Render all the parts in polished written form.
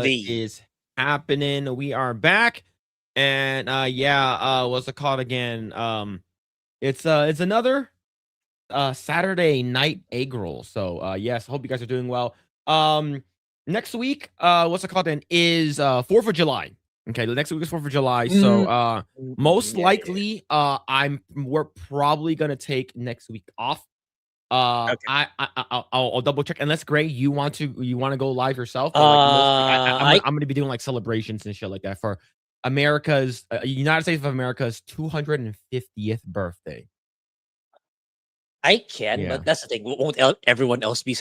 What Finally. is happening? We are back. And what's it called again? It's another Saturday night egg roll. So yes, hope you guys are doing well. Next week, what's it called then is 4th of July. Okay, the next week is 4th of July. So Mm, most yeah. likely we're probably gonna take next week off. Okay. I'll double check unless Grae, you want to go live yourself, but like mostly I I'm gonna be doing like celebrations and shit like that for America's United States of America's 250th birthday. I can, Yeah. but that's the thing. Won't everyone else be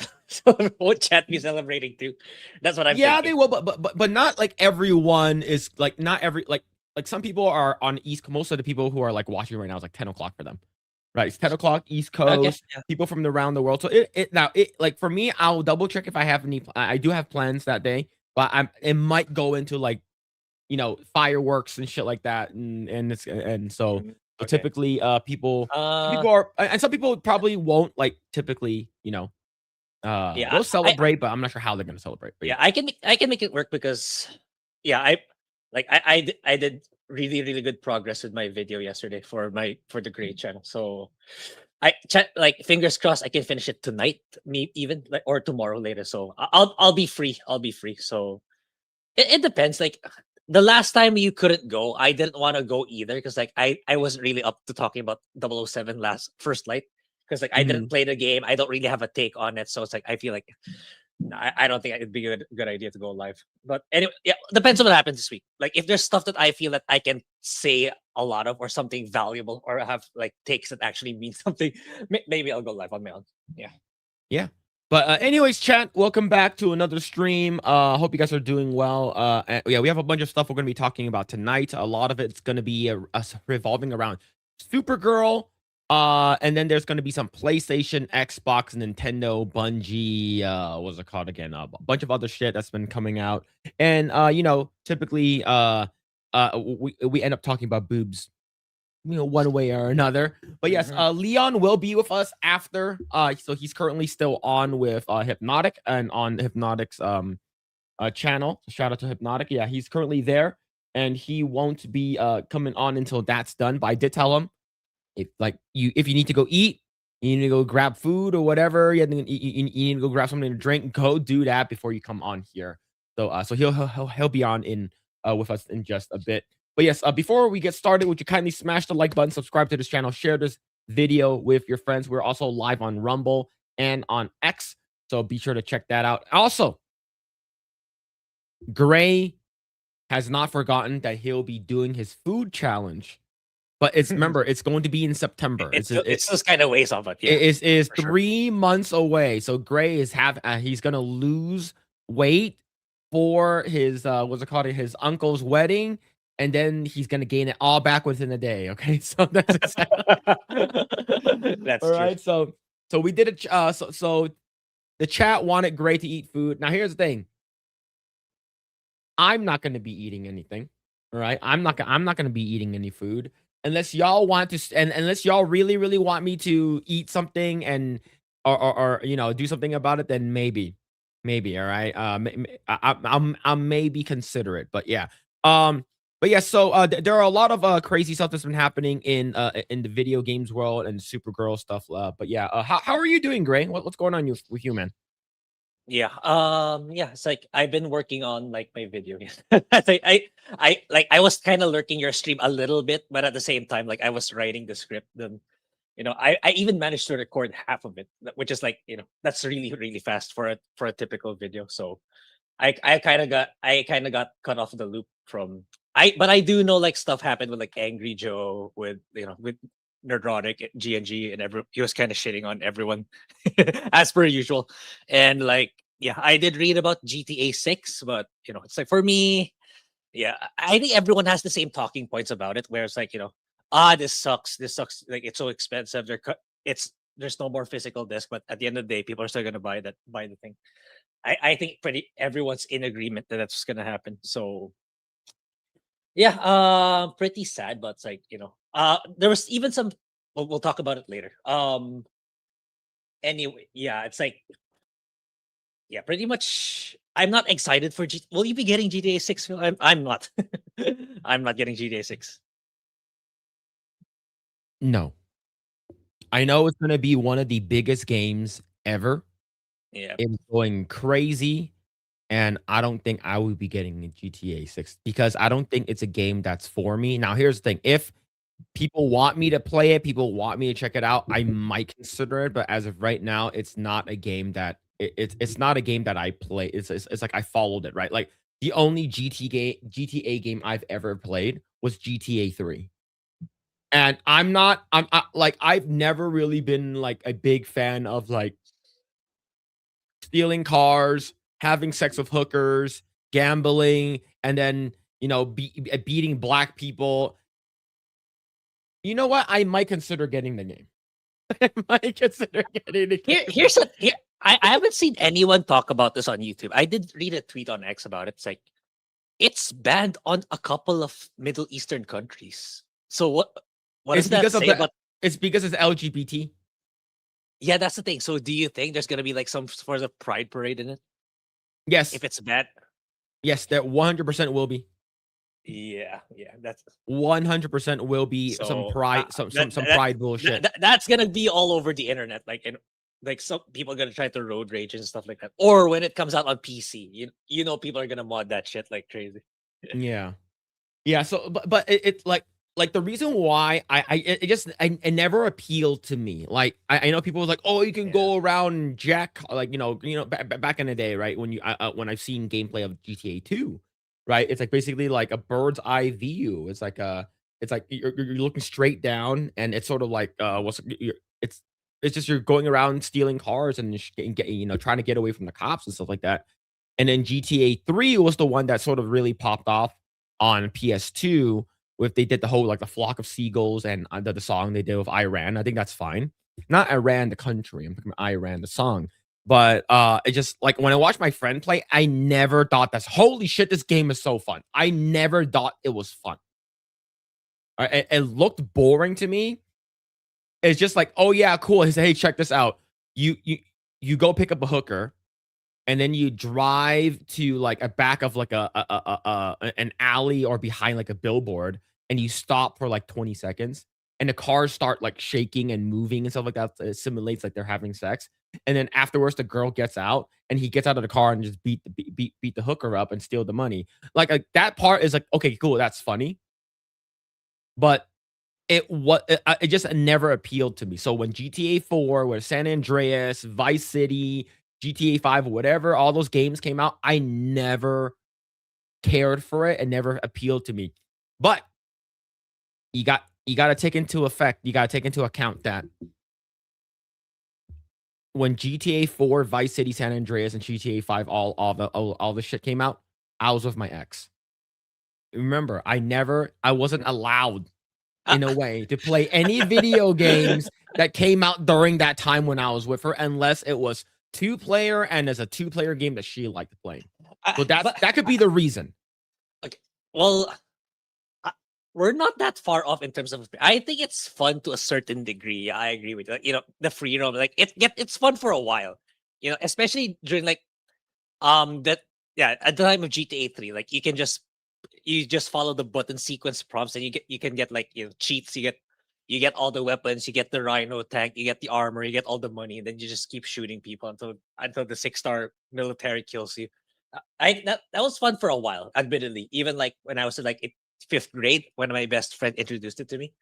won't chat be celebrating too? That's what I'm Yeah, thinking. they will, but not like everyone is like not every like some people are on East. Most of the people who are like watching right now is like 10 o'clock for them, right? It's 10 o'clock East Okay. Coast. Yeah. People from around the world. So it like for me, I'll double check if I have any. I do have plans that day, but it might go into like fireworks and shit like that, and so Okay. typically Uh people are and some people probably won't like typically yeah, go celebrate, but I'm not sure how they're gonna celebrate. But yeah. yeah, I can make it work because yeah, I did really good progress with my video yesterday for the Grae channel. So like fingers crossed I can finish it tonight, me even like or tomorrow later. So I'll be free. I'll be free. So it depends. Like the last time you couldn't go, I didn't want to go either because like I wasn't really up to talking about 007 last first light because like I didn't Mhm. play the game. I don't really have a take on it, so it's like I feel like I don't think it'd be a good idea to go live. But anyway, yeah, depends on what happens this week. Like if there's stuff that I feel that I can say a lot of or something valuable or have like takes that actually mean something, maybe I'll go live on my own. Yeah. Yeah. But anyways, chat, welcome back to another stream. Hope you guys are doing well. Yeah, we have a bunch of stuff we're gonna be talking about tonight. A lot of it's gonna be revolving around Supergirl. And then there's gonna be some PlayStation, Xbox, Nintendo, Bungie, what's it called again? A bunch of other shit that's been coming out. And typically we end up talking about boobs one way or another. But yes, Mhm. Leon will be with us after. So he's currently still on with Hypnotic and on Hypnotic's channel. So shout out to Hypnotic. Yeah, he's currently there, and he won't be coming on until that's done. But I did tell him if you need to go eat, you need to go grab food or whatever. You need to go grab something to drink. Go do that before you come on here. So he'll be on in with us in just a bit. But yes, before we get started, would you kindly smash the like button, subscribe to this channel, share this video with your friends. We're also live on Rumble and on X, so be sure to check that out. Also, Grae has not forgotten that he'll be doing his food challenge, but remember, it's going to be in September. It's those kind of ways of it. Yeah, It is for sure. 3 months away. So Grae is he's gonna lose weight for his what's it called? His uncle's wedding, and then he's gonna gain it all back within a day. Okay, so that's exactly That's all true. right. So we did it. So the chat wanted Grae to eat food. Now here's the thing. I'm not gonna be eating anything. All right. I'm not gonna be eating any food unless y'all want to, and unless y'all really want me to eat something and or do something about it. Then maybe. All right. I'll maybe consider it. But yeah. Um. But yeah. So there are a lot of crazy stuff that's been happening in the video games world and Supergirl stuff. But yeah. How are you doing, Grae? What's going on with you, man? Yeah. Yeah. It's like I've been working on like my video. I think I was kind of lurking your stream a little bit, but at the same time, like I was writing the script. Then I even managed to record half of it, which is like that's really fast for a typical video. So I kind of got cut off the loop from but I do know like stuff happened with like Angry Joe with with Nerdrotic GNG and he was kind of shitting on everyone as per usual. And like yeah, I did read about GTA 6, but it's like for me, yeah, I think everyone has the same talking points about it where it's like, this sucks, like it's so expensive. There's no more physical disc, but at the end of the day, people are still gonna buy the thing. I think pretty everyone's in agreement that that's gonna happen. So yeah, pretty sad, but it's like there was even some. We'll talk about it later. Anyway, yeah, it's like yeah, pretty much. I'm not excited for Will you be getting GTA 6, Phil? I'm not. I'm not getting GTA 6. No. I know it's gonna be one of the biggest games ever. Yeah. It's going crazy, and I don't think I would be getting a GTA 6 because I don't think it's a game that's for me. Now, here's the thing, if people want me to play it, people want me to check it out, I might consider it, but as of right now, it's not a game that it's not a game that I play. It's like I followed it, right? Like, the only GTA game I've ever played was GTA 3. And like, I've never really been, like, a big fan of, like, stealing cars, having sex with hookers, gambling, and then, beating black people. You know what? I might consider getting the game. I might consider getting the game. I haven't seen anyone talk about this on YouTube. I did read a tweet on X about it. It's like it's banned on a couple of Middle Eastern countries. So what It's does that because of say the about? it's because it's LGBT. Yeah, that's the thing. So do you think there's gonna be like some sort of pride parade in it Yes. if it's bad? Yes, there 100% will be. Yeah, that's 100% will be some so pride some pride bullshit. that's gonna be all over the internet. Like, and like some people are gonna try to road rage and stuff like that. Or when it comes out on PC, you know people are gonna mod that shit like crazy. Yeah. Yeah, so but it's like the reason why it just it never appealed to me. Like, I know people was like, "Oh, you can Yeah. go around and jack," like, back in the day, right? When I've seen gameplay of GTA 2, right? It's like basically like a bird's eye view. It's like you're looking straight down, and it's sort of like it's just you're going around stealing cars and trying to get away from the cops and stuff like that. And then GTA 3 was the one that sort of really popped off on PS2 with they did the whole, like, the flock of seagulls and, the song they did with Iran. I think that's fine. Not Iran, the country, I'm talking about Iran, the song. But, it just like, when I watched my friend play, I never thought that's, "Holy shit, this game is so fun." I never thought it was fun. It looked boring to me. It's just like, "Oh, yeah, cool." He said, "Hey, check this out. You go pick up a hooker, and then you drive to, like, a back of, like, an alley or behind, like, a billboard, and you stop for, like, 20 seconds, and the cars start, like, shaking and moving and stuff like that. It simulates like they're having sex, and then afterwards, the girl gets out, and he gets out of the car and just beat the hooker up and steal the money. That part is like, "Okay, cool, that's funny," but it just never appealed to me. So when GTA 4, where San Andreas, Vice City, GTA 5, whatever, all those games came out, I never cared for it and never appealed to me. But you gotta take into account that when GTA 4, Vice City, San Andreas, and GTA 5, all the shit came out, I was with my ex. Remember, I wasn't allowed Uh, in a way to play any video games that came out during that time when I was with her, unless it was two-player and as a two-player game that she liked playing. So but that could be the reason. okay, well, uh, we're not that far off in terms of. I think it's fun to a certain degree. I agree with you. Like, the free roam, like it's fun for a while. Especially during like that yeah at the time of GTA 3, like you just follow the button sequence prompts and you can get like cheats. You get all the weapons, you get the rhino tank, you get the armor, you get all the money, and then you just keep shooting people until the 6-star military kills you. That was fun for a while, admittedly. Even like when I was in like fifth grade, when my best friend introduced it to me.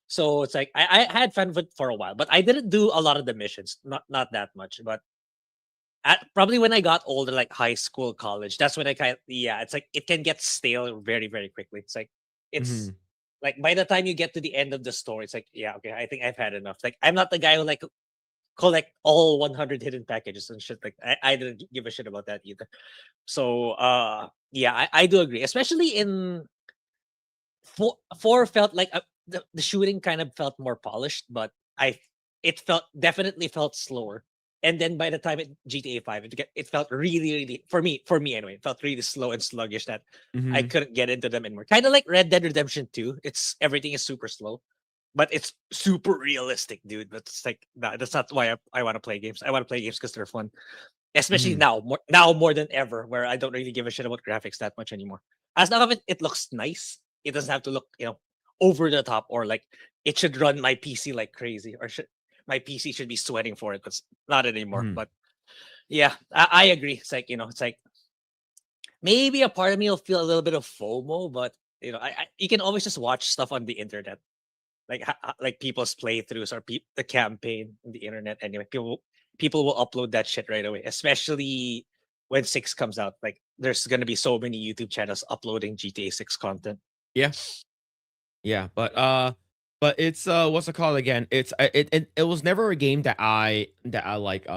So it's like I had fun with it for a while, but I didn't do a lot of the missions, not that much. But probably when I got older, like high school, college, that's when I yeah, it's like it can get stale very, very quickly. It's Mhm. like by the time you get to the end of the story, it's like, yeah, okay, I think I've had enough. Like I'm not the guy who like collect all 100 hidden packages and shit. Like I didn't give a shit about that either. So yeah, I do agree, especially in four felt like the shooting kind of felt more polished, but it definitely felt slower. And then by the time GTA 5, it felt really, really for me anyway, it felt really slow and sluggish that I Mhm. couldn't get into them anymore. Kind of like Red Dead Redemption 2. Everything is super slow, but it's super realistic, dude. But it's like, nah, that's not why I want to play games. I want to play games because they're fun. especially now more than ever, where I don't really give a shit about graphics that much anymore. As long as it looks nice, it doesn't have to look over the top, or like it should run my PC like crazy, or my PC should be sweating for it, but not anymore. But yeah, I agree. It's like it's like maybe a part of me will feel a little bit of FOMO, but you can always just watch stuff on the internet, like people's playthroughs or the campaign on the internet. Anyway, people will upload that shit right away, especially when 6 comes out. Like there's gonna be so many YouTube channels uploading GTA 6 content. Yeah. Yeah, but it's what's it called again? It was never a game that I like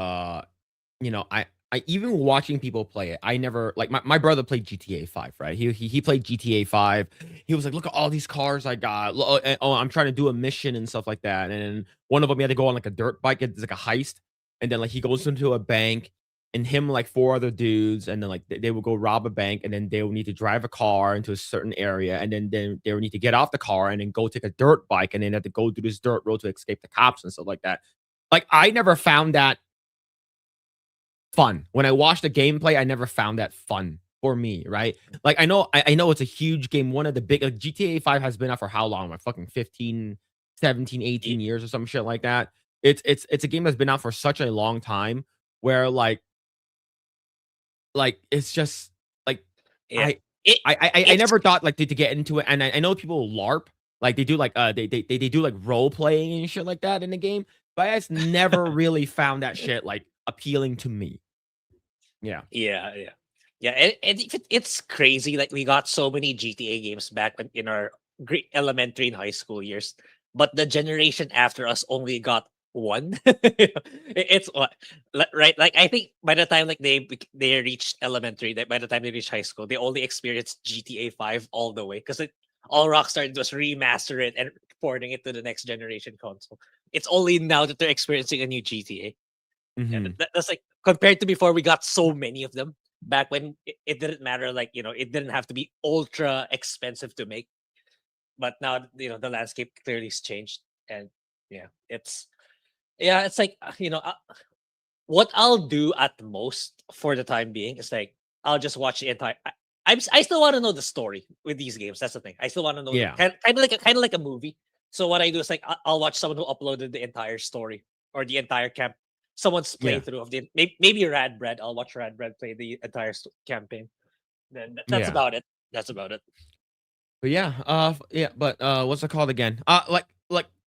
I even watching people play it. I never like my brother played GTA 5, right? He played GTA 5. He was like, "Look at all these cars I got. Oh, I'm trying to do a mission and stuff like that." And one of them he had to go on like a dirt bike. It's like a heist, and then like he goes into a bank, and him like 4 other dudes, and then like they will go rob a bank, and then they will need to drive a car into a certain area, and then they will need to get off the car and then go take a dirt bike, and then have to go through this dirt road to escape the cops and stuff like that. Like I never found that fun. When I watched the gameplay, I never found that fun for me, right? Like I know it's a huge game. One of the big GTA 5 has been out for how long? Like fucking 15, 17, 18 years or some shit like that. It's a game that's been out for such a long time where like it's just like Yeah. I never thought like to get into it. And I know people LARP, like they do like they do like role playing and shit like that in the game, but I just never really found that shit like appealing to me. Yeah. Yeah, yeah. Yeah, and it's crazy. Like we got so many GTA games back in our elementary and high school years, but the generation after us only got one. It's what, right? Like I think by the time like they reached elementary, that by the time they reached high school, they only experienced GTA 5 all the way, because all Rockstar did was remaster it and porting it to the next generation console. It's only now that they're experiencing a new GTA. And that's like compared to before, we got so many of them back when it didn't matter. Like, it didn't have to be ultra expensive to make. But now, the landscape clearly has changed. And it's like, what I'll do at most for the time being is like, I'll just watch the entire. I still want to know the story with these games. That's the thing. I still want to know. Yeah. Kind of like a movie. So what I do is like, I'll watch someone who uploaded the entire story or the entire camp. Someone's playthrough of the maybe Radbread. I'll watch Radbread play the entire campaign. Then that's about it. That's about it. But what's it called again? Like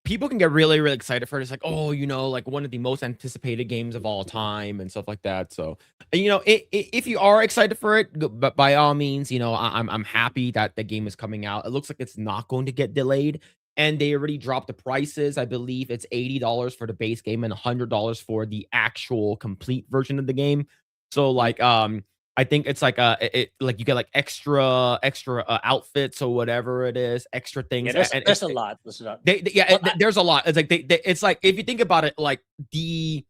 people can get really really excited for it. It's like, oh, like one of the most anticipated games of all time and stuff like that. So if you are excited for it, but by all means, I'm happy that the game is coming out. It looks like it's not going to get delayed. And they already dropped the prices. I believe it's $80 for the base game and $100 for the actual complete version of the game. So like I think it's like like you get like extra outfits or whatever it is, extra things. Yeah, there's a lot. There's a lot. There's a lot. It's like it's like if you think about it, like the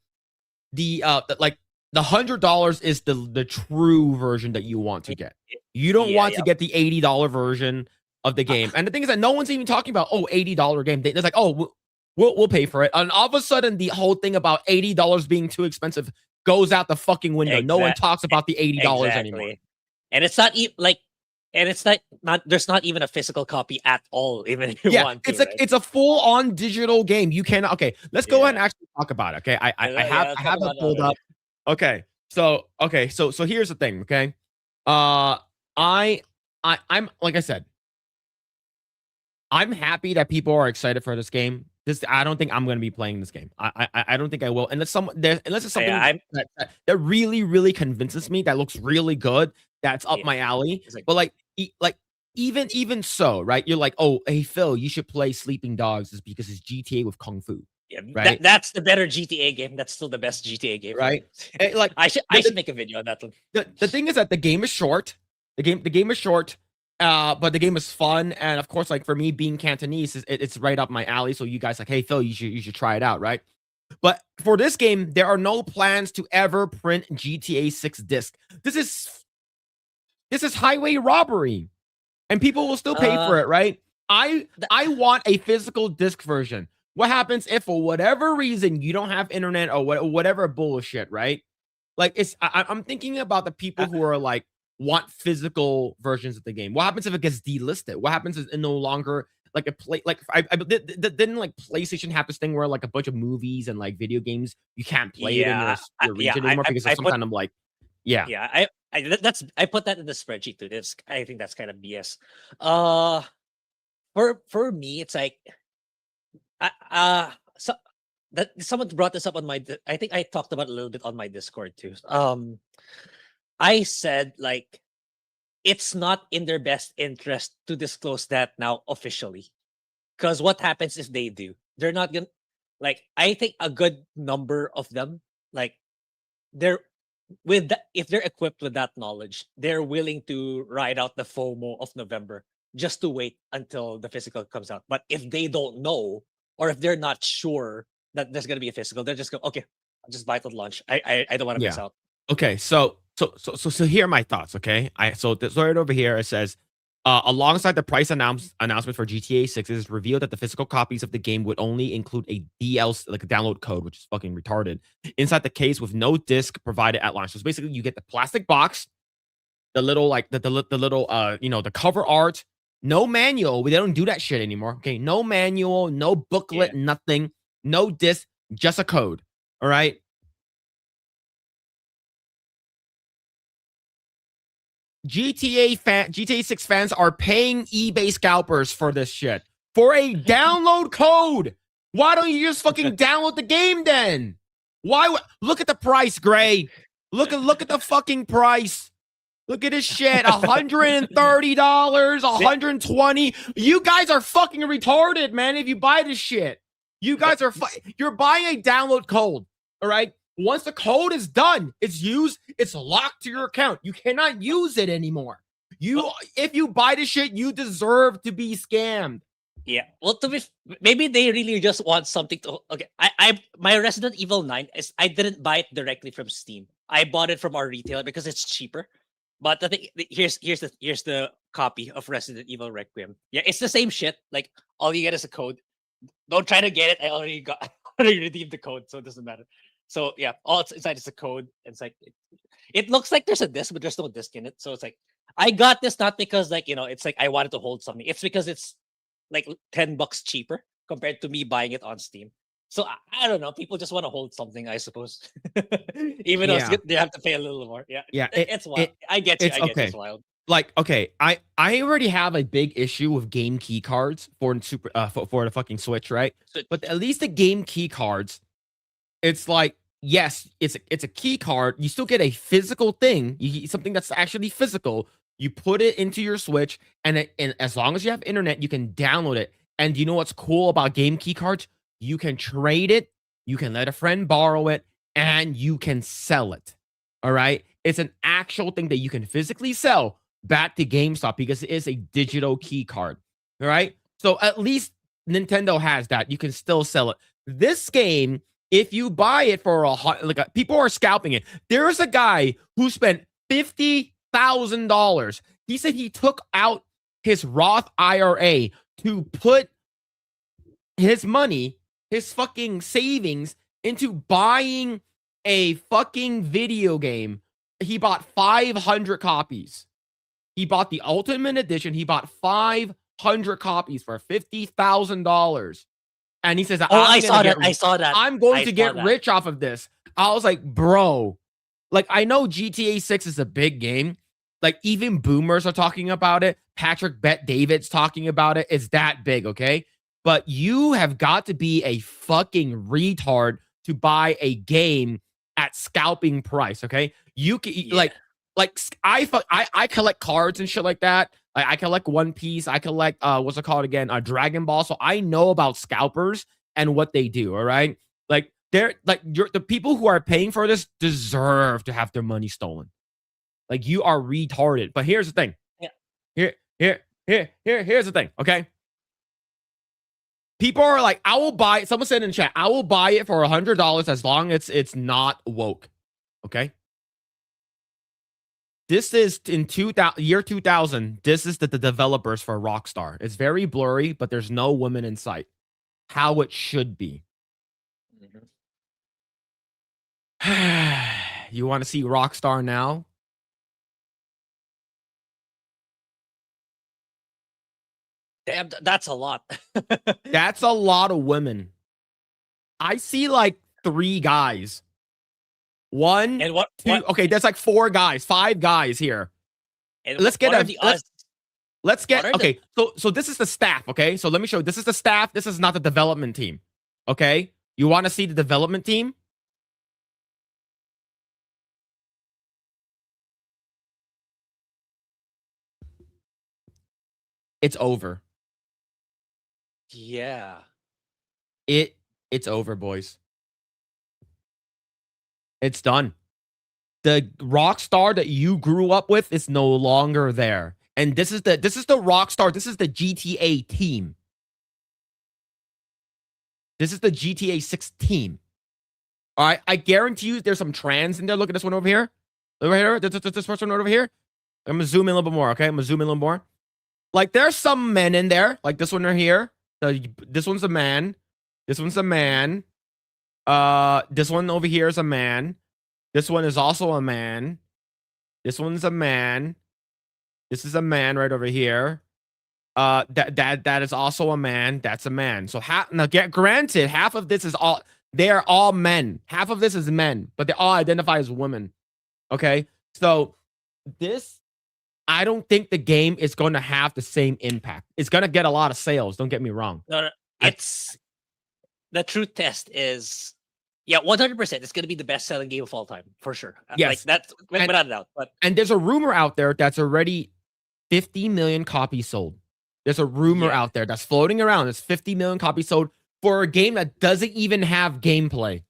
like the $100 is the true version that you want to get. You don't want to get the $80 version of the game. And the thing is that no one's even talking about $80 game. They're like, oh, we'll pay for it. And all of a sudden, the whole thing about $80 being too expensive goes out the fucking window. No one talks about the $80 anymore. And it's not even like, and it's not there's not even a physical copy at all, even if you want to. It's like it's a full-on digital game. You cannot. Okay, let's go ahead and actually talk about it. Okay, I have it pulled up. Okay, so here's the thing. Okay, I'm like I said, I'm happy that people are excited for this game. I don't think I'm going to be playing this game. I don't think I will, unless it's something that really really convinces me, that looks really good, that's up my alley. But even so, right? You're like, oh, hey Phil, you should play Sleeping Dogs, is because it's GTA with kung fu. Yeah, right. That's the better GTA game. That's still the best GTA game, right? Like I should make a video on that one. The thing is that the game is short. The game is short. But the game is fun, and of course, like for me being Cantonese, it's right up my alley. So you guys like, hey Phil, you should try it out, right? But for this game, there are no plans to ever print GTA 6 disc. This is highway robbery, and people will still pay for it, right? I want a physical disc version. What happens if for whatever reason you don't have internet or whatever bullshit, right? Like I'm thinking about the people who are like want physical versions of the game. What happens if it gets delisted? What happens if it no longer like a play? Like didn't like PlayStation have this thing where like a bunch of movies and like video games you can't play it in Yeah, your region anymore because of some put kind of like yeah. yeah, that's I put that in the spreadsheet too. It's I think that's kind of BS. Uh, for me, it's like so that someone brought this up on my. I think I talked about it a little bit on my Discord too. I said like it's not in their best interest to disclose that now officially, because what happens if they do? They're not gonna like. I think a good number of them like they're with that, if they're equipped with that knowledge, they're willing to ride out the FOMO of November just to wait until the physical comes out. But if they don't know, or if they're not sure that there's gonna be a physical, they're just go, okay, I'll just buy it at launch. I don't want to miss Yeah. out. Okay, so here are my thoughts. Okay, this right over here it says, alongside the price announcement for GTA 6, it is revealed that the physical copies of the game would only include a DLC, like a download code, which is fucking retarded, inside the case with no disc provided at launch. So it's basically you get the plastic box, the little like the little the cover art, no manual. They don't do that shit anymore. Okay, no manual, no booklet, Yeah, nothing, no disc, just a code. All right. GTA 6 fans are paying eBay scalpers for this shit. For a download code. Why don't you just fucking download the game then? Look at the price, Grae. Look at the fucking price. Look at this shit. $130, $120. You guys are fucking retarded, man. If you buy this shit. You guys are you're buying a download code. All right. Once the code is done, it's used, it's locked to your account. You cannot use it anymore. If you buy the shit, you deserve to be scammed. yeah. Well, maybe they really just want something to. Okay, I my Resident Evil 9 is I didn't buy it directly from Steam. I bought it from our retailer because it's cheaper. But the thing, here's the copy of Resident Evil Requiem. Yeah, it's the same shit. Like all you get is a code. Don't try to get it. I already already redeemed the code, so it doesn't matter. So yeah, all it's inside is a code. It's like it looks like there's a disc, but there's no disc in it. So it's like I got this not because like it's like I wanted to hold something. It's because it's like $10 cheaper compared to me buying it on Steam. So I don't know. People just want to hold something, I suppose. Even though they have to pay a little more. Yeah, Yeah, it's wild. I get you. it's I get okay. it's wild. Like, okay, I already have a big issue with game key cards for for the fucking Switch, right? But at least the game key cards, it's like, yes, it's a key card. You still get a physical thing. You get something that's actually physical. You put it into your Switch, and as long as you have internet, you can download it. And you know what's cool about game key cards? You can trade it, you can let a friend borrow it, and you can sell it. All right? It's an actual thing that you can physically sell back to GameStop because it is a digital key card. All right? So at least Nintendo has that. You can still sell it. This game, if you buy it for people are scalping it. There's a guy who spent $50,000. He said he took out his Roth IRA to put his money, his fucking savings into buying a fucking video game. He bought 500 copies. He bought the Ultimate Edition. He bought 500 copies for $50,000. And he says, I saw that. I'm going to get rich off of this. I was like, bro, like, I know GTA 6 is a big game. Like, even boomers are talking about it. Patrick Bet David's talking about it. It's that big, okay? But you have got to be a fucking retard to buy a game at scalping price, okay? You can I collect cards and shit like that. Like, I collect One Piece. I collect what's it called again? Dragon Ball. So I know about scalpers and what they do. All right, like the people who are paying for this deserve to have their money stolen. Like, you are retarded. But here's the thing. Yeah. Here's the thing. Okay. People are like, I will buy it. Someone said in the chat, I will buy it for $100 as long as it's not woke. Okay. This is in year 2000. This is the developers for Rockstar. It's very blurry, but there's no women in sight. How it should be. You want to see Rockstar now? Damn, that's a lot. That's a lot of women. I see like 3 guys. One, And 2. Okay, that's like 4 guys, 5 guys here. and Let's get what are a the odds? let's What get are the okay. So this is the staff. Okay, so let me show you. This is the staff. This is not the development team. Okay, you want to see the development team? It's over. Yeah. It's over, boys. It's done. The Rockstar that you grew up with is no longer there. And this is the Rockstar, this is the GTA team. This is the GTA 6 team. All right, I guarantee you there's some trans in there. Look at this one over here. Over here, this person over here. I'm gonna zoom in a little bit more, okay? I'm gonna zoom in a little more. Like, there's some men in there, like this one right here. This one's a man. This one's a man. This one over here is a man. This one is also a man. This one's a man. This is a man right over here. That is also a man. That's a man. So now get granted, half of this is all they are all men. Half of this is men, but they all identify as women. Okay, so this I don't think the game is going to have the same impact. It's going to get a lot of sales. Don't get me wrong. No, it's the truth test is, yeah, 100%. It's going to be the best selling game of all time for sure. Yes, like that's without a doubt. And there's a rumor out there that's already 50 million copies sold. There's a rumor out there that's floating around. It's 50 million copies sold for a game that doesn't even have gameplay.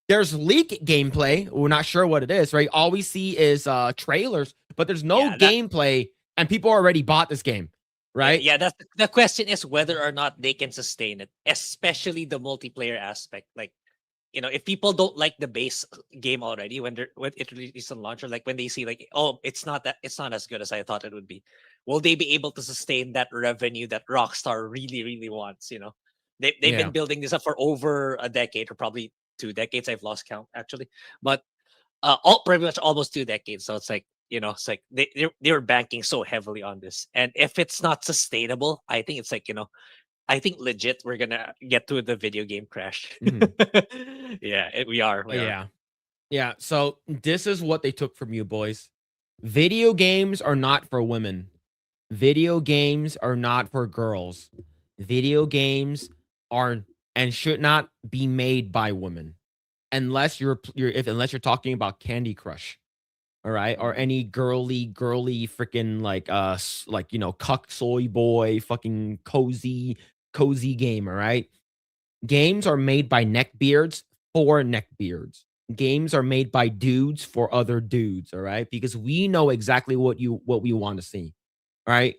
There's leaked gameplay. We're not sure what it is, right? All we see is trailers, but there's no gameplay, and people already bought this game, right? Yeah, that's the question is whether or not they can sustain it, especially the multiplayer aspect. Like, if people don't like the base game already when it releases on launch, or like when they see like, oh, it's not as good as I thought it would be, will they be able to sustain that revenue that Rockstar really, really wants? They've been building this up for over a decade, or probably 2 decades. I've lost count actually, but pretty much almost 2 decades. So it's like, it's like they're banking so heavily on this, and if it's not sustainable, I think it's like, I think legit we're gonna get to the video game crash. Yeah, we are. Yeah. So this is what they took from you, boys. Video games are not for women. Video games are not for girls. Video games are and should not be made by women, unless you're talking about Candy Crush, all right, or any girly freaking like cuck soy boy fucking cozy game, all right. Games are made by neckbeards for neckbeards. Games are made by dudes for other dudes, all right, because we know exactly what we want to see, all right.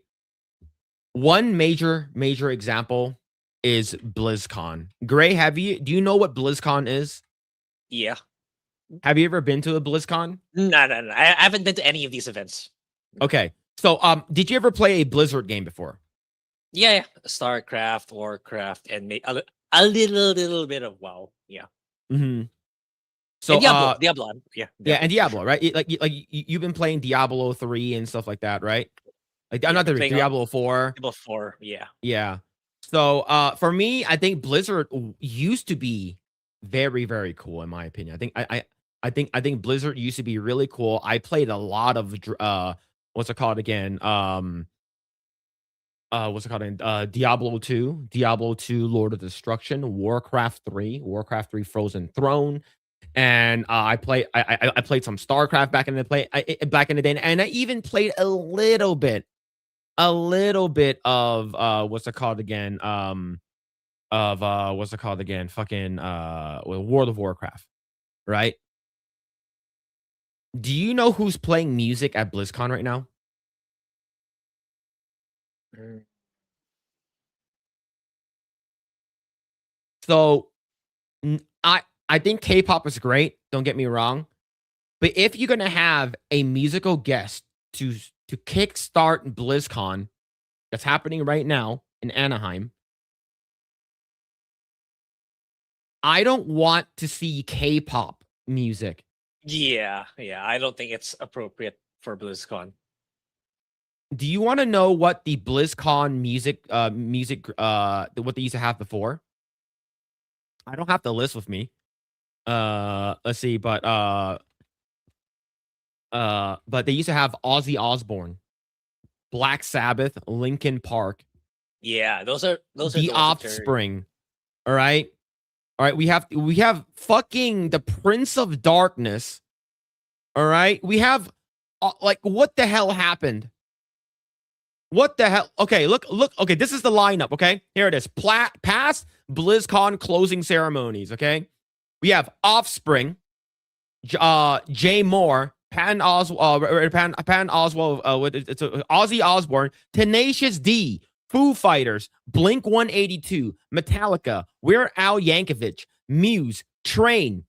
One major example is BlizzCon. Grae, do you know what BlizzCon is? Yeah. Have you ever been to a BlizzCon? No. I haven't been to any of these events. Okay. So, did you ever play a Blizzard game before? Yeah. StarCraft, Warcraft, and a little bit of WoW. Yeah. Mm-hmm. So, and Diablo. Yeah. Yeah, and Diablo, right? Like you've been playing Diablo 3 and stuff like that, right? Like, I'm not Diablo 4. Diablo 4, yeah. Yeah. So, for me, I think Blizzard used to be very, very cool, in my opinion. I think Blizzard used to be really cool. I played a lot of what's it called again? What's it called? Diablo 2, Lord of Destruction, Warcraft 3, Frozen Throne, and I played some StarCraft back in the day, and I even played a little bit of what's it called again? Fucking World of Warcraft, right? Do you know who's playing music at BlizzCon right now? So, I think K-pop is great. Don't get me wrong, but if you're gonna have a musical guest to kickstart BlizzCon, that's happening right now in Anaheim, I don't want to see K-pop music. Yeah, I don't think it's appropriate for BlizzCon. Do you want to know what the BlizzCon what they used to have before? I don't have the list with me. Let's see, but they used to have Ozzy Osbourne, Black Sabbath, Linkin Park, Yeah, those are The the ones that are. Offspring. All right. All right, we have fucking the Prince of Darkness. All right? We have like what the hell happened? What the hell? Okay, look. Okay, this is the lineup, okay? Here it is. Past BlizzCon closing ceremonies, okay? We have Offspring, Jay Moore, Pan Oswald, Pan Oswald, it's Ozzy Osbourne, Tenacious D, Foo Fighters, Blink 182, Metallica, We're Al Yankovic, Muse, Train.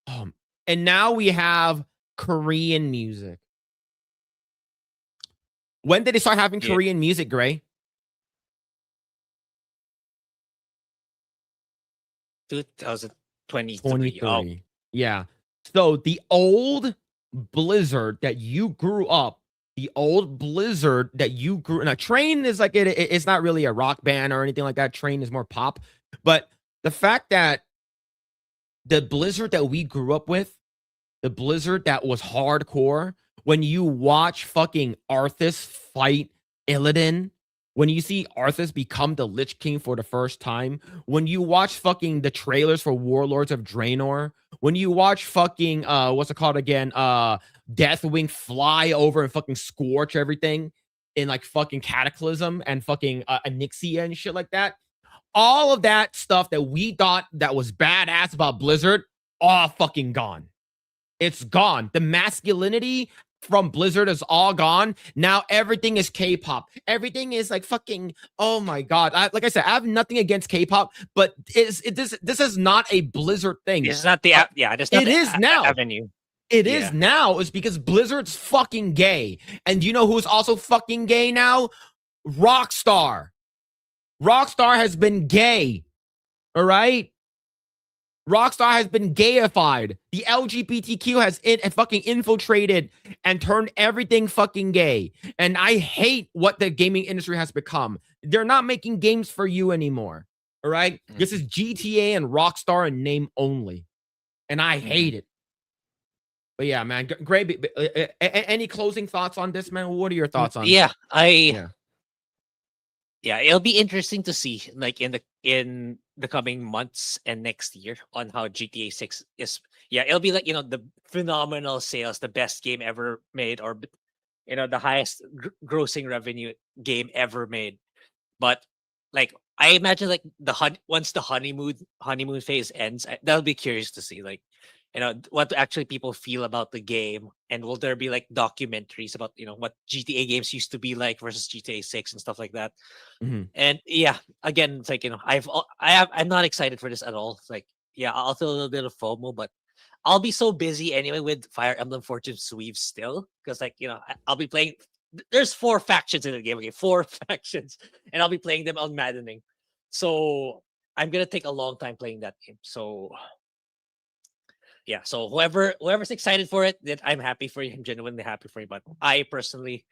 And now we have Korean music. When did they start having Korean music, Grae? 2023. Oh. Yeah. So the old Blizzard that you grew up, now Train is like it's not really a rock band or anything like that. Train is more pop. But the fact that the Blizzard that we grew up with, the Blizzard that was hardcore, when you watch fucking Arthas fight Illidan, when you see Arthas become the Lich King for the first time, when you watch fucking the trailers for Warlords of Draenor, when you watch fucking what's it called again? Deathwing fly over and fucking scorch everything in like fucking Cataclysm and fucking Onyxia and shit like that. All of that stuff that we thought that was badass about Blizzard, all fucking gone. It's gone. The masculinity from Blizzard is all gone. Now everything is K-pop. Everything is like fucking. Oh my god! Like I said, I have nothing against K-pop, but this is not a Blizzard thing. It's not the it is now. Avenue. It is now. Is because Blizzard's fucking gay, and you know who's also fucking gay now? Rockstar. Rockstar has been gay. All right. Rockstar has been gayified. The LGBTQ has fucking infiltrated and turned everything fucking gay. And I hate what the gaming industry has become. They're not making games for you anymore. All right? This is GTA and Rockstar in name only. And I hate it. But yeah, man. Grae, any closing thoughts on this, man? What are your thoughts on it? Yeah, it'll be interesting to see, like in the coming months and next year, on how GTA 6 is. Yeah, it'll be like, the phenomenal sales, the best game ever made, or the highest grossing revenue game ever made. But like, I imagine like once the honeymoon phase ends, that'll be curious to see, like, what actually people feel about the game, and will there be like documentaries about what GTA games used to be like versus GTA 6 and stuff like that. And yeah, again, it's like, I'm not excited for this at all. It's like, yeah, I'll feel a little bit of FOMO, but I'll be so busy anyway with Fire Emblem Fortune Sweeps still, because like, I'll be playing. There's 4 factions in the game. Okay, 4 factions, and I'll be playing them on Maddening. So I'm gonna take a long time playing that game. So yeah, so whoever's excited for it, then I'm happy for you. I'm genuinely happy for you. But I personally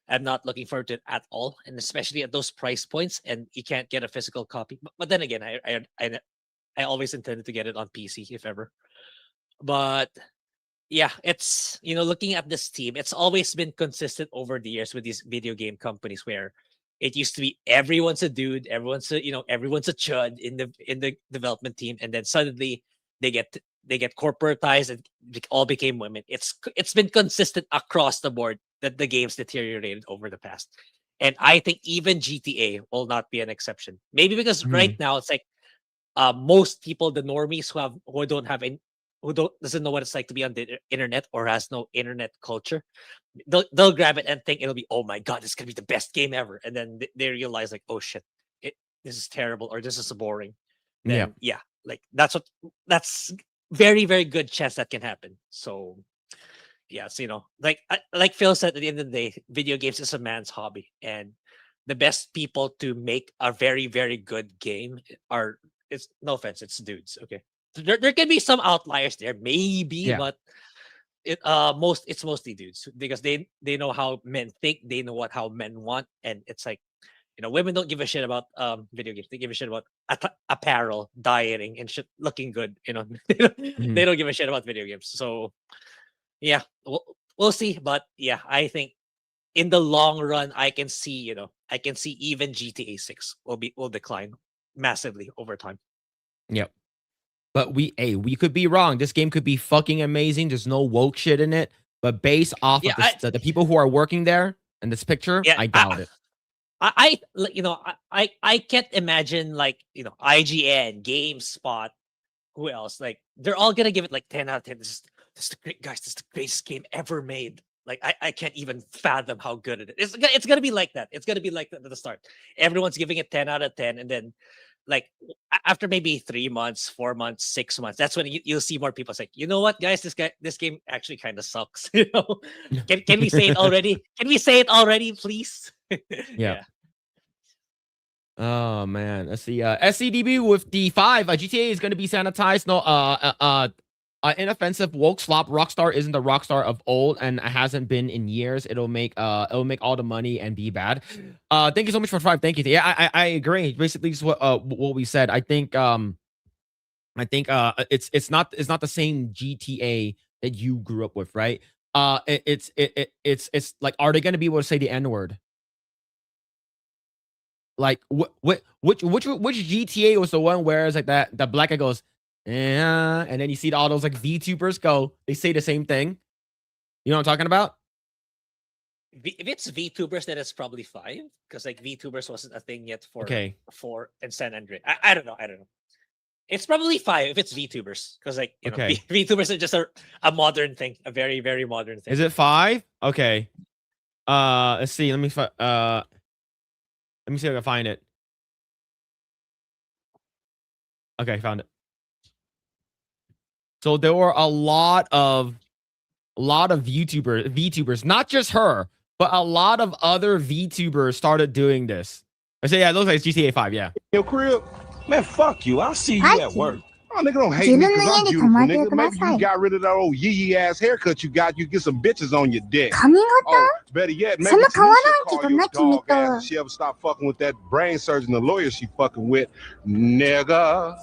am not looking forward to it at all, and especially at those price points, and you can't get a physical copy. But then again, I always intended to get it on PC if ever. But yeah, it's looking at this team, it's always been consistent over the years with these video game companies, where it used to be everyone's a dude, everyone's a chud in the development team, and then suddenly they get corporatized and all became women. It's been consistent across the board that the game's deteriorated over the past. And I think even GTA will not be an exception. Maybe because right now it's like most people, the normies who doesn't know what it's like to be on the internet or has no internet culture, they'll grab it and think it'll be, oh my god, it's gonna be the best game ever. And then they realize like, oh shit, this is terrible, or this is boring. Then yeah, like that's very, very good chance that can happen. So yeah, so like Phil said, at the end of the day, video games is a man's hobby, and the best people to make a very, very good game it's no offense, it's dudes. Okay, there can be some outliers there, maybe, but it's mostly dudes because they know how men think, they know how men want, and it's like, women don't give a shit about video games. They give a shit about apparel, dieting, and shit, looking good. They don't give a shit about video games. So yeah, we'll see. But yeah, I think in the long run, I can see even GTA 6 will decline massively over time. Yep. But we could be wrong. This game could be fucking amazing. There's no woke shit in it. But based off Yeah, of the people who are working there in this picture, yeah, I doubt it. I can't imagine like IGN, GameSpot, who else? Like they're all gonna give it like 10 out of 10. This is the great guys. This is the greatest game ever made. Like I can't even fathom how good it is. It's gonna be like that. It's gonna be like that at the start. Everyone's giving it 10 out of 10, and then like after maybe 3 months, 4 months, 6 months, that's when you'll see more people say, you know what, guys, this game actually kind of sucks. Can we say it already? Can we say it already, please? Yeah. Oh man, let's see. SCDB with the 5. GTA is going to be sanitized. No, inoffensive woke slop. Rockstar isn't the Rockstar of old and hasn't been in years. It'll make all the money and be bad. Thank you so much for 5. Thank you. Yeah, I agree. Basically, this is what we said. I think it's not the same GTA that you grew up with, right? It's like, are they going to be able to say the N-word? Like which GTA was the one where it's like that the black guy goes, yeah, and then you see all those like VTubers go, they say the same thing. You know what I'm talking about? If it's VTubers, then it's probably 5 because like VTubers wasn't a thing yet for and San Andreas. I don't know. It's probably 5 if it's VTubers because like VTubers are just a modern thing, a very very modern thing. Is it 5? Okay. Let's see. Let me see if I can find it. Okay, found it. So there were a lot of VTubers, not just her, but a lot of other VTubers started doing this. I say, yeah, it looks like it's GTA 5, yeah. Your crib? Man, fuck you. I'll see you at work. Oh, nigga, don't hate me because I'm beautiful, nigga. Maybe you got rid of that old yee ass haircut you got. You get some bitches on your dick. Oh, better yet, maybe Tanisha call your dog ass if she ever stop fucking with that brain surgeon, the lawyer she fucking with. Nigga.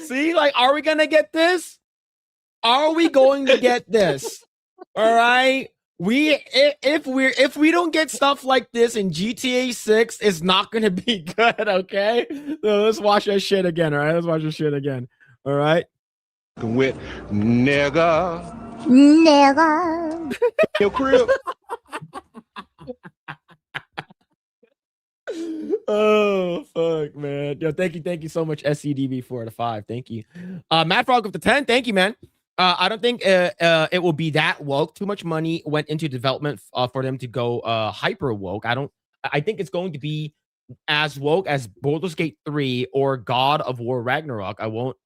See, like, are we gonna get this? Are we going to get this? All right. If we don't get stuff like this in GTA 6, it's not gonna be good. Okay. So let's watch that shit again. All right. Let's watch this shit again. All right. With nigga. Your crib. Oh fuck, man. Yo, thank you so much, SCDB, for the 5. Thank you. Matt Frog with the 10. Thank you, man. I don't think it will be that woke. Too much money went into development for them to go hyper woke. I think it's going to be as woke as Baldur's Gate 3 or God of War Ragnarok. It won't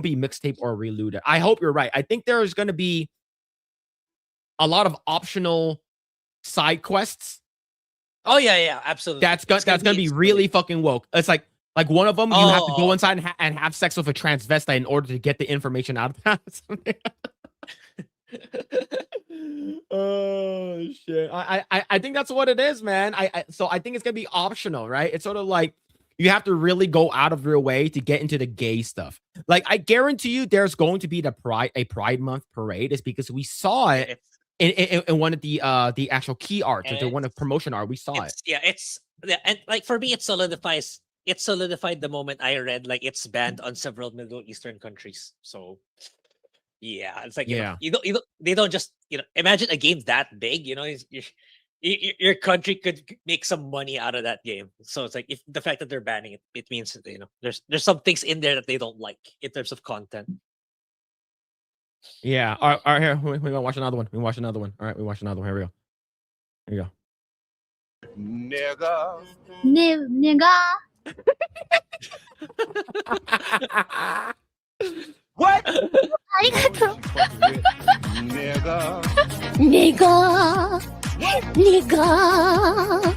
be mixtape or reloaded. I hope you're right. I think there's going to be a lot of optional side quests. Oh yeah, absolutely. That's gonna be really fucking woke. It's like one of them, you have to go inside and have sex with a transvestite in order to get the information out of that. Oh shit! I think that's what it is, man. So I think it's gonna be optional, right? It's sort of like you have to really go out of your way to get into the gay stuff. Like I guarantee you, there's going to be a Pride Month parade. It's because we saw it in one of the actual key art, or one of promotion art. We saw it. Yeah, and like for me, it solidified the moment I read like it's banned on several Middle Eastern countries. So yeah, it's like they don't just imagine a game that big. Your country could make some money out of that game. So it's like if the fact that they're banning it, it means that, there's some things in there that they don't like in terms of content. Yeah. All right. Here, we're gonna watch another one. All right, we watch another one. Here we go. Here you go. Nigga. What? Arigato. Nigga. Nigga. Nigga.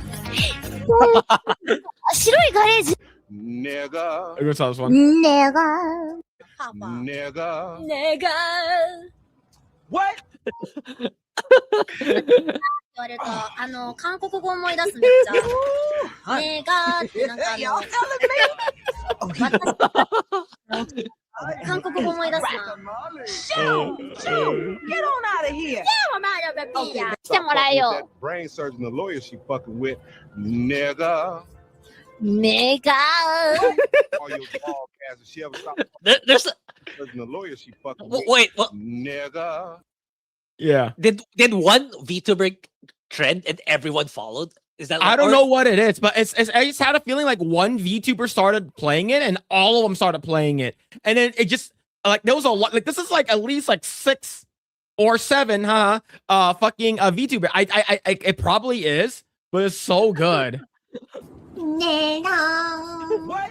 白いガレージ。 Nigga. What's this one? Nigga. Nigga. Nigga. What? 言われた韓国語思い出すめっちゃ。ねがーってなんか韓国語思い出すな。Shoo! Get on out of here! 来てもらえよ。 That brain surgeon, the lawyer she fucking with. Nigga. ねがー。 All your ball cats, she ever stop There's surgeon, the lawyer she fucking with. wait, what? Nigga. Yeah. Did one VTuber trend and everyone followed? Is that like, I don't know what it is, but it's I just had a feeling like one VTuber started playing it and all of them started playing it. And then it just like there was a lot like this is like at least like 6 or 7, fucking VTuber. I it probably is, but it's so good. Nigga. What?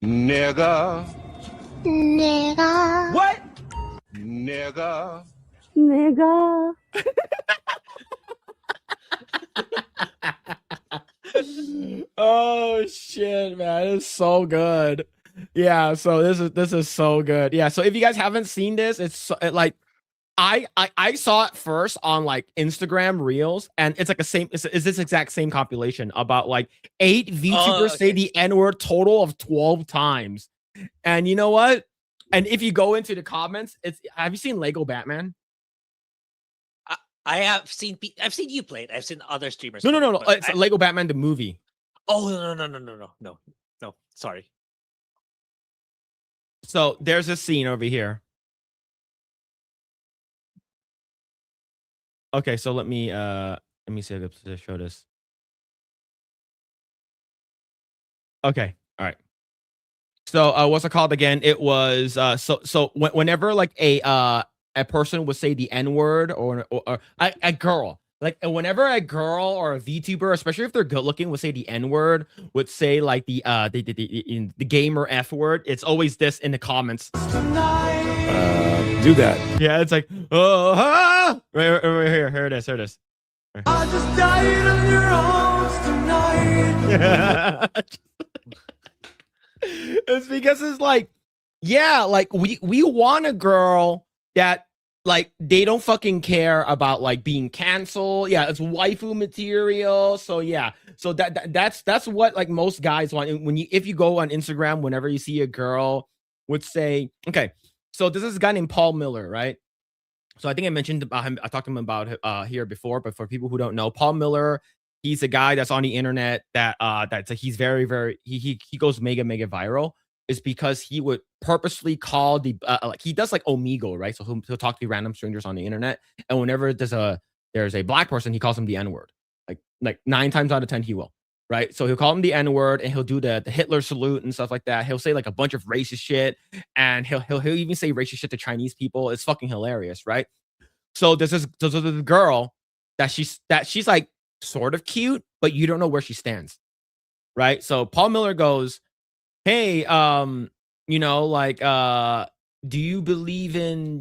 Nigga. Nigga. What? Nigga. Nigga. Oh shit, man, it's so good. Yeah, so this is so good. Yeah, so if you guys haven't seen this, it's so, like I saw it first on like Instagram Reels, and it's like it's this exact same compilation about like 8 VTubers say the N-word total of 12 times. And you know what? And if you go into the comments, have you seen Lego Batman? I have seen I've seen you play it. I've seen other streamers. No. It's Lego Batman the movie. Oh no. Sorry. So there's a scene over here. Okay, so let me see if I can show this. Okay, all right. So what's it called again? It was so whenever like a person would say the N-word or a girl, like whenever a girl or a VTuber, especially if they're good looking, would say the N-word, would say like the gamer F word, it's always this in the comments. Do that. Yeah, it's like right here. Here it is. Right. I just died in your arms tonight. It's because it's like, yeah, like we want a girl that like they don't fucking care about like being canceled. Yeah, it's waifu material. So yeah, so that's what like most guys want. And if you go on Instagram, whenever you see a girl would say, okay, so this is a guy named Paul Miller, right? So I think I mentioned about him. I talked to him about here before, but for people who don't know, Paul Miller, he's a guy that's on the internet that's like he's very he goes mega viral. Is because he would purposely call the like he does like Omegle, right? So he'll talk to random strangers on the internet, and whenever there's a black person, he calls him the N-word. Like 9 times out of 10 he will, right? So he'll call him the N-word, and he'll do the Hitler salute and stuff like that. He'll say like a bunch of racist shit, and he'll even say racist shit to Chinese people. It's fucking hilarious, right? So there's this girl that she's like sort of cute, but you don't know where she stands, right? So Paul Miller goes, hey, you know, like, do you believe in,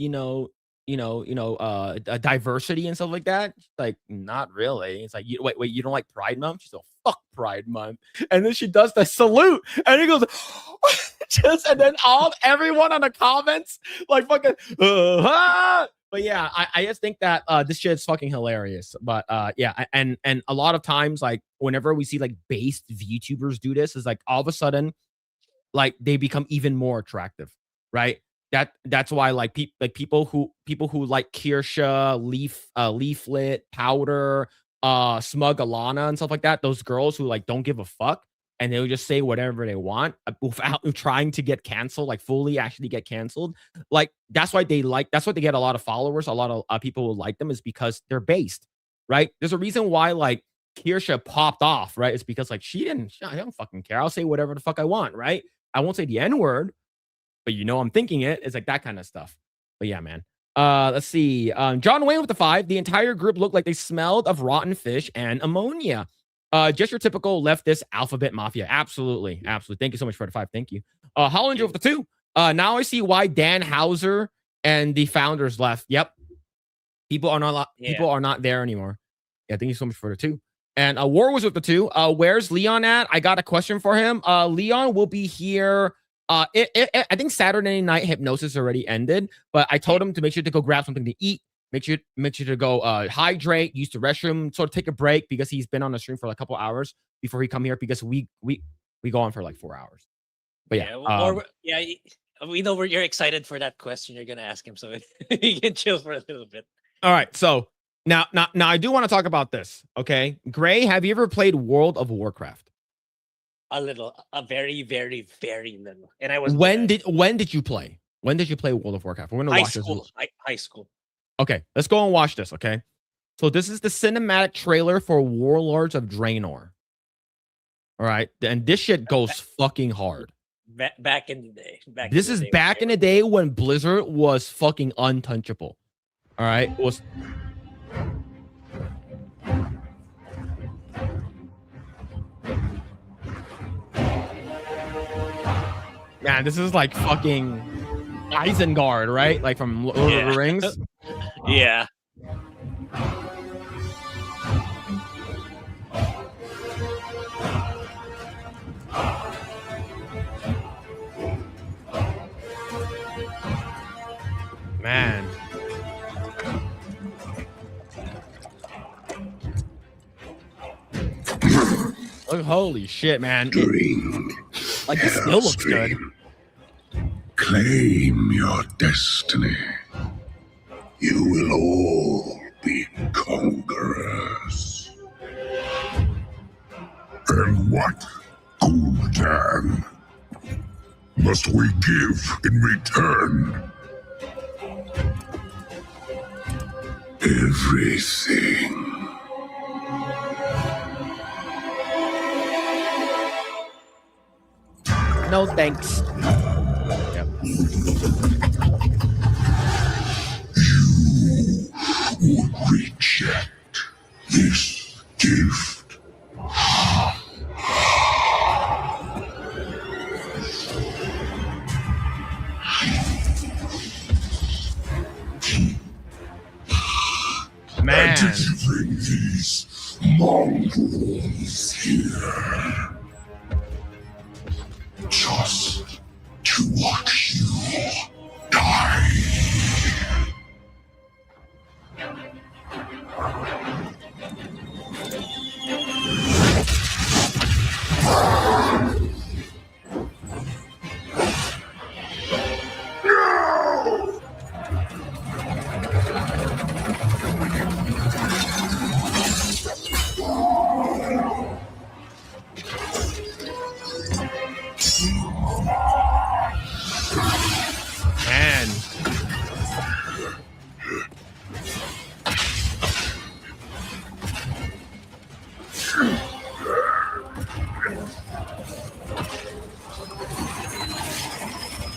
diversity and stuff like that? She's like, not really. It's like, wait, you don't like Pride Month? She's like, fuck Pride Month. And then she does the salute, and he goes, and then everyone on the comments, like, fucking, But yeah, I just think that this shit's fucking hilarious. But yeah, and a lot of times, like, whenever we see like based VTubers do this, is like all of a sudden, like they become even more attractive, right? That's why like people who like Kirsha, Leaflet, Powder, Smug Alana and stuff like that, those girls who like don't give a fuck and they'll just say whatever they want without trying to get canceled, like fully actually get canceled. Like that's why they get a lot of followers, a lot of people who like them is because they're based, right? There's a reason why like Kirsha popped off, right? It's because like I don't fucking care. I'll say whatever the fuck I want, right? I won't say the N-word, but I'm thinking it. It's like that kind of stuff. But yeah, man. Let's see. John Wayne with the 5. The entire group looked like they smelled of rotten fish and ammonia. Just your typical leftist alphabet mafia. Absolutely. Thank you so much for the 5. Thank you. Hollinger with the 2. Now I see why Dan Hauser and the founders left. Yep. People are not there anymore. Yeah, thank you so much for the 2. And War was with the 2. Where's Leon at? I got a question for him. Leon will be here. I think Saturday night hypnosis already ended, but I told him to make sure to go grab something to eat. Make sure to go hydrate, use the restroom, sort of take a break because he's been on the stream for like a couple hours before he come here because we go on for like 4 hours. But yeah, we know you're excited for that question you're gonna ask him, so you can chill for a little bit. All right, so now I do want to talk about this. Okay, Grae, have you ever played World of Warcraft? A little, a very, very, very little. And I was when did you play? When did you play World of Warcraft? We're gonna watch this. High school. Okay, let's go and watch this. Okay, so this is the cinematic trailer for Warlords of Draenor. All right, and this shit goes fucking hard. Back in the day. This is back in the day when Blizzard was fucking untouchable. All right, man, this is like fucking Isengard, right? Like from Lord of the Rings. Yeah. Man. Look, holy shit, man. Like, it still looks good. Claim your destiny. You will all be conquerors. And what, Gul'dan, must we give in return? Everything. No thanks. Yep. You would reject this gift. Man. And did you bring these mongrels here? Just to watch you die.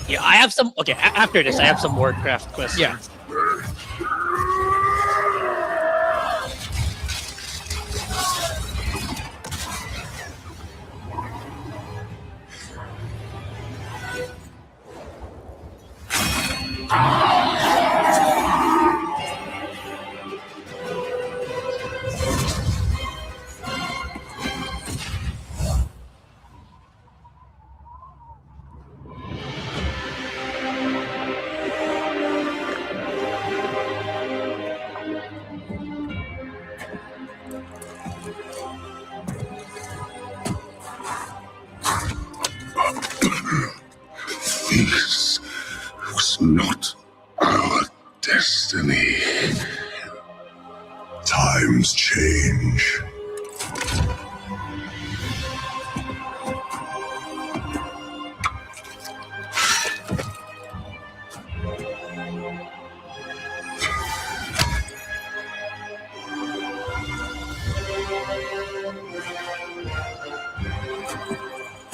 Yeah, I have some. Okay, after this, I have some Warcraft questions. Yeah. This was not our destiny. Times change.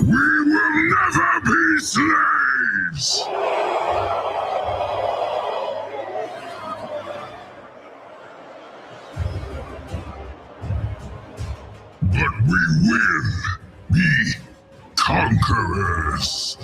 We will never be slaves! But we will be conquerors.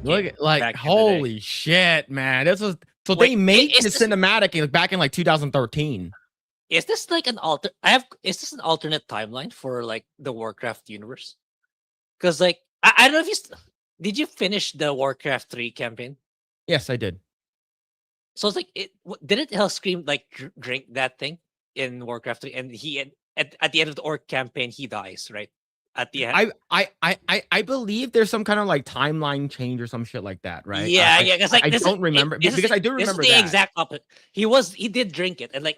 Look at like holy shit, man. This was so Wait, they made the this, cinematic back in like 2013. Is this like an is this an alternate timeline for like the Warcraft universe? Because like I don't know if did you finish the Warcraft 3 campaign? Yes, I did. So it's like didn't Hellscream like drink that thing in Warcraft 3 and at the end of the Orc campaign he dies, right? At the end. I believe there's some kind of like timeline change or some shit like that, right? Yeah, yeah. Because like I don't remember because I do remember the that. exact opposite. He did drink it, and like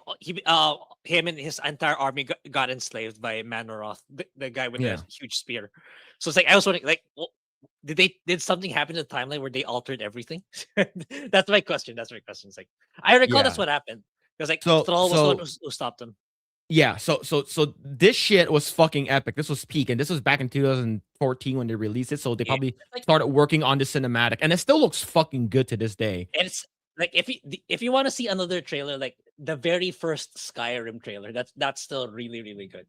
him and his entire army got enslaved by Manoroth, the guy with the huge spear. So it's like I was wondering, like, did something happen in the timeline where they altered everything? That's my question. It's like I recall that's what happened because like Thrall was the one who stopped him. Yeah, so this shit was fucking epic. This was peak, and this was back in 2014 when they released it. So they probably started working on the cinematic, and it still looks fucking good to this day. And it's like if you want to see another trailer, like the very first Skyrim trailer, that's still really really good.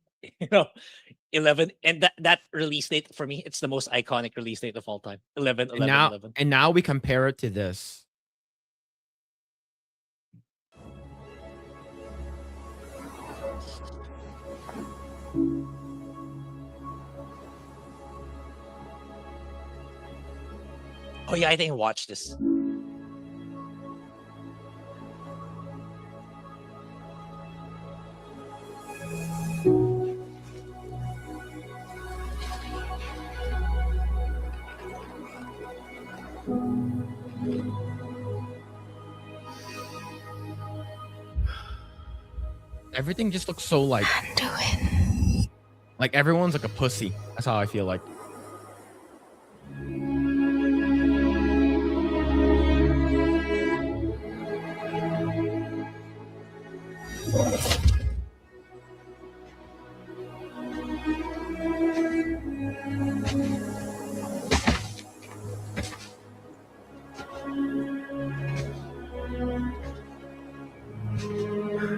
11 and that release date for me, it's the most iconic release date of all time. 11. And now we compare it to this. Oh yeah, I think I watched this. Everything just looks so like everyone's like a pussy. That's how I feel like.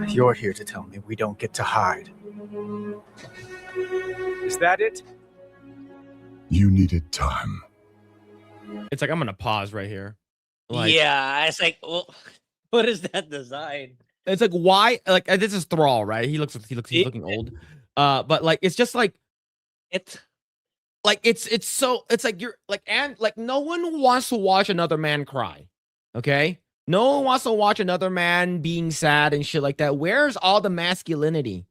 You're here to tell me we don't get to hide. Is that it? You needed time. It's like I'm gonna pause right here. Like, yeah, it's like, well, what is that design? It's like why? Like this is Thrall, right? He's looking old. But like it's just like it's like you're like and like no one wants to watch another man cry. Okay. No one wants to watch another man being sad and shit like that. Where's all the masculinity?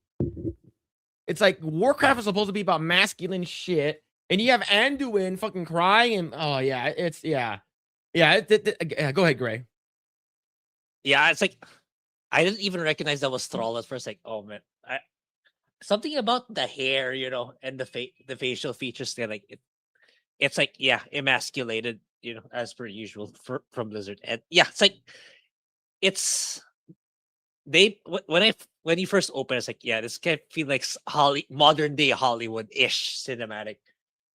It's like Warcraft is supposed to be about masculine shit, and you have Anduin fucking crying, and oh yeah, it's yeah. Go ahead, Grae. Yeah, it's like I didn't even recognize that was Thrall at first. Like, oh man, something about the hair, and the facial features. They're like it's like emasculated. As per usual from Blizzard. And yeah, it's like when you first open, it's like, this can feel like modern day Hollywood-ish cinematic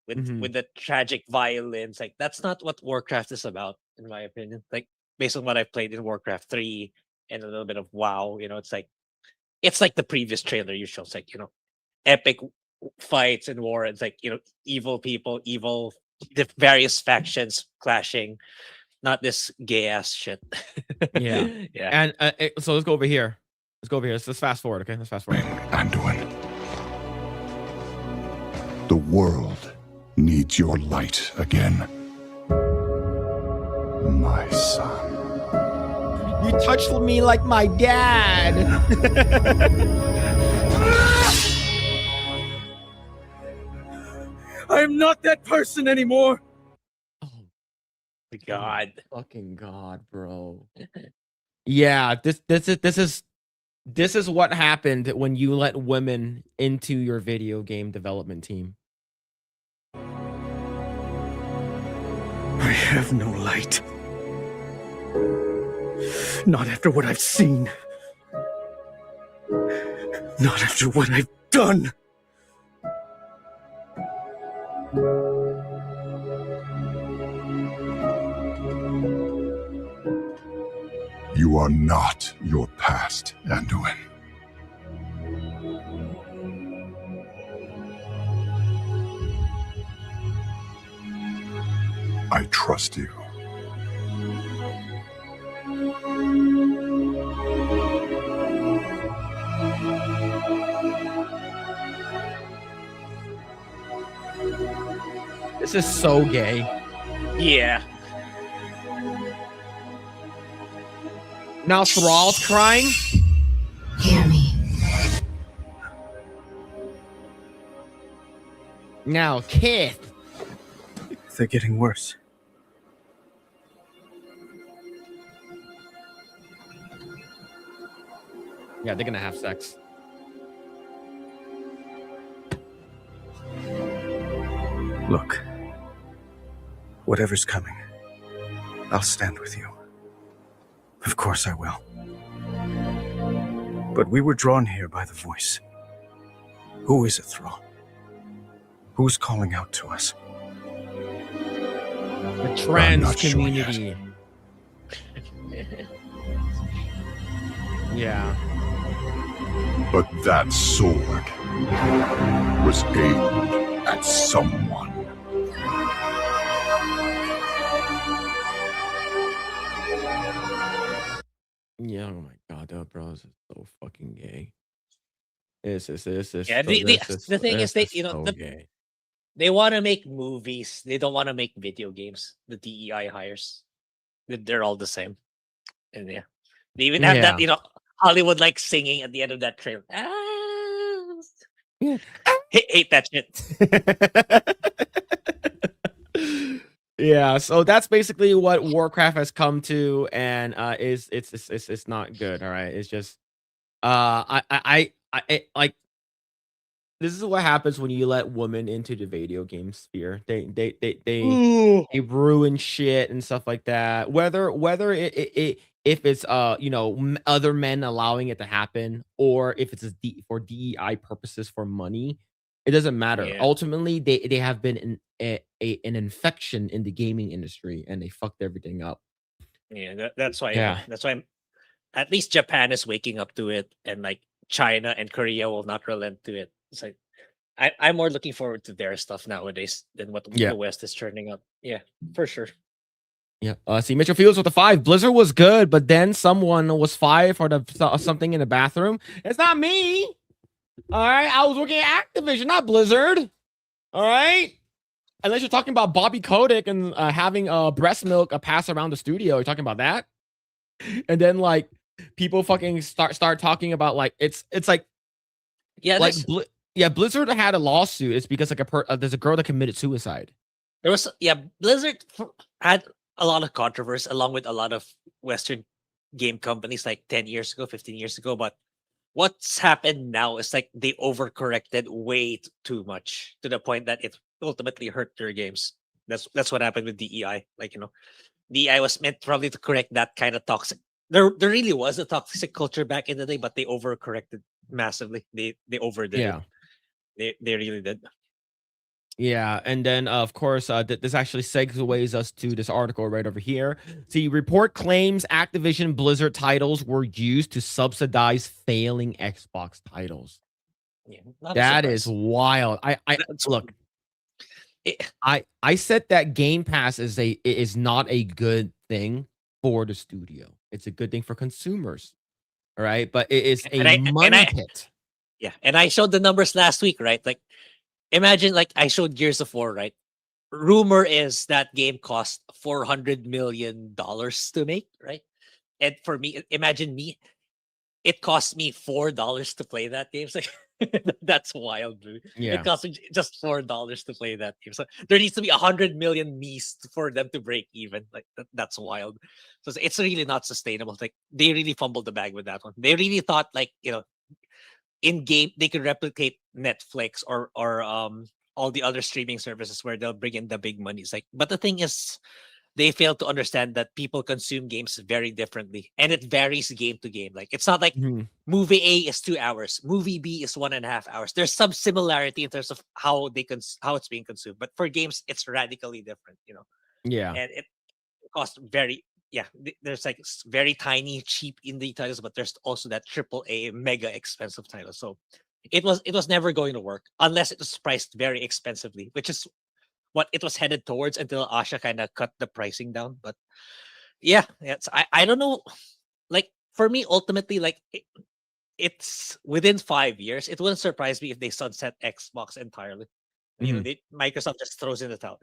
with the tragic violence. Like that's not what Warcraft is about, in my opinion. Like based on what I've played in Warcraft 3 and a little bit of WoW, it's like the previous trailer you showed. It's like, epic fights and war. It's like, evil people, the various factions clashing, not this gay ass shit. Yeah. And so let's go over here. Let's fast forward. Okay, let's fast forward. Anduin, the world needs your light again, my son. You touched me like my dad. I'm not that person anymore. Oh my God. Fucking God, bro. Yeah, this is what happened when you let women into your video game development team. I have no light. Not after what I've seen. Not after what I've done. You are not your past, Anduin. I trust you. This is so gay. Yeah. Now Thrall's crying. Hear me. Now Kith. They're getting worse. Yeah, they're gonna have sex. Look, whatever's coming, I'll stand with you. Of course I will. But we were drawn here by the voice. Who is a thrall? Who's calling out to us? The trans not sure community. Yeah. But that sword was aimed at someone. Yeah, oh my god, that bro is so fucking gay. This is Yeah, the thing is they, you know, so the- gay. They want to make movies. They don't want to make video games. The DEI hires, they're all the same. And yeah, they even have that, Yeah. you know, Hollywood like singing at the end of that trailer. Ah. Yeah. Hate that shit. Yeah, so that's basically what Warcraft has come to, and it's not good. All right, it's just like this is what happens when you let women into the video game sphere. They ruin shit and stuff like that. Whether if it's other men allowing it to happen, or if it's for DEI purposes for money, it doesn't matter. Yeah. Ultimately, they have been an infection in the gaming industry, and they fucked everything up. Yeah, that's why. Yeah. That's why. At least Japan is waking up to it, and like China and Korea will not relent to it. It's like I'm more looking forward to their stuff nowadays than what Yeah. the West is churning up. Yeah, for sure. Yeah. See, Mitchell Fields with the 5. Blizzard was good, but then someone was 5 for something in the bathroom. It's not me. All right. I was working at Activision, not Blizzard. All right. Unless you're talking about Bobby Kotick and having breast milk pass around the studio. You're talking about that. And then like people fucking start talking about like it's like Yeah, like there's- Blizzard had a lawsuit. It's because like there's a girl that committed suicide. there was Blizzard had a lot of controversy along with a lot of Western game companies like 10 years ago, 15 years ago. But what's happened now is like they overcorrected way too much to the point that it ultimately hurt their games. That's what happened with DEI. Like, you know, DEI was meant probably to correct that kind of toxic. There really was a toxic culture back in the day, but they overcorrected massively. They overdid Yeah. it. They really did. Yeah, and then of course, this actually segues us to this article right over here. See, report claims Activision Blizzard titles were used to subsidize failing Xbox titles. Yeah, not a That surprise. is wild. I That's- look. It- I said that Game Pass is not a good thing for the studio. It's a good thing for consumers, all right? But it is a And money pit. Yeah, and I showed the numbers last week, right? Like, imagine like I showed Gears of War, right? Rumor is that game cost $400 million to make, right? And for me, imagine me, it cost me $4 to play that game. It's like that's wild, dude. Yeah. It cost me just $4 to play that game. So there needs to be 100 million me's for them to break even. Like that's wild. So it's really not sustainable. Like they really fumbled the bag with that one. They really thought like, you know, in game they could replicate Netflix or all the other streaming services where they'll bring in the big monies. Like, but the thing is, they fail to understand that people consume games very differently, and it varies game to game. Like, it's not like Mhm. movie A is 2 hours, movie B is 1.5 hours. There's some similarity in terms of how how it's being consumed, but for games, it's radically different. You know, Yeah. and it costs very. Yeah, there's like very tiny, cheap indie titles, but there's also that AAA mega expensive title. So it was never going to work unless it was priced very expensively, which is what it was headed towards until Asha kind of cut the pricing down. But yeah, I don't know. Like for me, ultimately, like it's within 5 years. It wouldn't surprise me if they sunset Xbox entirely. You know, Microsoft just throws in the towel.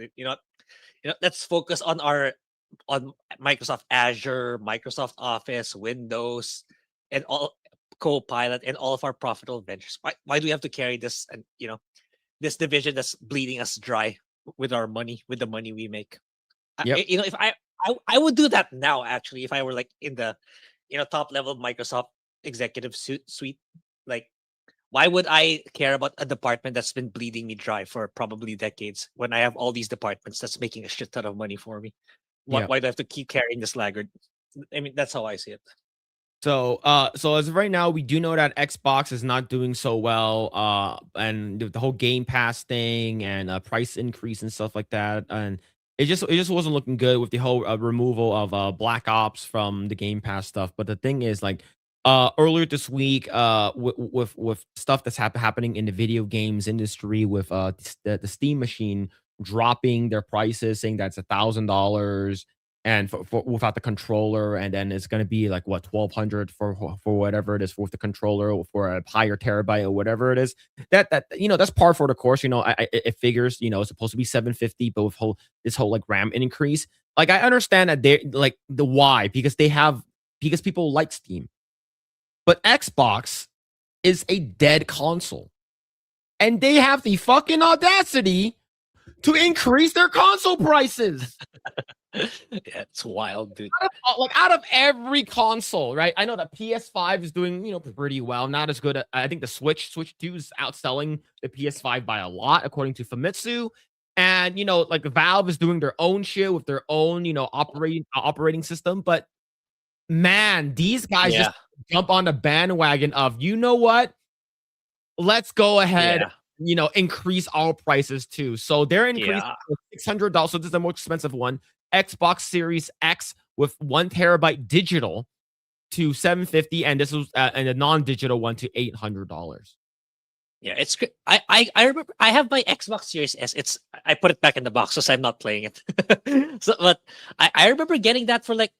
Let's focus on Microsoft Azure, Microsoft Office, Windows, and all Copilot and all of our profitable ventures. Why do we have to carry this and this division that's bleeding us dry with our money, with the money we make? If I would do that now, actually, if I were like in the top level of Microsoft executive suite. Like, why would I care about a department that's been bleeding me dry for probably decades when I have all these departments that's making a shit ton of money for me? Why do I have to keep carrying this laggard? I mean, that's how I see it. So as of right now, we do know that Xbox is not doing so well, and the whole Game Pass thing and price increase and stuff like that, and it just wasn't looking good with the whole removal of Black Ops from the Game Pass stuff. But the thing is, like, earlier this week, with stuff that's happening in the video games industry, with the Steam machine dropping their prices, saying that's $1,000 and for without the controller, and then it's going to be like what, 1,200 for whatever it is with the controller, or for a higher terabyte or whatever it is. That that's par for the course. It figures, it's supposed to be 750, but with this whole like RAM increase, like, I understand that they like the why, because people like Steam, but Xbox is a dead console, and they have the fucking audacity to increase their console prices. Yeah, it's wild, dude. Out of every console, right? I know that PS5 is doing, pretty well. Not as good. I think the Switch 2 is outselling the PS5 by a lot, according to Famitsu. And like Valve is doing their own shit with their own, operating system. But man, these guys just jump on the bandwagon of, you know what? Let's go ahead. Increase our prices too. So they're increasing $600. So this is the most expensive one. Xbox Series X with 1 terabyte digital to $750, and this was and a non-digital one to $800. Yeah, it's great. I remember I have my Xbox Series S. I put it back in the box because I'm not playing it. But I remember getting that for like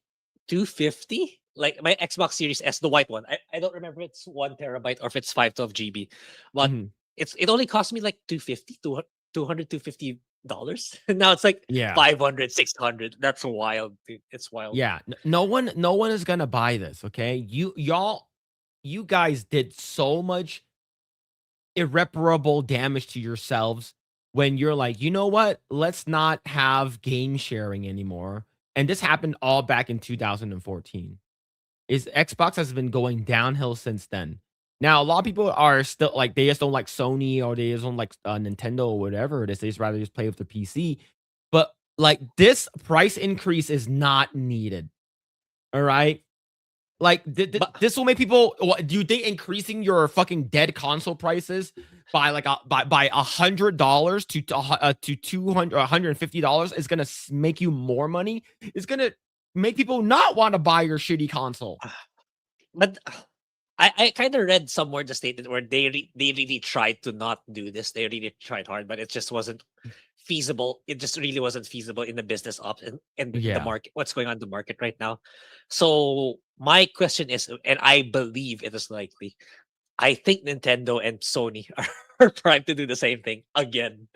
$250. Like my Xbox Series S, the white one. I don't remember if it's 1 terabyte or if it's 512 GB, but it only cost me like $250, $250. Now it's like 500, 600. That's wild, dude. It's wild. Yeah, no one is gonna buy this. Okay, you guys did so much irreparable damage to yourselves when you're like, you know what? Let's not have game sharing anymore. And this happened all back in 2014. Xbox has been going downhill since then. Now, a lot of people are still like, they just don't like Sony, or they just don't like Nintendo or whatever it is. They just rather just play with the PC. But like, this price increase is not needed. All right. Like, this will make people. Do you think increasing your fucking dead console prices by like by $100 to $200 or $150 is gonna make you more money? It's gonna make people not want to buy your shitty console. But I kind of read somewhere the statement where they really tried to not do this. They really tried hard, but it just wasn't feasible. It just really wasn't feasible in the business ops and the market. What's going on in the market right now? So my question is, and I believe it is likely, I think Nintendo and Sony are primed to do the same thing again.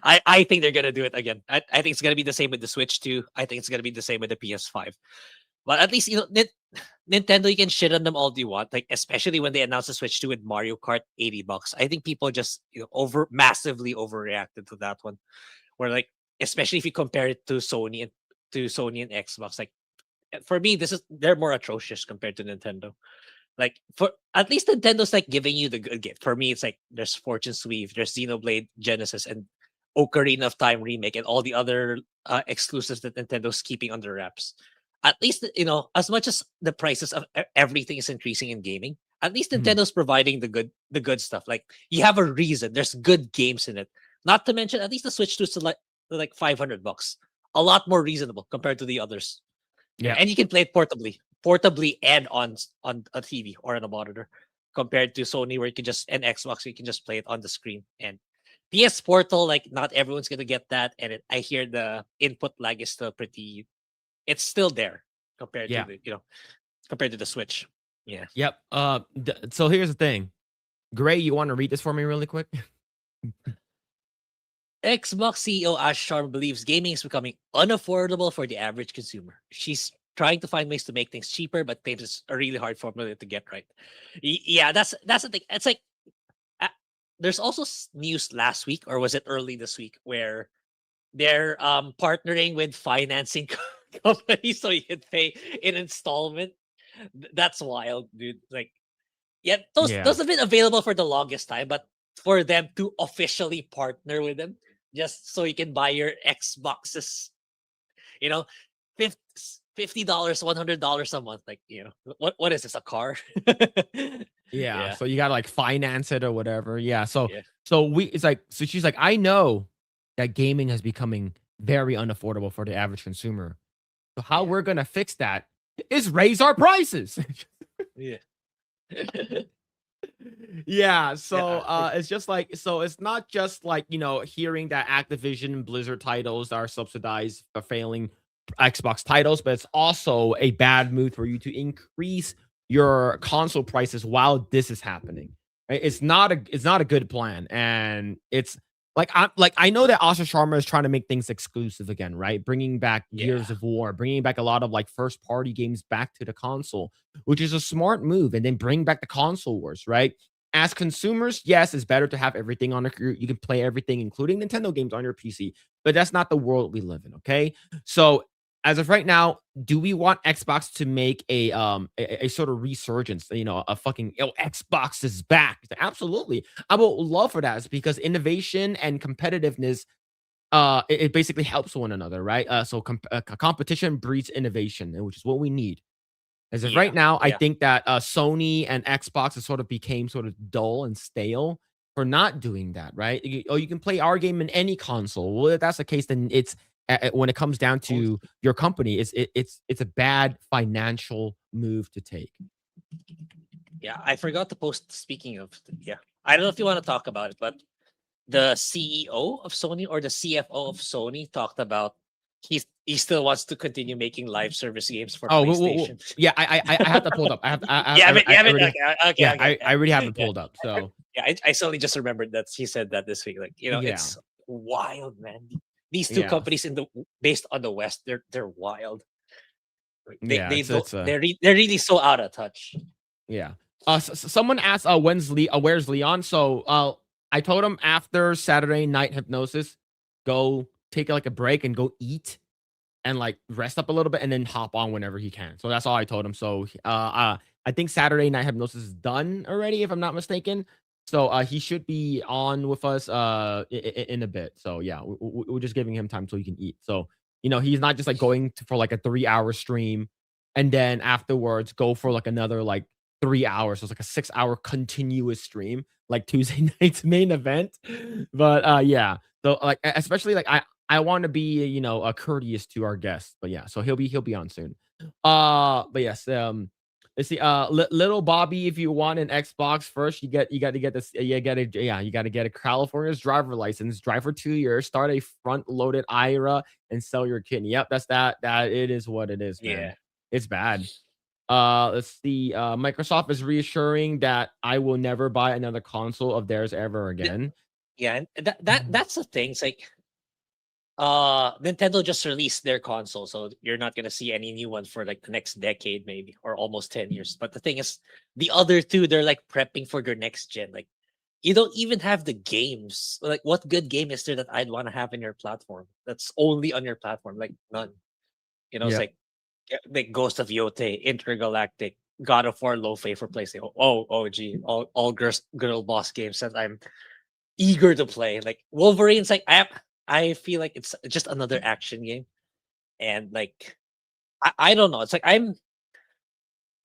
I think they're gonna do it again. I think it's gonna be the same with the Switch 2. I think it's gonna be the same with the PS5. But at least Nintendo, you can shit on them all you want, like especially when they announced the Switch 2 with Mario Kart $80. I think people just massively overreacted to that one. Where like, especially if you compare it to Sony and Xbox, like for me, they're more atrocious compared to Nintendo. Like, for at least Nintendo's like giving you the good gift. For me, it's like there's Fortune Sweep, there's Xenoblade Genesis, and Ocarina of Time remake, and all the other exclusives that Nintendo's keeping under wraps. At least, as much as the prices of everything is increasing in gaming, at least Nintendo's providing the good stuff. Like, you have a reason. There's good games in it. Not to mention, at least the Switch 2 is like $500. A lot more reasonable compared to the others. Yeah, and you can play it portably and on a TV or on a monitor, compared to Sony, where you can and Xbox, you can just play it on the screen. And PS Portal, like, not everyone's gonna get that. And I hear the input lag is still it's still there compared to compared to the Switch. Yeah. Yep. So here's the thing. Grae, you want to read this for me really quick? Xbox CEO Ash Sharma believes gaming is becoming unaffordable for the average consumer. She's trying to find ways to make things cheaper, but claims it's a really hard formula to get right. Yeah, that's the thing. It's like there's also news last week, or was it early this week, where they're partnering with financing companies so you can pay in installment. That's wild, dude. Like, yeah, those have been available for the longest time, but for them to officially partner with them just so you can buy your Xboxes, you know, $50, $100 a month. Like, what is this, a car? Yeah. So you gotta like finance it or whatever. Yeah. So she's like, I know that gaming is becoming very unaffordable for the average consumer. So how we're gonna fix that is raise our prices. Yeah. Yeah, so it's just like, so it's not just like, hearing that Activision and Blizzard titles are subsidized for failing Xbox titles, but it's also a bad move for you to increase your console prices while this is happening. Right? It's not a good plan, and it's I know that Asha Sharma is trying to make things exclusive again, right? Bringing back Gears of War, bringing back a lot of like first party games back to the console, which is a smart move, and then bring back the console wars, right? As consumers, yes, it's better to have everything on you can play everything, including Nintendo games, on your PC, but that's not the world we live in, okay? So as of right now, do we want Xbox to make a sort of resurgence? A fucking Xbox is back. Absolutely, I would love for that. It's because innovation and competitiveness, it basically helps one another, right? So competition breeds innovation, which is what we need. As of right now, I think that Sony and Xbox has sort of became sort of dull and stale for not doing that, right? You can play our game in any console. Well, if that's the case, then it's when it comes down to your company, it's a bad financial move to take. Yeah, I forgot to post. Speaking of, I don't know if you want to talk about it, but the CEO of Sony or the CFO of Sony talked about he still wants to continue making live service games for PlayStation. Yeah, I have that pulled up. I already have it pulled up. So yeah, I suddenly just remembered that he said that this week. Like, it's wild, man. These two companies based on the West, they're wild. They're really so out of touch. Yeah. Someone asked, where's Leon? So I told him after Saturday Night Hypnosis, go take like a break and go eat and like rest up a little bit and then hop on whenever he can. So that's all I told him. So I think Saturday Night Hypnosis is done already, if I'm not mistaken. So he should be on with us in a bit. So yeah, we're just giving him time so he can eat. So he's not just like going for like a 3-hour stream and then afterwards go for like another like 3 hours. So it's like a 6-hour continuous stream, like Tuesday night's main event. But yeah, so like especially like I want to be courteous to our guests. But yeah, so he'll be on soon. But yes, let's see. Little Bobby, if you want an Xbox first, you got to get this. You got to get a California's driver license, drive for 2 years, start a front-loaded IRA, and sell your kid. Yep, that's that. That it is what it is, man. Yeah, it's bad. Let's see. Microsoft is reassuring that I will never buy another console of theirs ever again. Yeah, and that's the thing. It's like Nintendo just released their console, so you're not gonna see any new ones for like the next decade, maybe, or almost 10 years. But the thing is, the other two, they're like prepping for their next gen. Like, you don't even have the games. Like, what good game is there that I'd want to have in your platform that's only on your platform? Like, none. It's like Ghost of Yote, Intergalactic, God of War, Lo-Fi for PlayStation. All girl boss games that I'm eager to play. Like Wolverine's like I feel like it's just another action game, and like I don't know. It's like I'm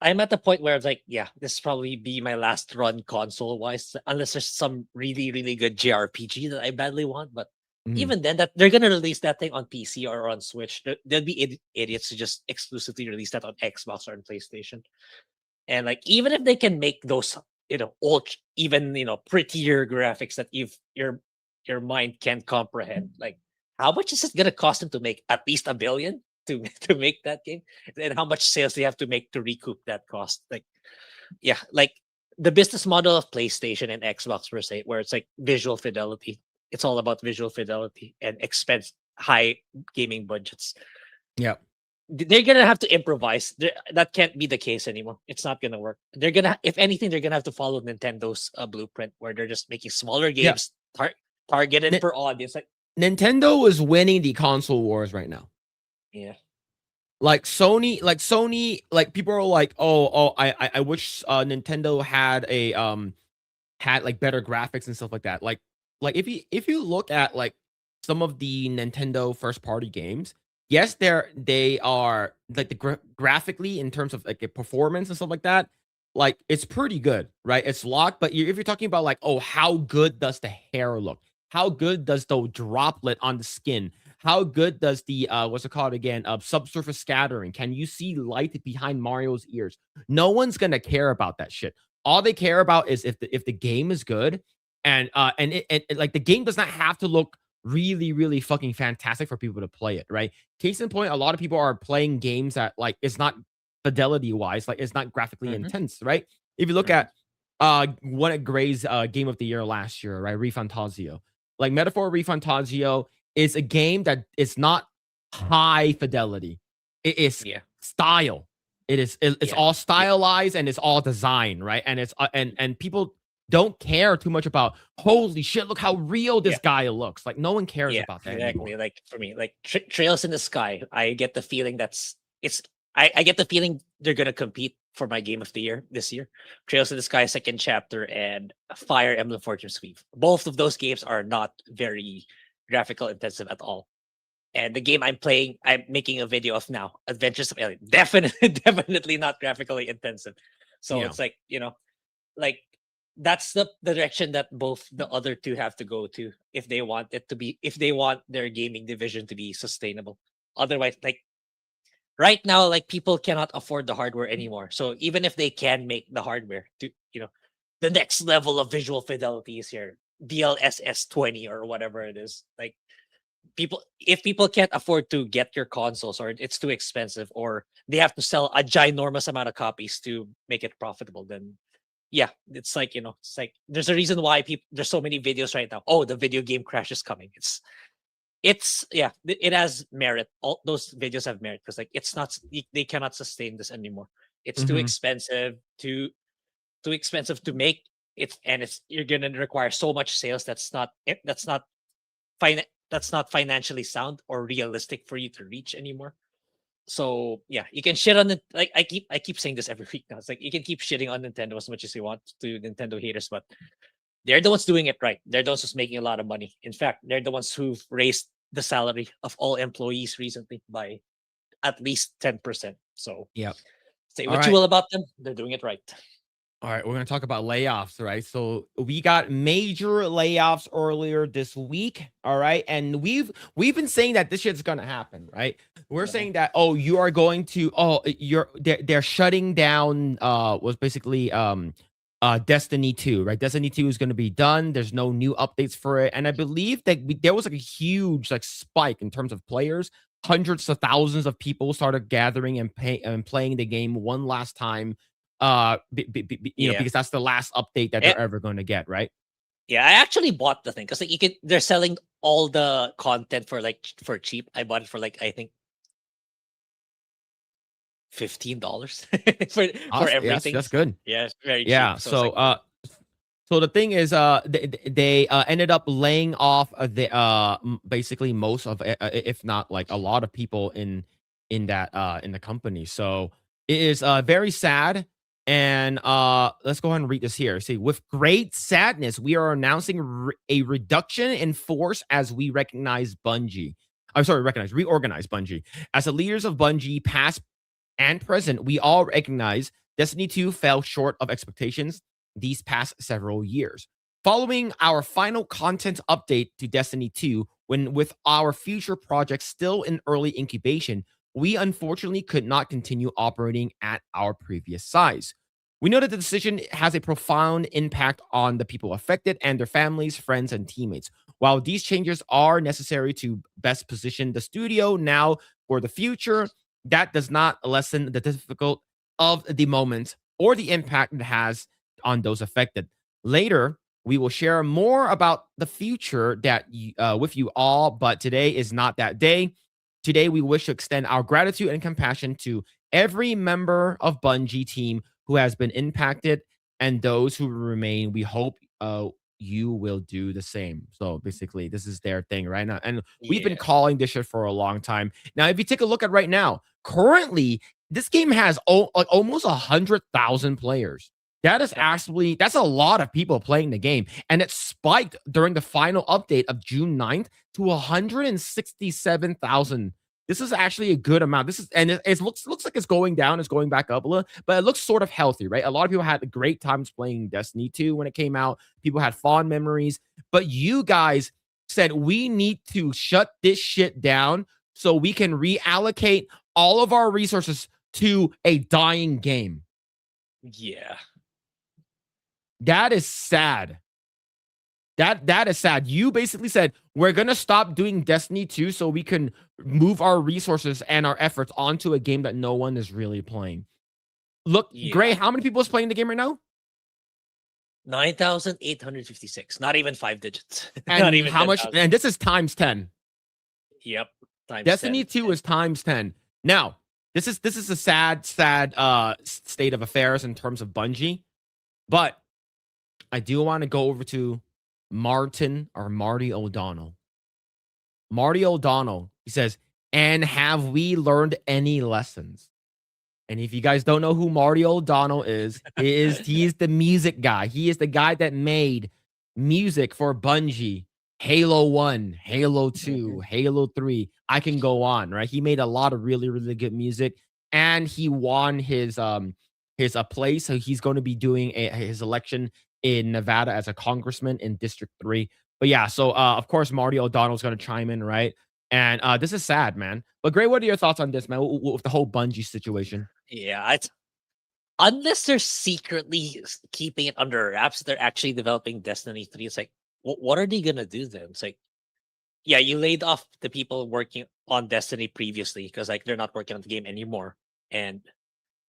at the point where it's like, this probably be my last run console wise, unless there's some really really good JRPG that I badly want. But even then, that they're gonna release that thing on PC or on Switch. There'll be idiots to just exclusively release that on Xbox or on PlayStation. And like, even if they can make those even prettier graphics that your mind can't comprehend. Like, how much is it gonna cost them to make at least $1 billion to make that game? And how much sales they have to make to recoup that cost? Like, like the business model of PlayStation and Xbox per se, where it's like visual fidelity, it's all about visual fidelity and high gaming budgets. Yeah. They're gonna have to improvise. That can't be the case anymore. It's not gonna work. They're gonna, if anything, they're gonna have to follow Nintendo's blueprint, where they're just making smaller games, targeted per audience. Like, Nintendo is winning the console wars right now. yeah. Like Sony, like people are like, I wish Nintendo had had like better graphics and stuff like that. Like if you look at like some of the Nintendo first party games, yes, they are like graphically in terms of like a performance and stuff like that. Like it's pretty good, right? It's locked, but if you're talking about like, oh, how good does the hair look? How good does the droplet on the skin? How good does the what's it called again? Subsurface scattering. Can you see light behind Mario's ears? No one's gonna care about that shit. All they care about is if the game is good, and like the game does not have to look really fucking fantastic for people to play it, right? Case in point, a lot of people are playing games that like it's not fidelity wise, like it's not graphically intense, right? If you look at one of Grae's game of the year last year, right? Refantazio. Like Metaphor Refantazio is a game that is not high fidelity. It is style. It's all stylized and it's all design, right? And it's and people don't care too much about, holy shit, look how real this guy looks. Like no one cares about that exactly. anymore. Like for me, like Trails in the Sky, I get the feeling I get the feeling they're gonna compete for my game of the year this year. Trails in the Sky second chapter and Fire Emblem Fortune Sweep. Both of those games are not very graphical intensive at all. And the game I'm playing, I'm making a video of now, Adventures of Alien, definitely not graphically intensive. So it's like, like that's the direction that both the other two have to go to if they want their gaming division to be sustainable. Otherwise, like right now, like people cannot afford the hardware anymore. So even if they can make the hardware to, the next level of visual fidelity is here, DLSS 20 or whatever it is. Like if people can't afford to get your consoles, or it's too expensive, or they have to sell a ginormous amount of copies to make it profitable, then it's like, it's like there's a reason why there's so many videos right now. Oh, the video game crash is coming. It has merit. All those videos have merit because like it's not, they cannot sustain this anymore. It's too expensive to make it, and you're gonna require so much sales that's not financially sound or realistic for you to reach anymore. So you can shit on it. Like I keep saying this every week now. It's like you can keep shitting on Nintendo as much as you want to Nintendo haters, but they're the ones doing it right. They're the ones who's making a lot of money. In fact, they're the ones who've raised the salary of all employees recently by at least 10%. So say what you will about them, they're doing it right. All right, we're going to talk about layoffs, right? So we got major layoffs earlier this week, all right? And we've been saying that this shit's going to happen, right? We're saying that you are going to they're shutting down was basically Destiny 2, right? Destiny 2 is going to be done. There's no new updates for it. And I believe that there was like a huge like spike in terms of players. Hundreds of thousands of people started gathering and playing the game one last time. Because that's the last update that they're ever going to get, right? Yeah, I actually bought the thing because like they're selling all the content for cheap. I bought it for like I think $15 for everything. That's good. Yeah, it's very cheap. Yeah. So the thing is, they ended up laying off basically most of, if not like a lot of people in the company. So it is very sad. And let's go ahead and read this here. See, with great sadness, we are announcing a reduction in force as we reorganize Bungie. As the leaders of Bungie, past and present, we all recognize Destiny 2 fell short of expectations these past several years. Following our final content update to Destiny 2, with our future projects still in early incubation, we unfortunately could not continue operating at our previous size. We know that the decision has a profound impact on the people affected and their families, friends, and teammates. While these changes are necessary to best position the studio now for the future, that does not lessen the difficulty of the moment or the impact it has on those affected. Later, We will share more about the future that with you all, but today is not that day. Today, we wish to extend our gratitude and compassion to every member of Bungie team who has been impacted and those who remain. We hope you will do the same. So basically, this is their thing right now. And we've been calling this shit for a long time. Now, if you take a look at right now, currently, this game has almost 100,000 players. That is actually, that's a lot of people playing the game. And it spiked during the final update of June 9th to 167,000. This is actually a good amount. This is, and it looks like it's going down, it's going back up a little, but it looks sort of healthy, right? A lot of people had great times playing Destiny 2 when it came out. People had fond memories, but you guys said we need to shut this shit down so we can reallocate all of our resources to a dying game. Yeah. That is sad. That is sad. You basically said we're gonna stop doing Destiny 2 so we can move our resources and our efforts onto a game that no one is really playing. Look, Grae, how many people is playing the game right now? 9,856. Not even 5 digits. And Not even how much? And this is times 10. Yep. Times Destiny 10. 2 is times 10. Now, this is a sad state of affairs in terms of Bungie, but I do want to go over to Marty O'Donnell. Marty O'Donnell, he says, and have we learned any lessons? And if you guys don't know who Marty O'Donnell is, he is the music guy. He is the guy that made music for Bungie, Halo 1, Halo 2, Halo 3. I can go on, right? He made a lot of really, really good music, and he won his place. So he's going to be doing his election in Nevada as a congressman in District 3. But yeah, so of course Marty O'Donnell's going to chime in, right? And this is sad, man. But Grae, what are your thoughts on this, man? With the whole Bungie situation? Yeah, unless they're secretly keeping it under wraps, they're actually developing Destiny 3. It's like, what are they gonna do then? It's like, yeah, you laid off the people working on Destiny previously because like they're not working on the game anymore. And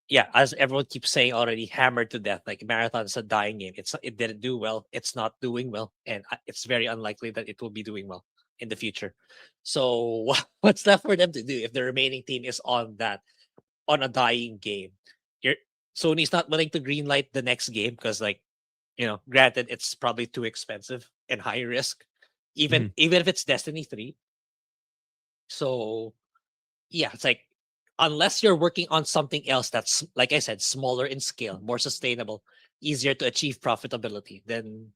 yeah, as everyone keeps saying already, hammered to death. Like Marathon is a dying game. It didn't do well. It's not doing well, and it's very unlikely that it will be doing well in the future. So what's left for them to do if the remaining team is on a dying game? Sony's not willing to greenlight the next game because, like, granted, it's probably too expensive and high risk, even if it's Destiny 3. So yeah, it's like, unless you're working on something else that's, like I said, smaller in scale, more sustainable, easier to achieve profitability, then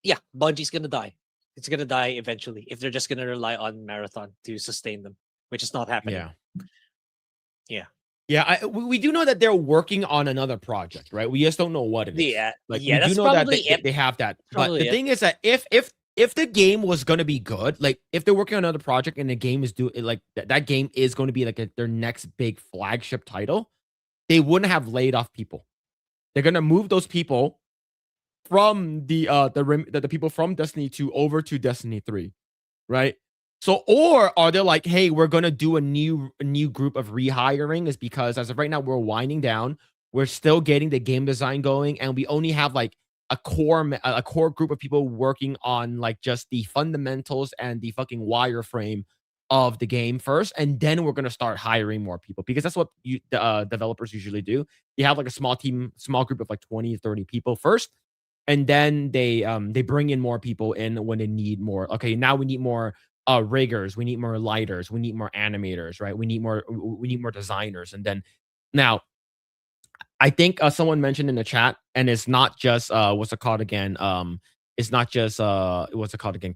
yeah, Bungie's gonna die. It's gonna die eventually if they're just gonna rely on Marathon to sustain them, which is not happening. Yeah, we do know that they're working on another project, right? We just don't know what it is. We do know that they have that. But the thing is that if the game was gonna be good, like if they're working on another project and the game is that game is going to be like their next big flagship title, they wouldn't have laid off people. They're gonna move those people from the people from Destiny 2 over to Destiny 3, right? So, or are they like, hey, we're gonna do a new group of rehiring? Is because as of right now we're winding down, we're still getting the game design going, and we only have like a core group of people working on like just the fundamentals and the fucking wireframe of the game first, and then we're gonna start hiring more people because that's what developers usually do. You have like a small group of like 20, 30 people first, and then they bring in more people in when they need more. Okay, now we need more riggers, we need more lighters, we need more animators, right? We need more designers. And then now I think someone mentioned in the chat, and it's not just what's it called again? It's not just what's it called again?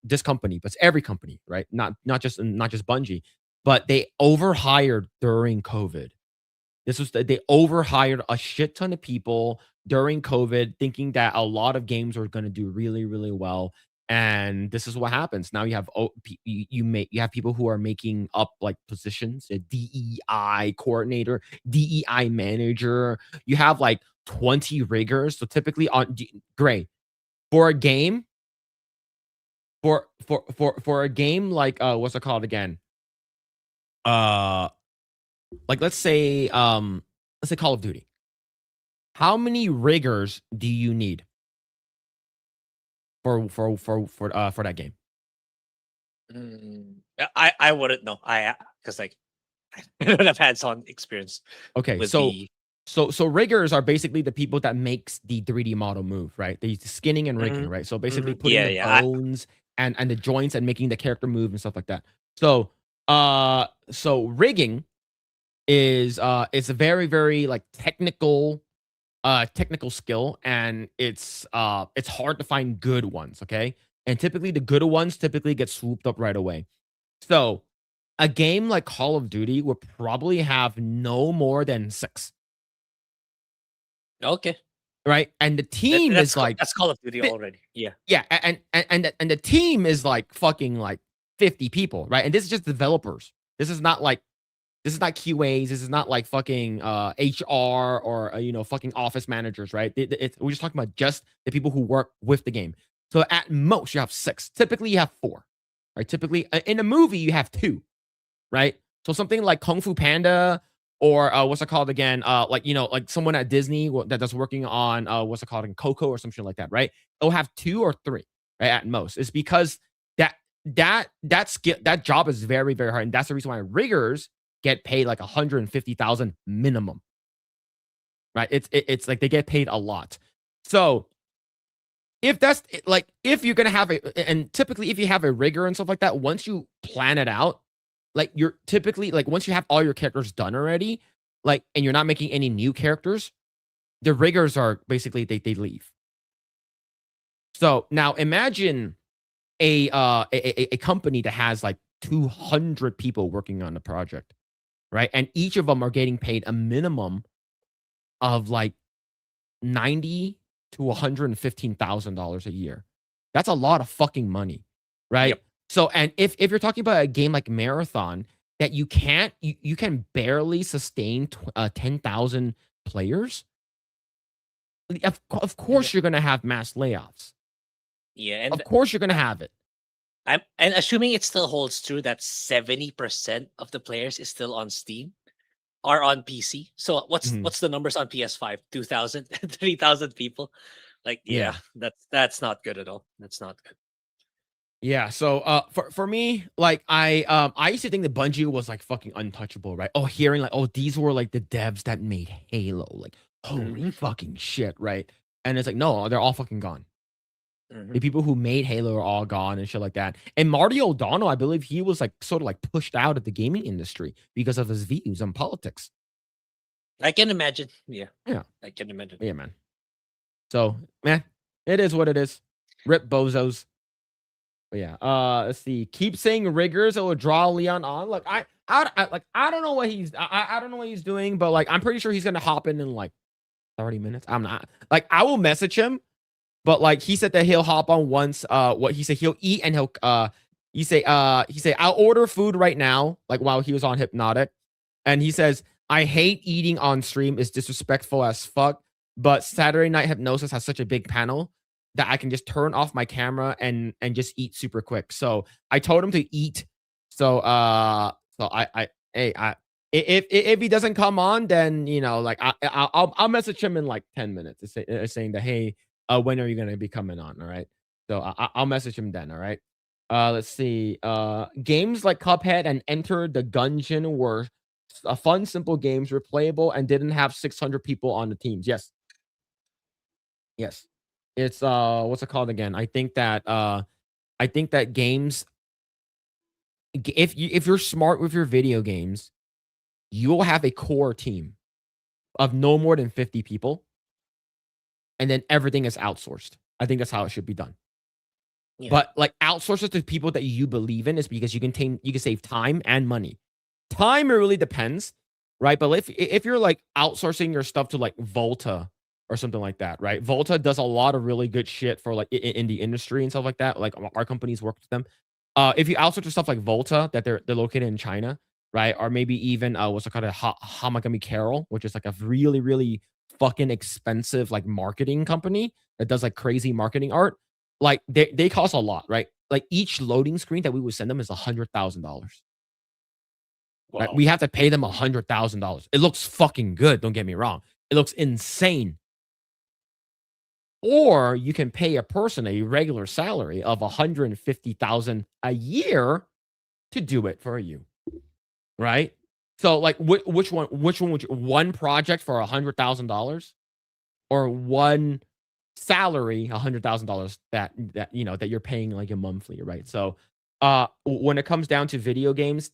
This company, but it's every company, right? Not just Bungie, but they overhired during COVID. They overhired a shit ton of people during COVID, thinking that a lot of games are going to do really, really well. And this is what happens. Now you have you have people who are making up like positions, a DEI coordinator, DEI manager. You have like 20 riggers. So typically on Grae, for a game, for a game like what's it called again? Like let's say Call of Duty. How many riggers do you need? for that game. I wouldn't know. Because like I don't have hands-on experience. Okay, with so the... so riggers are basically the people that makes the 3D model move, right? They skinning and rigging, right? So basically putting the bones and the joints and making the character move and stuff like that. So so rigging is it's a very, very like technical skill, and it's hard to find good ones, okay? And typically the good ones typically get swooped up right away. So a game like Call of Duty would probably have no more than 6. Okay. Right? And the team is like that's Call of Duty already. Yeah. Yeah, and the team is like fucking like 50 people, right? And this is just developers. This is not QAs. This is not like fucking HR or fucking office managers, right? We're just talking about just the people who work with the game. So at most you have 6. Typically you have 4, right? Typically in a movie you have 2, right? So something like Kung Fu Panda or what's it called again? Like someone at Disney that's working on what's it called in Coco or something like that, right? They'll have 2 or 3, right? At most. It's because that job is very, very hard, and that's the reason why riggers get paid like 150,000 minimum, right? It's like they get paid a lot. So if you're gonna have and typically if you have a rigger and stuff like that, once you plan it out, like you're typically like once you have all your characters done already, like and you're not making any new characters, the riggers are basically they leave. So now imagine a company that has like 200 people working on the project, right? And each of them are getting paid a minimum of like $90,000 to $115,000 a year. That's a lot of fucking money, right? Yep. So, and if you're talking about a game like Marathon that you can barely sustain 10,000 players, of course you're gonna have mass layoffs. Yeah, and of course you're gonna have it. And assuming it still holds true that 70% of the players is still on Steam are on PC. So what's the numbers on PS5? 2,000, 3,000 people. Like that's not good at all. That's not good. Yeah, so for me, like I used to think that Bungie was like fucking untouchable, right? Oh, hearing like, oh, these were like the devs that made Halo. Like, holy fucking shit, right? And it's like, no, they're all fucking gone. The people who made Halo are all gone and shit like that. And Marty O'Donnell, I believe he was like sort of like pushed out of the gaming industry because of his views on politics. I can imagine. Yeah. I can imagine. Yeah, man. So, man, it is what it is. Rip bozos. But yeah, let's see. Keep saying riggers. It will draw Leon on. Look, I don't know what he's I don't know what he's doing, but like I'm pretty sure he's gonna hop in like 30 minutes. I'm not like I will message him, but like he said that he'll hop on once. What he said he'll eat and he'll he say I'll order food right now. Like while he was on Hypnotic, and he says I hate eating on stream. It's disrespectful as fuck. But Saturday Night Hypnosis has such a big panel that I can just turn off my camera and just eat super quick. So I told him to eat. So if he doesn't come on, then like I'll message him in like 10 minutes saying that hey, when are you gonna be coming on? All right. So I'll message him then. All right. Let's see. Games like Cuphead and Enter the Gungeon were fun, simple games, were playable, and didn't have 600 people on the teams. Yes. It's what's it called again? I think that games, if you're smart with your video games, you will have a core team of no more than 50 people, and then everything is outsourced. I think that's how it should be done. Yeah. But like outsource it to people that you believe in is because you can save time and money. Time it really depends, right? But if you're like outsourcing your stuff to like Volta or something like that, right? Volta does a lot of really good shit for like in the industry and stuff like that. Like our companies work with them. If you outsource to stuff like Volta that they're located in China, right? Or maybe even what's it called, Hamagami Carol, which is like a really, really fucking expensive like marketing company that does like crazy marketing art. Like they cost a lot, right? Like each loading screen that we would send them is $100,000. Right? We have to pay them $100,000. It looks fucking good. Don't get me wrong. It looks insane. or you can pay a person a regular salary of 150,000 a year to do it for you, right? So like, which one would you, one project for $100,000 or one salary $100,000 that that you're paying like a monthly, right? So when it comes down to video games,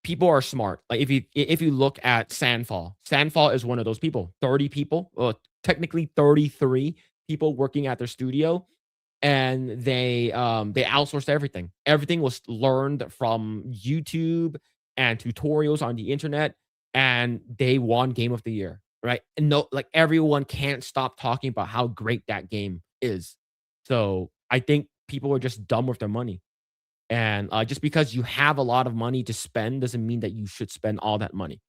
people are smart. Like if you look at Sandfall is one of those people. 30 people, technically 33 people working at their studio, and they outsourced everything. Everything was learned from YouTube and tutorials on the internet, and they won Game of the Year, right? And no, like everyone can't stop talking about how great that game is. So I think people are just dumb with their money. And just because you have a lot of money to spend doesn't mean that you should spend all that money.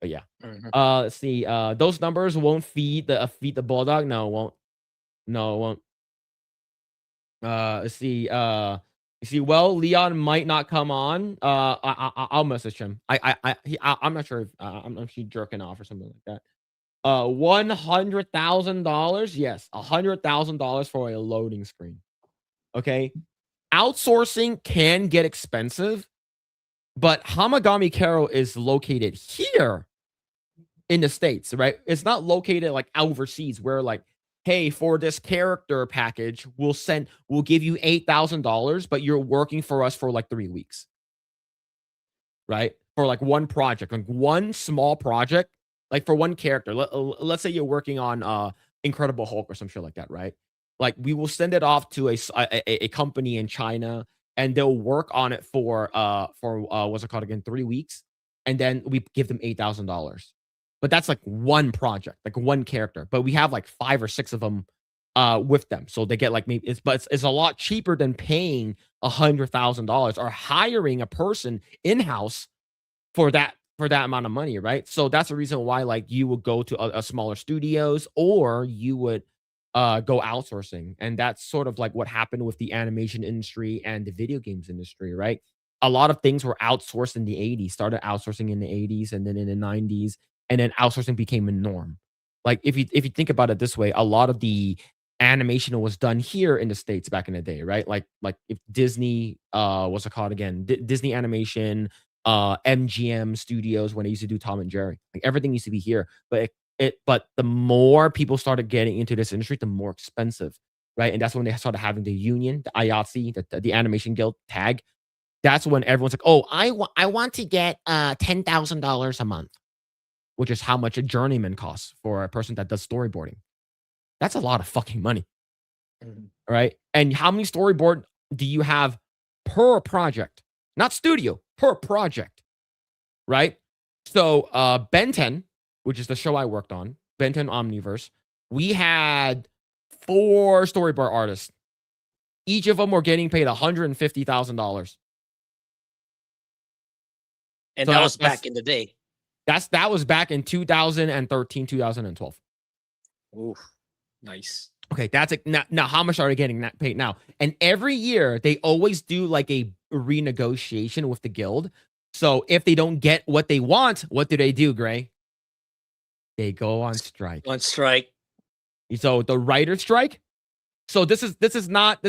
But yeah. Let's see. Those numbers won't feed the bulldog. No, it won't. No, it won't. Let's see. You see, well, Leon might not come on. I'll message him. I'm not sure if I'm actually jerking off or something like that. $100,000. Yes, $100,000 for a loading screen. Okay. Outsourcing can get expensive, but Hamagami Kero is located here in the States, right? It's not located like overseas where like, hey, for this character package, we'll give you $8,000, but you're working for us for like 3 weeks, right? For like one project, like one small project, like for one character. Let's say you're working on Incredible Hulk or some shit like that, right? Like we will send it off to a company in China, and they'll work on it for what's it called again, 3 weeks, and then we give them $8,000. But that's like one project, like one character. But we have like 5 or 6 of them with them, so they get like maybe it's a lot cheaper than paying $100,000 or hiring a person in house for that amount of money, right? So that's the reason why like you would go to a smaller studios, or you would go outsourcing. And that's sort of like what happened with the animation industry and the video games industry, right? A lot of things were outsourced in the 80s, started outsourcing in the 80s, and then in the 90s, and then outsourcing became a norm. Like if you think about it this way, a lot of the animation was done here in the States back in the day, right? Like if Disney, what's it called again? Disney Animation, MGM Studios, when they used to do Tom and Jerry, like everything used to be here. But the more people started getting into this industry, the more expensive, right? And that's when they started having the union, the IATSE, the Animation Guild tag. That's when everyone's like, oh, I want to get $10,000 a month, which is how much a journeyman costs for a person that does storyboarding. That's a lot of fucking money, right? And how many storyboard do you have per project? Not studio, per project, right? So Ben 10, which is the show I worked on, Ben 10 Omniverse, we had 4 storyboard artists. Each of them were getting paid $150,000. And so that was back in the day. That was back in 2013, 2012. Ooh, nice. Okay, that's like now how much are they getting paid now? And every year they always do like a renegotiation with the guild. So if they don't get what they want, what do they do, Grae? They go on strike. On strike. So the writer strike. So this is not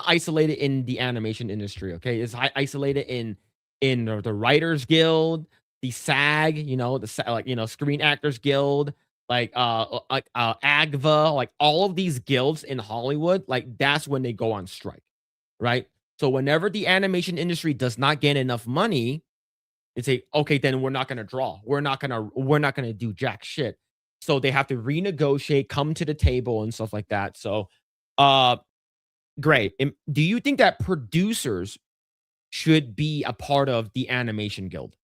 isolated in the animation industry. Okay, it's isolated in the Writers Guild, the SAG, the Screen Actors Guild, like AGVA, like all of these guilds in Hollywood. Like that's when they go on strike, right? So whenever the animation industry does not get enough money, they say, okay, then we're not gonna draw. We're not gonna do jack shit. So they have to renegotiate, come to the table and stuff like that. So Grae, do you think that producers should be a part of the Animation Guild?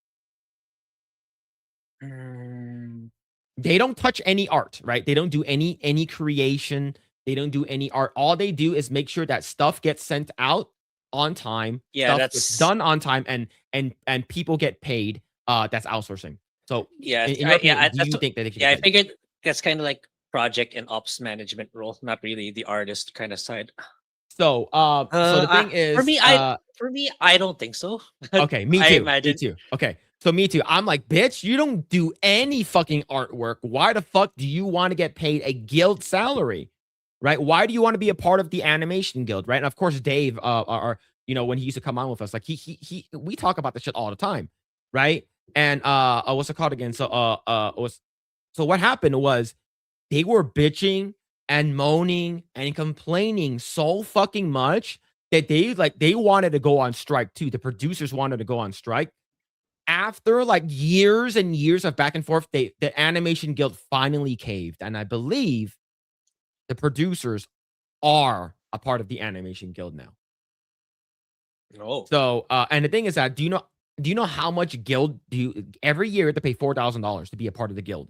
They don't touch any art, right? They don't do any creation. They don't do any art. All they do is make sure that stuff gets sent out on time. Yeah, stuff gets done on time, and people get paid. That's outsourcing. So yeah, do you think that they should? Yeah, I figured that's kind of like project and ops management role, not really the artist kind of side. So so the thing is, for me, I don't think so. Okay, me too. Me too. Okay, so me too. I'm like, bitch, you don't do any fucking artwork. Why the fuck do you want to get paid a guild salary? right? Why do you want to be a part of the animation guild, right? And of course, Dave, when he used to come on with us, like we talk about this shit all the time, right? And what's it called again? So what happened was they were bitching and moaning and complaining so fucking much that they wanted to go on strike too. The producers wanted to go on strike. After like years and years of back and forth, the animation guild finally caved, and I believe the producers are a part of the animation guild now. Oh. So, and the thing is that do you know how much guild every year to pay $4,000 to be a part of the guild?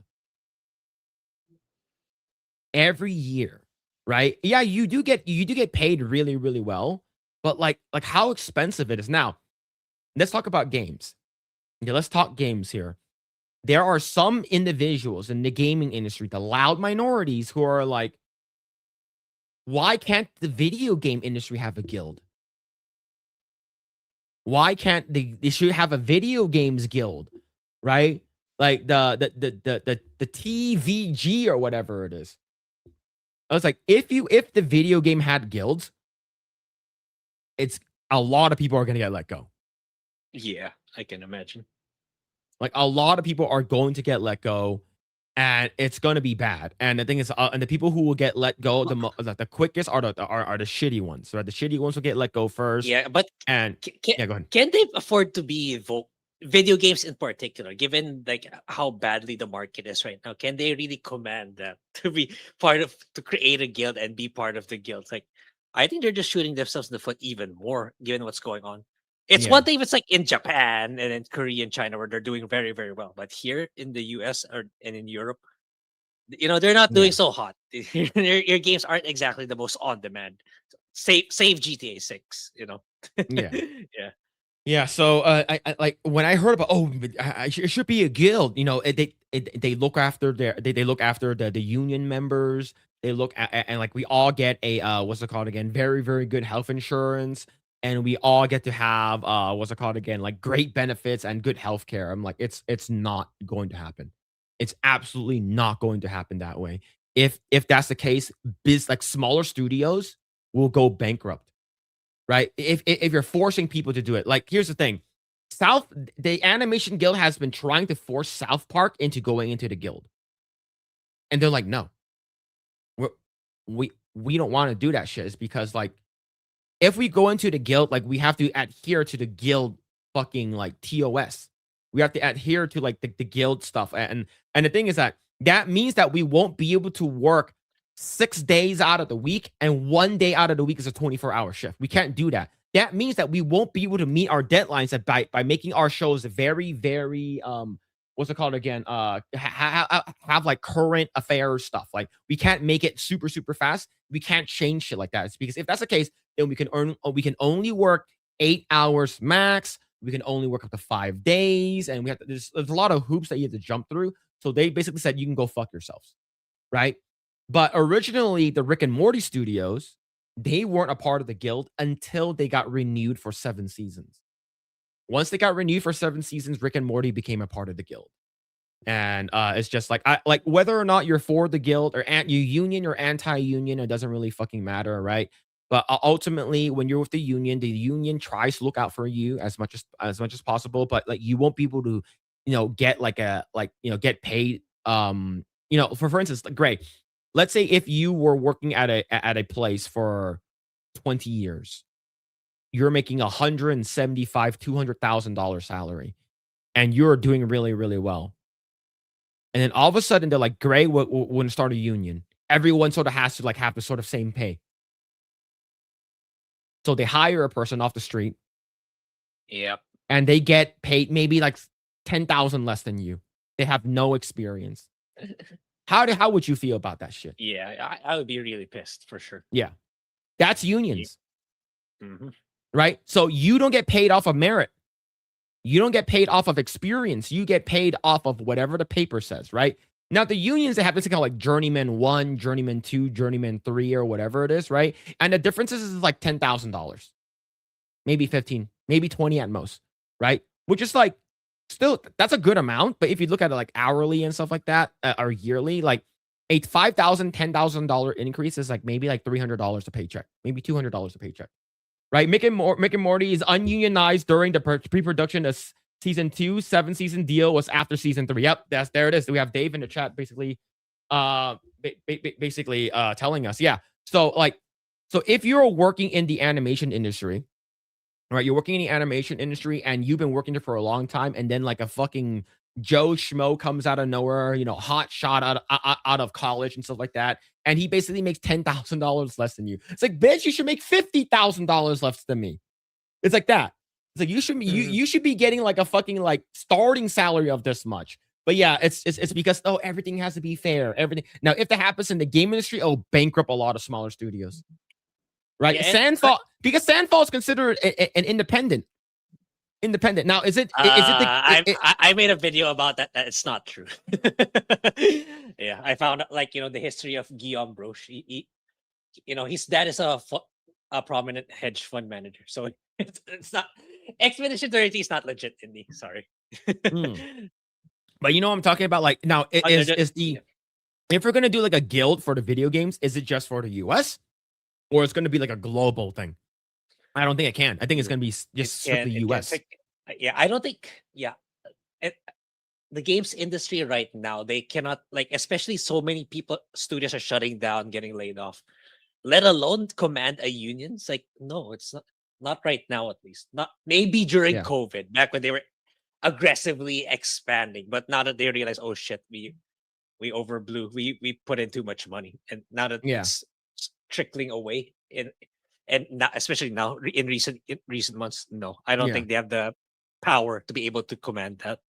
Every year, right? Yeah, you do get paid really, really well, but like how expensive it is. Now, let's talk about games. Okay, let's talk games here. There are some individuals in the gaming industry, the loud minorities, who are like, why can't the video game industry have a guild? Why can't they should have a video games guild, right? Like the TVG or whatever it is. I was like, if the video game had guilds, it's a lot of people are gonna get let go. Yeah, I can imagine. Like a lot of people are going to get let go, and it's gonna be bad. And the thing is, and the people who will get let go the quickest are the shitty ones. So the shitty ones will get let go first. Yeah, but and yeah, go ahead. Can they afford to be video games in particular, given like how badly the market is right now? Can they really command that to be to create a guild and be part of the guild? Like, I think they're just shooting themselves in the foot even more, given what's going on. It's one thing if it's like in Japan and in Korea and China where they're doing very, very well. But here in the US and in Europe, they're not doing so hot. your games aren't exactly the most on demand. Save GTA 6, Yeah. Yeah. Yeah, so I like when I heard about it should be a guild. They look after the union members. They look at, and like we all get a what's it called again? Very, very good health insurance, and we all get to have what's it called again? Like great benefits and good health care. I'm like, it's not going to happen. It's absolutely not going to happen that way. If that's the case, like smaller studios will go bankrupt. Right? If you're forcing people to do it. Like, here's the thing. The Animation Guild has been trying to force South Park into going into the guild. And they're like, no. We don't want to do that shit. It's because, like, if we go into the guild, like, we have to adhere to the guild fucking, like, TOS. We have to adhere to, like, the guild stuff. And the thing is that means that we won't be able to work 6 days out of the week, and 1 day out of the week is a 24-hour shift. We can't do that. That means that we won't be able to meet our deadlines by making our shows very, very what's it called again? Have like current affairs stuff. Like we can't make it super, super fast. We can't change shit like that. It's because if that's the case, then we can only work 8 hours max. We can only work up to 5 days, and there's a lot of hoops that you have to jump through. So they basically said you can go fuck yourselves, right? But originally, the Rick and Morty studios, they weren't a part of the guild until they got renewed for 7 seasons. Once they got renewed for 7 seasons, Rick and Morty became a part of the guild. And it's just like, whether or not you're for the guild or you union or anti-union, it doesn't really fucking matter, right? But ultimately, when you're with the union tries to look out for you as much as possible. But like, you won't be able to, get get paid. For instance, like Grae. Let's say if you were working at a place for 20 years, you're making $175,000, $200,000 salary, and you're doing really, really well. And then all of a sudden, they're like, Grae wouldn't start a union. Everyone sort of has to like have the sort of same pay. So they hire a person off the street. Yep. And they get paid maybe like $10,000 less than you. They have no experience. How would you feel about that shit? Yeah, I would be really pissed for sure. Yeah. That's unions. Mm-hmm. Right? So you don't get paid off of merit. You don't get paid off of experience. You get paid off of whatever the paper says, right? Now, the unions, they have this kind of like Journeyman 1, Journeyman 2, Journeyman 3, or whatever it is, right? And the differences is like $10,000. Maybe 15, maybe 20 at most, right? Which is like, still, that's a good amount. But if you look at it like hourly and stuff like that, or yearly, like a $5,000, $10,000 increase is like maybe like $300 a paycheck, maybe $200 a paycheck, right? Rick and Morty is ununionized during the pre-production of season 2. 7-season deal was after season 3. Yep, there it is. We have Dave in the chat basically, telling us, yeah. So if you're working in the animation industry, right? You're working in the animation industry and you've been working there for a long time, and then like a fucking Joe Schmo comes out of nowhere, hot shot out of college and stuff like that, and he basically makes $10,000 less than you. It's like, bitch, you should make $50,000 less than me. It's like that. It's like you should be getting like a fucking like starting salary of this much. But yeah, it's because everything has to be fair. Everything now, if that happens in the game industry, bankrupt a lot of smaller studios. Right? Yeah, Sandfall, because Sandfall is considered an independent. Now, is it? I made a video about that. It's not true. Yeah, I found out the history of Guillaume Broche. He his dad is a prominent hedge fund manager, so it's not Expedition 30 is not legit indie. Sorry. But you know what I'm talking about? Like now, if we're gonna do like a guild for the video games, is it just for the US, or it's gonna be like a global thing? I don't think it can. I think it's going to be just strictly US. I don't think. Yeah, the games industry right now, they cannot especially so many studios are shutting down, getting laid off. Let alone command a union. It's like, no, it's not right now. At least not maybe during COVID, back when they were aggressively expanding. But now that they realize, oh shit, we overblew. We put in too much money, and now that it's trickling away and now, especially now in recent months, no, I don't think they have the power to be able to command that.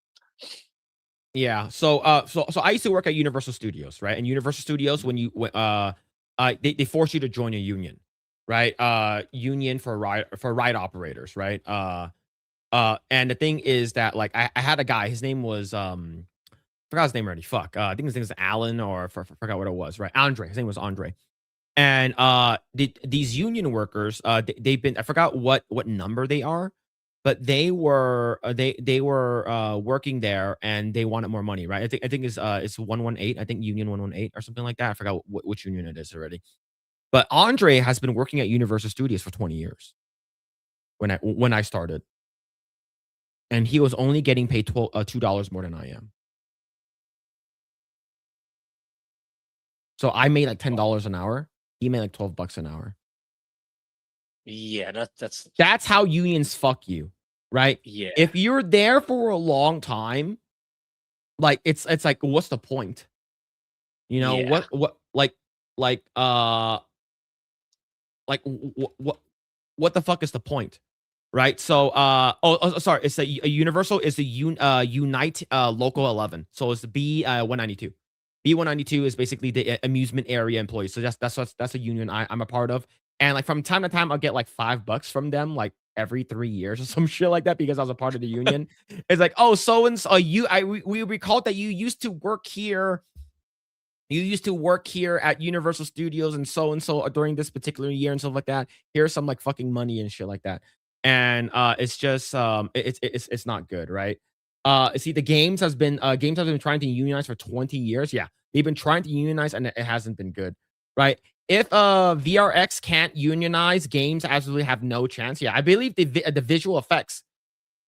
Yeah. So I used to work at Universal Studios, right? And Universal Studios, when they force you to join a union, right? Union for ride operators, right? And the thing is that I had a guy. His name was forgot his name already. Fuck. I think his name was Alan, or forgot what it was. Right? Andre. His name was Andre. And these union workers, they've been, I forgot what number they are, but they were working there and they wanted more money, right? I think it's 118. I think Union 118 or something like that. I forgot which union it is already. But Andre has been working at Universal Studios for 20 years when I started, and he was only getting paid $2 more than I am. So I made like $10 an hour. He made like $12 an hour. Yeah, that's how unions fuck you, right? Yeah. If you're there for a long time, like it's like, what's the point? What the fuck is the point? Right? So sorry, it's a Universal is the Unite Local 11. So it's the B192. B192 is basically the amusement area employees. So that's a union I'm a part of. And like from time to time, I'll get like $5 from them, like every 3 years or some shit like that, because I was a part of the union. It's like, oh, so and so we recalled that you used to work here. You used to work here at Universal Studios and so during this particular year and stuff like that. Here's some like fucking money and shit like that. And it's just it's not good, right? See, the games have been trying to unionize for 20 years. Yeah, they've been trying to unionize and it hasn't been good, right? If VRX can't unionize, games absolutely have no chance. Yeah, I believe the visual effects,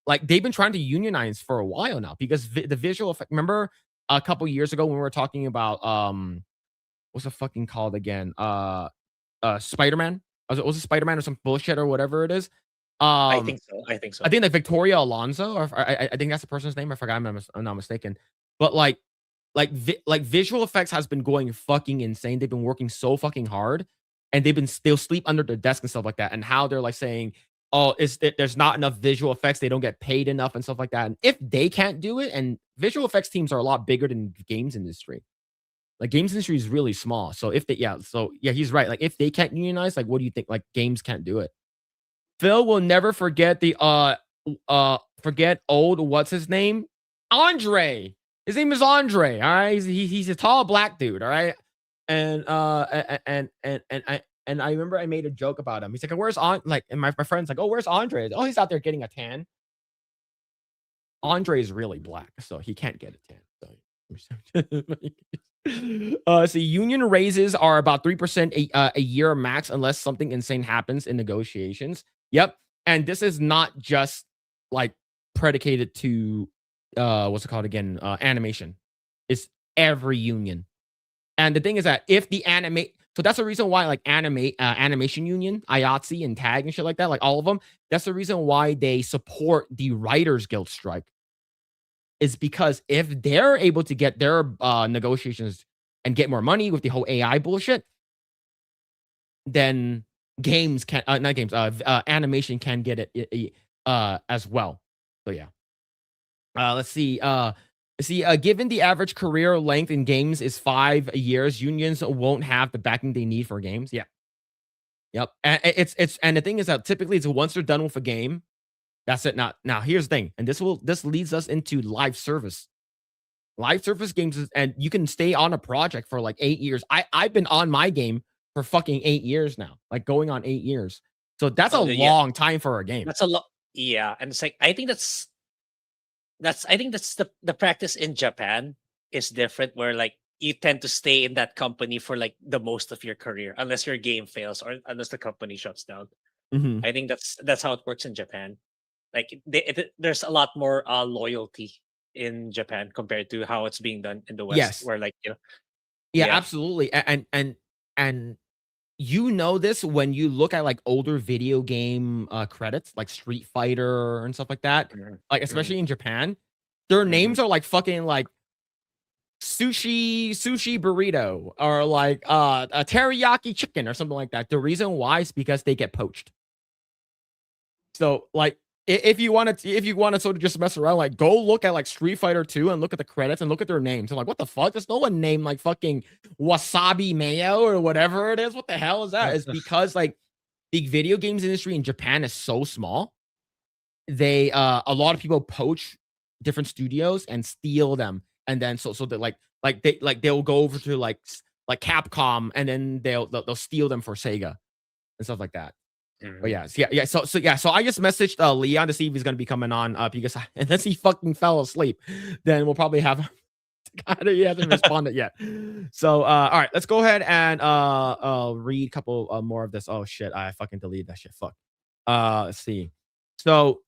like they've been trying to unionize for a while now, because the visual effect. Remember a couple years ago when we were talking about what's it fucking called again? Spider-Man. Was it Spider-Man or some bullshit or whatever it is? I think so. I think like Victoria Alonso, or I think that's the person's name. I forgot. I'm not mistaken. But like visual effects has been going fucking insane. They've been working so fucking hard, and they'll sleep under their desk and stuff like that. And how they're like saying, oh, there's not enough visual effects. They don't get paid enough and stuff like that. And if they can't do it, and visual effects teams are a lot bigger than the games industry. Like games industry is really small. So he's right. Like if they can't unionize, like what do you think? Like games can't do it. Phil will never forget forget old, what's his name? Andre. His name is Andre. All right. He's a tall black dude. All right. And I remember I made a joke about him. He's like, where's and my friend's like, oh, where's Andre? Oh, he's out there getting a tan. Andre is really black, so he can't get a tan. So So union raises are about 3% a year max unless something insane happens in negotiations. Yep. And this is not just like predicated to what's it called again? Animation. It's every union. And the thing is that if the so that's the reason why like animation union, IATSE and TAG and shit like that, like all of them, that's the reason why they support the Writers Guild strike. Is because if they're able to get their negotiations and get more money with the whole AI bullshit, then games can not games, animation can get it as well. So yeah. Let's see. Given the average career length in games is 5 years, unions won't have the backing they need for games. Yeah. Yep. And and the thing is that typically it's once they're done with a game, that's it. Now here's the thing, and this leads us into live service. Live service games and you can stay on a project for like 8 years. I've been on my game for fucking 8 years now, like going on 8 years. So that's a long time for a game. That's a lot. Yeah, and it's like I think that's the practice in Japan is different, where like you tend to stay in that company for like the most of your career, unless your game fails or unless the company shuts down. Mhm. I think that's how it works in Japan. Like there's a lot more loyalty in Japan compared to how it's being done in the West, Yes. where like Yeah, absolutely. And you know this when you look at like older video game credits, like Street Fighter and stuff like that. Like especially in Japan, their names are like fucking like sushi burrito or like a teriyaki chicken or something like that. The reason why is because they get poached. So like if you want to sort of just mess around, like go look at like Street Fighter 2 and look at the credits and look at their names. I'm like, what the fuck? There's no one named like fucking Wasabi Mayo or whatever it is. What the hell is that? It's because like the video games industry in Japan is so small. They a lot of people poach different studios and steal them, and then so that they'll go over to like Capcom and then they'll steal them for Sega and stuff like that. Oh yeah, so I just messaged Leon to see if he's gonna be coming on because unless he fucking fell asleep, then we'll probably have he hasn't responded yet. So all right, let's go ahead and read a couple more of this. Oh shit, I fucking deleted that shit. Fuck. Let's see. So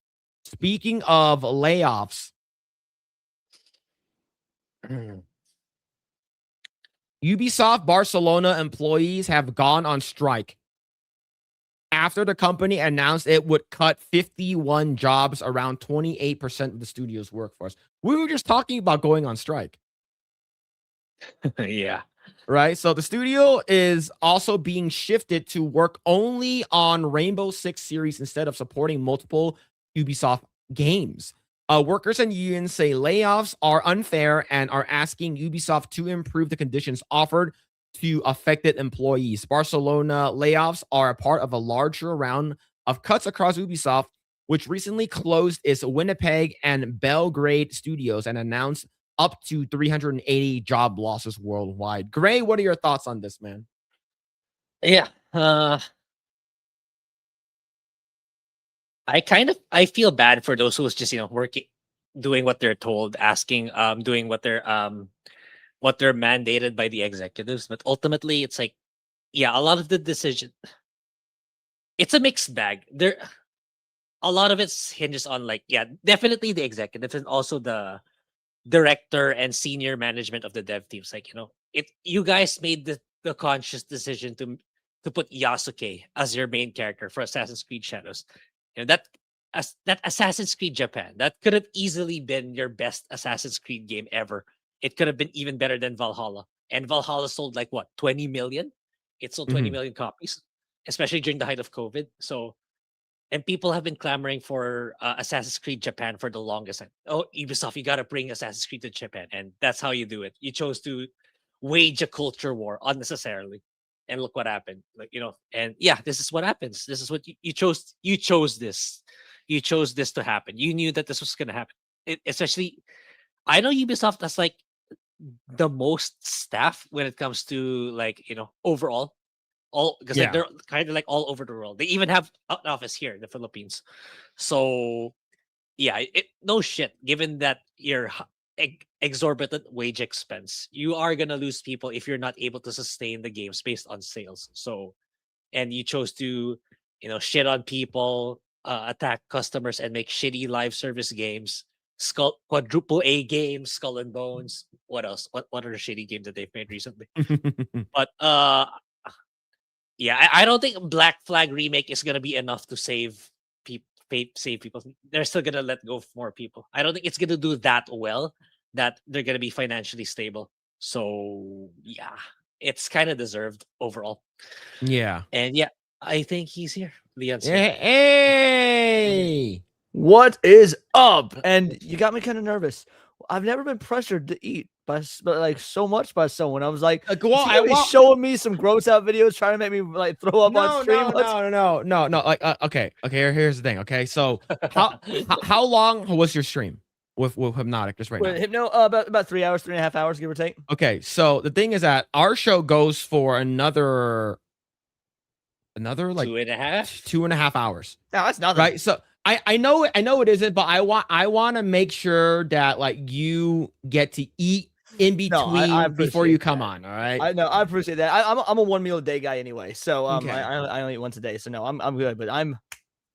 speaking of layoffs, Ubisoft Barcelona employees have gone on strike after the company announced it would cut 51 jobs, around 28% of the studio's workforce. We were just talking about going on strike. Yeah. Right? So the studio is also being shifted to work only on Rainbow Six series instead of supporting multiple Ubisoft games. Workers and unions say layoffs are unfair and are asking Ubisoft to improve the conditions offered to affected employees. Barcelona layoffs are a part of a larger round of cuts across Ubisoft, which recently closed its Winnipeg and Belgrade studios and announced up to 380 job losses worldwide. Grae, what are your thoughts on this, man? Yeah. I feel bad for those who's just working, doing what they're told, asking, doing what they're mandated by the executives. But ultimately, it's like, yeah, a lot of the decision, it's a mixed bag. A lot of it hinges on like, yeah, definitely the executives and also the director and senior management of the dev teams. Like, you guys made the conscious decision to put Yasuke as your main character for Assassin's Creed Shadows. That Assassin's Creed Japan, that could have easily been your best Assassin's Creed game ever. It could have been even better than Valhalla. And Valhalla sold like what, 20 million? It sold 20 million copies, especially during the height of COVID. So, and people have been clamoring for Assassin's Creed Japan for the longest time. Oh, Ubisoft, you got to bring Assassin's Creed to Japan. And that's how you do it. You chose to wage a culture war unnecessarily. And look what happened. Like, and yeah, this is what happens. This is what you chose. You chose this. You chose this to happen. You knew that this was going to happen. Especially, I know Ubisoft has like the most staff when it comes to like, overall. Because like, they're kind of like all over the world. They even have an office here in the Philippines. So yeah, no shit. Given that your exorbitant wage expense. You are gonna lose people if you're not able to sustain the games based on sales. So, and you chose to, shit on people, attack customers, and make shitty live service games. Quadruple A games, Skull and Bones. What else? What are the shitty games that they've made recently? But yeah, I don't think Black Flag remake is gonna be enough to save people. They're still gonna let go of more people. I don't think it's gonna do that well that they're gonna be financially stable. So yeah, it's kind of deserved overall. Yeah. And yeah, I think he's here. Leon's here. Hey. What is up? And you got me kind of nervous. I've never been pressured to eat by like so much by someone. I was like, showing me some gross out videos, trying to make me like throw up on stream. No. Like, okay. Here's the thing. Okay, so how long was your stream with Hypnotic just right now? Hypno, about 3 hours, 3.5 hours, give or take. Okay, so the thing is that our show goes for another like 2.5 hours. No, that's nothing. Right. So I know it isn't, but I want to make sure that like you get to eat in between before you come on. All right. I appreciate that. I'm a 1 meal a day guy anyway, so Okay. I only eat once a day, so no, I'm good. But I'm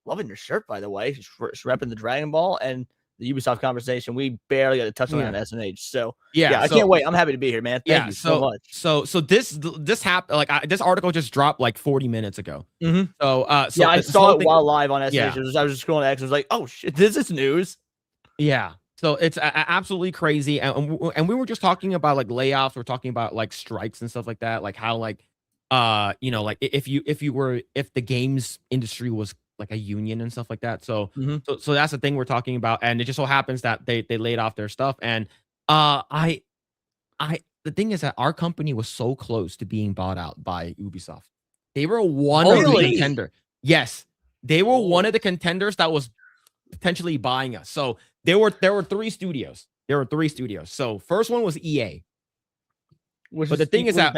loving your shirt, by the way. It's repping the Dragon Ball and the Ubisoft conversation. We barely got to touch on that SNH. So yeah, I can't wait. I'm happy to be here, man. Thank you so much. So this happened. Like this article just dropped like 40 minutes ago. Mm-hmm. So yeah, I saw it while live on SNH. Yeah. I was just scrolling X. I was like, oh shit, this is news. Yeah. So it's absolutely crazy, and we were just talking about like layoffs. We're talking about like strikes and stuff like that. Like how like like if the games industry was like a union and stuff like that. So so that's the thing we're talking about, and it just so happens that they laid off their stuff. And the thing is that our company was so close to being bought out by Ubisoft. They were one of the contenders. Yes, they were one of the contenders that was potentially buying us. So there were 3 studios. So first one was EA. But the thing is that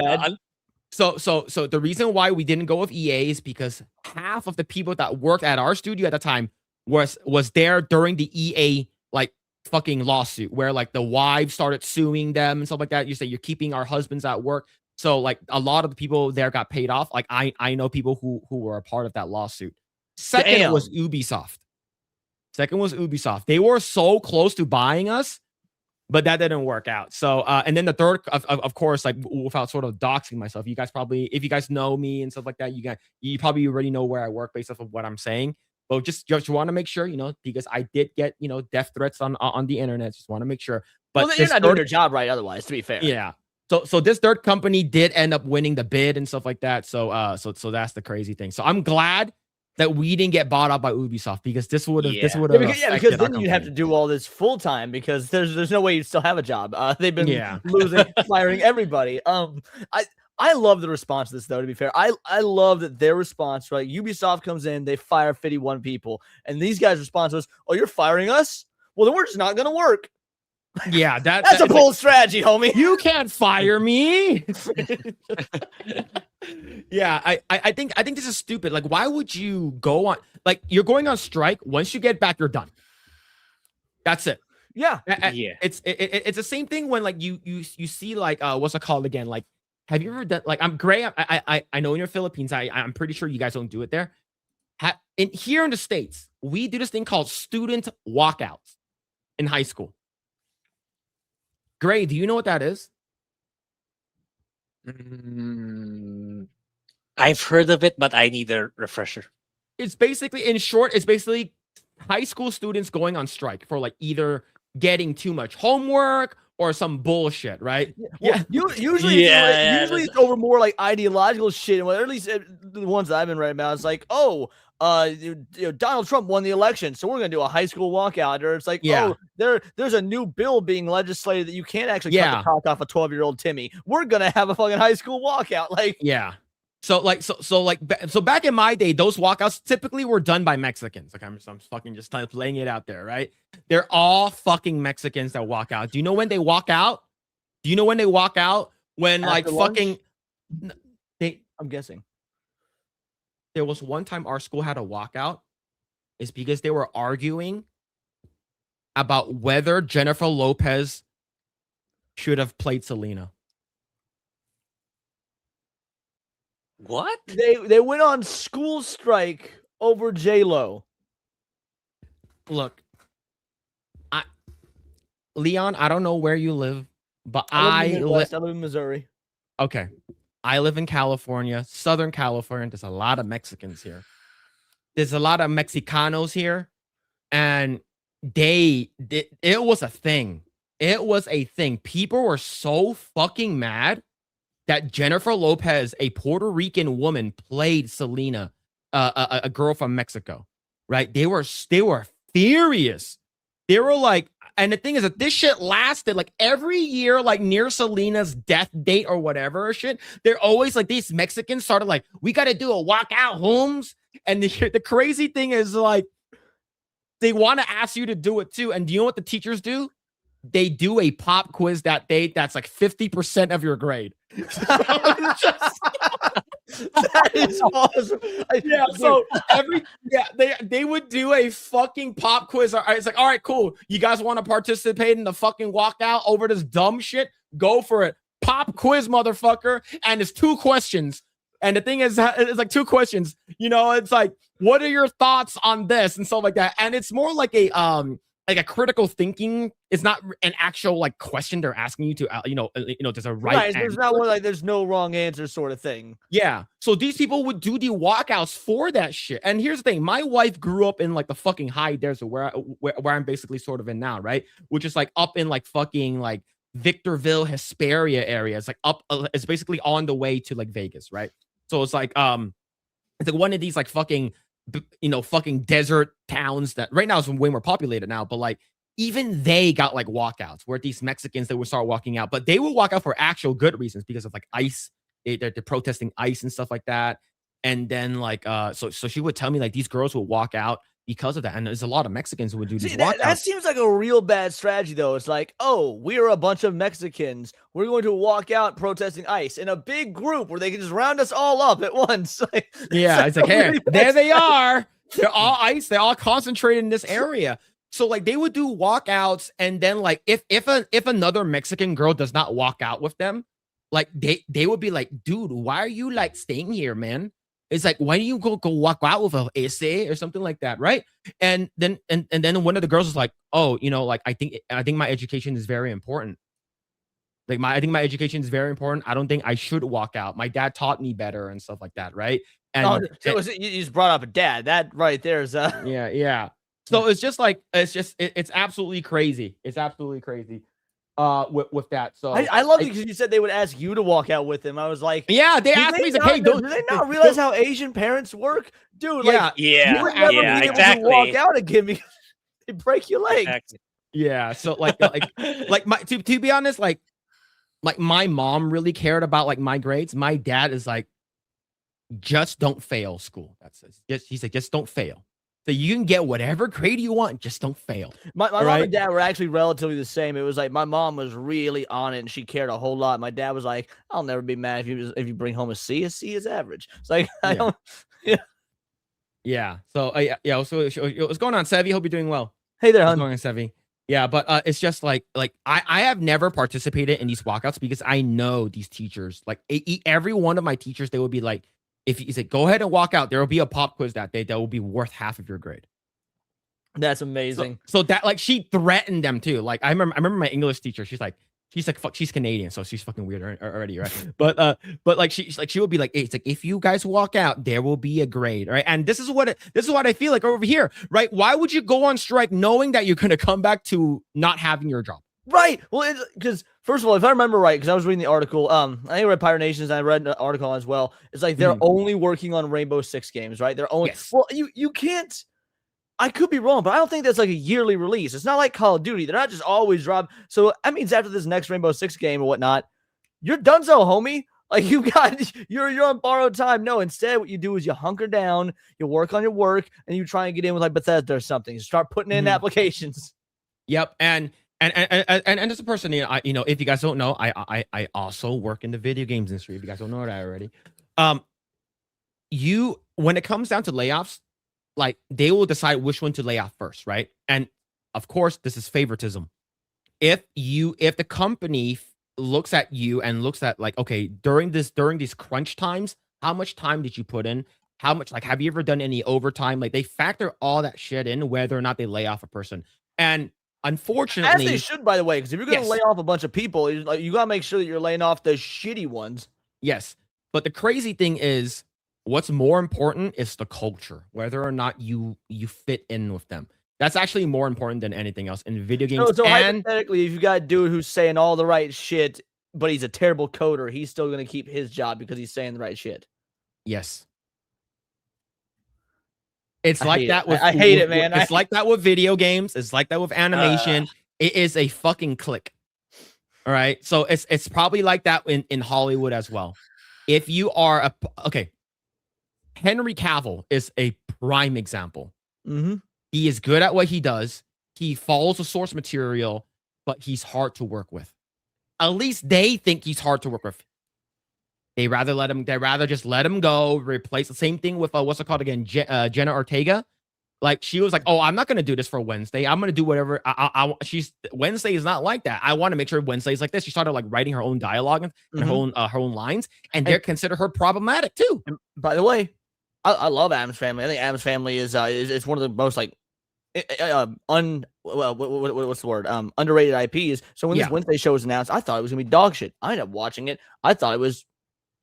So the reason why we didn't go with EA is because half of the people that worked at our studio at the time was there during the EA like fucking lawsuit where like the wives started suing them and stuff like that. You say you're keeping our husbands at work. So like a lot of the people there got paid off. Like I know people who were a part of that lawsuit. Second was Ubisoft. They were so close to buying us, but that didn't work out. So, and then the third, of course, like without sort of doxing myself, you guys probably, if you guys know me and stuff like that, you probably already know where I work based off of what I'm saying. But just want to make sure, because I did get, death threats on the internet. Just want to make sure. But well, you're not doing your job right otherwise, to be fair. Yeah. So this third company did end up winning the bid and stuff like that. So so that's the crazy thing. So I'm glad that we didn't get bought out by Ubisoft, because this would have because then you'd have to do all this full time, because there's no way you'd still have a job. They've been firing everybody. I love the response to this, though, to be fair. I love that their response, right? Ubisoft comes in, they fire 51 people, and these guys' response was, oh, you're firing us? Well, then we're just not going to work. Yeah, that's a bold strategy, homie. You can't fire me. Yeah, I think this is stupid. Like, why would you go on? Like, you're going on strike. Once you get back, you're done. That's it. Yeah. It's the same thing when like you see like what's it called again? Like, have you ever done like Grae? I know in your Philippines, I'm pretty sure you guys don't do it there. Here in the States, we do this thing called student walkouts in high school. Grae, do you know what that is? I've heard of it, but I need a refresher. It's basically, in short, it's basically high school students going on strike for like either getting too much homework or some bullshit, right? Yeah. Usually it's over more like ideological shit. Or at least the ones that I've been writing about, it's like, Donald Trump won the election, so we're gonna do a high school walkout. Or it's like, there's a new bill being legislated that you can't actually cut the cock off a 12-year-old Timmy. We're gonna have a fucking high school walkout. Like, So back in my day, those walkouts typically were done by Mexicans. Like I'm fucking just laying it out there, right? They're all fucking Mexicans that walk out. Do you know when they walk out? When after like fucking I'm guessing. There was one time our school had a walkout. It's because they were arguing about whether Jennifer Lopez should have played Selena. What? They went on school strike over J-Lo. Look, Leon, I don't know where you live, but I live in Missouri. Okay. I live in California, Southern California. There's a lot of Mexicans here. There's a lot of Mexicanos here. And it was a thing. It was a thing. People were so fucking mad that Jennifer Lopez, a Puerto Rican woman, played Selena, a girl from Mexico, right? They were furious. They were like, and the thing is that this shit lasted like every year, like near Selena's death date or whatever shit. They're always like, these Mexicans started like, we got to do a walkout, Holmes. And the crazy thing is like, they want to ask you to do it too. And do you know what the teachers do? They do a pop quiz that day that's like 50% of your grade. That is awesome. They would do a fucking pop quiz. It's like, all right, cool. You guys want to participate in the fucking walkout over this dumb shit? Go for it. Pop quiz, motherfucker. And it's 2 questions. And the thing is, it's like 2 questions. You know, it's like, what are your thoughts on this and stuff like that? And it's more like a critical thinking. It's not an actual like question they're asking you to, there's a right. There's not one like there's no wrong answer sort of thing. Yeah. So these people would do the walkouts for that shit. And here's the thing: my wife grew up in like the fucking high desert where I'm basically sort of in now, right? Which is like up in like fucking like Victorville, Hesperia area. It's like up. It's basically on the way to like Vegas, right? So it's like one of these like fucking fucking desert towns that right now is way more populated now, but like even they got like walkouts where these Mexicans that would start walking out, but they will walk out for actual good reasons because of like ICE. They're protesting ICE and stuff like that. And then like so she would tell me like these girls will walk out because of that. And there's a lot of Mexicans who would do these walkouts. That seems like a real bad strategy though. It's like, oh, we're a bunch of Mexicans. We're going to walk out protesting ICE in a big group where they can just round us all up at once. It's like, hey, there they are. They're all ICE. They're all concentrated in this area. So like they would do walkouts, and then like if another Mexican girl does not walk out with them, like they would be like, dude, why are you like staying here, man? It's like, why don't you go walk out with a essay or something like that, right? And then one of the girls was like, oh, like I think my education is very important. Like I think my education is very important. I don't think I should walk out. My dad taught me better and stuff like that, right? And you just brought up a dad. That right there is yeah. So it's just like it's absolutely crazy. It's absolutely crazy. With that. So I love it because you said they would ask you to walk out with them. I was like, yeah, they asked me, hey, do they not realize how Asian parents work? Dude, like, you would never be able to walk out again because they break your leg. Exactly. Yeah. So like to be honest, like my mom really cared about like my grades. My dad is like, just don't fail school. That's it. He's like, just don't fail. So you can get whatever grade you want, just don't fail. My mom and dad were actually relatively the same. It was like my mom was really on it and she cared a whole lot. My dad was like, I'll never be mad if you bring home a C. A C is average. It's like Yeah. So So what's going on, Sevi? Hope you're doing well. Hey there, hon. What's going on, Sevi? Yeah, but it's just like I have never participated in these walkouts because I know these teachers. Like every one of my teachers, they would be like, if you say go ahead and walk out, there will be a pop quiz that day that will be worth half of your grade. That's amazing. So that like she threatened them too. Like I remember my English teacher. She's like fuck. She's Canadian, so she's fucking weird already, right? But like she would be like, hey, it's like if you guys walk out, there will be a grade, right? And this is what I feel like over here, right? Why would you go on strike knowing that you're gonna come back to not having your job? Right. Well, because first of all, if I remember right, because I was reading the article, I think I read Pirate Nations, and I read an article as well. It's like they're only working on Rainbow Six games, right? They're only well, you can't. I could be wrong, but I don't think that's like a yearly release. It's not like Call of Duty. They're not just always dropping. So that means after this next Rainbow Six game or whatnot, you're donezo, homie. Like you're on borrowed time. No, instead what you do is you hunker down, you work on your work, and you try and get in with like Bethesda or something. You start putting in applications. And as a person, if you guys don't know, I also work in the video games industry. If you guys don't know that already, when it comes down to layoffs, like they will decide which one to lay off first, right? And of course, this is favoritism. if the company looks at you and looks at like, okay, during these crunch times, how much time did you put in? How much, like, have you ever done any overtime? Like, they factor all that shit in, whether or not they lay off a person. And unfortunately, as they should, by the way, because if you're going to lay off a bunch of people, you got to make sure that you're laying off the shitty ones. Yes, but the crazy thing is, what's more important is the culture, whether or not you fit in with them. That's actually more important than anything else in video games. So hypothetically, if you got a dude who's saying all the right shit, but he's a terrible coder, he's still going to keep his job because he's saying the right shit. Yes. It's like that with I hate it, man. It's like that with video games. It's like that with animation. It is a fucking click. All right. So it's probably like that in Hollywood as well. If you are Henry Cavill is a prime example. Mm-hmm. He is good at what he does. He follows the source material, but he's hard to work with. At least they think he's hard to work with. They rather just let him go, replace the same thing with what's it called again? Jenna Ortega. Like, she was like, "Oh, I'm not gonna do this for Wednesday. I'm gonna do whatever." Wednesday is not like that. I want to make sure Wednesday is like this. She started like writing her own dialogue and her own lines, and they consider her problematic too. And by the way, I love Addams Family. I think Addams Family is one of the most like what's the word? Underrated IPs. So when this Wednesday show was announced, I thought it was gonna be dog shit. I ended up watching it. I thought it was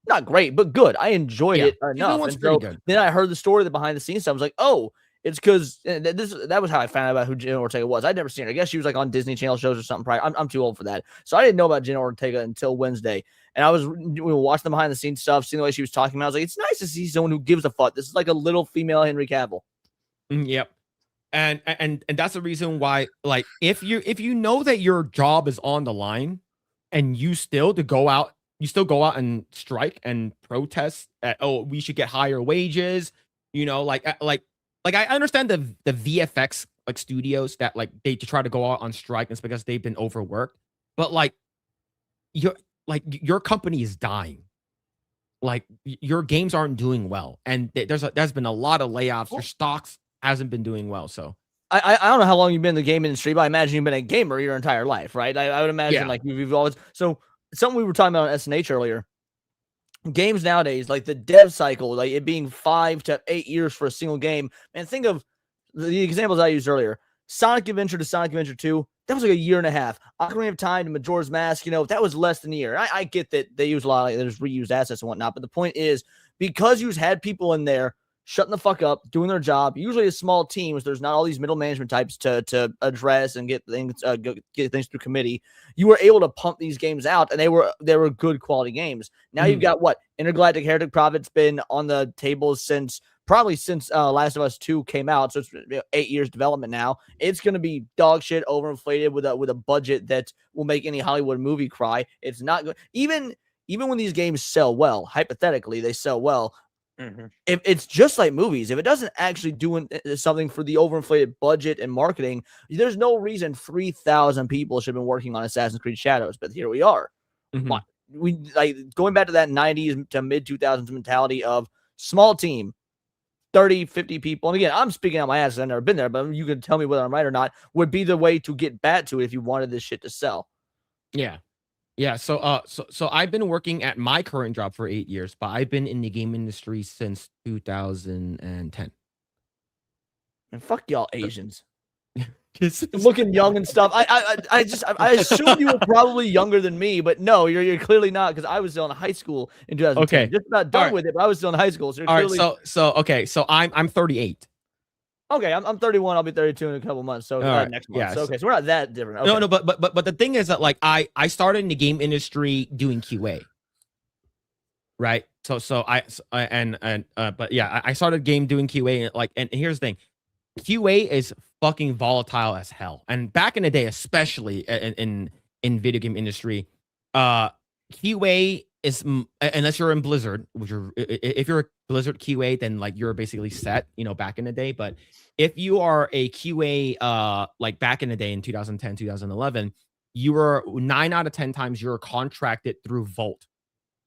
not great, but good. I enjoyed it enough. And so then I heard the story, the behind the scenes stuff. I was like, oh, it's because that was how I found out about who Jenna Ortega was. I'd never seen her. I guess she was like on Disney Channel shows or something. Probably. I'm too old for that. So I didn't know about Jenna Ortega until Wednesday. And we were watching the behind the scenes stuff, seeing the way she was talking about. I was like, it's nice to see someone who gives a fuck. This is like a little female Henry Cavill. Yep. And that's the reason why, like, if you know that your job is on the line and you still go out and strike and protest at, oh, we should get higher wages, like I understand the VFX like studios that like they try to go out on strike, and it's because they've been overworked, but like your company is dying. Like, your games aren't doing well, and there's been a lot of layoffs. Your stocks hasn't been doing well. So I don't know how long you've been in the game industry, but I imagine you've been a gamer your entire life, right? I would imagine like you've always. So something we were talking about on SNH earlier. Games nowadays, like the dev cycle, like it being 5 to 8 years for a single game. And think of the examples I used earlier. Sonic Adventure to Sonic Adventure 2, that was like a year and a half. Ocarina of Time to Majora's Mask, that was less than a year. I get that they use a lot of there's reused assets and whatnot, but the point is, because you've had people in there shutting the fuck up, doing their job, usually as small teams, there's not all these middle management types to address and get things through committee. You were able to pump these games out, and they were good quality games. Now you've got what? Intergalactic Heretic Prophet's been on the table since Last of Us 2 came out, so it's 8 years development now. It's going to be dog shit, overinflated with a budget that will make any Hollywood movie cry. It's not good. Even when these games sell well, hypothetically, they sell well. Mm-hmm. If it's just like movies, if it doesn't actually do something for the overinflated budget and marketing, there's no reason 3,000 people should have been working on Assassin's Creed Shadows. But here we are. We like going back to that 90s to mid 2000s mentality of small team, 30, 50 people. And again, I'm speaking out my ass. I've never been there, but you can tell me whether I'm right or not. Would be the way to get back to it if you wanted this shit to sell. Yeah. So I've been working at my current job for 8 years, but I've been in the game industry since 2010. And fuck y'all Asians. Looking young and stuff. I assume you were probably younger than me, but no, you're clearly not, because I was still in high school in 2010. Okay. Just about done with it, but I was still in high school. So So I'm 38. Okay, I'm 31. I'll be 32 in a couple months. So next month. Yeah, so we're not that different. Okay. No, but the thing is that like I started in the game industry doing QA. Right. I started game doing QA, and here's the thing. QA is fucking volatile as hell. And back in the day, especially in video game industry, QA is, unless you're in Blizzard, if you're a Blizzard QA, then like you're basically set, back in the day. But if you are a QA, like back in the day in 2010, 2011, you were 9 out of 10 times you're contracted through Vault.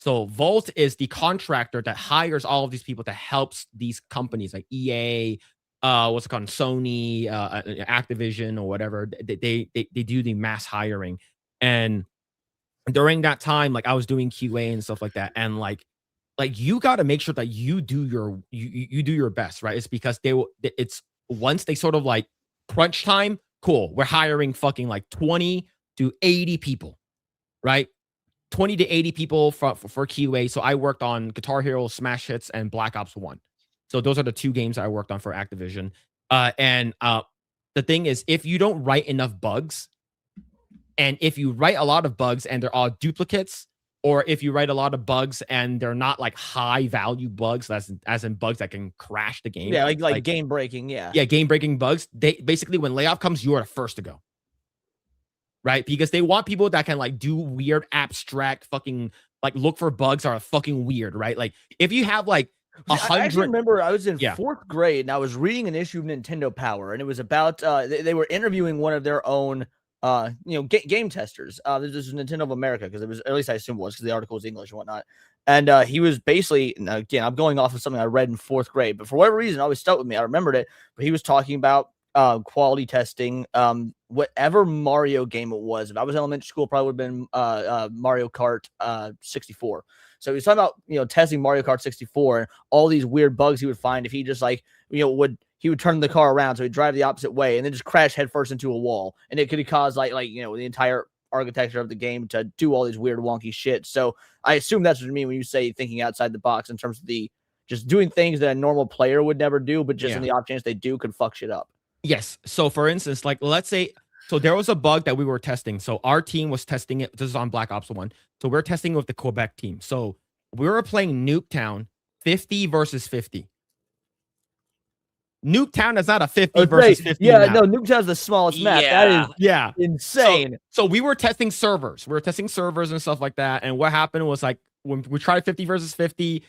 So Vault is the contractor that hires all of these people that helps these companies like EA, what's it called, Sony, Activision or whatever. They do the mass hiring, and during that time, like I was doing QA and stuff like that, and like you got to make sure that you do your best, right? It's because it's once they sort of like crunch time, cool, we're hiring fucking like 20 to 80 people, right? 20 to 80 people for QA. So I worked on Guitar Hero, Smash Hits, and Black Ops 1. So those are the 2 games I worked on for Activision. And the thing is, if you don't write enough bugs, and if you write a lot of bugs and they're all duplicates, or if you write a lot of bugs and they're not like high value bugs, as in bugs that can crash the game. Yeah, like game breaking. Yeah. Yeah, game breaking bugs. They basically, when layoff comes, you are the first to go. Right? Because they want people that can like do weird abstract fucking like look for bugs are fucking weird, right? Like if you have like 100. I actually remember I was in 4th grade and I was reading an issue of Nintendo Power, and it was about they were interviewing one of their own game testers. This is Nintendo of America, because it was, at least I assume it was, because the article was English and whatnot. And he was basically, and again, I'm going off of something I read in 4th grade, but for whatever reason, it always stuck with me. I remembered it, but he was talking about quality testing, whatever Mario game it was. If I was in elementary school, probably would have been Mario Kart 64. So he was talking about, testing Mario Kart 64 and all these weird bugs he would find if he just like, he would turn the car around, so he'd drive the opposite way and then just crash headfirst into a wall. And it could cause like the entire architecture of the game to do all these weird wonky shit. So I assume that's what you mean when you say thinking outside the box, in terms of just doing things that a normal player would never do, but just in the off chance they do, could fuck shit up. Yes. So for instance, like let's say, so there was a bug that we were testing. So our team was testing it. This is on Black Ops 1. So we're testing it with the Quebec team. So we were playing Nuketown 50 versus 50. Nuketown is not a 50 versus 50. Yeah, map. no, Nuketown's the smallest map. That is insane. So we were testing servers. We were testing servers and stuff like that. And what happened was, like, when we tried 50 versus 50,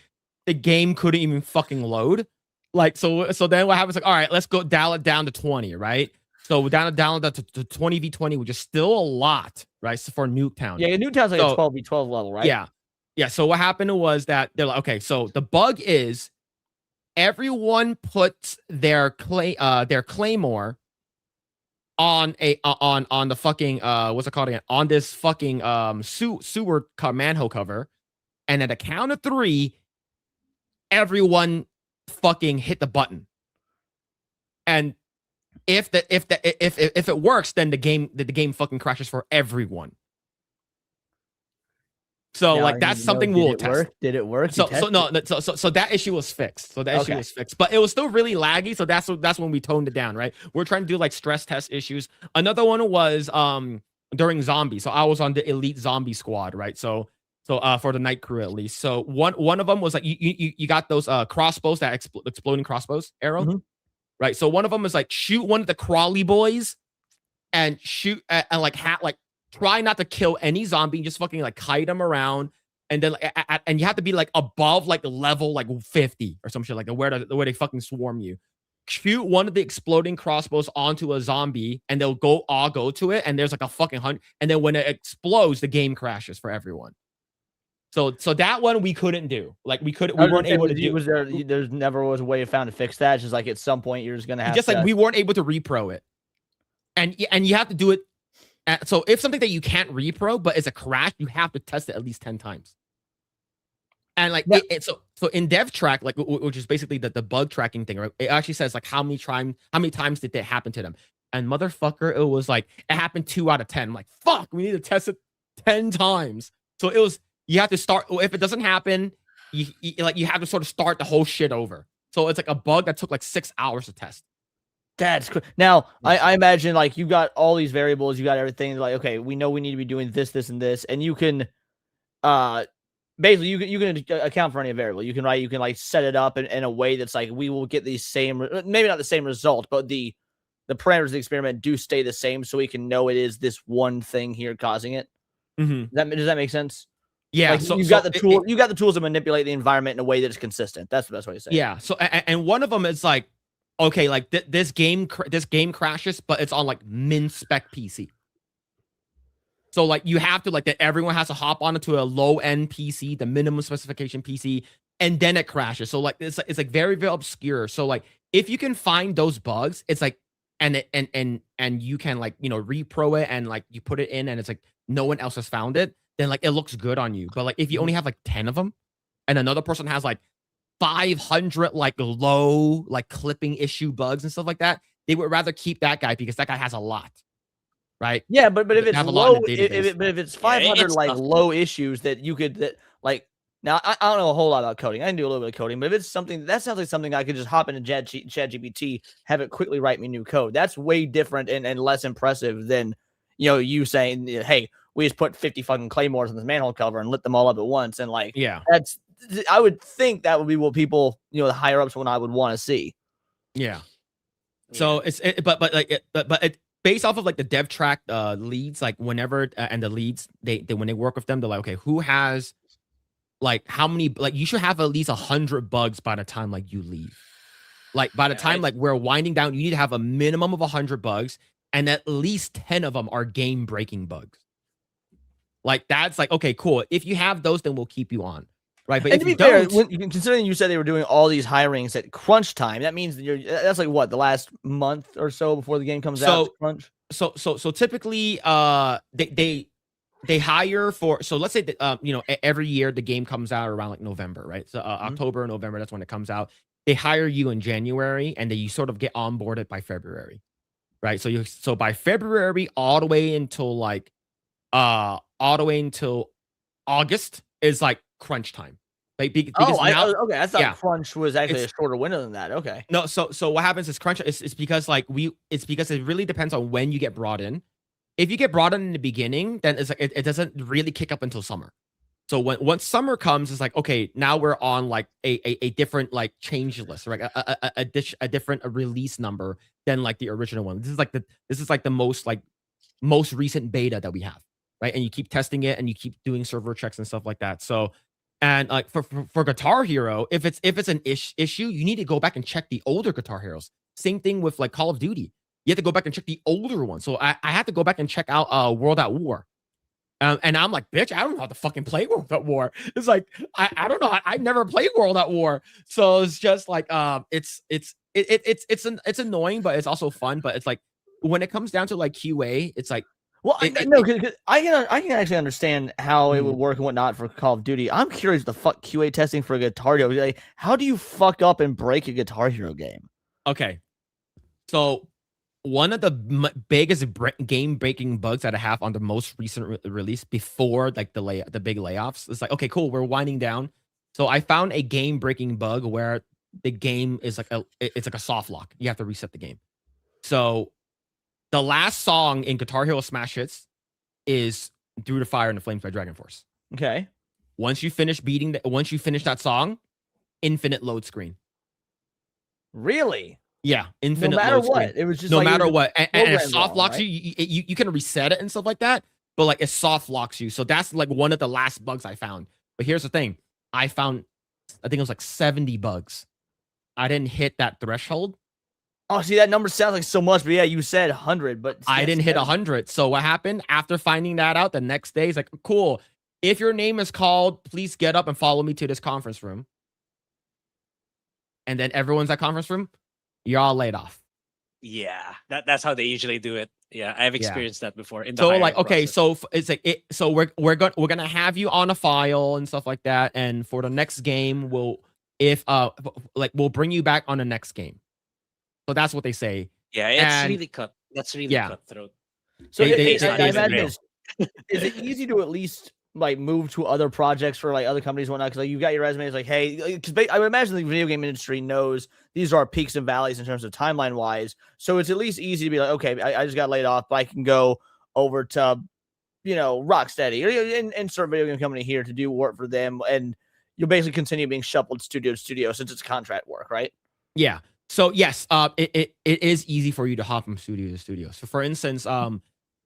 the game couldn't even fucking load. Like, so then what happens? Like, all right, let's go dial it down to 20, right? So we're down to 20v20, which is still a lot, right? So for Nuketown. Yeah, Nuketown's like a 12v12 level, right? Yeah. Yeah. So what happened was that they're like, okay, so the bug is everyone puts their claymore on the fucking what's it called again? On this fucking sewer manhole cover, and at a count of 3, everyone fucking hit the button. And if it works, then the game fucking crashes for everyone. So like that's something we'll test. Did it work? So that issue was fixed. So that issue was fixed, but it was still really laggy. So that's when we toned it down, right? We're trying to do like stress test issues. Another one was during zombie. So I was on the elite zombie squad, right? So for the night crew at least. So one of them was like you got those crossbows, that exploding crossbows arrow, right? So one of them is like shoot one of the crawly boys and shoot and like try not to kill any zombie, just fucking like kite them around, and then and you have to be like above like level like 50 or some shit like that, where they fucking swarm you. Shoot one of the exploding crossbows onto a zombie, and they'll all go to it, and there's like a fucking 100, and then when it explodes, the game crashes for everyone. So that one we couldn't do. Like we weren't able to do. There's never was a way found to fix that. It's just like at some point you're just gonna have like we weren't able to repro it, and you have to do it. So if something that you can't repro, but it's a crash, you have to test it at least 10 times. And like so in dev track, like which is basically the bug tracking thing, right? It actually says like how many times did that happen to them? And motherfucker, it was like it happened 2 out of 10. I'm like, fuck, we need to test it 10 times. So it was, you have to start, if it doesn't happen, you have to sort of start the whole shit over. So it's like a bug that took like 6 hours to test. That's cool. Now, I imagine like you got all these variables, you got everything. Like, okay, we know we need to be doing this, this, and this, and you can, basically you can account for any variable. You can like set it up in a way that's like we will get the same, maybe not the same result, but the parameters of the experiment do stay the same, so we can know it is this one thing here causing it. Does that make sense? Yeah, like you got the tools to manipulate the environment in a way that is consistent. That's the best way to say. Yeah. So and one of them is like, okay, like this game crashes, but it's on like min spec PC. So like you have to like everyone has to hop onto a low end PC, the minimum specification PC, and then it crashes. So like it's like very, very obscure. So like if you can find those bugs, it's like, and you can like, you know, repro it and like you put it in and it's like no one else has found it, then like it looks good on you. But like if you only have like 10 of them and another person has like 500 like low like clipping issue bugs and stuff like that, they would rather keep that guy because that guy has a lot. Right? Yeah, but if They it's have a lot in low, the database. if it's 500 it's like tough. low issues that you could that like now I don't know a whole lot about coding. I can do a little bit of coding, but if it's something that sounds like something I could just hop into ChatGPT, have it quickly write me new code. That's way different and less impressive than you saying, hey, we just put 50 fucking claymores on this manhole cover and lit them all up at once. And like that's I would think that would be what people, the higher ups one I would want to see. Yeah. So but based off of like the dev track leads, like whenever and the leads, they when they work with them, they're like, okay, who has like how many, like you should have at least 100 bugs by the time like you leave. Like by the time like we're winding down, you need to have a minimum of 100 bugs, and at least 10 of them are game breaking bugs. Like that's like, okay, cool. If you have those, then we'll keep you on. Right. But and if to be you fair, don't, considering you said they were doing all these hirings at crunch time, that means that that's like what, the last month or so before the game comes out. Crunch. So typically they hire for, so let's say that every year the game comes out around like November, right? So October, November, that's when it comes out. They hire you in January and then you sort of get onboarded by February. Right. So by February all the way until like August is like crunch time. Like because okay. I thought crunch was actually a shorter window than that. Okay. No, so what happens is crunch is because like it's because it really depends on when you get brought in. If you get brought in the beginning, then it's like it doesn't really kick up until summer. So once summer comes, it's like, okay, now we're on like a different like change list, right? A different release number than like the original one. This is like the most recent beta that we have, right? And you keep testing it and you keep doing server checks and stuff like that. So, and like for Guitar Hero, if it's an issue, you need to go back and check the older Guitar Heroes. Same thing with like Call of Duty. You have to go back and check the older one. So I had to go back and check out World at War. And I'm like, bitch, I don't know how to fucking play World at War. It's like, I don't know. I never played World at War. So it's just like, it's annoying, but it's also fun. But it's like, when it comes down to like QA, it's like, well, I can actually understand how it would work and whatnot for Call of Duty. I'm curious the fuck QA testing for a Guitar Hero. Like, how do you fuck up and break a Guitar Hero game? Okay. So one of the biggest game-breaking bugs that I have on the most recent release before like the big layoffs, it's like, okay, cool, we're winding down. So I found a game-breaking bug where the game is like it's like a soft lock. You have to reset the game. So the last song in Guitar Hero Smash Hits is "Through the Fire and the Flames" by Dragon Force. Okay. Once you finish that song, infinite load screen. Really? Yeah, infinite. No matter load what, screen. it was just no like matter what, and it soft locks right? you can reset it and stuff like that, but like it soft locks you. So that's like one of the last bugs I found. But here's the thing: I think it was like 70 bugs. I didn't hit that threshold. Oh, see, that number sounds like so much, but yeah, you said 100, but I didn't hit 100. So what happened after finding that out? The next day, it's like, cool. If your name is called, please get up and follow me to this conference room. And then everyone's at conference room. You're all laid off. Yeah, that's how they usually do it. Yeah, I've experienced that before. So like, okay, so it's like so we're gonna have you on a file and stuff like that, and for the next game, we'll bring you back on the next game. So that's what they say. Yeah, it's really cutthroat. So I imagine is it easy to at least like move to other projects for like other companies and whatnot? Because like you've got your resume, it's like, hey, because I would imagine the video game industry knows these are peaks and valleys in terms of timeline wise. So it's at least easy to be like, okay, I just got laid off, but I can go over to, Rocksteady or insert video game company here to do work for them, and you'll basically continue being shuffled studio to studio since it's contract work, right? Yeah. So yes, it is easy for you to hop from studio to studio. So for instance,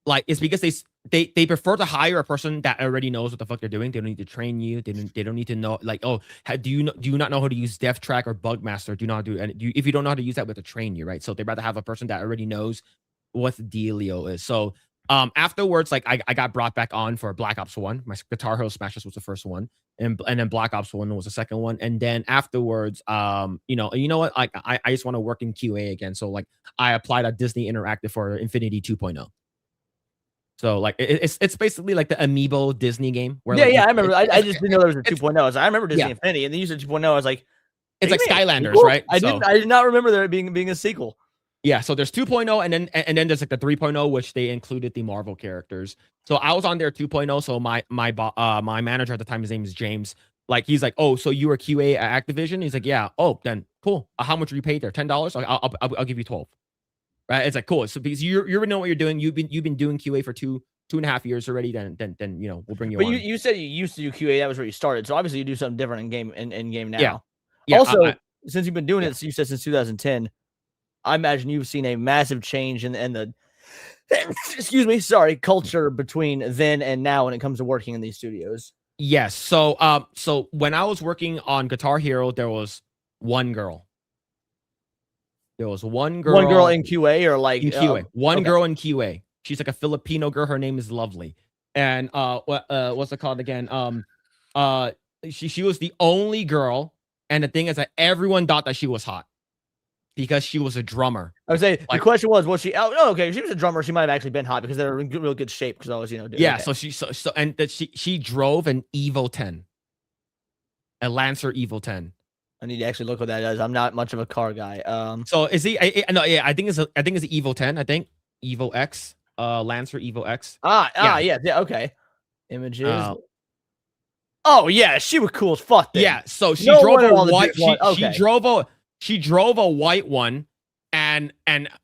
like it's because they prefer to hire a person that already knows what the fuck they're doing. They don't need to train you. They don't need to know like, oh, do you not know how to use DevTrack or Bugmaster? Do you know how to do and if you don't know how to use that, we have to train you, right? So they rather have a person that already knows what the dealio is. So Afterwards, like I got brought back on for Black Ops 1. My Guitar Hero Smashes was the first one, and then Black Ops 1 was the second one. And then afterwards, you know what? Like I just want to work in QA again. So like I applied at Disney Interactive for Infinity 2.0. So like it's basically like the Amiibo Disney game. Where I remember. I just didn't know there was a 2.0. So I remember Disney Yeah. Infinity, and then you said 2.0. I was like, it's like man, Skylanders, cool. right? I did not remember there being a sequel. Yeah, so there's 2.0 and then there's like the 3.0, which they included the Marvel characters. So I was on there 2.0. So my manager at the time, his name is James. Like he's like, oh, so you were QA at Activision? He's like, yeah. Oh, then cool. How much were you paid there? $10? I'll give you 12. Right? It's like cool. So because you already know what you're doing. You've been doing QA for 2.5 years already. Then you know we'll bring you. But on. you said you used to do QA. That was where you started. So obviously you do something different in game now. Yeah. Also, since you've been doing it, you said since 2010. I imagine you've seen a massive change in the culture between then and now when it comes to working in these studios. Yes. So so when I was working on Guitar Hero, there was one girl. There was one girl. One girl in QA or like in QA. One girl in QA. She's like a Filipino girl. Her name is Lovely. And what's it called again? She was the only girl. And the thing is that everyone thought that she was hot. Because she was a drummer. I would say the question was she? Oh, okay. If she was a drummer, she might have actually been hot because they're in real good shape. Because I was, yeah. Okay. So and that she drove an Evo 10, a Lancer Evo 10. I need to actually look what that is. I'm not much of a car guy. So is he? No, yeah. I think it's the Evo 10. I think Evo X, Lancer Evo X. Yeah. Okay. Images. Oh yeah, she was cool as fuck. Then. Yeah. So she drove a white. She drove a white one, and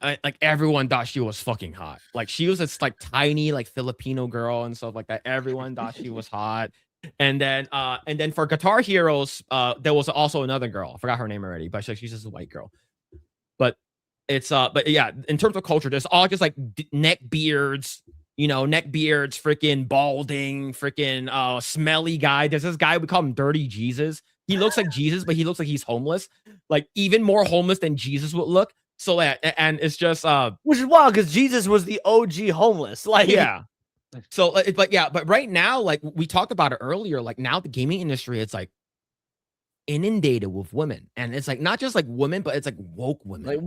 like everyone thought she was fucking hot. Like she was this like tiny like Filipino girl and stuff like that. Everyone thought she was hot. And then for Guitar Heroes, there was also another girl. I forgot her name already, but she's just a white girl. But it's but yeah, in terms of culture, there's all just like neck beards, freaking balding, freaking smelly guy. There's this guy, we call him Dirty Jesus. He looks like Jesus, but he looks like he's homeless, like even more homeless than Jesus would look. So and it's just which is wild because Jesus was the OG homeless. Like yeah. So but right now, like we talked about it earlier, like now the gaming industry, it's like inundated with women, and it's like not just like women, but it's like woke women, like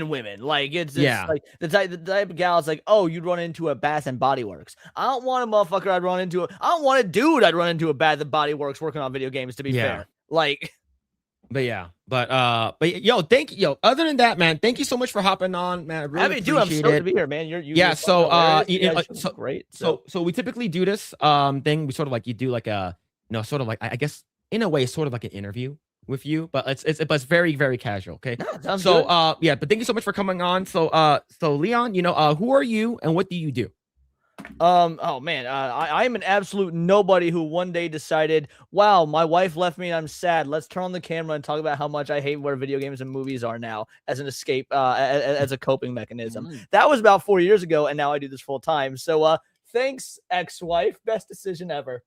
women. Like it's like the type of gal. It's like, oh, you'd run into a Bath and Body Works. I don't want a motherfucker I'd run into. I don't want a dude I'd run into a Bath and Body Works working on video games. To be fair. Like, but yo, thank you. Other than that, man, thank you so much for hopping on, man. I really appreciate I'm stoked to be here, man. You're so great. So we typically do this thing. We sort of like you do like a sort of like I guess in a way sort of like an interview with you, but it's very very casual. Okay, no, so good. Yeah, but thank you so much for coming on. So Leon, who are you and what do you do? Oh man, I am an absolute nobody who one day decided, wow, my wife left me and I'm sad. Let's turn on the camera and talk about how much I hate where video games and movies are now as an escape, as a coping mechanism. That was about 4 years ago, and now I do this full time. So, thanks, ex-wife. Best decision ever.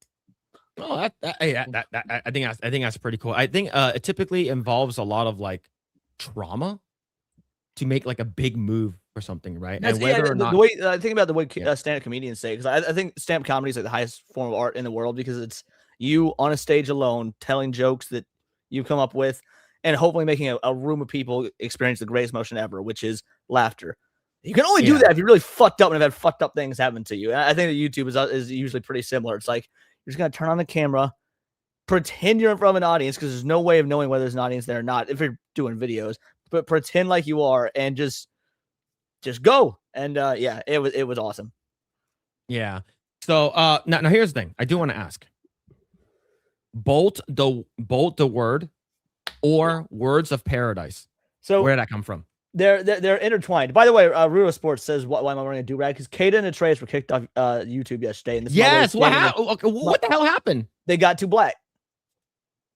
Oh, I think that's pretty cool. I think it typically involves a lot of like trauma to make like a big move or something, right? And whether or not the way think about the way stand-up comedians say, because I think stand-up comedy is like the highest form of art in the world because it's you on a stage alone telling jokes that you come up with and hopefully making a room of people experience the greatest emotion ever, which is laughter. You can only do that if you're really fucked up and have had fucked up things happen to you. And I think that YouTube is usually pretty similar. It's like you're just gonna turn on the camera, pretend you're in front of an audience because there's no way of knowing whether there's an audience there or not if you're doing videos, but pretend like you are and just go. And it was awesome. Yeah. So now here's the thing. I do want to ask. Bolt the word or Words of Paradise. So where did that come from? They're intertwined. By the way, Ruro Sports says why am I wearing a do-rag? Because Kaden and Atreus were kicked off YouTube yesterday. And yes, what the hell happened? They got too black.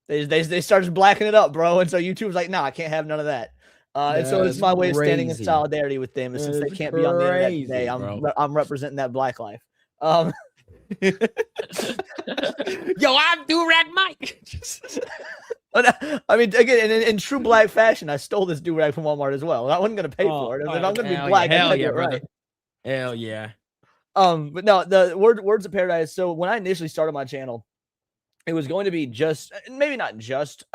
They started blacking it up, bro. And so YouTube was like, nah, I can't have none of that. And so it's my way of standing in solidarity with them. And since they can't be on the internet today, I'm representing that black life. Yo, I'm do-rag Mike. I mean, again, in true black fashion, I stole this do-rag from Walmart as well. I wasn't going to pay for it. If I'm going to be black, hell yeah, brother. Hell yeah. But no, the Words of Paradise. So when I initially started my channel, it was going to be just maybe not just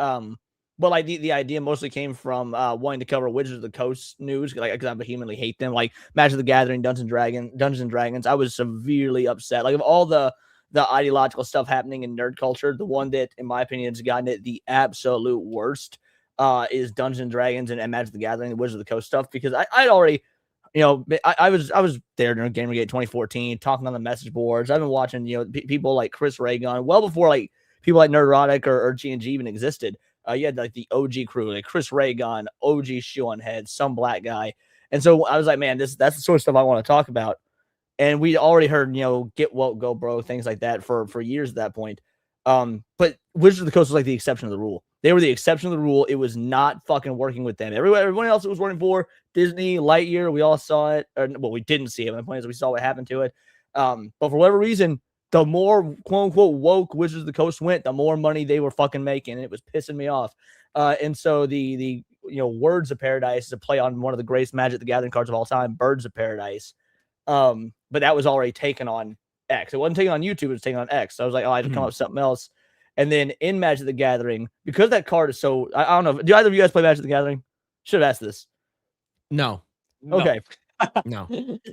but like the idea mostly came from wanting to cover Wizards of the Coast news, like because I vehemently hate them, like Magic the Gathering, Dungeons and Dragons. I was severely upset. Like of all the ideological stuff happening in nerd culture, the one that, in my opinion, has gotten it the absolute worst is Dungeons and Dragons and Magic the Gathering, the Wizards of the Coast stuff, because I'd already, you know, I was there during Gamergate 2014, talking on the message boards. I've been watching, you know, people like Chris Ray gone well before like people like Nerdotic or G&G even existed. You had like the OG crew, like Chris Ray gone, OG Shoe on Head, some black guy. And so I was like, man, that's the sort of stuff I want to talk about. And we already heard, you know, get woke, go bro, things like that for years at that point. But Wizards of the Coast was like the exception of the rule. They were the exception of the rule. It was not fucking working with them. Everyone else it was working for, Disney, Lightyear, we all saw it. Or, well, we didn't see it. My point is we saw what happened to it. But for whatever reason, the more quote unquote woke Wizards of the Coast went, the more money they were fucking making. And it was pissing me off. And so the you know, Words of Paradise is a play on one of the greatest Magic the Gathering cards of all time, Birds of Paradise. But that was already taken on X. It wasn't taken on YouTube, it was taken on X. So I was like, oh, I had to come up with something else. And then in Magic the Gathering, because that card is so, I don't know, do either of you guys play Magic the Gathering? Should have asked this. No. Okay. No.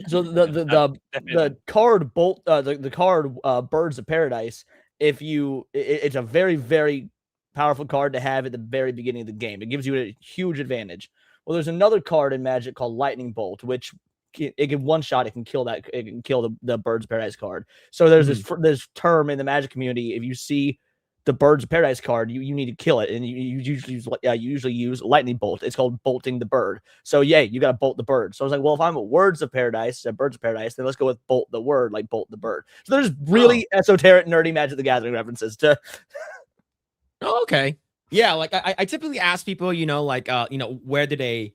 So the card the card Birds of Paradise, if you it's a very, very powerful card to have at the very beginning of the game. It gives you a huge advantage. Well, there's another card in Magic called Lightning Bolt, which it can one shot. It can kill the Birds of Paradise card. So there's this term in the Magic community. If you see the Birds of Paradise card, you need to kill it, and you usually use Lightning Bolt. It's called bolting the bird. So yeah, you got to bolt the bird. So I was like, well, if I'm at Birds of Paradise, then let's go with bolt the word, like bolt the bird. So there's really esoteric, nerdy Magic the Gathering references to. Oh, okay. Yeah, like I typically ask people, you know, like you know, where did they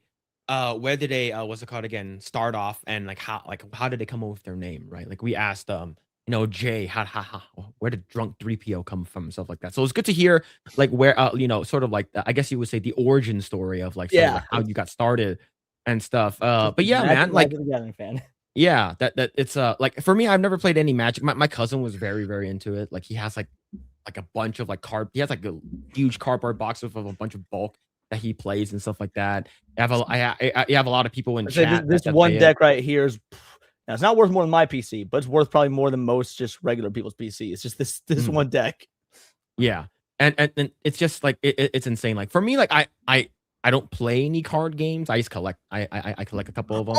what's it called again, start off, and like how did they come up with their name, right? Like we asked you know, Jay, where did Drunk 3PO come from, stuff like that. So it's good to hear like where you know, sort of like I guess you would say the origin story of like, sort of like how you got started and stuff. But yeah, man, like fan. Yeah, that it's like for me, I've never played any Magic. My cousin was very, very into it. Like he has like a bunch of like he has like a huge cardboard box with a bunch of bulk that he plays and stuff like that. I have a lot of people in chat. This one deck right here is, now it's not worth more than my PC, but it's worth probably more than most just regular people's PC. It's just this one deck. Yeah, and it's just like it's insane. Like for me, like I don't play any card games. I just collect. I collect a couple of them.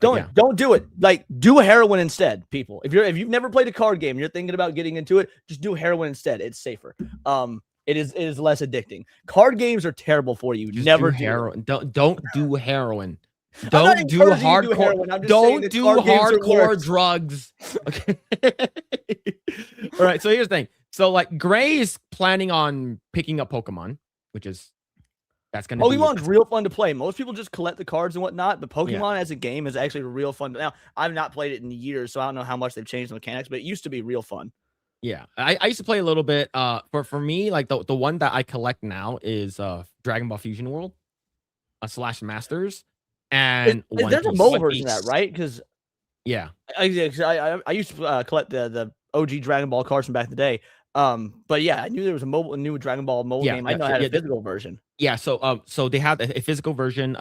Don't do it. Like do heroin instead, people. If you've never played a card game, and you're thinking about getting into it, just do heroin instead. It's safer. It is less addicting. Card games are terrible for you. Just never do heroin. Don't do heroin. Don't do hardcore. Don't do hardcore drugs. Okay. All right. So here's the thing. So like Grae is planning on picking up Pokemon, which is that's gonna. Pokemon's real fun to play. Most people just collect the cards and whatnot, but Pokemon as a game is actually real fun. Now I've not played it in years, so I don't know how much they've changed the mechanics, but it used to be real fun. Yeah, I used to play a little bit. For me, like the one that I collect now is Dragon Ball Fusion World, / Masters. And there's a mobile version of that, right? Because I used to collect the OG Dragon Ball cards from back in the day. But yeah, I knew there was a new Dragon Ball mobile game. I know I had a physical version. Yeah, so they have a physical version.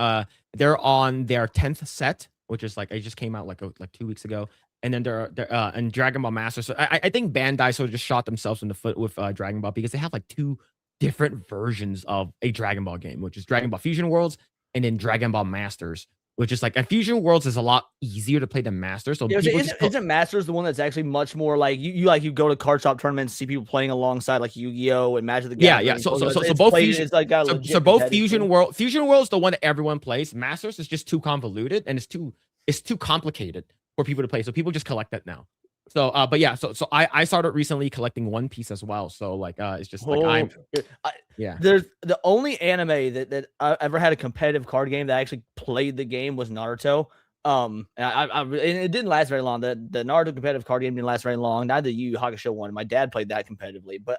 They're on their 10th set, which is like it just came out like 2 weeks ago. And then they're and Dragon Ball Master. So I think Bandai sort of just shot themselves in the foot with Dragon Ball, because they have like 2 different versions of a Dragon Ball game, which is Dragon Ball Fusion Worlds and then Dragon Ball Masters, which is like, and Fusion Worlds is a lot easier to play than Masters. So isn't Masters the one that's actually much more like you go to card shop tournaments, see people playing alongside like Yu-Gi-Oh and Magic the Gathering? Yeah. So both Fusion, so both Fusion World is the one that everyone plays. Masters is just too convoluted and it's too complicated for people to play. So people just collect that now. So, but yeah, so I started recently collecting One Piece as well. So like, it's just like There's the only anime that I ever had a competitive card game that I actually played the game was Naruto. And it didn't last very long. The Naruto competitive card game didn't last very long. Neither the Yu Yu Hakusho one. My dad played that competitively, but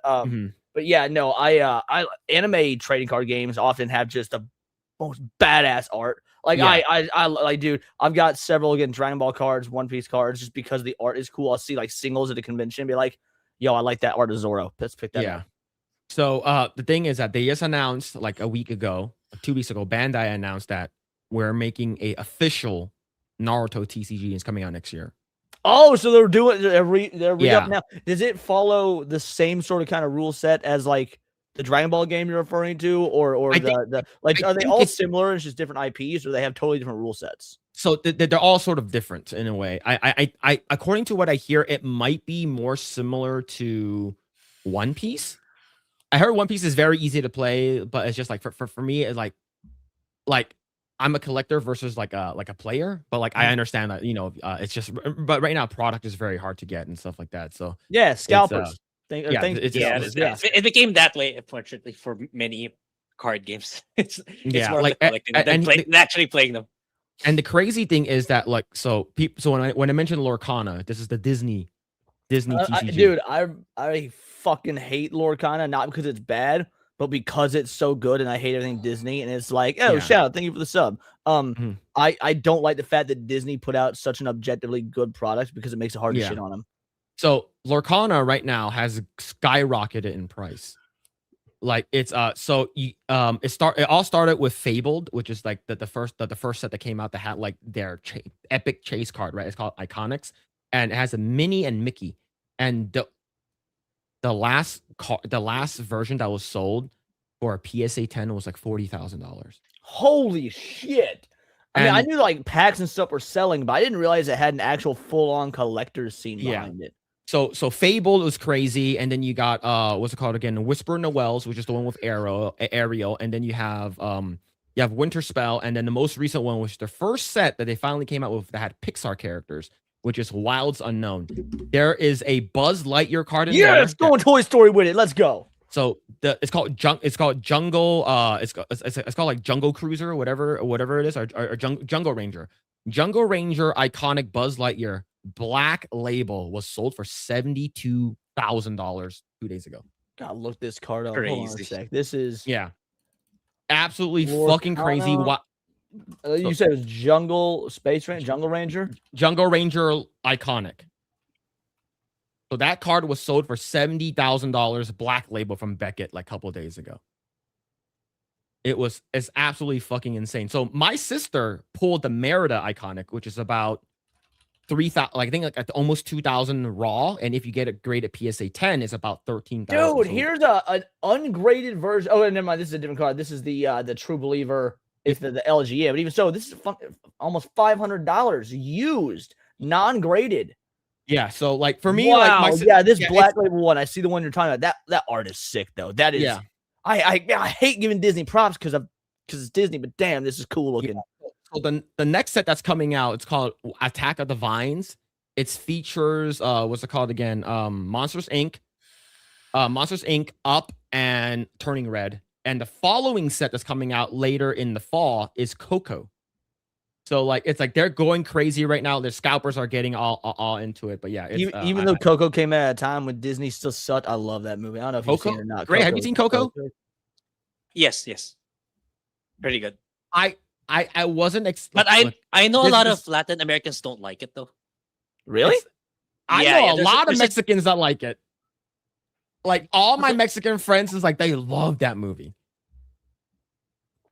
yeah, no, I anime trading card games often have just a most badass art. Like Yeah. I like, dude, I've got several again Dragon Ball cards, One Piece cards, just because the art is cool. I'll see like singles at a convention and be like, yo, I like that art of Zoro. Let's pick that up. So the thing is that they just announced like a week ago, 2 weeks ago, Bandai announced that we're making a official Naruto TCG is coming out next year. Oh, so they're doing they're Yeah. up now. Does it follow the same sort of kind of rule set as like the Dragon Ball game you're referring to, or I the think- are they think all it's- similar? It's just different IPs, or they have totally different rule sets? So they're all sort of different in a way. I according to what I hear, it might be more similar to One Piece. I heard One Piece is very easy to play, but it's just like for me, it's like I'm a collector versus like a player. But like I understand that it's just, but right now product is very hard to get and stuff like that. So Yeah, scalpers. It became that way, unfortunately, for many card games. It's more like of collecting than actually playing them. And the crazy thing is that like so when I mentioned Lorcana, this is the Disney TCG. Dude, I fucking hate Lorcana, not because it's bad, but because it's so good, and I hate everything Disney. And it's like, oh, shout out, thank you for the sub. I don't like the fact that Disney put out such an objectively good product because it makes it hard to shit on them. So Lorcana right now has skyrocketed in price. Like it's it all started with Fabled, which is like the first set that came out that had like their epic chase card, right? It's called Iconics, and it has a Minnie and Mickey. And the last version that was sold for a PSA 10 was like $40,000. Holy shit! I mean, I knew like packs and stuff were selling, but I didn't realize it had an actual full-on collector's scene behind it. So Fable was crazy, and then you got what's it called again? Whisper Noels, which is the one with Ariel, and then you have Winter Spell, and then the most recent one, which is the first set that they finally came out with that had Pixar characters, which is Wilds Unknown. There is a Buzz Lightyear card in there. Yeah, let's go on Toy Story with it. Let's go. So it's called Jungle. It's called like Jungle Cruiser or whatever it is, or Jungle Ranger. Jungle Ranger iconic Buzz Lightyear black label was sold for $72,000 2 days ago. God, look this card up. Crazy. Hold on a sec. This is absolutely Lorcana. fucking crazy. What you said it was Jungle Ranger? Jungle Ranger iconic. So that card was sold for $70,000 black label from Beckett like a couple of days ago. It's absolutely fucking insane. So my sister pulled the Merida iconic, which is about 3,000, like I think like at almost 2,000 raw, and if you get it graded PSA 10, it's about 13,000. Dude, here's an ungraded version. Oh, never mind. This is a different card. This is the True Believer. If the LGA, but even so, this is almost $500 used, non-graded. Yeah, so like for me, wow, like this black label one, I see the one you're talking about. That art is sick though. That is, I hate giving Disney props because it's Disney, but damn, this is cool looking. So the next set that's coming out, it's called Attack of the Vines. It features what's it called again? Monsters Inc. Up and Turning Red. And the following set that's coming out later in the fall is Coco. So like it's like they're going crazy right now. Their scalpers are getting all into it. But yeah, it's, even though Coco came at a time when Disney still sucked, I love that movie. I don't know if you've seen it or not. Grae, have you seen Coco? Yes, pretty good. I wasn't but I know a lot of Latin Americans don't like it though. Really? I know a lot of Mexicans that like it. Like all my Mexican friends is like they love that movie.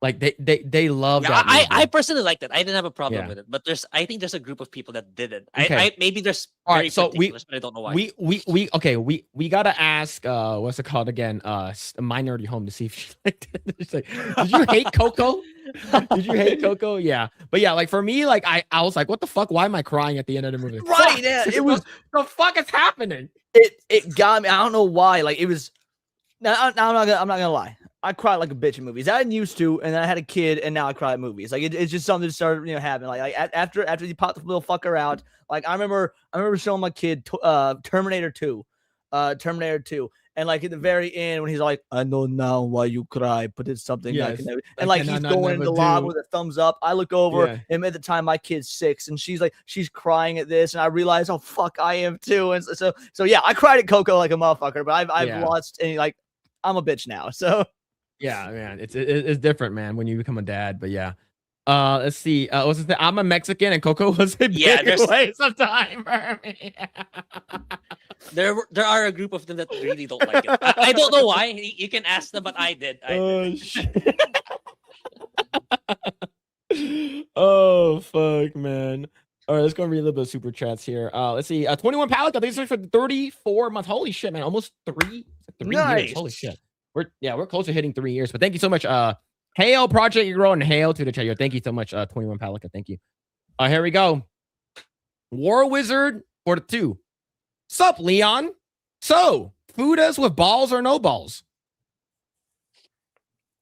Like they love that movie. I personally liked it. I didn't have a problem with it, but I think there's a group of people that didn't. Okay. Maybe there's all right. So but I don't know why. We gotta ask what's it called again? My Nerdy Home to see if she liked it. She's like, did you hate Coco? Did you hate Coco? Yeah, but yeah, like for me, like I was like, what the fuck? Why am I crying at the end of the movie? Right? Yeah, it was the fuck is happening. It got me. I don't know why. Like it was. Now I'm not gonna lie. I cry like a bitch in movies. I didn't used to, and then I had a kid, and now I cry at movies. Like it's just something that started, happening. Like after you pop the little fucker out, like I remember showing my kid Terminator 2, and like at the very end when he's like, I know now why you cry, but it's something I can never. And like he's going into the lobby with a thumbs up. I look over, and at the time my kid's 6, and she's crying at this, and I realize, oh fuck, I am too. And so yeah, I cried at Coco like a motherfucker, but I've lost, and like I'm a bitch now, so. Yeah, man, it's different, man, when you become a dad. But yeah, let's see. What's his name? I'm a Mexican, and Coco was a big waste of time for me. There are a group of them that really don't like it. I don't know why. You can ask them, but I did. Shit. Oh fuck, man. All right, let's go read a little bit of super chats here. Let's see. 21 Palica, thanks so much for 34 months. Holy shit, man! Almost three years. Holy shit. We're close to hitting 3 years. But thank you so much. Hail Project Eggroll and hail to the chat. Yo, thank you so much, 21 Palica. Thank you. Here we go. War Wizard 42. Sup, Leon? So, Fudas with balls or no balls?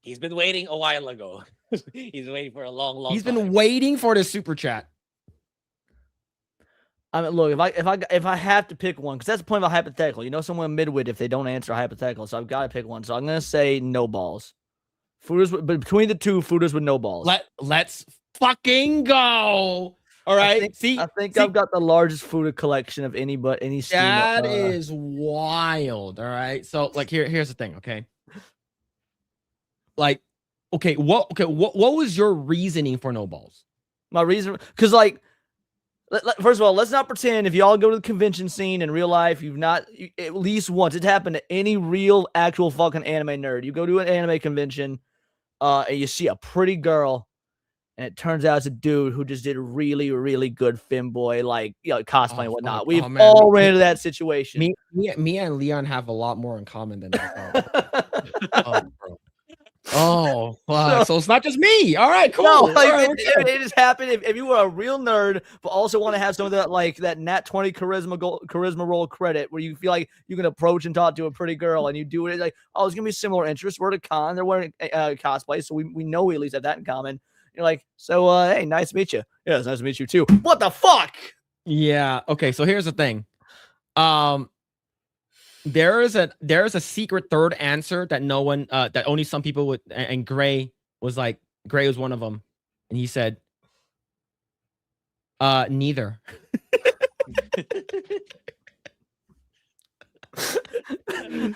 He's been waiting a while ago. He's waiting for a long time. He's been waiting for the super chat. I mean, look, if I have to pick one, because that's the point of a hypothetical. You know, someone midwit if they don't answer a hypothetical, so I've got to pick one. So I'm gonna say no balls. Fudas, but between the two, Fudas with no balls. Let's fucking go. All right. I think I've got the largest Fuda collection of any streamer. That is wild. All right. So like here's the thing. Okay. Like, what was your reasoning for no balls? My reason, because like. First of all, let's not pretend if y'all go to the convention scene in real life, you've not at least once. It's happened to any real, actual fucking anime nerd. You go to an anime convention, and you see a pretty girl, and it turns out it's a dude who just did really, really good femboy, like cosplay and whatnot. We've all ran into that situation. Me and Leon have a lot more in common than that. Oh, fuck. So it's not just me. All right, cool. No, like, it just happened. If you were a real nerd, but also want to have some of that, like that Nat 20 charisma roll credit, where you feel like you can approach and talk to a pretty girl, and you do it like, oh, it's gonna be similar interests. We're at a con. They're wearing cosplay, so we know we at least have that in common. You're like, so hey, nice to meet you. Yeah, it's nice to meet you too. What the fuck? Yeah. Okay. So here's the thing. There is a secret third answer that no one that only some people would, and Grae was one of them, and he said neither.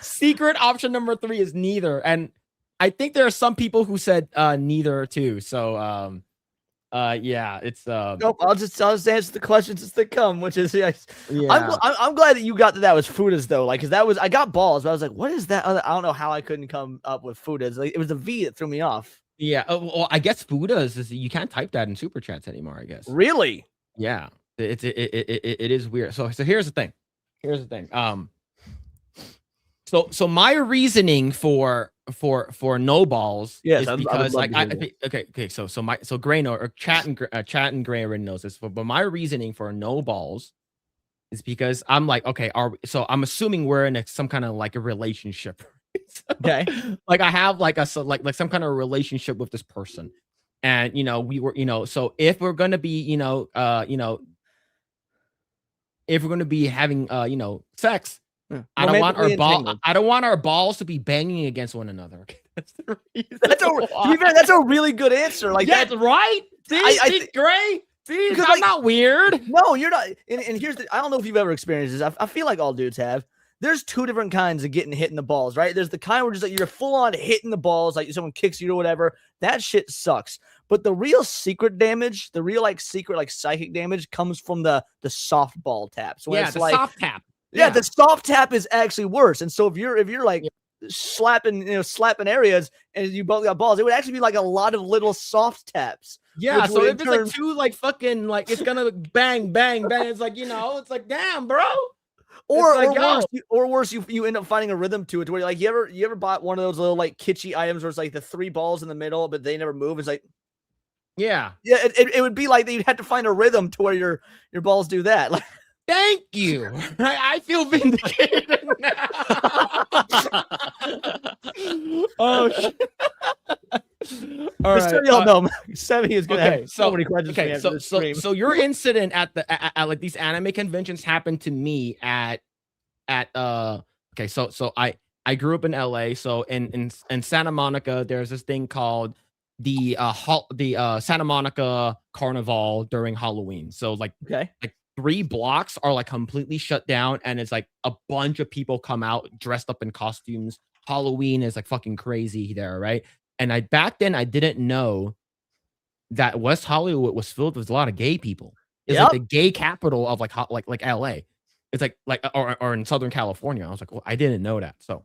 Secret option number 3 is neither, and I think there are some people who said neither too. So yeah, it's nope. I'll just answer the questions as they come, which is yeah. I'm glad that you got that was Fudas though, like, because that was I got balls, but I was like, what is that other? I don't know how I couldn't come up with Fudas. Like, it was the V that threw me off. Yeah, well, I guess Fudas is you can't type that in super chats anymore. I guess. Really? Yeah, it is weird. So here's the thing. So my reasoning for no balls is because like so Grae or chat and Grae already knows this, but my reasoning for no balls is because I'm like, okay, so I'm assuming we're in some kind of like a relationship. So, okay, like I have like like some kind of relationship with this person, and we were so if we're gonna be if we're gonna be having sex. I don't want our balls to be banging against one another. That's the reason. That's a really good answer. Like, that's right. See, Grae. See, I'm not weird. No, you're not. And here's I don't know if you've ever experienced this. I feel like all dudes have. There's two different kinds of getting hit in the balls, right? There's the kind where just like you're full on hitting the balls, like someone kicks you or whatever. That shit sucks. But the real secret damage, the real like secret like psychic damage, comes from the softball taps. Yeah, the like, soft tap. Yeah, the soft tap is actually worse. And so if you're like slapping areas and you both got balls, it would actually be like a lot of little soft taps. Yeah, so if it's like two like fucking like it's gonna bang, bang, bang. It's like it's like damn, bro. Or worse, you end up finding a rhythm to it. Where like you ever bought one of those little like kitschy items where it's like the 3 balls in the middle, but they never move. It's like it would be like you'd have to find a rhythm to where your balls do that. Like. Thank you. I feel vindicated now. Oh shit. All right. So y'all know, Sammy is gonna have so many questions. So your incident at like these anime conventions happened to me at okay. So I grew up in LA. So in Santa Monica, there's this thing called the Santa Monica Carnival during Halloween. So like 3 blocks are like completely shut down, and it's like a bunch of people come out dressed up in costumes Halloween is like fucking crazy there, right? And back then I didn't know that West Hollywood was filled with a lot of gay people. It's like the gay capital of like LA. It's like or in Southern California. I was like, well, I didn't know that. So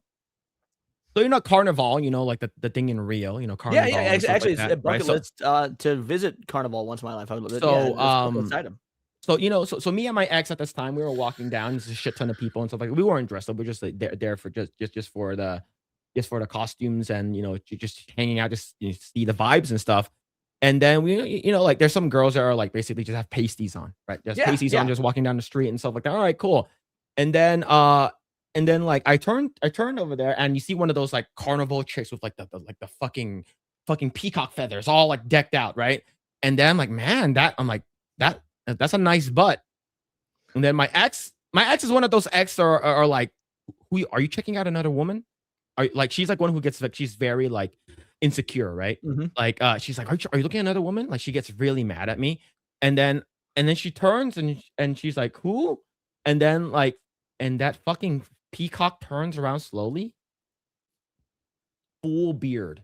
Carnival, like the thing in Rio, Carnival. Yeah. Actually, like it's a bucket right? list to visit Carnival once in my life. I would love it. So me and my ex at this time, we were walking down. There's a shit ton of people and stuff like. We weren't dressed up. We're just like there for just for the costumes and just hanging out, just see the vibes and stuff. And then we, like there's some girls that are like basically just have pasties on, right? Just pasties on, just walking down the street and stuff like that. All right, cool. And then like I turned over there and you see one of those like carnival chicks with like the fucking peacock feathers all like decked out, right? And then I'm like, man, that's a nice butt. And then my ex is one of those ex are like, who are you checking out another woman? Like she's like one who gets like she's very like insecure, right? Like she's like, are you looking at another woman? Like she gets really mad at me, and then she turns and she's like, who? And then like that fucking peacock turns around slowly, full beard.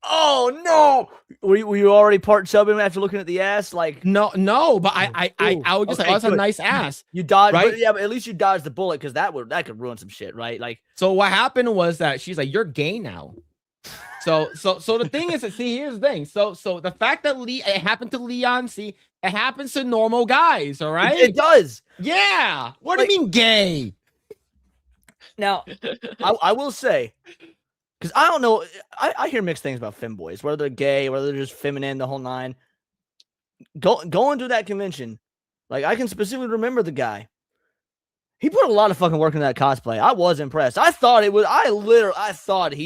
Oh no! Were you already part chubbing after looking at the ass? Like no, but I would just like, oh, that's a nice ass. You dodged, right? But at least you dodged the bullet because that could ruin some shit, right? Like so, what happened was that she's like, you're gay now. So the thing is, see, here's the thing. So the fact that it happened to Leon, see, it happens to normal guys, all right? It does. Yeah. What do you mean gay? Now, I will say. Because I don't know, I hear mixed things about femboys, whether they're gay, whether they're just feminine, the whole nine. Going to that convention, like I can specifically remember the guy. He put a lot of fucking work in that cosplay. I was impressed. I thought he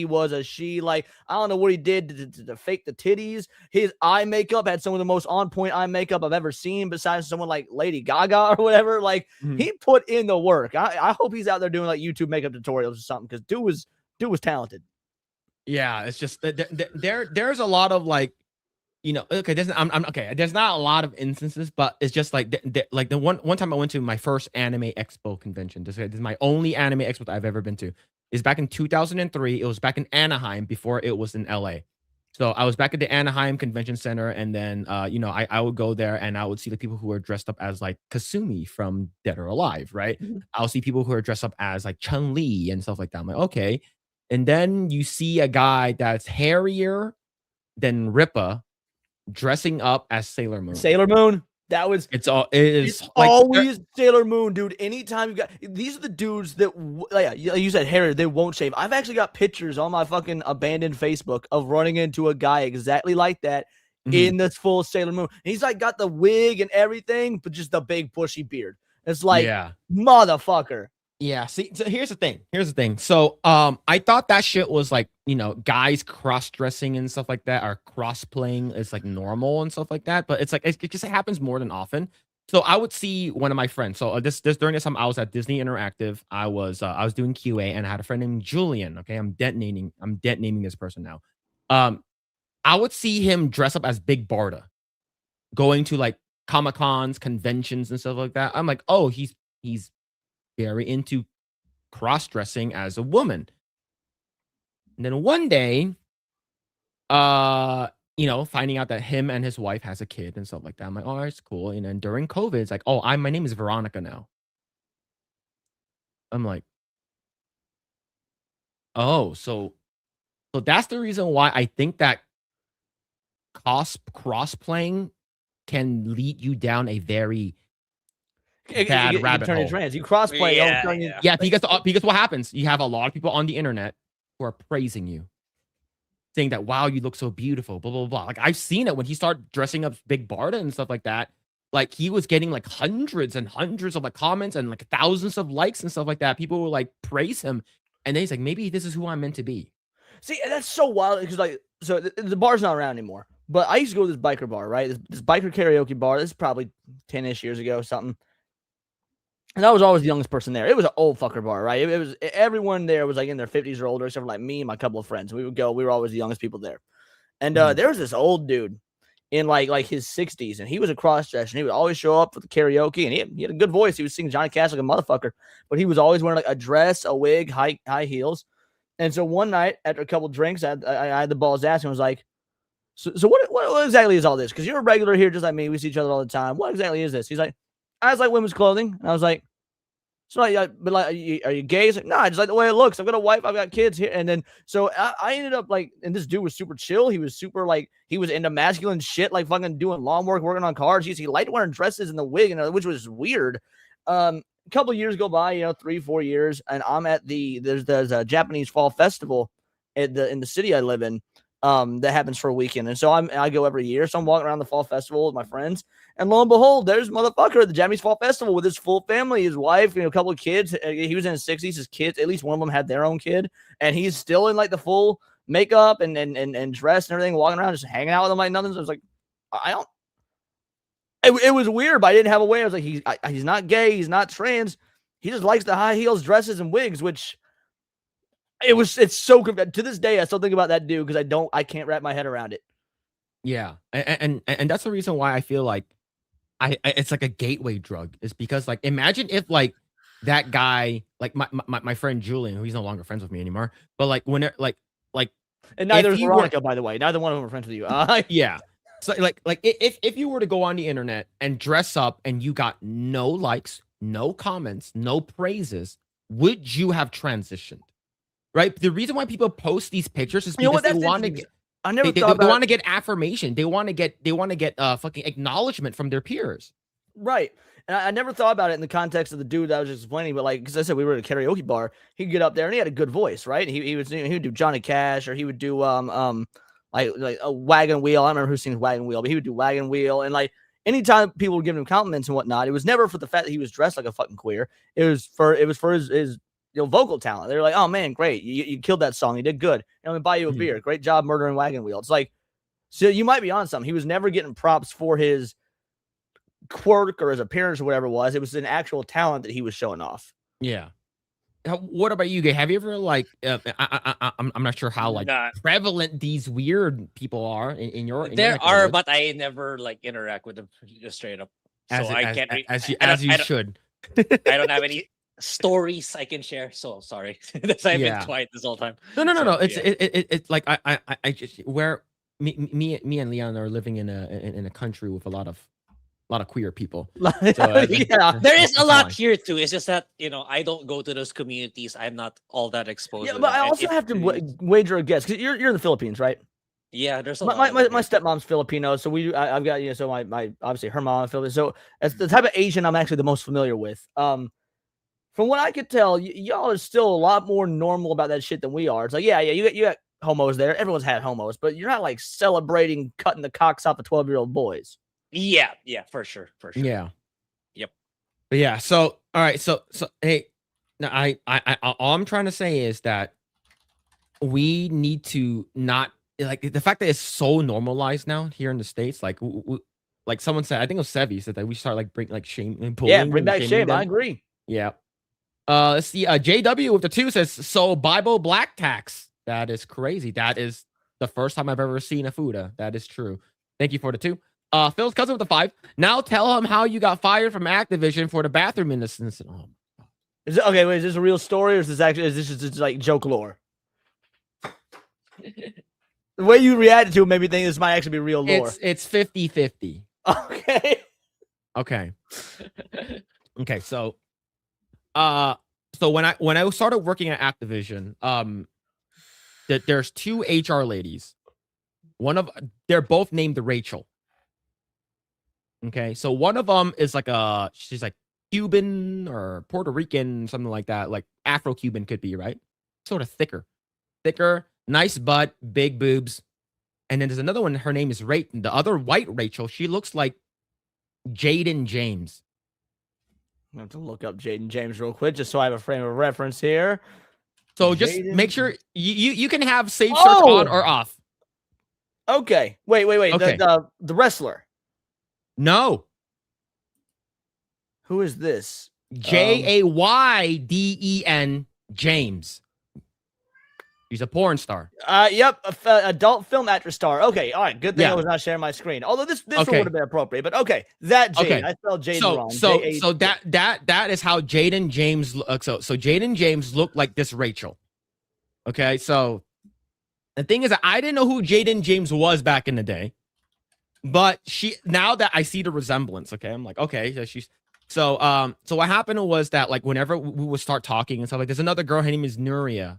was a she. Like, I don't know what he did to fake the titties. His eye makeup had some of the most on-point eye makeup I've ever seen, besides someone like Lady Gaga or whatever. Like, he put in the work. I hope he's out there doing like YouTube makeup tutorials or something, because dude was talented. Yeah, it's just there's a lot of like, okay, there's not a lot of instances, but it's just like the one time I went to my first anime expo convention. This is my only anime expo that I've ever been to. Is back in 2003. It was back in Anaheim before it was in LA. So I was back at the Anaheim Convention Center, and then I would go there and I would see the people who were dressed up as like Kasumi from Dead or Alive, right? I'll see people who are dressed up as like Chun-Li and stuff like that. I'm like, okay. And then you see a guy that's hairier than Rippa dressing up as Sailor Moon. Sailor Moon. It's like, always Sailor Moon, dude. Anytime these are the dudes that, you said hair, they won't shave. I've actually got pictures on my fucking abandoned Facebook of running into a guy exactly like that in this full Sailor Moon. And he's like got the wig and everything, but just the big bushy beard. It's like, motherfucker. Yeah, see, so here's the thing. So I thought that shit was like, guys cross-dressing and stuff like that, or cross-playing is like normal and stuff like that, but it's like it just happens more than often. So I would see one of my friends. So this during this time I was at Disney Interactive. I was doing QA, and I had a friend named Julian. Okay, I'm naming this person now. I would see him dress up as Big Barda, going to like Comic-Cons, conventions and stuff like that. I'm like, oh, he's very into cross-dressing as a woman. And then one day, finding out that him and his wife has a kid and stuff like that. I'm like, oh, that's cool. And then during COVID, it's like, oh, my name is Veronica now. I'm like, oh, so that's the reason why I think that cross-playing can lead you down a very bad rabbit hole. Trans. You crossplay. Yeah, because what happens? You have a lot of people on the internet who are praising you, saying that, wow, you look so beautiful, blah, blah, blah. Like, I've seen it when he started dressing up Big Barda and stuff like that. Like, he was getting like hundreds and hundreds of like comments and like thousands of likes and stuff like that. People will like praise him, and then he's like, maybe this is who I'm meant to be. See, that's so wild, because like, so the bar's not around anymore, but I used to go to this biker bar, right? This biker karaoke bar. This is probably 10-ish years ago, something. And I was always the youngest person there. It was an old fucker bar, right? It was everyone there was like in their 50s or older, except for like me and my couple of friends. We would go. We were always the youngest people there. And there was this old dude in like his 60s, and he was a cross-dresser, and he would always show up for the karaoke, and he had a good voice. He was singing Johnny Cash like a motherfucker, but he was always wearing like a dress, a wig, high heels. And so one night after a couple drinks, I had the balls to ask him. I was like, so what exactly is all this? Because you're a regular here just like me. We see each other all the time. What exactly is this? He's like, I just like women's clothing. And I was like, so but like, are you gay? He's like, no, I just like the way it looks. I've got a wife. I've got kids here. And then so I ended up like, and this dude was super chill. He was super like, he was into masculine shit, like fucking doing lawn work, working on cars. He liked wearing dresses and the wig, which was weird. A couple years go by, 3-4 years, and I'm at there's a Japanese fall festival in the city I live in. That happens for a weekend. And so I go every year. So I'm walking around the fall festival with my friends. And lo and behold, there's motherfucker at the Japanese fall festival with his full family, his wife, a couple of kids. He was in his 60s. His kids, at least one of them had their own kid. And he's still in like the full makeup and dress and everything, walking around, just hanging out with them like nothing. So I was like, it was weird, but I didn't have a way. I was like, he's not gay. He's not trans. He just likes the high heels, dresses, and wigs, which it's so to this day I still think about that dude because I can't wrap my head around it. Yeah, and that's the reason why I feel like it's like a gateway drug, is because like imagine if like that guy, like my friend Julian, who he's no longer friends with me anymore, but like when it like and neither is Veronica, by the way, neither one of them are friends with you. Yeah. So like if you were to go on the internet and dress up and you got no likes, no comments, no praises, would you have transitioned? Right? The reason why people post these pictures is because they want to get they want to get affirmation. They want to get fucking acknowledgement from their peers. Right. And I never thought about it in the context of the dude that I was just explaining, but like, because I said we were at a karaoke bar, he'd get up there and he had a good voice, right? He would do Johnny Cash, or he would do like a Wagon Wheel. I don't remember who sings Wagon Wheel, but he would do Wagon Wheel. And like anytime people would give him compliments and whatnot, it was never for the fact that he was dressed like a fucking queer. It was for his vocal talent. They were like, oh man, great, you killed that song, you did good. And I'm gonna buy you a beer. Great job murdering Wagon Wheel. It's like, so you might be on something. He was never getting props for his quirk or his appearance or whatever it was. It was an actual talent that he was showing off. Yeah. What about you, Gay? Have you ever like I'm not sure how like prevalent these weird people are in your there are, but I never like interact with them just straight up. So I can't as you should. I don't have any stories I can share, so sorry. That's why I've been quiet this whole time. No. It's like I just where me and Leon are living in a country with a lot of queer people. So, there is a lot here too. It's just that I don't go to those communities. I'm not all that exposed. Yeah, but I also have to wager a guess because you're in the Philippines, right? Yeah, there's my stepmom's Filipino, so I've got so my obviously her mom is Filipino. So as the type of Asian I'm actually the most familiar with. From what I could tell, y'all are still a lot more normal about that shit than we are. It's like, you got homos there. Everyone's had homos, but you're not like celebrating cutting the cocks off of 12-year-old boys. Yeah, for sure. Yeah. Yep. But yeah, so all right, so hey, now I all I'm trying to say is that we need to not like the fact that it's so normalized now here in the States. Like someone said, I think it was Sevi said that we start like bring like shame and bullying. Yeah, bring back shame. I agree. Yeah. Let's see. JW with the 2 says, so Bible black tax. That is crazy. That is the first time I've ever seen a Fuda. That is true. Thank you for the 2. Phil's cousin with the 5. Now tell him how you got fired from Activision for the bathroom incident. Oh. Is this a real story, or is this just like joke lore? The way you reacted to it made me think this might actually be real lore. It's 50-50. Okay. Okay, so when I started working at Activision, there's 2 HR ladies. They're both named Rachel. Okay, so one of them is she's like Cuban or Puerto Rican, something like that, like Afro-Cuban could be, right? Sort of thicker, nice butt, big boobs. And then there's another one, her name is Rachel. The other white Rachel, she looks like Jaden James. I have to look up Jaden James real quick just so I have a frame of reference here. So just make sure you can have safe search on or off. Okay. Wait. Okay. The wrestler. No. Who is this? Jayden James. He's a porn star. Yep, adult film actress star. Okay, all right. Good thing I was not sharing my screen. Although this one would have been appropriate, but okay, that Jade. Okay. I spelled Jade wrong. So that is how Jaden James. So Jaden James looked like this Rachel. Okay, so the thing is that I didn't know who Jaden James was back in the day, but now that I see the resemblance, okay, I'm like, okay, so what happened was that like whenever we would start talking and stuff, like there's another girl, her name is Nuria,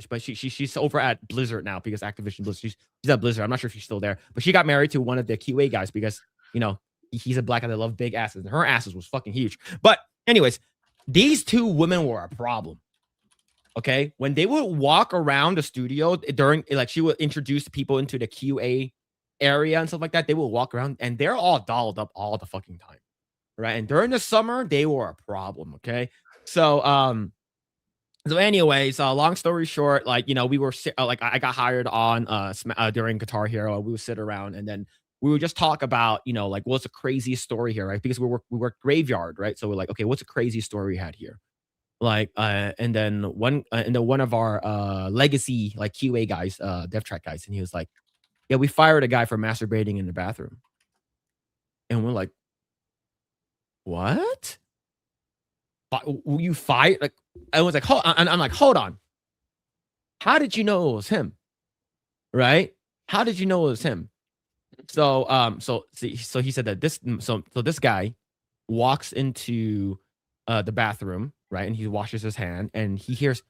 but she's over at Blizzard now because Activision Blizzard, she's at Blizzard. I'm not sure if she's still there, but she got married to one of the QA guys because he's a black guy that love big asses, and her asses was fucking huge. But anyways, these two women were a problem. Okay, when they would walk around the studio during, like, she would introduce people into the QA area and stuff like that. They will walk around and they're all dolled up all the fucking time, right? And during the summer, they were a problem. Okay, so anyways, long story short, like, we were like, I got hired on during Guitar Hero. We would sit around and then we would just talk about, like, what's the craziest story here, right? Because we work graveyard, right? So we're like, okay, what's the craziest story we had here? Like, and then one of our legacy, like, QA guys, dev track guys, and he was like, yeah, we fired a guy for masturbating in the bathroom. And we're like, what? You fired? Like, I was like, I'm like, hold on. How did you know it was him? Right? How did you know it was him? So so he said that this guy walks into the bathroom, right? And he washes his hand and he hears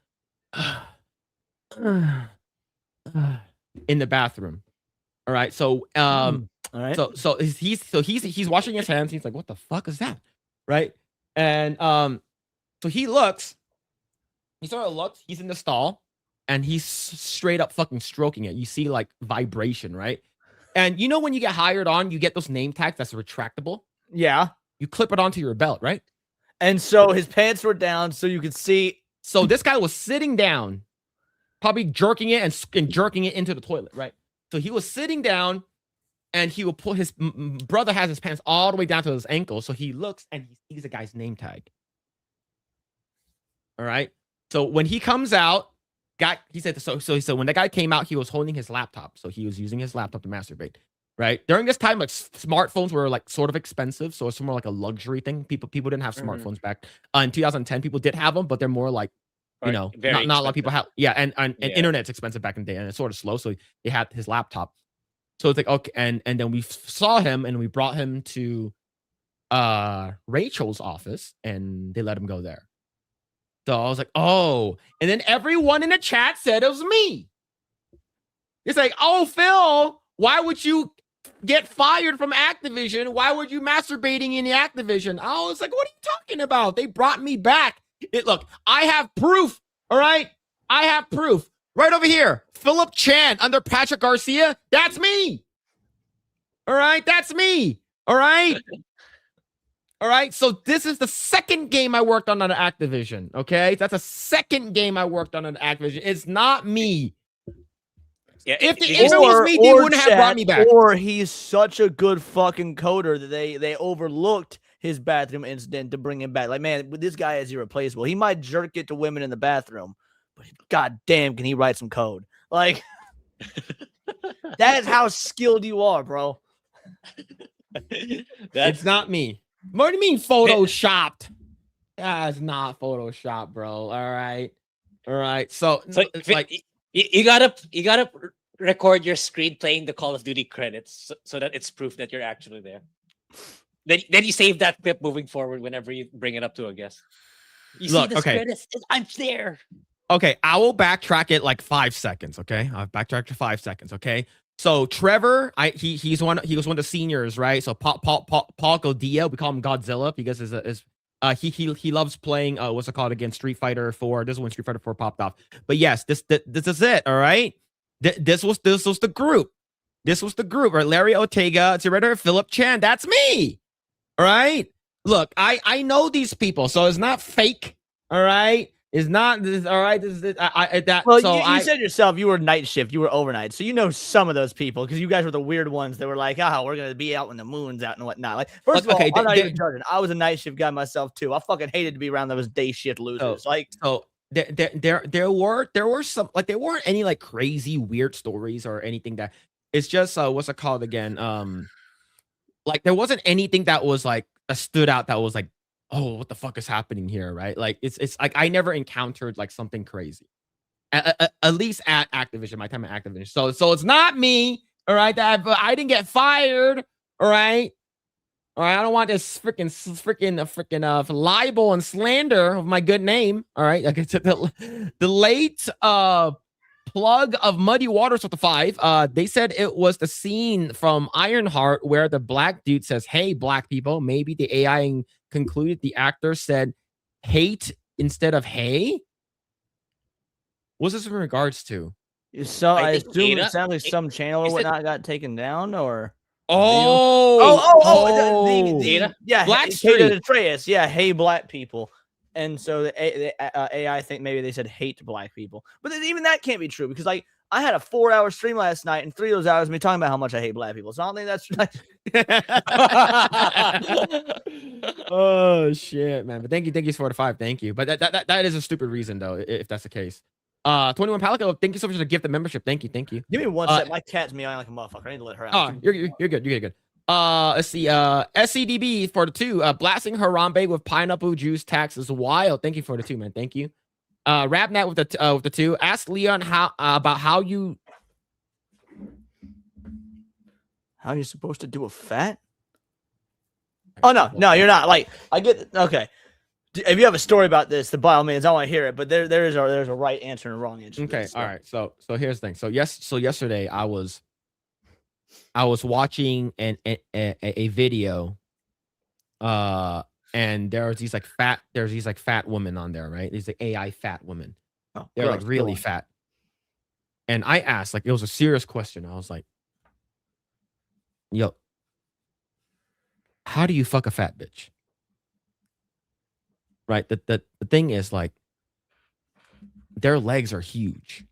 in the bathroom. All right. So all right. So he's washing his hands. He's like, what the fuck is that? Right? And so he looks, he sort of looks, he's in the stall and he's straight up fucking stroking it. You see like vibration, right? And when you get hired on, you get those name tags that's retractable. Yeah. You clip it onto your belt, right? And so his pants were down so you could see. So this guy was sitting down, probably jerking it and jerking it into the toilet, right? So he was sitting down and he will pull his brother has his pants all the way down to his ankles. So he looks and he sees a guy's name tag. All right. So when he comes out, he said, so when the guy came out, he was holding his laptop. So he was using his laptop to masturbate. Right. During this time, like, smartphones were like sort of expensive. So it's more like a luxury thing. People didn't have smartphones back in 2010. People did have them, but they're more like, not a lot of people have. Yeah. And internet's expensive back in the day and it's sort of slow. So he had his laptop. So it's like, okay. And then we saw him and we brought him to Rachel's office and they let him go there. So I was like, oh, and then everyone in the chat said it was me. It's like, oh, Phil, why would you get fired from Activision? Why were you masturbating in the Activision? I was like, what are you talking about? They brought me back. Look, I have proof. All right. I have proof right over here. Phillip Chan under Patrick Garcia. That's me. All right. That's me. All right. All right. So this is the second game I worked on Activision. Okay. That's a second game I worked on Activision. It's not me. Yeah, if it was me, they wouldn't have brought me back. Or he's such a good fucking coder that they overlooked his bathroom incident to bring him back. Like, man, this guy is irreplaceable. He might jerk it to women in the bathroom, but god damn, can he write some code? Like, that is how skilled you are, bro. It's not me. What do you mean photoshopped? That's not photoshopped, bro. All right. So like, you gotta record your screen playing the Call of Duty credits so that it's proof that you're actually there. Then you save that clip moving forward whenever you bring it up to a guest. You see the credits? I'm there. Okay, I will backtrack it like 5 seconds. Okay, I'll backtrack to 5 seconds. Okay, so Trevor, he was one of the seniors, right? So Paul Godia, we call him Godzilla because he loves playing what's it called again? Street Fighter 4. This is when Street Fighter 4 popped off. But yes, this is it. All right. This was the group. This was the group, right? Larry Ortega, Tiretta, Phillip Chan. That's me. All right. Look, I know these people, so it's not fake. All right. It's not this. All right. This is it. Well, so you said yourself you were night shift, you were overnight, so you know some of those people because you guys were the weird ones that were like, we're gonna be out when the moon's out and whatnot. Like, first of all, I'm not even judging. I was a night shift guy myself too. I fucking hated to be around those day shift losers. There were some, like, there weren't any like crazy weird stories or anything that. It's just what's it called again? Like, there wasn't anything that was like stood out that was like, oh, what the fuck is happening here, right? Like, it's like I never encountered like something crazy. At least at Activision, my time at Activision. So it's not me, all right? That I didn't get fired, all right? All right, I don't want this freaking libel and slander of my good name. All right, I get to the late plug of Muddy Waters with the 5. They said it was the scene from Ironheart where the black dude says, "Hey, black people." Maybe the AI concluded the actor said hate instead of hey. What's this in regards to? So I think assume Ada- it sounds like some channel or is it- whatnot got taken down, or Data? yeah, Black Kata Street. Atreus, yeah, hey black people, and so the AI think maybe they said hate black people, but then even that can't be true because like I had a 4-hour stream last night, and 3 of those hours me talking about how much I hate black people. So I don't think that's Oh shit, man! But thank you for the 5. Thank you. But that is a stupid reason though, if that's the case. 21 Palico, thank you so much for the gift of membership. Thank you. Give me one sec. My cat's meowing like a motherfucker. I need to let her out. Oh, you're good. Let's see. SCDB for the 2. Blasting Harambe with pineapple juice tax is wild. Thank you for the 2, man. Thank you. Rapnat with the 2. Ask Leon about how you're supposed to do a fat. Oh no, you're not. Like I get okay. If you have a story about this, then by all means, I want to hear it. But there's a right answer and a wrong answer. Okay, all right. So here's the thing. So yesterday I was watching a video, and there's these fat women on there, right? These AI fat women. Oh, they're gross. like really fat. And I asked, like, it was a serious question. I was like, "Yo, how do you fuck a fat bitch?" Right? The thing is, like, their legs are huge,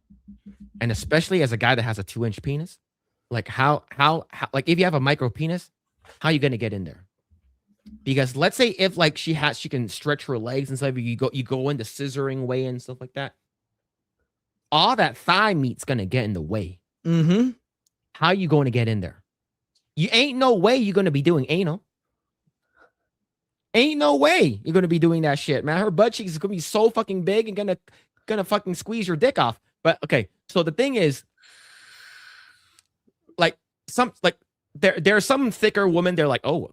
and especially as a guy that has a 2-inch penis, like how like if you have a micro penis, how are you gonna get in there? Because let's say if like she can stretch her legs and stuff, you go into scissoring way and stuff like that, all that thigh meat's gonna get in the way. Mm-hmm. How are you going to get in there? You ain't no way you're gonna be doing anal. Ain't no way you're gonna be doing that shit, man. Her butt cheeks is gonna be so fucking big and gonna fucking squeeze your dick off. But okay, so the thing is, like there's some thicker woman. They're like, oh,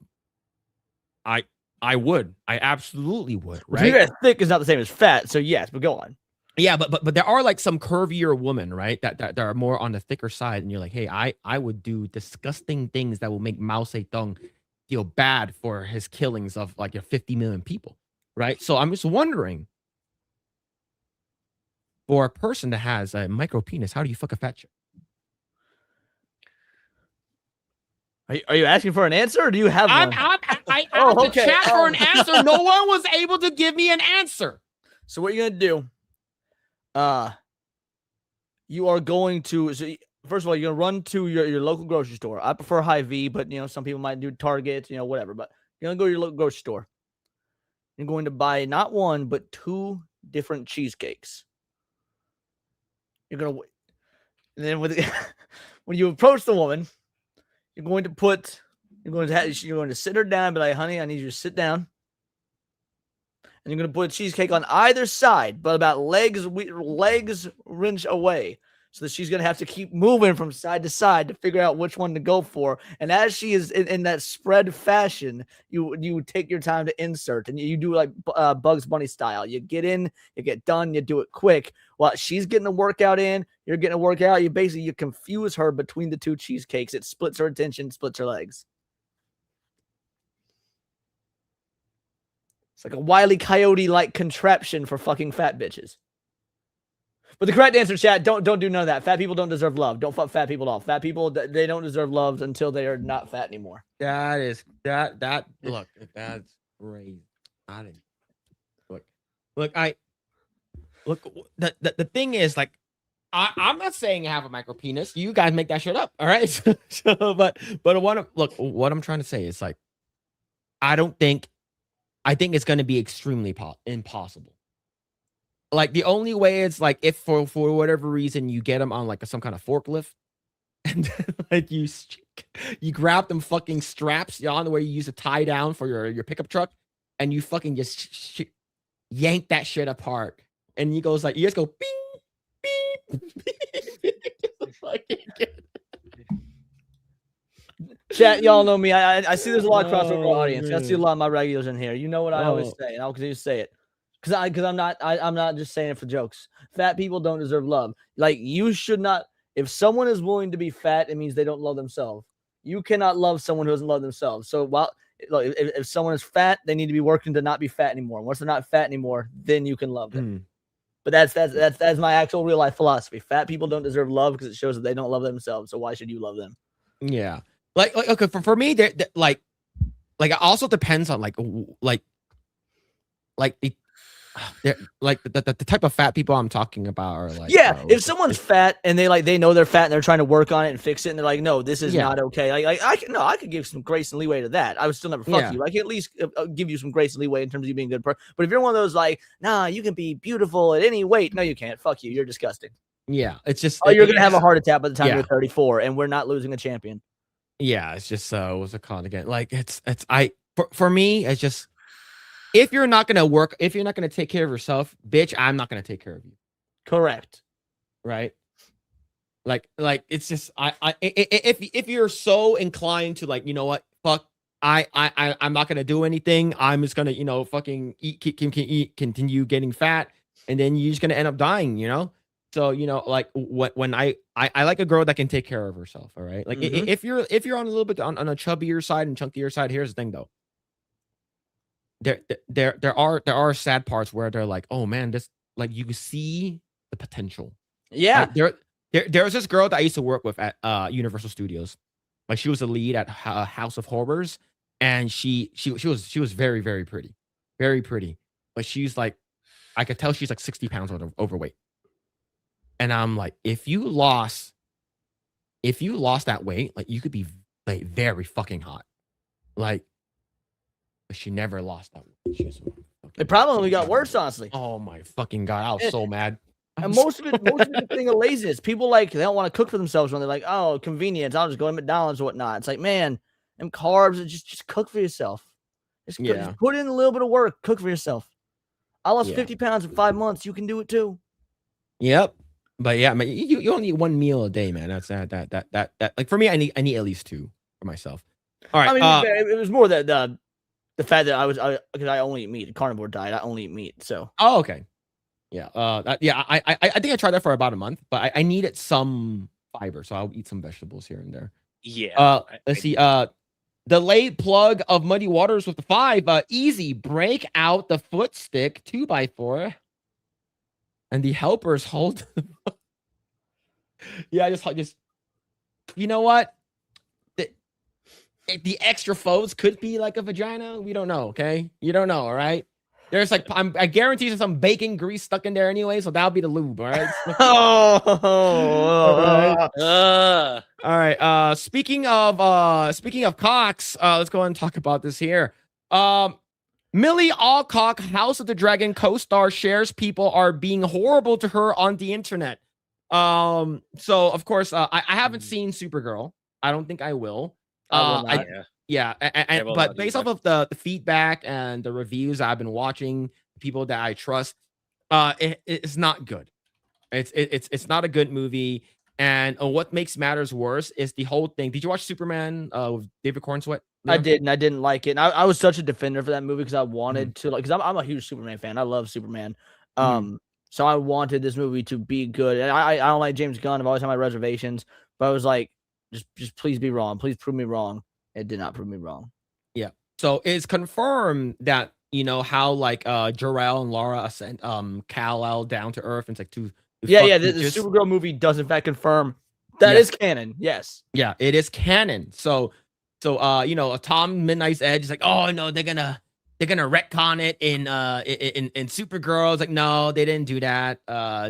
I absolutely would, right? Thick is not the same as fat, so yes, but go on. Yeah, but there are like some curvier women, right? That are more on the thicker side, and you're like, hey, I would do disgusting things that will make Mao Zedong feel bad for his killings of like 50 million people, right? So I'm just wondering, for a person that has a micro penis, how do you fuck a fat chick? Are you asking for an answer, or do you have one? I asked the chat for an answer. No one was able to give me an answer. So what you're gonna do? You are going to. So first of all, you're gonna run to your local grocery store. I prefer Hy-Vee, but some people might do Target, whatever. But you're gonna go to your local grocery store. You're going to buy not one but 2 different cheesecakes. You're gonna, and then when you approach the woman, you're going to sit her down and be like, honey, I need you to sit down. And you're going to put a cheesecake on either side, but about legs wrench away. So that she's going to have to keep moving from side to side to figure out which one to go for. And as she is in that spread fashion, you take your time to insert. And you do like Bugs Bunny style. You get in, you get done, you do it quick. While she's getting a workout in, you're getting a workout. You confuse her between the 2 cheesecakes. It splits her attention, splits her legs. It's like a Wile E. Coyote-like contraption for fucking fat bitches. But the correct answer, chat, don't do none of that. Fat people don't deserve love. Don't fuck fat people off. Fat people, they don't deserve love until they are not fat anymore. That look, that's crazy. I didn't look. The thing is, like, I'm not saying I have a micro penis. You guys make that shit up, all right? But what I'm trying to say is, like, I think it's going to be extremely impossible. Like, the only way is like if for whatever reason you get them on like some kind of forklift, and then, like you grab them fucking straps on the way you use to tie down for your pickup truck, and you fucking just yank that shit apart, and you just go bing, bing, Chat, y'all know me. I see there's a lot of crossover audience. I see a man. lot of my regulars in here. You know what I always Oh. say, and I'll continue to say it. Because I'm not just saying it for jokes. Fat people don't deserve love. Like, you should not. If someone is willing to be fat, it means they don't love themselves. You cannot love someone who doesn't love themselves. So if someone is fat, they need to be working to not be fat anymore. Once they're not fat anymore, then you can love them. But that's my actual real life philosophy. Fat people don't deserve love because it shows that they don't love themselves. So why should you love them? Yeah. Like okay, for me, like it also depends on the type of fat people I'm talking about are like, yeah, if someone's fat and they know they're fat and they're trying to work on it and fix it and they're like, no, this is not okay. Like I could give some grace and leeway to that. I would still never fuck you. I can at least give you some grace and leeway in terms of you being a good person. But if you're one of those like, nah, you can be beautiful at any weight. No, you can't. Fuck you. You're disgusting. Yeah, it's just you're gonna have a heart attack by the time you're 34, and we're not losing a champion. Yeah, it's just what's it called again? Like for me, it's just if you're not gonna work, if you're not gonna take care of yourself, bitch, I'm not gonna take care of you. Correct. Right. Like it's just if you're so inclined to like, you know what, fuck, I'm not gonna do anything. I'm just gonna fucking continue getting fat, and then you're just gonna end up dying. So like when I like a girl that can take care of herself. All right, like if you're on a little bit on a chubbier side and chunkier side, here's the thing though. There are sad parts where they're like, oh man, this, like, you see the potential. Yeah. Like, there was this girl that I used to work with at Universal Studios. Like, she was the lead at House of Horrors, and she was very, very pretty, very pretty. But she's like, I could tell she's like 60 pounds overweight. And I'm like, if you lost that weight, like, you could be like very fucking hot. Like, but she never lost that weight. It probably only got worse, honestly. Oh my fucking god, I was so mad. And most of it is a thing of laziness. People they don't want to cook for themselves when they're like, oh, convenience. I'll just go to McDonald's or whatnot. It's like, man, them carbs, just cook for yourself. Just put in a little bit of work. Cook for yourself. I lost 50 pounds in 5 months. You can do it too. Yep. But yeah, man, you only eat one meal a day, man. That's that. Like, for me, I need at least 2 for myself. All right. I mean, it was more that the fact that because I only eat meat, carnivore diet. I only eat meat. So. Oh, okay. Yeah. I think I tried that for about a month, but I needed some fiber, so I'll eat some vegetables here and there. Yeah. Let's see. The late plug of Muddy Waters with the 5. Easy, break out the foot stick 2x4, and the helpers hold. Yeah, just you know what? The extra folds could be like a vagina. We don't know. Okay, you don't know. All right. There's like, I guarantee there's some bacon grease stuck in there anyway, so that'll be the lube. All right. All right. Speaking of cocks, let's go ahead and talk about this here. Millie Alcock, House of the Dragon co-star, shares people are being horrible to her on the internet. So of course, I haven't seen Supergirl. I don't think I will. But based off of the feedback and the reviews I've been watching, people that I trust, it's not good. It's not a good movie. And what makes matters worse is the whole thing. Did you watch Superman with David Cornsweet? No? I did, and I didn't like it. And I was such a defender for that movie because I wanted to, like, because I'm a huge Superman fan. I love Superman. So I wanted this movie to be good. And I don't like James Gunn. I've always had my reservations, but I was like, just please be wrong. Please prove me wrong. It did not prove me wrong. Yeah. So it's confirmed that, how like Jor-El and Laura sent Kal-El down to Earth, and it's like the Supergirl movie does in fact confirm that is canon. Yes. Yeah, it is canon. So Tom Midnight's Edge is like, oh no, they're gonna retcon it in Supergirl. It's like, no, they didn't do that.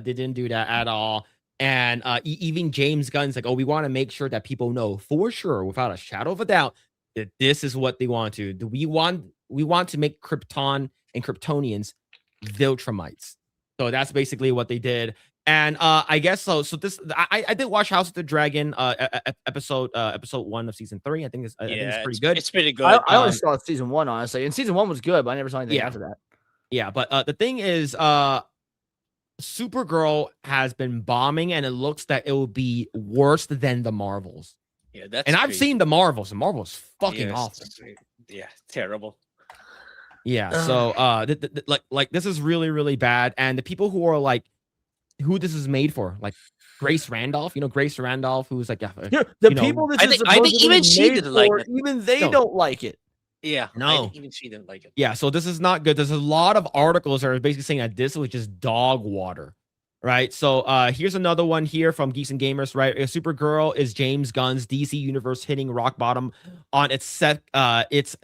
They didn't do that at all. And even James Gunn's like, oh, we want to make sure that people know for sure, without a shadow of a doubt, that this is what they want to do. We want to make Krypton and Kryptonians Viltrumites. So that's basically what they did. And I guess so. So this, I did watch House of the Dragon episode 1 of season 3. I think it's pretty good. It's pretty good. I only saw season 1, honestly, and season 1 was good, but I never saw anything after that. Yeah, but the thing is, Supergirl has been bombing, and it looks that it will be worse than the Marvels. Yeah, that's. And I've seen the Marvels. The Marvels fucking Yes, awful. Yeah, terrible. Yeah. So like this is really, really bad. And the people who are like, who this is made for, like Grace Randolph, Grace Randolph, who's like the people this is I think even she didn't like it. Even they don't like it. Yeah, no. I think even she didn't like it. Yeah, so this is not good. There's a lot of articles that are basically saying that this was just dog water, right? So here's another one here from Geeks and Gamers, right? Supergirl is James Gunn's DC universe hitting rock bottom on its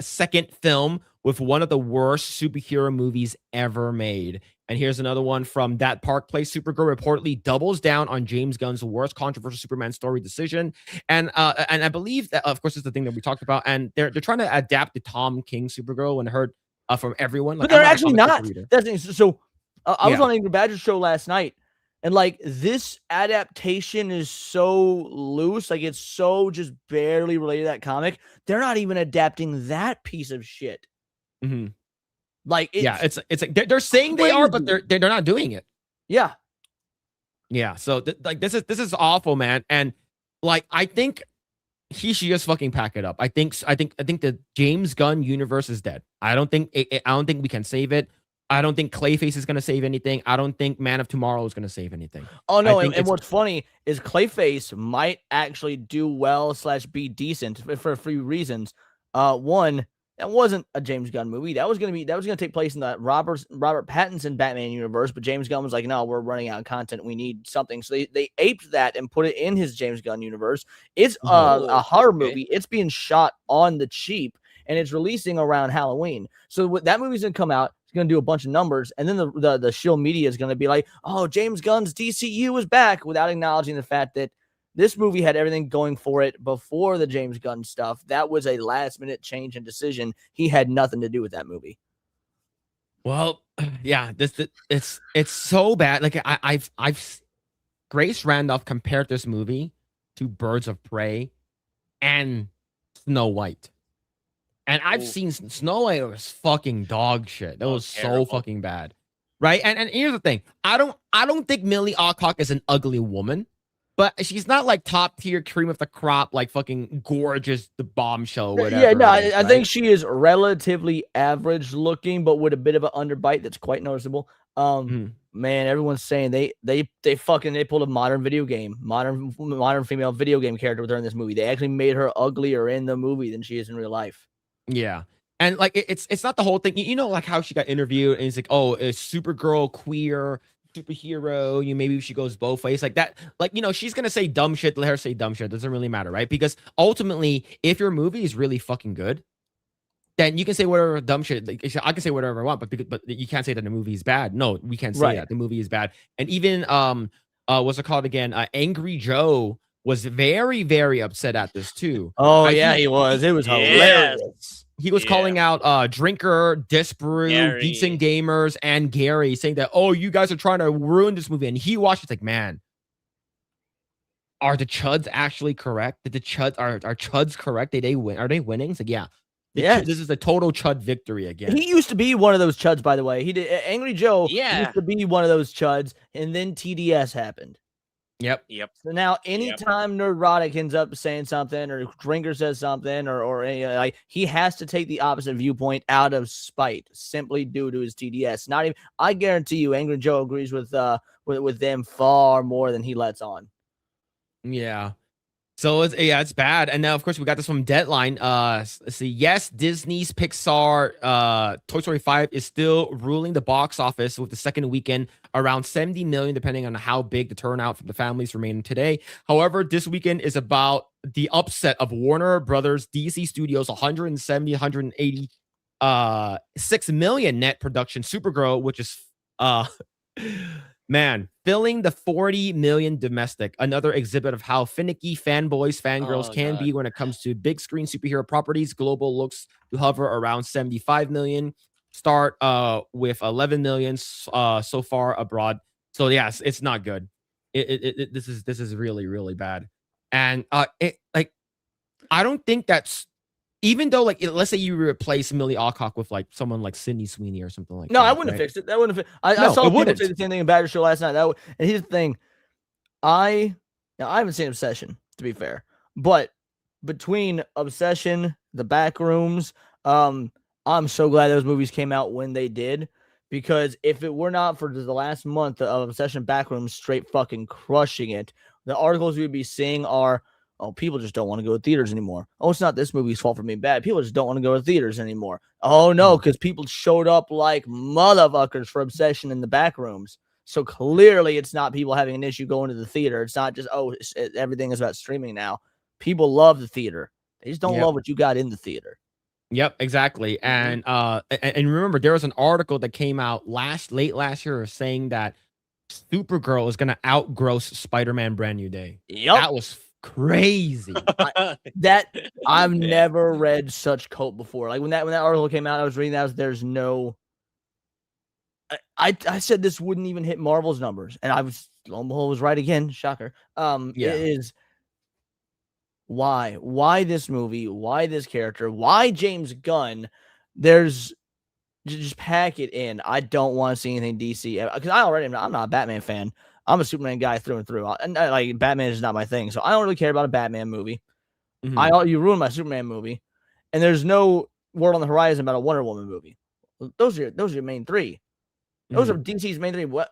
second film with one of the worst superhero movies ever made. And here's another one from That Park Place. Supergirl reportedly doubles down on James Gunn's worst controversial Superman story decision. And I believe that, of course, is the thing that we talked about. And they're trying to adapt the Tom King Supergirl and heard from everyone. Like, but they're actually not. That's so. I was on Angry Badger's show last night, and like this adaptation is so loose, like it's so just barely related to that comic. They're not even adapting that piece of shit. Mm-hmm. Like it's like they're saying they are, but they're not doing it. Yeah. So like this is awful, man. And like I think he should just fucking pack it up. I think the James Gunn universe is dead. I don't think we can save it. I don't think Clayface is going to save anything. I don't think Man of Tomorrow is going to save anything. Oh no, and what's funny is Clayface might actually do well / be decent for a few reasons. One, that wasn't a James Gunn movie. That was gonna take place in the Robert Pattinson Batman universe, but James Gunn was like, no, we're running out of content. We need something. So they aped that and put it in his James Gunn universe. It's a horror movie. It's being shot on the cheap, and it's releasing around Halloween. So that movie's gonna come out. It's gonna do a bunch of numbers, and then the shill media is gonna be like, oh, James Gunn's DCU is back, without acknowledging the fact that this movie had everything going for it before the James Gunn stuff. That was a last-minute change and decision. He had nothing to do with that movie. Well, yeah, it's so bad. Like I've Grace Randolph compared this movie to Birds of Prey and Snow White. And I've seen Snow White. It was fucking dog shit. That was so fucking bad. Right? And here's the thing. I don't think Millie Alcock is an ugly woman. But she's not like top tier cream of the crop, like fucking gorgeous, the bombshell, whatever. Yeah, no, I think she is relatively average looking, but with a bit of an underbite that's quite noticeable. Man, everyone's saying they pulled a modern female video game character with her in this movie. They actually made her uglier in the movie than she is in real life. Yeah. And like it's not the whole thing. Like how she got interviewed and it's like, oh, is Supergirl queer? Superhero, maybe she goes both ways like that. Like, she's gonna say dumb shit, let her say dumb shit. It doesn't really matter, right? Because ultimately, if your movie is really fucking good, then you can say whatever dumb shit. Like, I can say whatever I want, but you can't say that the movie is bad. No, we can't say that the movie is bad. And even what's it called again? Angry Joe was very, very upset at this too. Oh yeah, he was. It was hilarious. He was calling out Drinker, Disbrew, Geeks and Gamers, and Gary, saying that, oh, you guys are trying to ruin this movie. And he watched it's like, man, are the Chuds actually correct? Did the Chuds are Chuds correct? Did they win? Are they winning? It's like, yeah. This is a total Chud victory again. He used to be one of those Chuds, by the way. He did Angry Joe used to be one of those Chuds, and then TDS happened. Yep. So now, anytime Neurotic ends up saying something, or Drinker says something, or like, he has to take the opposite viewpoint out of spite, simply due to his TDS. Not even. I guarantee you, Angry Joe agrees with them far more than he lets on. Yeah. So it's bad. And now, of course, we got this from Deadline. Let's see. Yes, Disney's Pixar Toy Story 5 is still ruling the box office with the second weekend around 70 million, depending on how big the turnout from the families remaining today. However, this weekend is about the upset of Warner Brothers DC Studios 186 million net production Supergirl, which is man, filling the 40 million domestic. Another exhibit of how finicky fanboys, fangirls can be when it comes to big screen superhero properties. Global looks to hover around 75 million. Start with 11 million so far abroad. So yes, it's not good. This is really, really bad. And I don't think that's even though like let's say you replace Millie Alcock with like someone like Sydney Sweeney or something like No, that. I wouldn't have fixed it. That wouldn't have. I saw people say the same thing about your show last night. And here's the thing, I haven't seen Obsession, to be fair, but between Obsession, The Backrooms, I'm so glad those movies came out when they did, because if it were not for the last month of Obsession Backrooms straight fucking crushing it, the articles we'd be seeing are, oh, people just don't want to go to theaters anymore. Oh, it's not this movie's fault for being bad. People just don't want to go to theaters anymore. Oh, no, because people showed up like motherfuckers for Obsession in the back rooms. So clearly it's not people having an issue going to the theater. It's not just, everything is about streaming now. People love the theater. They just don't love what you got in the theater. Yep, exactly. And remember, there was an article that came out late last year saying that Supergirl is going to outgross Spider-Man Brand New Day. Yep. That was crazy. I've never read such cope before. Like when that article came out, I was reading that. There's no. I said this wouldn't even hit Marvel's numbers, and I was lo and behold was right again. Shocker. It is why this movie? Why this character? Why James Gunn? There's just pack it in. I don't want to see anything DC because I'm not a Batman fan. I'm a Superman guy through and through. And like Batman is not my thing, so I don't really care about a Batman movie. You ruined my Superman movie, and there's no word on the horizon about a Wonder Woman movie. Those are your main three. Those are DC's main three. What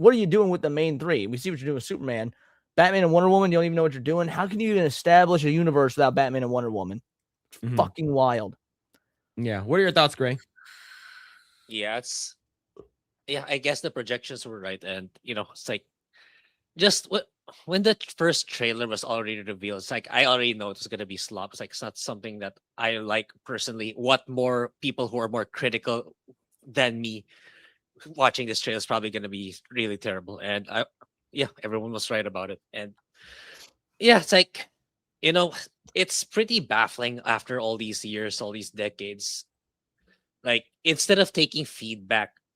are you doing with the main three? We see what you're doing with Superman, Batman, and Wonder Woman. You don't even know what you're doing. How can you even establish a universe without Batman and Wonder Woman? It's fucking wild. Yeah. What are your thoughts, Grae? Yeah, I guess the projections were right, and it's like just when the first trailer was already revealed, it's like I already know it's gonna be slop. It's like it's not something that I like personally. What more people who are more critical than me watching this trailer is probably gonna be really terrible. And everyone was right about it. And it's like it's pretty baffling after all these years, all these decades. Like instead of taking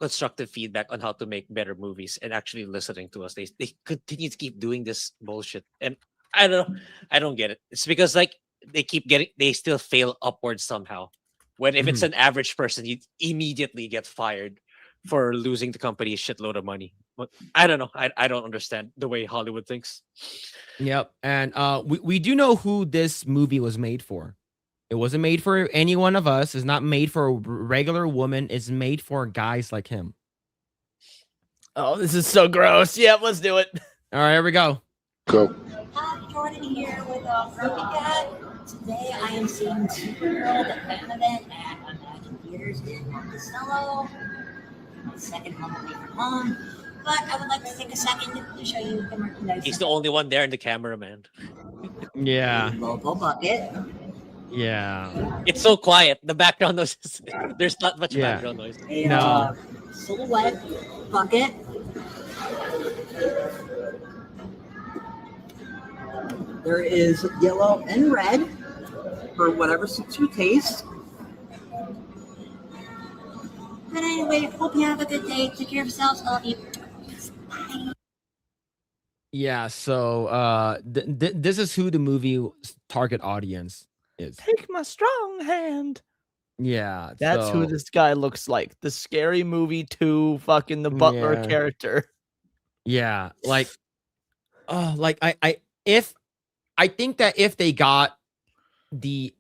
constructive feedback on how to make better movies and actually listening to us, they continue to keep doing this bullshit. And I don't get it. It's because like they still fail upwards somehow. When if it's an average person, you immediately get fired for losing the company a shitload of money. But I don't know. I don't understand the way Hollywood thinks. Yep. And we do know who this movie was made for. It wasn't made for any one of us. It's not made for a regular woman. It's made for guys like him. Oh, this is so gross. Yep, let's do it. All right, here we go. Go. Hi, Jordan here with Cat. Today I am seeing Supergirl, the fan event at Imagine Theaters in Monticello. My second home away from home. But I would like to take a second to show you the merchandise. He's the only one there in the camera, man. Yeah. Logo bucket. Yeah. It's so quiet. The background noise there's not much background noise. No. Silhouette bucket. There is yellow and red for whatever suits your taste. But anyway, hope you have a good day. Take care of yourselves. I love you. Bye. Yeah. So this is who the movie target audience is. Take my strong hand. Yeah. That's who this guy looks like. The Scary Movie 2 fucking the butler character. Yeah. Like, I think that if they got the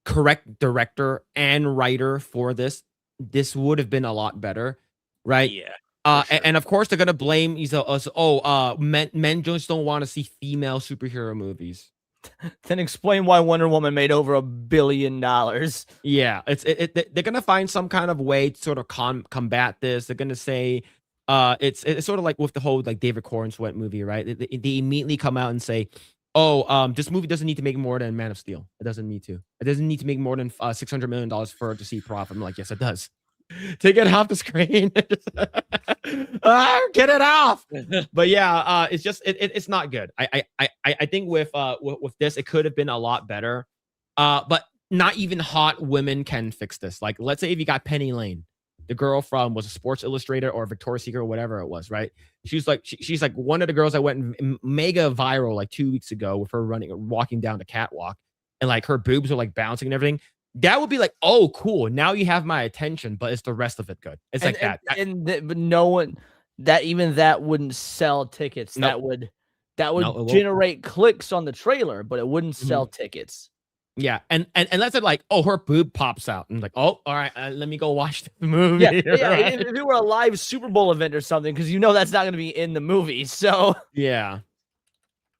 correct director and writer for this would have been a lot better, right? Yeah. Sure. And of course they're gonna blame us. Men just don't want to see female superhero movies. Then explain why Wonder Woman made over $1 billion. Yeah, they're gonna find some kind of way to sort of combat this. They're gonna say, it's sort of like with the whole like David Corenswet movie, right? They immediately come out and say, this movie doesn't need to make more than Man of Steel. It doesn't need to. It doesn't need to make more than $600 million for it to see profit. I'm like, yes, it does. Take it off the screen. Get it off. But yeah, it's just it's not good. I think with this, it could have been a lot better. But not even hot women can fix this. Like, let's say if you got Penny Lane, the girl from was a Sports Illustrated or Victoria's Secret or whatever it was, right? She's like she's like one of the girls that went mega viral like 2 weeks ago with her walking down the catwalk. and like her boobs are like bouncing and everything, that would be like, oh, cool. Now you have my attention, but is the rest of it good? It's like that. But no one that wouldn't sell tickets. Nope. That would No, it won't. generate clicks on the trailer, but it wouldn't sell tickets. Yeah, and let's say like, oh, her boob pops out, and like, oh, all right, let me go watch the movie. Yeah, right? if it were a live Super Bowl event or something, because that's not going to be in the movie. So yeah,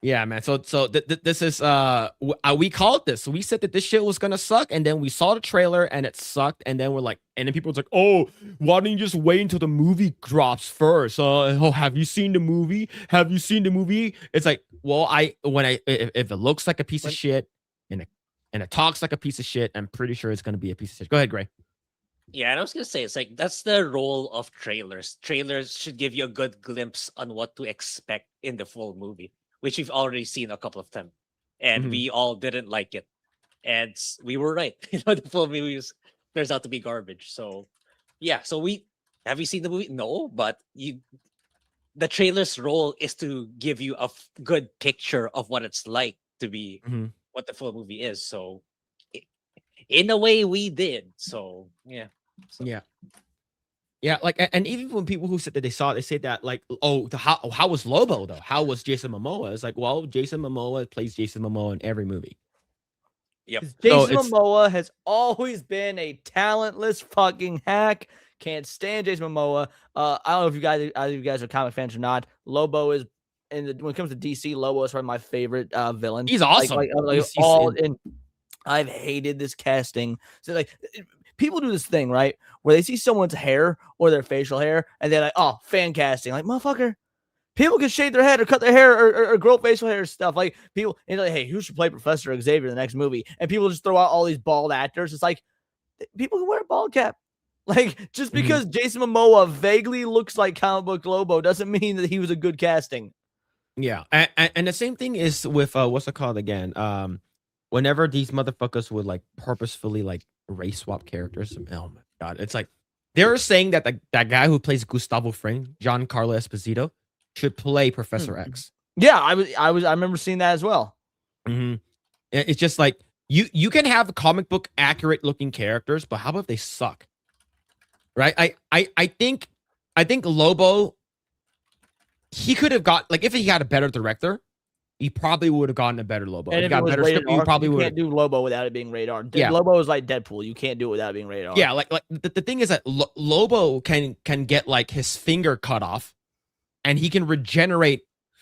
man. So this is we called this. We said that this shit was gonna suck, and then we saw the trailer and it sucked, and then we're like, and then people was like, oh, why don't you just wait until the movie drops first? Oh, have you seen the movie? Have you seen the movie? It's like, well, if it looks like a piece of shit and it talks like a piece of shit, I'm pretty sure it's gonna be a piece of shit. Go ahead, Grae. Yeah, and I was gonna say, it's like that's the role of trailers. Trailers should give you a good glimpse on what to expect in the full movie, which we've already seen a couple of times, and we all didn't like it, and we were right. The full movie turns out to be garbage. So, yeah. So have you seen the movie? No, but the trailer's role is to give you a good picture of what it's like to be what the full movie is. So, in a way, we did. So, yeah. Yeah, like, and even when people who said that they saw it, they say that like, oh, how was Lobo though? How was Jason Momoa? It's like, well, Jason Momoa plays Jason Momoa in every movie. Yep. Jason Momoa has always been a talentless fucking hack. Can't stand Jason Momoa. I don't know if you guys are comic fans or not. Lobo is when it comes to DC, Lobo is probably my favorite villain. He's awesome. I've hated this casting. So like, people do this thing, right, where they see someone's hair or their facial hair, and they're like, "Oh, fan casting." Like, motherfucker, people can shave their head or cut their hair or grow facial hair and stuff. Like, people, and like, hey, who should play Professor Xavier in the next movie? And people just throw out all these bald actors. It's like, people can wear a bald cap. Like, just because Jason Momoa vaguely looks like comic book Lobo doesn't mean that he was a good casting. Yeah, and the same thing is with what's it called again? Whenever these motherfuckers would like purposefully like race swap characters, oh my god, it's like they're saying that that guy who plays Gustavo Fring, Giancarlo Esposito, should play Professor X. Yeah, I remember seeing that as well. It's just like you can have comic book accurate looking characters, but how about if they suck? Right? I think Lobo, he could have got, like, if he had a better director, he probably would have gotten a better Lobo. And if he got better script, you probably would. Can't do Lobo without it being rated R. Yeah. Lobo is like Deadpool. You can't do it without it being rated R. Yeah, like the thing is that Lobo can get like his finger cut off, and he can regenerate.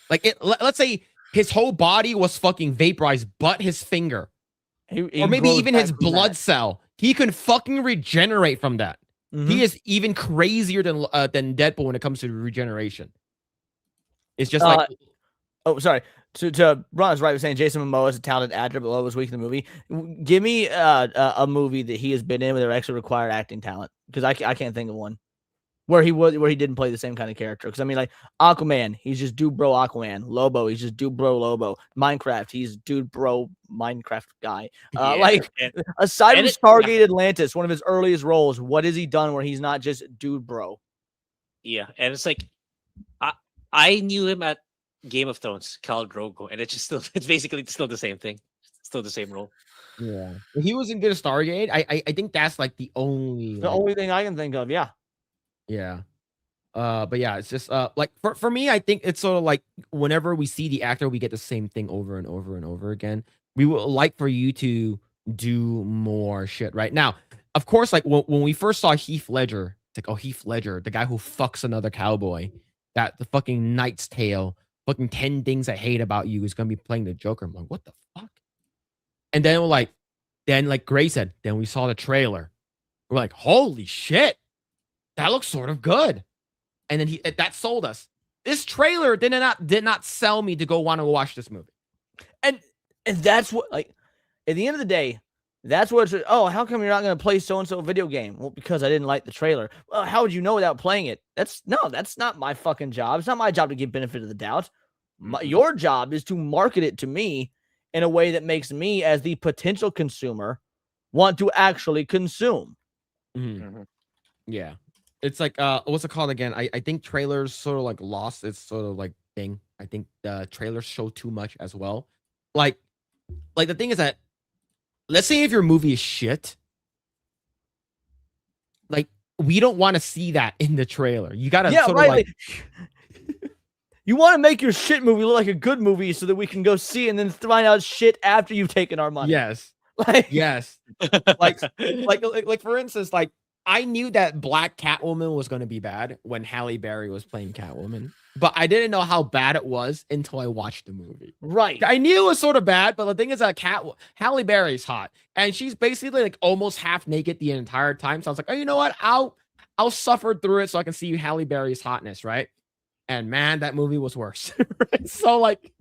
Like let's say his whole body was fucking vaporized, but his finger, or maybe even his blood cell, he can fucking regenerate from that. He is even crazier than Deadpool when it comes to regeneration. It's just like, oh, sorry. To Ron's right, was saying Jason Momoa is a talented actor, but Lobo's weak in the movie. Give me a movie that he has been in where they actually required acting talent, because I can't think of one where he didn't play the same kind of character. Because I mean, like Aquaman, he's just dude bro Aquaman. Lobo, he's just dude bro Lobo. Minecraft, he's dude bro Minecraft guy. Like aside from Stargate Atlantis, one of his earliest roles, what has he done where he's not just dude bro? Yeah, and it's like I knew him at Game of Thrones, Khal Drogo, and it's basically still the same thing, still the same role. Yeah, he wasn't good at Stargate. I think that's like the only thing I can think of. Yeah. But yeah, it's just like for me, I think it's sort of like whenever we see the actor, we get the same thing over and over and over again. We would like for you to do more shit. Right now, of course, like when we first saw Heath Ledger, it's like, oh, Heath Ledger, the guy who fucks another cowboy, that the fucking Knight's Tale. Fucking 10 Things I Hate About You is gonna be playing the Joker. I'm like, what the fuck? And then we're like, Grae said, then we saw the trailer. We're like, holy shit, that looks sort of good. And then that sold us. This trailer did not sell me to go want to watch this movie. And that's what, like, at the end of the day, that's what it's, oh, how come you're not going to play so-and-so video game? Well, because I didn't like the trailer. Well, how would you know without playing it? That's not my fucking job. It's not my job to give benefit of the doubt. Your job is to market it to me in a way that makes me, as the potential consumer, want to actually consume. Yeah. It's like, what's it called again? I think trailers sort of like lost its sort of like thing. I think the trailers show too much as well. Like the thing is that let's say if your movie is shit, like we don't want to see that in the trailer. You gotta sort of like you want to make your shit movie look like a good movie so that we can go see it and then find out shit after you've taken our money. Yes. Like yes. like for instance, like I knew that Black Catwoman was going to be bad when Halle Berry was playing Catwoman, but I didn't know how bad it was until I watched the movie. Right. I knew it was sort of bad, but the thing is that Halle Berry's hot, and she's basically like almost half naked the entire time. So I was like, oh, you know what? I'll suffer through it so I can see Halle Berry's hotness, right? And man, that movie was worse. Right? So like,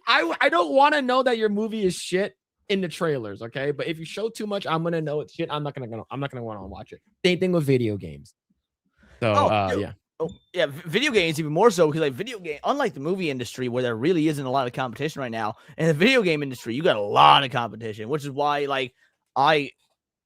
I don't want to know that your movie is shit in the trailers, okay? But if you show too much, I'm gonna know it's shit. I'm not gonna want to watch it. Same thing with video games. So yeah, video games even more so because like video game, unlike the movie industry where there really isn't a lot of competition right now, in the video game industry you got a lot of competition, which is why like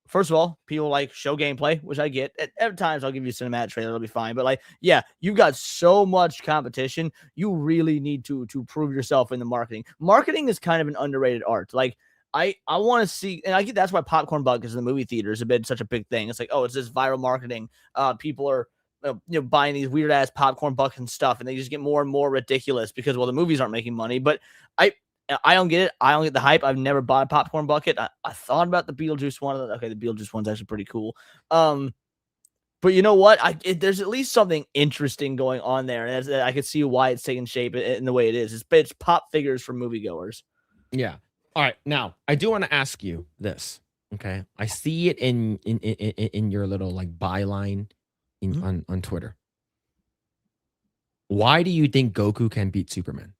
first of all, people like show gameplay, which I get. At times I'll give you a cinematic trailer, it'll be fine. But like, yeah, you've got so much competition. You really need to prove yourself in the marketing. Marketing is kind of an underrated art. Like I want to see, and I get that's why popcorn buckets in the movie theaters have been such a big thing. It's like, oh, it's this viral marketing. People are buying these weird ass popcorn buckets and stuff, and they just get more and more ridiculous because well, the movies aren't making money. But I don't get it. I don't get the hype. I've never bought a popcorn bucket. I thought about the Beetlejuice one. Okay, the Beetlejuice one's actually pretty cool. But you know what? There's at least something interesting going on there, and I can see why it's taking shape in the way it is. It's pop figures for moviegoers. Yeah. All right. Now, I do want to ask you this. Okay, I see it in your little like byline on Twitter. Why do you think Goku can beat Superman?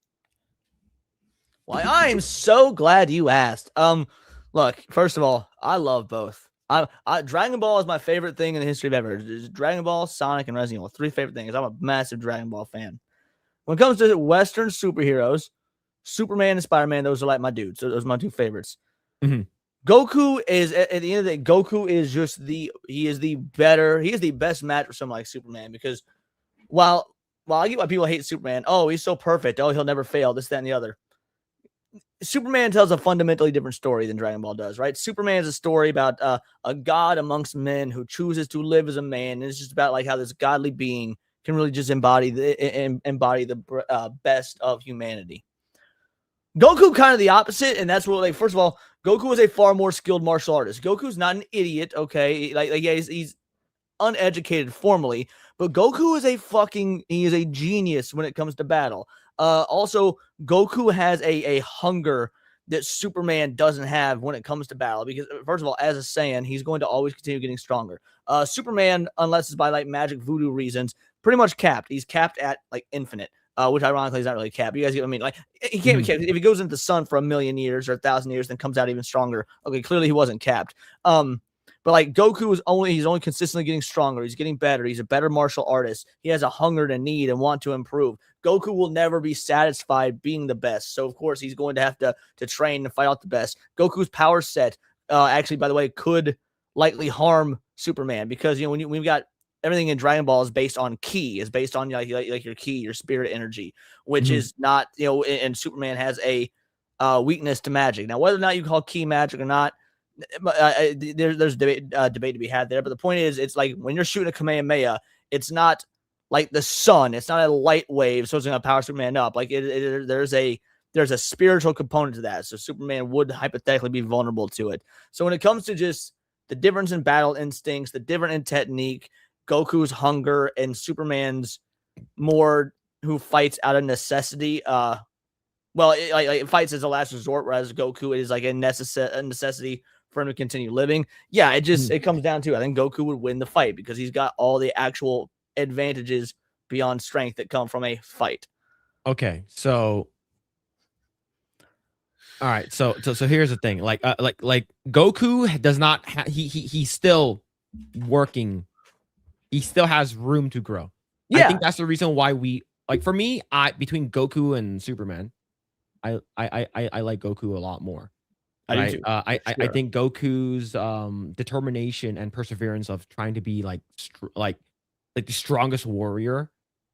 Why, I'm so glad you asked. Look, first of all, I love both. Dragon Ball is my favorite thing in the history of ever. It's Dragon Ball, Sonic, and Resident Evil. 3 favorite things. I'm a massive Dragon Ball fan. When it comes to Western superheroes, Superman and Spider-Man, those are like my dudes. So those are my 2 favorites. Mm-hmm. Goku is at the end of the day, Goku is just he is the best match for someone like Superman because while I get why people hate Superman, oh, he's so perfect, oh, he'll never fail, this, that, and the other. Superman tells a fundamentally different story than Dragon Ball does, right? Superman is a story about a god amongst men who chooses to live as a man. And it's just about like how this godly being can really just embody the best of humanity. Goku kind of the opposite, and that's what like first of all, Goku is a far more skilled martial artist. Goku's not an idiot, okay? Like yeah, he's uneducated formally, but Goku is a genius when it comes to battle. Also, Goku has a hunger that Superman doesn't have when it comes to battle because first of all, as a Saiyan, he's going to always continue getting stronger. Superman, unless it's by like magic voodoo reasons, pretty much capped. He's capped at like infinite. Which ironically is not really capped. You guys get what I mean? Like he can't be capped. If he goes into the sun for 1,000,000 years or 1,000 years, then comes out even stronger. Okay, clearly he wasn't capped. But like Goku is he's only consistently getting stronger. He's getting better. He's a better martial artist. He has a hunger to need and want to improve. Goku will never be satisfied being the best. So of course he's going to have to train and fight out the best. Goku's power set, actually, by the way, could likely harm Superman because when we've got everything in Dragon Ball is based on ki, is based on like your ki, your spirit energy, which is not, and Superman has a weakness to magic. Now, whether or not you call ki magic or not, there's debate to be had there. But the point is, it's like when you're shooting a Kamehameha, it's not like the sun. It's not a light wave, so it's going to power Superman up. Like there's a spiritual component to that. So Superman would hypothetically be vulnerable to it. So when it comes to just the difference in battle instincts, the difference in technique, Goku's hunger and Superman's more who fights out of necessity. It fights as a last resort, whereas Goku is like a necessity for him to continue living. Yeah, it comes down to I think Goku would win the fight because he's got all the actual advantages beyond strength that come from a fight. Okay, so all right, so here's the thing. Like Goku does not he's still working. He still has room to grow. Yeah. I think that's the reason why we like for me, between Goku and Superman, I like Goku a lot more. Right? I do too. I think Goku's determination and perseverance of trying to be like the strongest warrior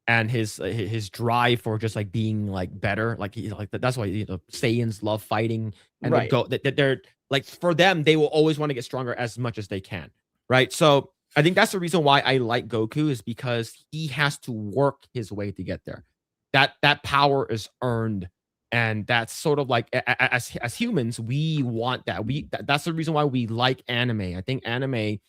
and his drive for just like being like better, like he's like that's why Saiyans love fighting, and they're like, for them they will always want to get stronger as much as they can, right? So I think that's the reason why I like Goku, is because he has to work his way to get there. That power is earned, and that's sort of like as humans we want that. That's the reason why we like anime. I think anime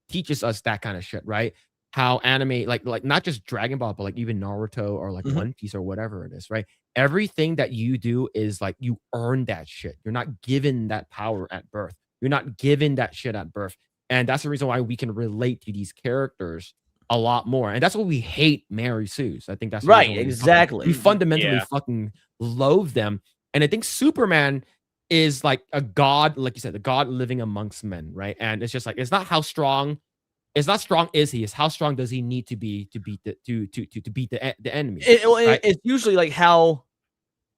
teaches us that kind of shit, right? How anime, like not just Dragon Ball, but like even Naruto or like One Piece or whatever it is, right? Everything that you do is like you earn that shit. You're not given that power at birth. You're not given that shit at birth. And that's the reason why we can relate to these characters a lot more. And that's why we hate Mary Sue's. I think that's right. Exactly. We fundamentally fucking loathe them. And I think Superman is like a god, like you said, the god living amongst men, right? And it's just like, it's not how strong, it's not strong is he, it's how strong does he need to be to beat the enemy. Right? It's usually like how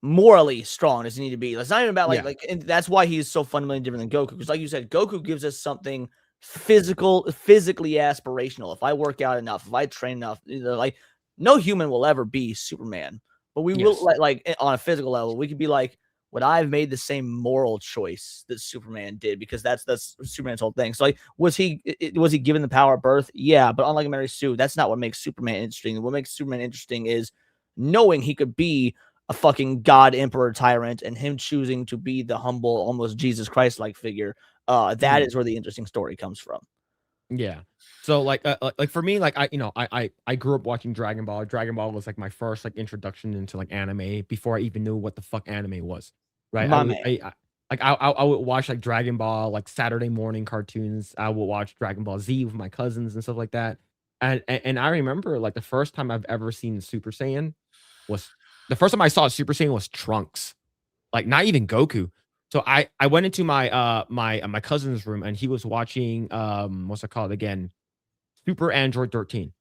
morally strong does he need to be. It's not even about like and that's why he's so fundamentally different than Goku. Because like you said, Goku gives us something physically aspirational. If I work out enough, if I train enough, like no human will ever be Superman, but we will like on a physical level, we could be like, would I have made the same moral choice that Superman did? Because that's Superman's whole thing. So like, was he given the power at birth? Yeah, but unlike Mary Sue, that's not what makes Superman interesting. What makes Superman interesting is knowing he could be a fucking god, emperor, tyrant, and him choosing to be the humble, almost Jesus Christ-like figure. That is where the interesting story comes from. Yeah. So like for me, like I grew up watching Dragon Ball. Dragon Ball was like my first like introduction into like anime before I even knew what the fuck anime was. Right. I would watch like Dragon Ball, like Saturday morning cartoons. I would watch Dragon Ball Z with my cousins and stuff like that. And I remember like the first time I've ever seen Super Saiyan was the first time I saw Super Saiyan was Trunks. Like not even Goku. So I went into my my cousin's room and he was watching what's it called again? Super Android 13.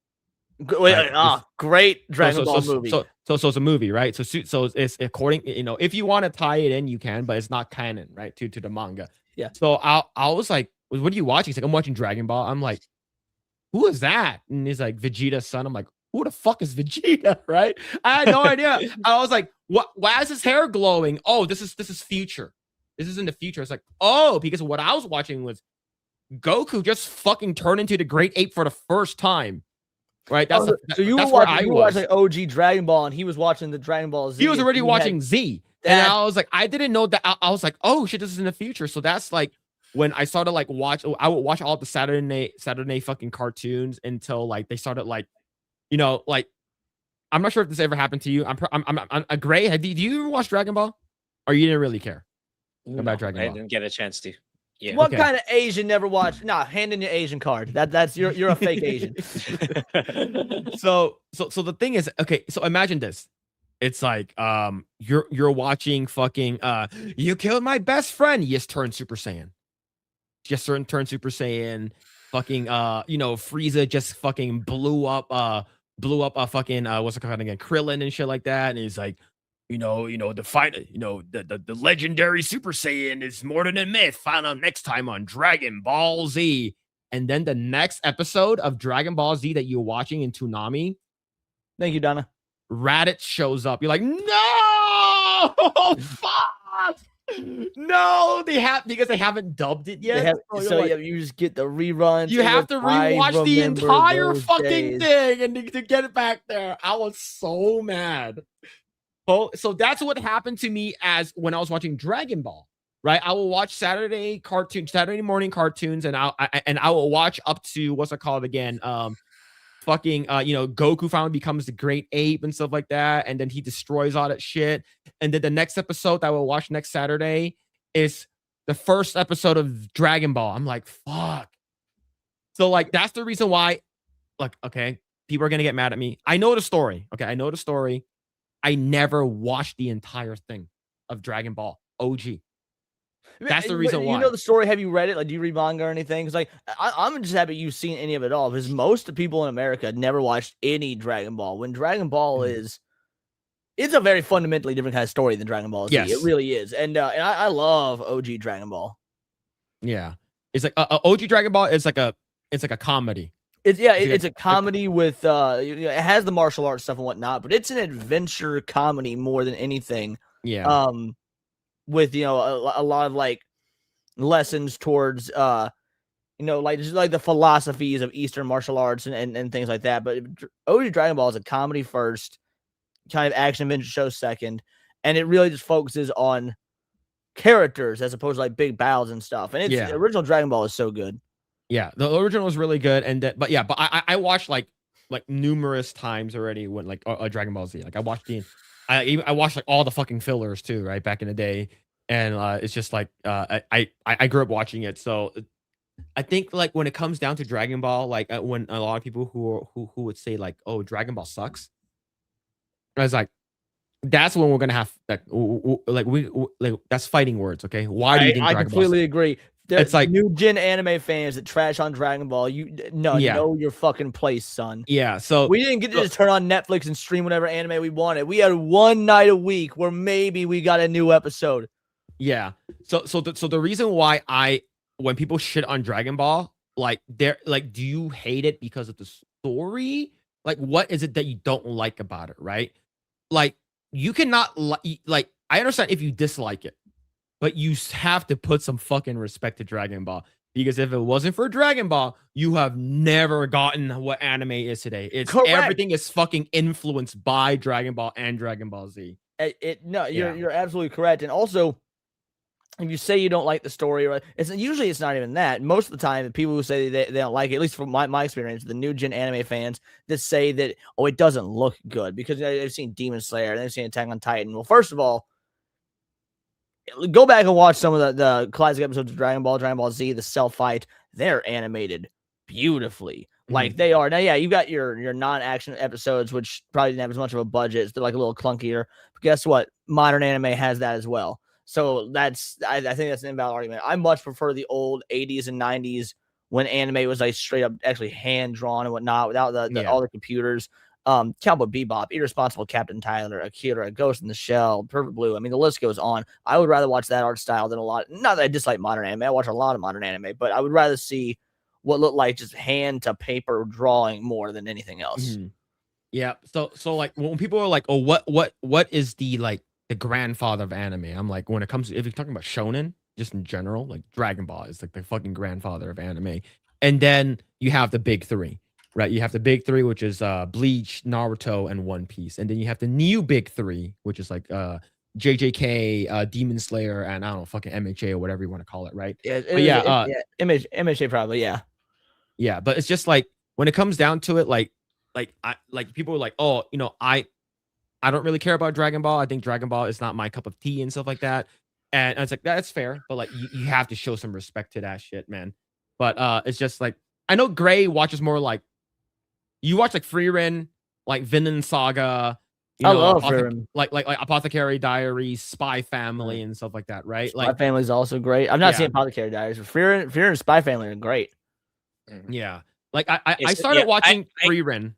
Right? Great Dragon Ball movie. So it's a movie, right? So it's according, if you want to tie it in, you can, but it's not canon, right? To the manga. Yeah. So I was like, what are you watching? He's like, I'm watching Dragon Ball. I'm like, who is that? And he's like, Vegeta's son. I'm like, who the fuck is Vegeta? Right? I had no idea. I was like, what? Why is his hair glowing? Oh, this is future. This is in the future. It's like, oh, because what I was watching was Goku just fucking turned into the Great Ape for the first time. Right? So you were watching OG Dragon Ball and he was watching the Dragon Ball Z. He was already watching Z. And I was like, I didn't know that. I was like, oh shit, this is in the future. So that's like when I started like I would watch all the Saturday fucking cartoons until like they started like, like, I'm not sure if this ever happened to you. I'm a Grae. Do you ever watch Dragon Ball? Or you didn't really care about Dragon Ball? I didn't get a chance to. Yeah. What kind of Asian never watched? Nah, hand in your Asian card. That's you're a fake Asian. So the thing is, okay, so imagine this. It's like you're watching fucking you killed my best friend. You just turned Super Saiyan. Turn Super Saiyan. Fucking Frieza just fucking blew up a fucking what's it called again? Krillin and shit like that. And he's like, the fight, the legendary Super Saiyan is more than a myth. Find out next time on Dragon Ball Z. And then the next episode of Dragon Ball Z that you're watching in Toonami. Thank you, Donna. Raditz shows up. You're like, no, fuck. No, because they haven't dubbed it yet. You just get the reruns. You have to rewatch the entire fucking thing and to get it back there. I was so mad. So that's what happened to me as when I was watching Dragon Ball, right? I will watch Saturday morning cartoons, and I will watch up to what's it called again? Goku finally becomes the Great Ape and stuff like that, and then he destroys all that shit. And then the next episode that I will watch next Saturday is the first episode of Dragon Ball. I'm like, fuck. So like that's the reason why, like, okay, people are gonna get mad at me. I know the story. Okay, I know the story. I never watched the entire thing of Dragon Ball OG. That's the reason why. You know the story? Have you read it? Like, do you read manga or anything? Because like, I'm just happy you've seen any of it all. Because most of the people in America never watched any Dragon Ball. When Dragon Ball it's a very fundamentally different kind of story than Dragon Ball Z. Yes. It really is. And I love OG Dragon Ball. Yeah, it's like OG Dragon Ball is like a comedy. It's a comedy with it has the martial arts stuff and whatnot, but it's an adventure comedy more than anything. Yeah. With a lot of like lessons towards like just like the philosophies of Eastern martial arts and things like that. But OG Dragon Ball is a comedy first, kind of action adventure show second, and it really just focuses on characters as opposed to like big battles and stuff. And the original Dragon Ball is so good. Yeah, the original was really good, and but I watched like numerous times already when like Dragon Ball Z. Like I watched I watched like all the fucking fillers too, right back in the day, and it's just like I grew up watching it. So I think like when it comes down to Dragon Ball, like when a lot of people who would say like, oh, Dragon Ball sucks, I was like, that's when we're gonna have like that's fighting words. Okay, why do you think I Dragon completely agree. It's like new gen anime fans that trash on Dragon Ball. Know your fucking place, son. Yeah, so we didn't get to just turn on Netflix and stream whatever anime we wanted. We had one night a week where maybe we got a new episode. Yeah. So the reason why when people shit on Dragon Ball, like they're like, do you hate it because of the story? Like, what is it that you don't like about it, right? Like, you cannot like I understand if you dislike it, but you have to put some fucking respect to Dragon Ball, because if it wasn't for Dragon Ball, you have never gotten what anime is today. It's correct. Everything is fucking influenced by Dragon Ball and Dragon Ball Z. You're absolutely correct. And also, if you say you don't like the story, right, it's not even that. Most of the time, the people who say they don't like it, at least from my experience, the new gen anime fans that say that, oh, it doesn't look good because they've seen Demon Slayer and they've seen Attack on Titan. Well, first of all, go back and watch some of the classic episodes of Dragon Ball Z, the Cell fight. They're animated beautifully. Like they are. Now, yeah, you got your non-action episodes, which probably didn't have as much of a budget. So they're like a little clunkier. But guess what? Modern anime has that as well. So I think that's an invalid argument. I much prefer the old 80s and 90s when anime was like straight up actually hand drawn and whatnot without all the computers. Cowboy Bebop, Irresponsible Captain Tyler, Akira, Ghost in the Shell, Perfect Blue. I mean, the list goes on. I would rather watch that art style than not that I dislike modern anime. I watch a lot of modern anime, but I would rather see what looked like just hand to paper drawing more than anything else. Mm-hmm. Yeah. So like when people are like, oh, what is the grandfather of anime? I'm like, when it comes to, if you're talking about shonen, just in general, like Dragon Ball is like the fucking grandfather of anime. And then you have the big three, right? You have the big three, which is Bleach, Naruto, and One Piece. And then you have the new big three, which is like JJK, Demon Slayer, and I don't know, fucking MHA or whatever you want to call it, right? MHA probably, yeah. Yeah, but it's just like when it comes down to it, like people are like, oh, I don't really care about Dragon Ball. I think Dragon Ball is not my cup of tea and stuff like that. And it's like, that's fair, but like you have to show some respect to that shit, man. But it's just like, I know Grae watches more like, you watch like Frieren, like Vinland Saga, I love Frieren. Like Apothecary Diaries, Spy Family, and stuff like that, right? Spy Family is also great. I've not seen Apothecary Diaries, but Frieren and Spy Family are great. Yeah, like I started watching Frieren.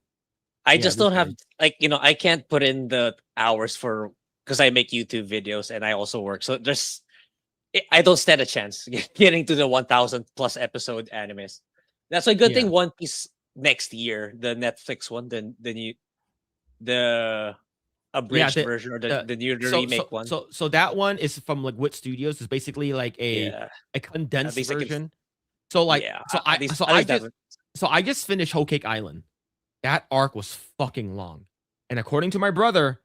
I just don't have I can't put in the hours because I make YouTube videos and I also work. So I don't stand a chance getting to the 1,000 plus episode animes. That's a good thing. One Piece next year, the Netflix one, the abridged version or the new remake one. So that one is from like Wit Studios. It's basically like a condensed version. So like I just finished Whole Cake Island. That arc was fucking long. And according to my brother,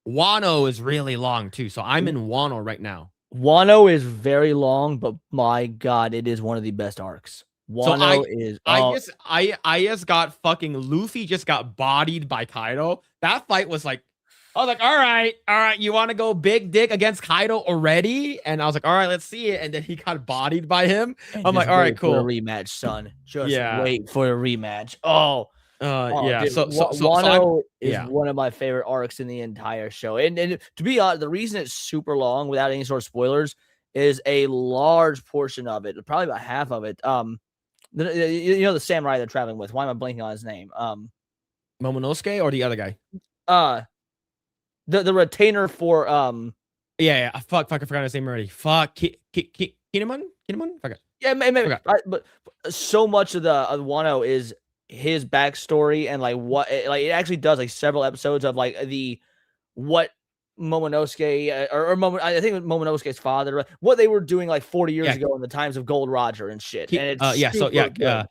Wano is really long too. So I'm in Wano right now. Wano is very long, but my God, it is one of the best arcs. Wano is. I just got fucking Luffy just got bodied by Kaido. That fight was like, I was like, all right, you want to go big dick against Kaido already? And I was like, all right, let's see it. And then he got bodied by him. I'm like, all right, cool. For a rematch, son. Just wait for a rematch. Yeah. Dude, so Wano is one of my favorite arcs in the entire show. And to be honest, the reason it's super long without any sort of spoilers is a large portion of it, probably about half of it. The samurai they're traveling with. Why am I blanking on his name? Momonosuke or the other guy? The retainer for fuck, I forgot his name already. Fuck, Kinemon? Fuck it. Yeah, maybe. But so much of the Wano is his backstory and like what like it actually does like several episodes of like what Momonosuke I think it was Momonosuke's father, what they were doing like 40 years ago in the times of Gold Roger and shit. And it's good.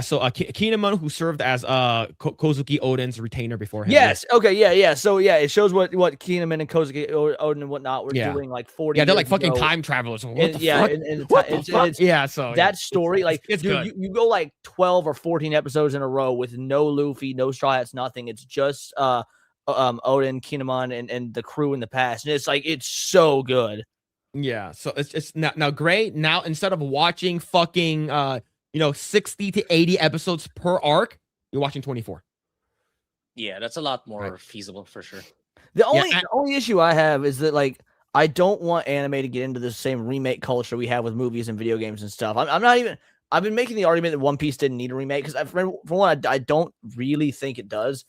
So Kinemon, who served as Kozuki Oden's retainer before him. Yes. Okay. Yeah. So it shows what Kinemon and Kozuki Oden and whatnot were doing like 40. Yeah, they're like years fucking ago. time travelers. What And, the yeah, fuck? and So that story, like, it's dude, good. you go like 12 or 14 episodes in a row with no Luffy, no Straw Hats, nothing. It's just Oden, Kinemon, and the crew in the past, and it's like it's so good. Yeah. So it's now Grae. Now instead of watching fucking 60 to 80 episodes per arc, you're watching 24. Yeah, that's a lot more feasible for sure. The only issue I have is that like I don't want anime to get into the same remake culture we have with movies and video games and stuff. I'm not even. I've been making the argument that One Piece didn't need a remake because for one, I don't really think it does.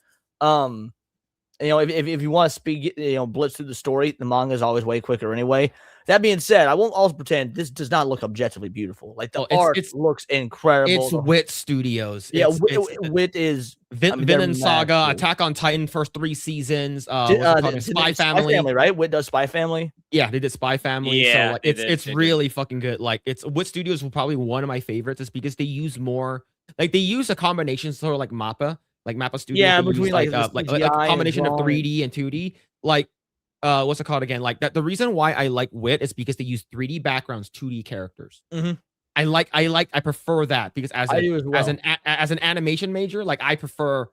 If you want to speak, blitz through the story, the manga is always way quicker anyway. That being said, I won't also pretend this does not look objectively beautiful. Like the art looks incredible. It's Wit Studios. Yeah, Wit is Vinland Saga, Attack on Titan, first 3 seasons. Spy Family, right? Wit does Spy Family. Yeah, they did Spy Family. Yeah, so like, it's really fucking good. Like Wit Studios was probably one of my favorites, is because they use more. Like they use a combination sort of like Mappa. Like Mappa Studios, yeah, between like a combination of 3D and 2D. Like, what's it called again? Like that. The reason why I like Wit is because they use 3D backgrounds, 2D characters. Mm-hmm. I prefer that because as an animation major, like I prefer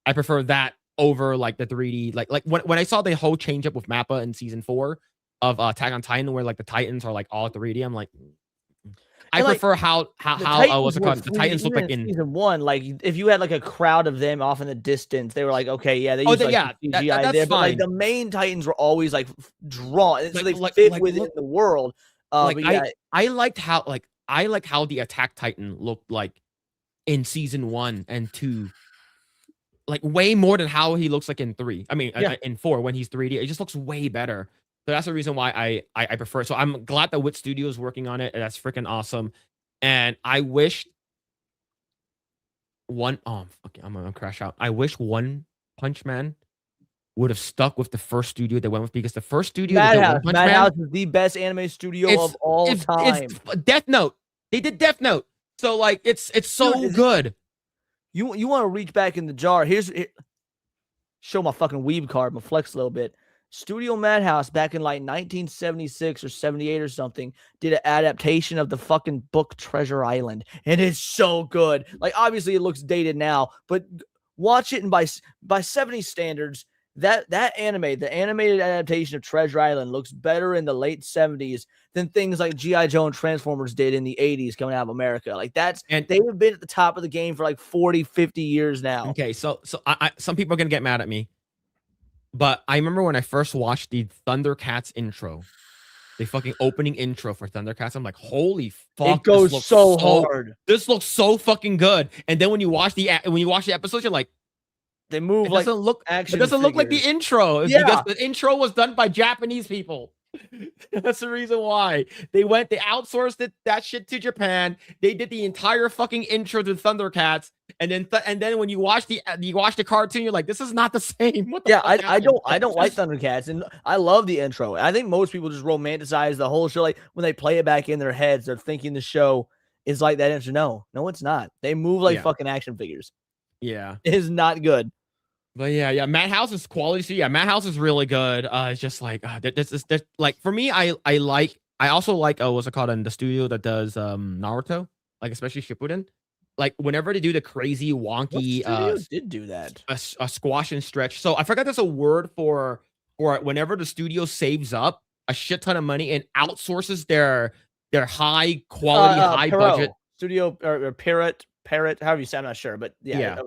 that over like the 3D. Like when I saw the whole change up with Mappa in season 4 of Attack on Titan, where like the Titans are like all 3D, I'm like. I prefer how what's it called? The Titans look like in season 1. Like if you had like a crowd of them off in the distance, they were like, okay, yeah, they used CGI that's there, fine. but like the main Titans were always like drawn, so they fit within the world. I liked how the Attack Titan looked like in season 1 and 2, like way more than how he looks like in 3. I mean, in 4 when he's 3D, it just looks way better. So that's the reason why I prefer it. So I'm glad that Wit Studio is working on it. That's freaking awesome. And I wish I'm gonna crash out. I wish One Punch Man would have stuck with the first studio they went with, because the first studio Madhouse is the best anime studio of all time. It's Death Note. They did Death Note. So like it's so good. You want to reach back in the jar. Show my fucking weeb card, my flex a little bit. Studio Madhouse back in like 1976 or 78 or something did an adaptation of the fucking book Treasure Island, and it's so good. Like obviously it looks dated now, but watch it, and by 70 standards, that anime, the animated adaptation of Treasure Island, looks better in the late 70s than things like G.I. Joe and Transformers did in the 80s coming out of America. Like they have been at the top of the game for like 40, 50 years now. Okay, so I some people are gonna get mad at me. But I remember when I first watched the Thundercats intro, the fucking opening intro for Thundercats, I'm like, holy fuck, it goes so hard. This looks so fucking good. And then when you watch the episodes, you're like, they move it like doesn't look action. It doesn't look like the intro. Yeah. Because the intro was done by Japanese people. That's the reason why they outsourced that shit to Japan. They did the entire fucking intro to Thundercats, and then when you watch the cartoon, you're like, this is not the same. What the fuck I don't like Thundercats, and I love the intro. I think most people just romanticize the whole show. Like when they play it back in their heads, they're thinking the show is like that intro. No, it's not. They move like fucking action figures. Yeah, it is not good. But yeah, Madhouse is quality. So yeah, Madhouse is really good. It's just like this like for me, I also like what's it called, in the studio that does Naruto, like especially Shippuden. Like whenever they do the crazy wonky did do that a squash and stretch. So I forgot there's a word for whenever the studio saves up a shit ton of money and outsources their high quality, high budget studio or parrot, however you say. I'm not sure, but yeah.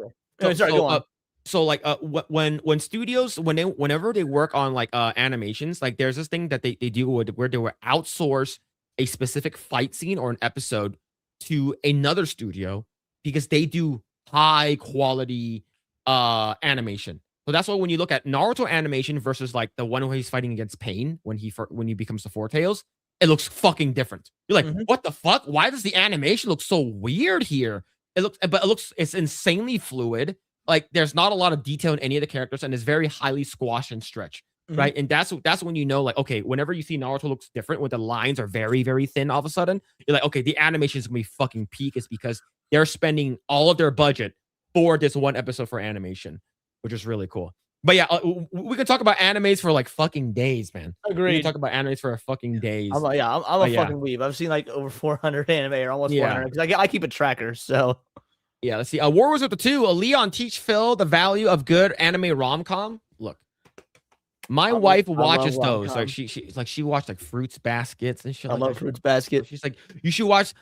Okay. Sorry, go on. So like when studios whenever they work on like animations, like there's this thing that they do where they will outsource a specific fight scene or an episode to another studio because they do high quality animation. So that's why when you look at Naruto animation versus like the one where he's fighting against Pain when he becomes the Four Tails, it looks fucking different. You're like, what the fuck? Why does the animation look so weird here? it's insanely fluid. Like there's not a lot of detail in any of the characters, and it's very highly squashed and stretched. Right. And that's when you know, like, okay, whenever you see Naruto looks different, when the lines are very, very thin all of a sudden, you're like, okay, the animation is gonna be fucking peak. It's because they're spending all of their budget for this one episode for animation, which is really cool. But yeah, we could talk about animes for like fucking days, man. Agreed. We can talk about animes for fucking days. I'm a fucking weeb. I've seen like over 400 anime or almost 400 because I keep a tracker. So yeah, let's see. War Wars with the 2. Leon teach Phil the value of good anime rom-com. Look. My wife watches those. Like she watched like Fruits Baskets and shit. I love Fruits Basket. She's like, you should watch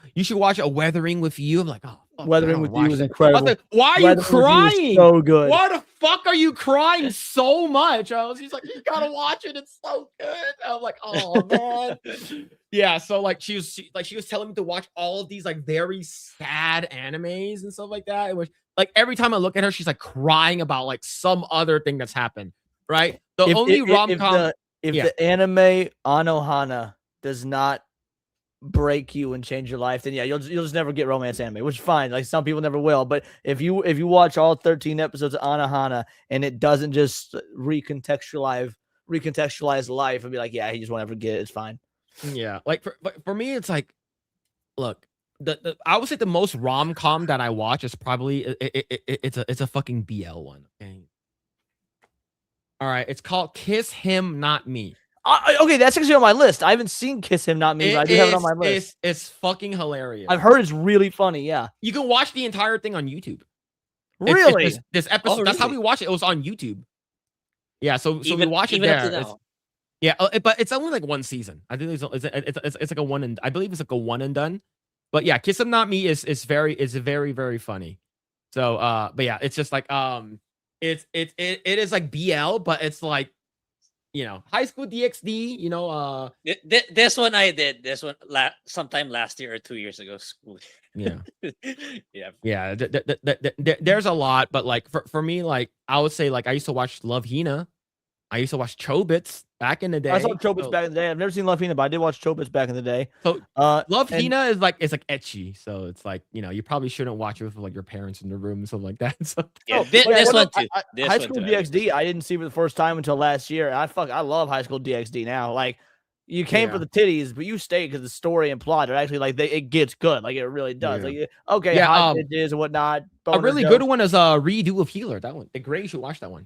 A Weathering with You. I'm like, oh, Weathering with You is incredible. Like, why are you crying? So good. Why the fuck are you crying so much? She's like, you gotta watch it. It's so good. I'm like, oh man. Yeah. So like she was telling me to watch all of these like very sad animes and stuff like that. It was like every time I look at her, she's like crying about like some other thing that's happened. Right. The only rom-com. If the anime Anohana does not break you and change your life, then yeah, you'll just never get romance anime, which is fine. Like some people never will. But if you watch all 13 episodes of Anohana and it doesn't just recontextualize life and be like, yeah, he just won't ever get it, it's fine. Yeah. Like for me, it's like, look, I would say the most rom-com that I watch is probably it's a fucking BL one. Okay. All right, it's called Kiss Him Not Me. Okay, that's actually on my list. I haven't seen Kiss Him Not Me, but I do have it on my list. It's fucking hilarious. I've heard it's really funny. Yeah, you can watch the entire thing on YouTube. Really? This episode. Really? That's how we watch it. It was on YouTube. Yeah, so we watch it there. Yeah, but it's only like one season. I think it's like a one and I believe it's like a one and done. But yeah, Kiss Him Not Me is very very funny. So but yeah, it's just like it is like BL, but it's like, you know, high school DxD, you know, this one I did sometime last year or 2 years ago. School. Yeah. Yeah. There's a lot, but like for me, like I would say, like I used to watch Love Hina. I used to watch Chobits back in the day. I saw Chobits back in the day. I've never seen Love Hina, but I did watch Chobits back in the day. So Love Hina is like, it's like ecchi. So it's like, you know, you probably shouldn't watch it with like your parents in the room and stuff like that. So yeah, this one too. High School DxD, I didn't see for the first time until last year. I love High School DxD now. Like you came for the titties, but you stayed because the story and plot are actually like it gets good. Like it really does. Yeah. Like okay, hot bitches and whatnot. A really good one is Redo of Healer. That one. The Grae should watch that one.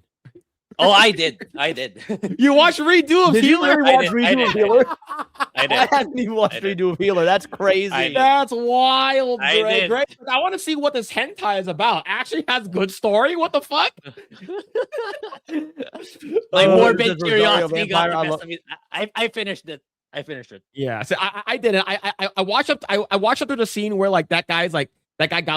Oh, I did. You watched Redo of Healer? I haven't even watched Redo of Healer. That's crazy. That's wild, Grae. Grae, I want to see what this hentai is about. Actually has good story. What the fuck? My morbid curiosity got the best of me. I finished it. Yeah, so I did it. I watched up. I watched up to the scene where like that guy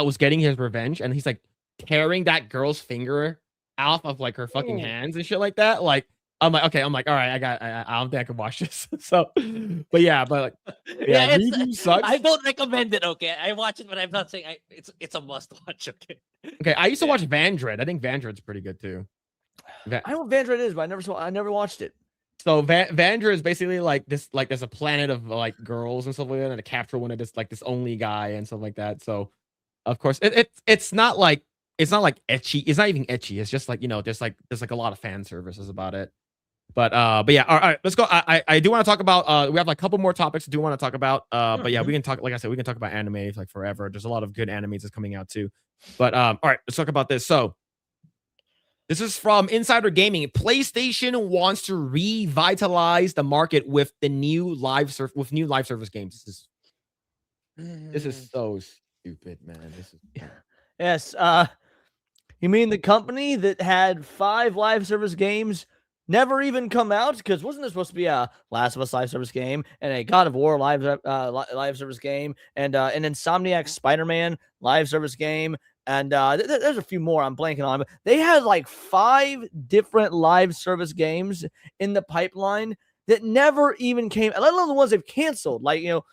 was getting his revenge, and he's like tearing that girl's finger off of like her fucking hands and shit like that. Like I'm like, all right, I don't think I can watch this. So, but like, yeah, Redo sucks. I don't recommend it. Okay, I watch it, but I'm not saying it's a must watch. Okay, I used to watch Vandred. I think Vandred's pretty good too. I know what Vandred is, but I never watched it. So Vandred is basically like this, like there's a planet of like girls and stuff like that, and to capture one of this only guy and stuff like that. So, of course, it's not like ecchi. It's not even ecchi. It's just like, you know, there's like a lot of fan services about it. But yeah, all right, let's go. I do want to talk about we have like a couple more topics I do want to talk about. But yeah, we can talk, like I said, we can talk about anime like forever. There's a lot of good animes that's coming out too. But all right, let's talk about this. So this is from Insider Gaming. PlayStation wants to revitalize the market with the new live service games. This is so stupid, man. This is yes. You mean the company that had 5 live service games never even come out? Because wasn't there supposed to be a Last of Us live service game and a God of War live service game and an Insomniac Spider-Man live service game? And there's a few more I'm blanking on, but they had like 5 different live service games in the pipeline that never even came, let alone the ones they've canceled. Like, you know,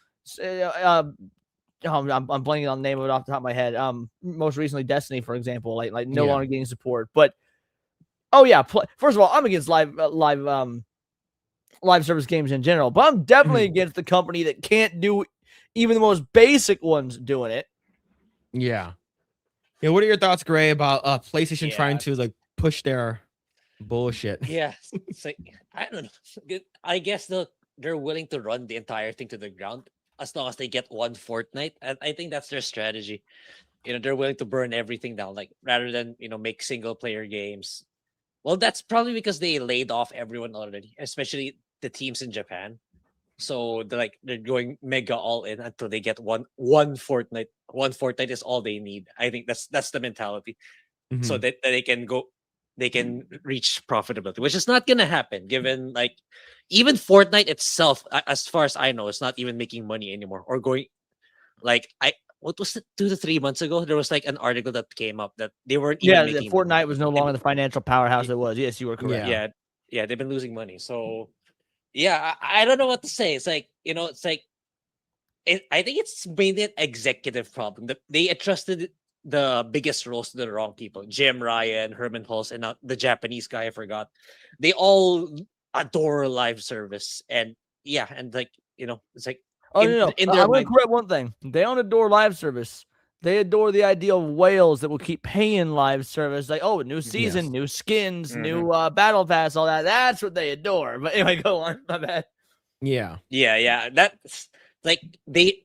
I'm blanking on the name of it off the top of my head. Most recently, Destiny, for example, like no longer getting support. But oh yeah, first of all, I'm against live service games in general, but I'm definitely against the company that can't do even the most basic ones doing it. Yeah. Yeah, what are your thoughts, Grae, about PlayStation trying to like push their bullshit? Yeah, it's like I don't know. I guess they're willing to run the entire thing to the ground as long as they get one Fortnite, and I think that's their strategy. They're willing to burn everything down, like rather than make single player games. Well, that's probably because they laid off everyone already, especially the teams in Japan. So they're going mega all in until they get one Fortnite. One Fortnite is all they need. I think that's the mentality. So that they can reach profitability, which is not gonna happen given like even Fortnite itself, as far as I know, it's not even making money anymore or going like what was it 2 to 3 months ago? There was like an article that came up that they weren't even making Fortnite money. was no longer the financial powerhouse it was. Yes, you were correct. Yeah, they've been losing money. So yeah, I don't know what to say. It's like it's like I think it's mainly an executive problem. They entrusted the biggest roles to the wrong people. Jim Ryan, Herman Hulse, and the Japanese guy I forgot. They all adore live service, and like it's like I want to correct one thing. They don't adore live service. They adore the idea of whales that will keep paying live service. Like, oh, new season, new skins, new battle pass, all that. That's what they adore. But anyway, go on. My bad. Yeah. That's like the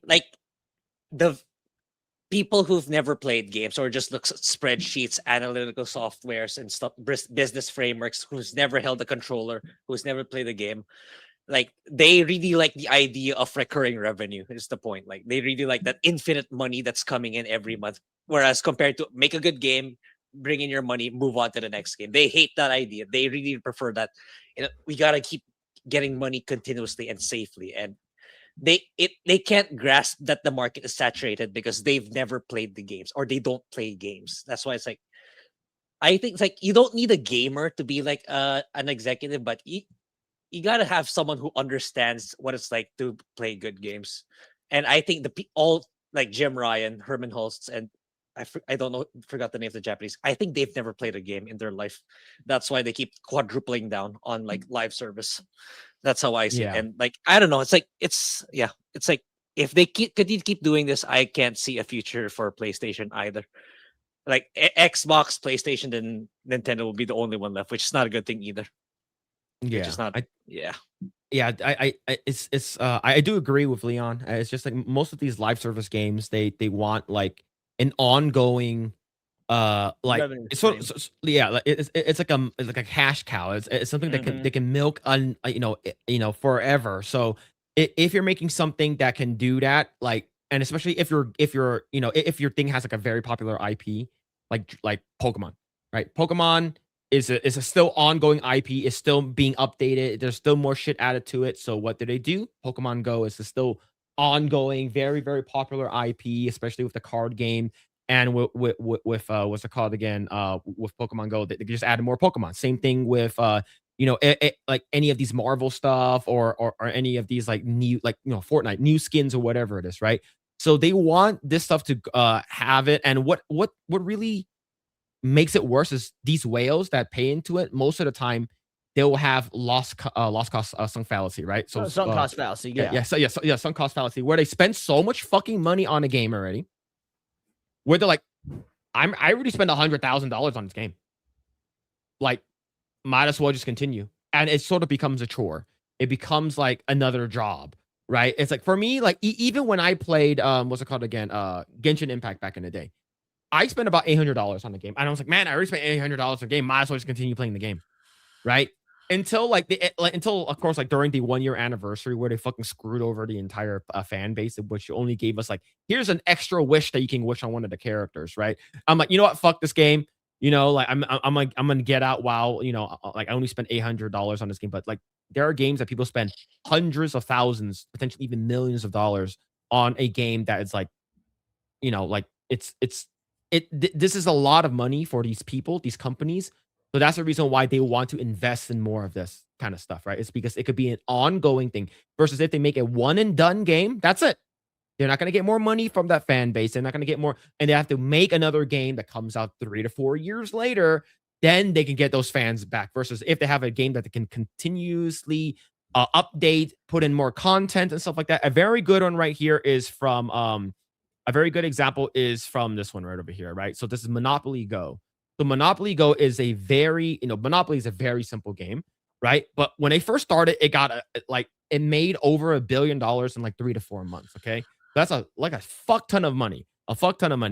people who've never played games or just looks at spreadsheets, analytical softwares, and stuff, business frameworks, who's never held a controller, who's never played a game. Like they really like the idea of recurring revenue is the point. Like they really like that infinite money that's coming in every month. Whereas compared to make a good game, bring in your money, move on to the next game. They hate that idea. They really prefer that we gotta keep getting money continuously and safely. And they can't grasp that the market is saturated because they've never played the games or they don't play games. That's why it's like I think it's like you don't need a gamer to be like an executive, but you gotta have someone who understands what it's like to play good games. And I think all like Jim Ryan, Herman Hulst, and I don't know, forgot the name of the Japanese. I think they've never played a game in their life. That's why they keep quadrupling down on like live service. That's how I see it. And like I don't know, it's like it's like if they continue to keep doing this, I can't see a future for PlayStation either. Like Xbox, PlayStation, then Nintendo will be the only one left, which is not a good thing either. Yeah, it's not. I do agree with Leon. It's just like most of these live service games, they want like an ongoing, like it's like a cash cow. It's something that they can milk forever. So if you're making something that can do that, like, and especially if your thing has like a very popular IP, like Pokemon, right? Pokemon is a still ongoing IP, is still being updated. There's still more shit added to it. So what do? Pokemon Go is a still ongoing, very, very popular IP, especially with the card game and with what's it called again? With Pokemon Go, they just added more Pokemon. Same thing with like any of these Marvel stuff or any of these like new Fortnite new skins or whatever it is, right? So they want this stuff to have it. And what really makes it worse is these whales that pay into it. Most of the time, they will have lost cost sunk fallacy, right? So sunk cost fallacy, sunk cost fallacy, where they spend so much fucking money on a game already, where they're like, I already spent $100,000 on this game, like, might as well just continue, and it sort of becomes a chore. It becomes like another job, right? It's like for me, like even when I played what's it called again, Genshin Impact back in the day. I spent about $800 on the game. And I was like, man, I already spent $800 on the game. Might as well just continue playing the game. Right? Until of course, like during the 1 year anniversary where they fucking screwed over the entire fan base, which only gave us like, here's an extra wish that you can wish on one of the characters. Right? I'm like, you know what? Fuck this game. Like I'm going to get out while, like I only spent $800 on this game. But like there are games that people spend hundreds of thousands, potentially even millions of dollars on a game that is like, like this is a lot of money for these people, these companies. So that's the reason why they want to invest in more of this kind of stuff, right? It's because it could be an ongoing thing versus if they make a one and done game, that's it. They're not going to get more money from that fan base. They're not going to get more, and they have to make another game that comes out 3 to 4 years later. Then they can get those fans back versus if they have a game that they can continuously update, put in more content and stuff like that. A very good one right here is from A very good example is from this one right over here, right? So this is Monopoly Go. So Monopoly Go is a very, Monopoly is a very simple game, right? But when they first started, it got it made over $1 billion in like 3 to 4 months. Okay, that's a fuck ton of money,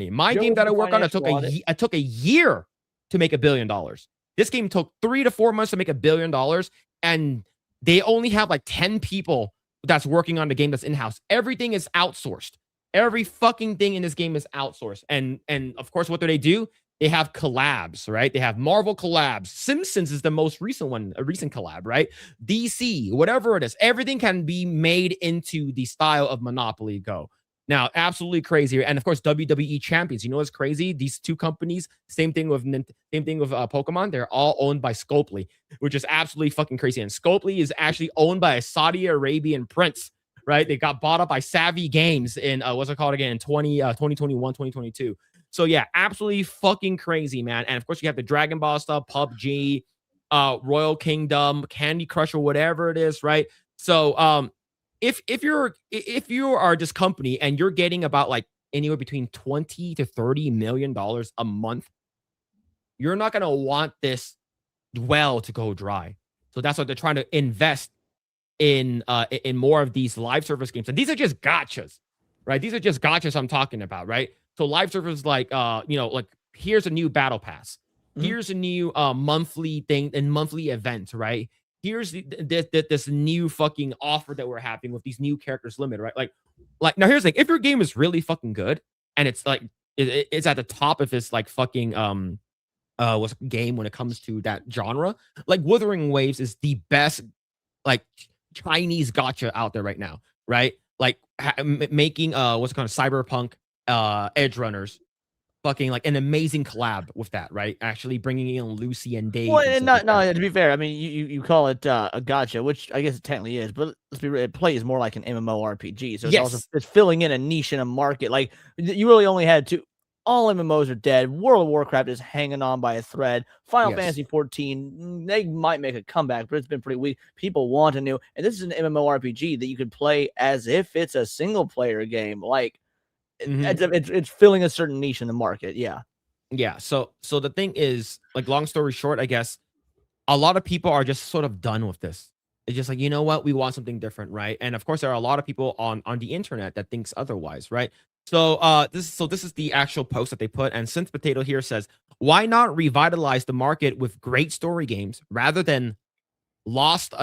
My game that I work on, it took a year to make $1 billion. This game took 3 to 4 months to make $1 billion, and they only have like 10 people that's working on the game that's in-house. Everything is outsourced. Every fucking thing in this game is outsourced. And of course, what do? They have collabs, right? They have Marvel collabs. Simpsons is the most recent one, a recent collab, right? DC, whatever it is. Everything can be made into the style of Monopoly Go. Now, absolutely crazy. And of course, WWE champions. You know what's crazy? These two companies, same thing with Pokemon. They're all owned by Scopely, which is absolutely fucking crazy. And Scopely is actually owned by a Saudi Arabian prince, right? They got bought up by Savvy Games in what's it called again? In 2021, 2022. So yeah, absolutely fucking crazy, man. And of course, you have the Dragon Ball stuff, PUBG, Royal Kingdom, Candy Crush, or whatever it is, right? So if you are this company and you're getting about like anywhere between 20 to 30 million dollars a month, you're not gonna want this well to go dry. So that's what they're trying to invest in more of these live service games. And these are just gotchas, right? These are just gotchas I'm talking about, right? So live service like here's a new battle pass. Here's a new monthly thing and monthly event, right? Here's this new fucking offer that we're having with these new characters limit, right? Like now here's the thing. If your game is really fucking good and it's like it's at the top of this like fucking game when it comes to that genre, like Wuthering Waves is the best like Chinese gotcha out there right now, right? Like making what's it called, Cyberpunk Edge Runners, fucking like an amazing collab with that, right? Actually bringing in Lucy and Dave. Well, and to be fair, I mean, you call it a gotcha, which I guess it technically is, but let's be real, it plays more like an MMORPG. So it's filling in a niche in a market. Like you really only had two. All MMOs are dead. World of Warcraft is hanging on by a thread. Final Fantasy 14, they might make a comeback, but it's been pretty weak. People want a new, and this is an MMORPG that you could play as if it's a single player game. Like it's filling a certain niche in the market. Yeah. So the thing is, like, long story short, I guess a lot of people are just sort of done with this. It's just like, you know what, we want something different, right? And of course, there are a lot of people on the internet that thinks otherwise, right? So this is the actual post that they put, and Synth Potato here says, why not revitalize the market with great story games rather than just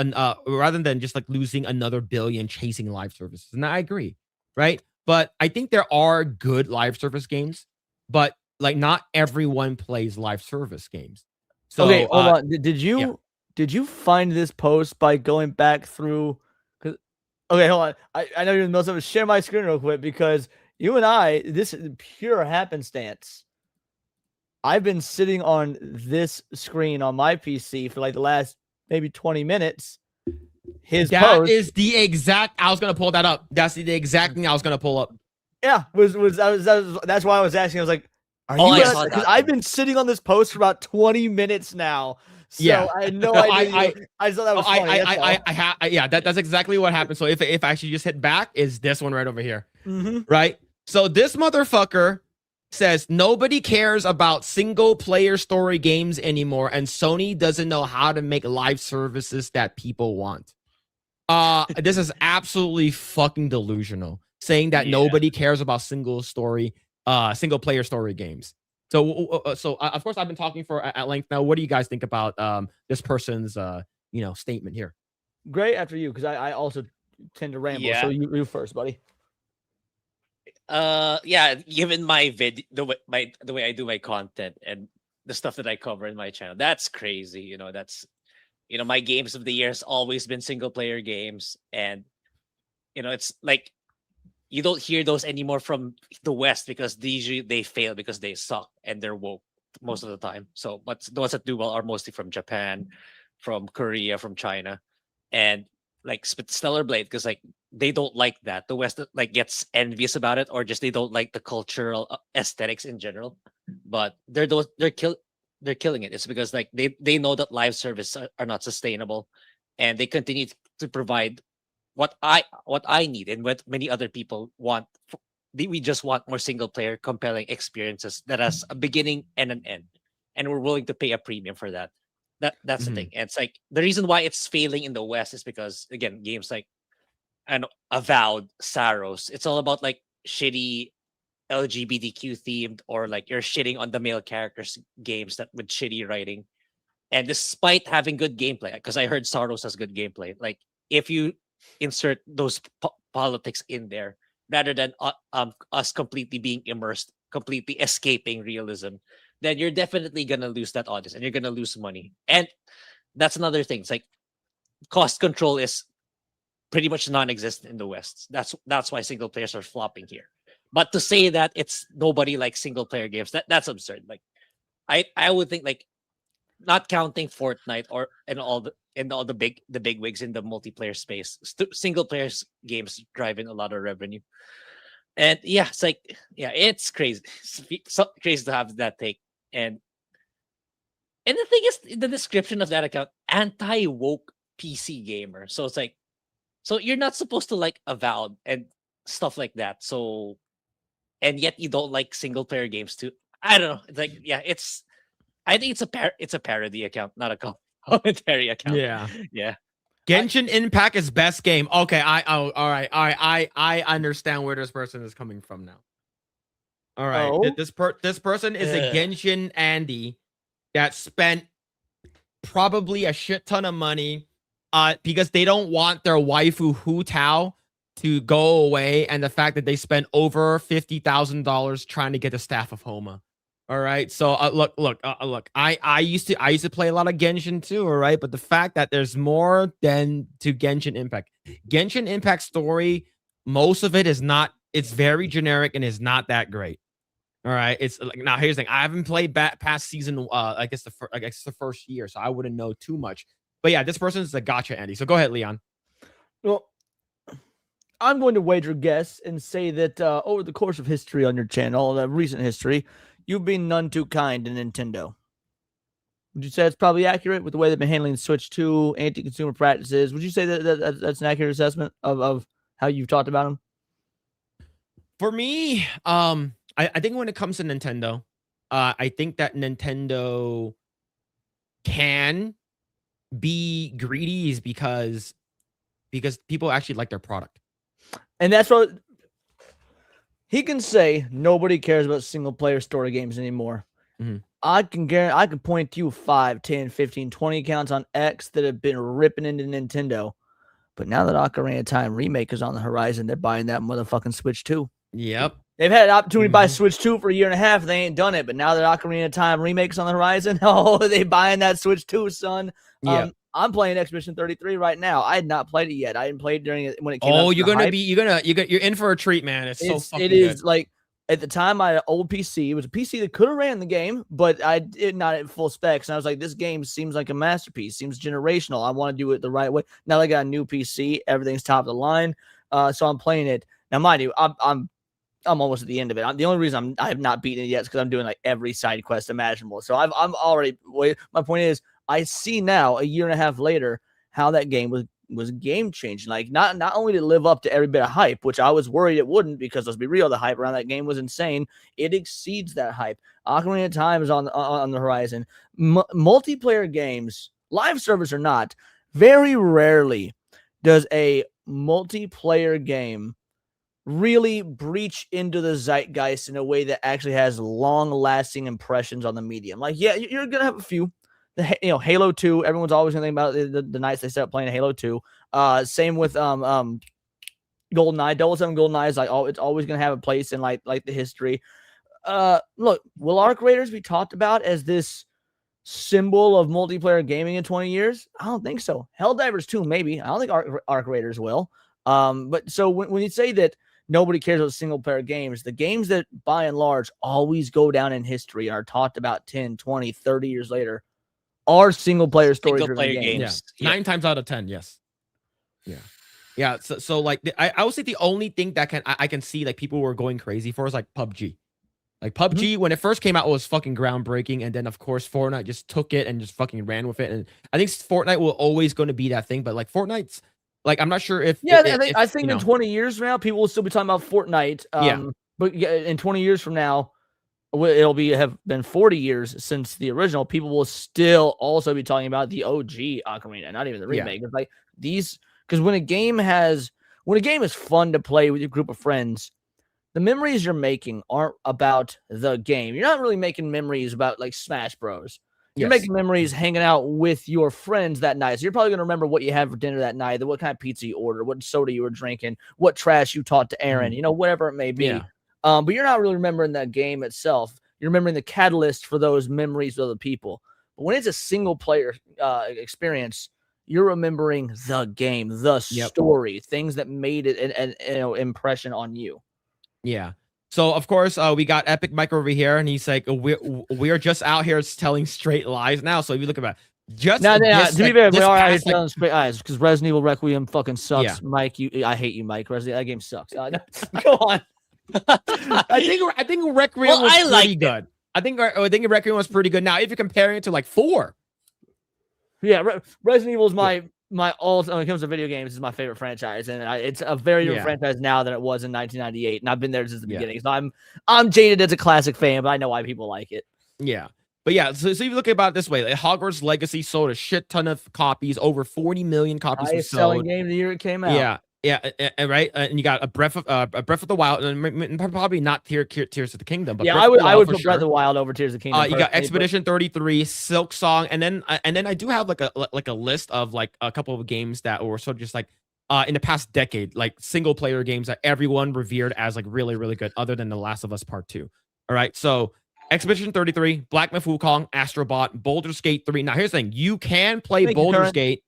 like losing another billion chasing live services? And I agree, right? But I think there are good live service games, but like not everyone plays live service games. So okay, hold on. Did you find this post by going back through? Okay, hold on. I know you're in the middle of it. Share my screen real quick because you and I, this is pure happenstance. I've been sitting on this screen on my PC for like the last maybe 20 minutes. That is the exact. I was gonna pull that up. That's the exact thing I was gonna pull up. Yeah, that's why I was asking. I was like, "Are you?" Because I've been sitting on this post for about 20 minutes now. So I had no idea. I thought that was funny. That's exactly what happened. So if I actually just hit back, is this one right over here, right? So this motherfucker says nobody cares about single player story games anymore, and Sony doesn't know how to make live services that people want. This is absolutely fucking delusional. Saying that nobody cares about single player story games. So of course I've been talking for at length now. What do you guys think about this person's statement here? Grae, after you, because I also tend to ramble. So you first, buddy. Given my the way I do my content and the stuff that I cover in my channel, that's crazy. My games of the year has always been single player games, and it's like you don't hear those anymore from the West because they fail because they suck and they're woke most of the time. So, but the ones that do well are mostly from Japan, from Korea, from China, and like Stellar Blade, because like they don't like that. The West like gets envious about it, or just they don't like the cultural aesthetics in general. But they're killing it. It's because like they know that live service are not sustainable, and they continue to provide what I need and what many other people want we just want more single player compelling experiences that has a beginning and an end, and we're willing to pay a premium for that. That's the thing. And it's like the reason why it's failing in the West is because again, games like Avowed, Saros, it's all about like shitty LGBTQ themed, or like you're shitting on the male characters games that with shitty writing. And despite having good gameplay, because I heard Saros has good gameplay, like if you insert those politics in there rather than us completely being immersed, completely escaping realism, then you're definitely gonna lose that audience and you're gonna lose money. And that's another thing. It's like cost control is pretty much non-existent in the West. That's why single players are flopping here. But to say that it's nobody like single player games, that's absurd. Like I would think, like, not counting Fortnite or and all the big wigs in the multiplayer space, single player games driving a lot of revenue. And yeah, it's like, yeah, it's crazy. It's so crazy to have that take. And the thing is, the description of that account, anti-woke PC gamer. So it's like, so you're not supposed to like Avowed and stuff like that. So, and yet you don't like single player games too. I don't know. It's like, yeah, I think it's a parody account, not a commentary account. Yeah. Yeah. Genshin Impact is best game. Okay, all right. I understand where this person is coming from now. All right, this person is a Genshin Andy that spent probably a shit ton of money, because they don't want their waifu Hu Tao to go away, and the fact that they spent over $50,000 trying to get the staff of Homa. All right, so look. I used to play a lot of Genshin too. All right, but the fact that there's more than to Genshin Impact. Genshin Impact story, most of it is not. It's very generic and is not that great. All right, it's like, now here's the thing. I haven't played past season. I guess the first year, so I wouldn't know too much. But yeah, this person is a gotcha, Andy. So go ahead, Leon. Well, I'm going to wager a guess and say that over the course of history on your channel, recent history, you've been none too kind to Nintendo. Would you say it's probably accurate with the way they've been handling Switch 2, anti-consumer practices? Would you say that that's an accurate assessment of how you've talked about them? For me, I think when it comes to Nintendo, I think that Nintendo can be greedy is because people actually like their product. And that's what he can say. Nobody cares about single player story games anymore. Mm-hmm. I can point to you 5, 10, 15, 20 accounts on X that have been ripping into Nintendo. But now that Ocarina of Time remake is on the horizon, they're buying that motherfucking Switch 2. Yep. They've had an opportunity to buy Switch 2 for a year and a half. They ain't done it. But now that Ocarina of Time remake's on the horizon, they buying that Switch 2, son. Yeah. I'm playing Expedition 33 right now. I had not played it yet. I didn't play it during it when it came out. Oh, you're in for a treat, man. It's so fucking good. It is like, at the time, I had an old PC. It was a PC that could have ran the game, but I did not at full specs. And I was like, this game seems like a masterpiece. Seems generational. I want to do it the right way. Now I got a new PC. Everything's top of the line. So I'm playing it. Now, mind you, I'm almost at the end of it. The only reason I have not beaten it yet is because I'm doing like every side quest imaginable. So I'm already. My point is, I see now, a year and a half later, how that game was game changing. Like not only did it live up to every bit of hype, which I was worried it wouldn't, because let's be real, the hype around that game was insane. It exceeds that hype. Ocarina of Time is on the horizon. Multiplayer games, live service or not, very rarely does a multiplayer game really breach into the zeitgeist in a way that actually has long-lasting impressions on the medium. Like, yeah, you're gonna have a few. Halo 2, everyone's always gonna think about the nights they start playing Halo 2. Same with GoldenEye. 007 GoldenEye is like, it's always gonna have a place in like the history. Look, will Arc Raiders be talked about as this symbol of multiplayer gaming in 20 years? I don't think so. Helldivers 2, maybe. I don't think Arc Raiders will. But so when you say that nobody cares about single player games, the games that by and large always go down in history and are talked about 10, 20, 30 years later are single player story-driven games. Yeah. 9 times out of 10, yes. Yeah. So like, I would say the only thing that I can see like people were going crazy for is like PUBG. Like PUBG, when it first came out, it was fucking groundbreaking, and then of course Fortnite just took it and just fucking ran with it. And I think Fortnite will always going to be that thing, but like I'm not sure if I think in 20 years from now, people will still be talking about Fortnite. But in 20 years from now, it'll have been 40 years since the original. People will still also be talking about the OG Ocarina, not even the remake. It's like these, because when a game is fun to play with your group of friends, the memories you're making aren't about the game. You're not really making memories about like Smash Bros. You're making memories hanging out with your friends that night. So you're probably going to remember what you had for dinner that night, what kind of pizza you ordered, what soda you were drinking, what trash you taught to Aaron, whatever it may be. Yeah. But you're not really remembering that game itself. You're remembering the catalyst for those memories with other people. But when it's a single player experience, you're remembering the game, the story, things that made it an impression on you. Yeah. So of course we got Epic Mike over here, and he's like, we're just out here telling straight lies now. So if you look at that, to be fair, we are out here telling straight lies because Resident Evil Requiem fucking sucks. Yeah. Mike, I hate you, Mike. That game sucks. Go on. I think Requiem was pretty good. I think Requiem was pretty good. Now, if you're comparing it to like 4, Resident Evil is my all when it comes to video games is my favorite franchise, and it's a very different franchise now than it was in 1998, and I've been there since the beginning. So I'm jaded as a classic fan, but I know why people like it. Yeah. But yeah, so if you look about it this way, like Hogwarts Legacy sold a shit ton of copies, over 40 million copies. Highest selling game the year it came out. Yeah, right. And you got a Breath of the Wild, and probably not Tears of the Kingdom, but I would put Breath of the Wild over Tears of the Kingdom. You got Expedition 33, Silk Song, and then I do have like a list of like a couple of games that were sort of just like in the past decade, like single player games that everyone revered as like really, really good, other than The Last of Us Part 2. All right, so Expedition 33, Black Myth Wukong, Astrobot, Baldur's Gate 3. Now here's the thing: you can play Baldur's Gate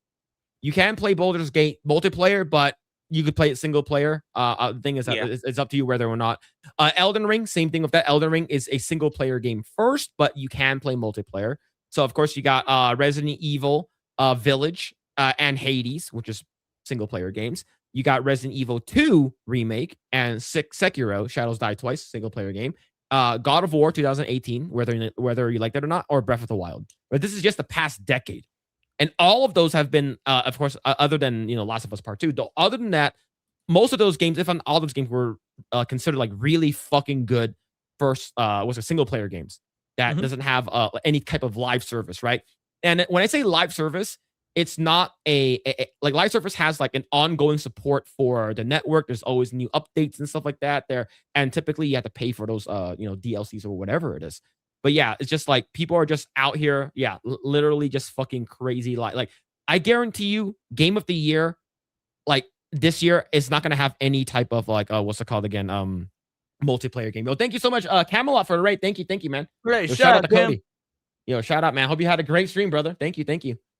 multiplayer, but you could play it single player. The thing is that it's up to you whether or not. Elden Ring, same thing with that. Elden Ring is a single player game first, but you can play multiplayer. So of course you got Resident Evil Village and Hades, which is single player games. You got Resident Evil 2 remake and Sekiro Shadows Die Twice, single player game. God of War 2018, whether you like that or not, or Breath of the Wild. But this is just the past decade. And all of those have been, of course, other than, Last of Us Part 2. Though, other than that, most of those games, if not all those games, were considered like really fucking good was a single player games that doesn't have any type of live service, right? And when I say live service, it's not like live service has like an ongoing support for the network. There's always new updates and stuff like that there. And typically you have to pay for those, DLCs or whatever it is. But yeah, it's just like people are just out here, literally just fucking crazy. Like I guarantee you, Game of the Year, like this year, is not gonna have any type of like what's it called again? Multiplayer game. Yo, thank you so much, Camelot, for the raid. Thank you, man. Great, shout out to Cody. Yo, shout out, man. Hope you had a great stream, brother. Thank you.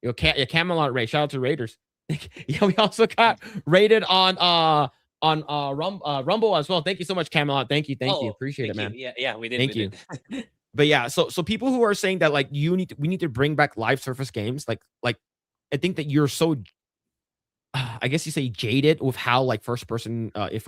Yo, Camelot raid. Shout out to Raiders. We also got rated on Rumble as well. Thank you so much, Camelot. Thank you. Appreciate it, man. Yeah, we did. Thank you. But yeah, so people who are saying that like we need to bring back live service games, like I think that you're so I guess you say jaded with how like first person just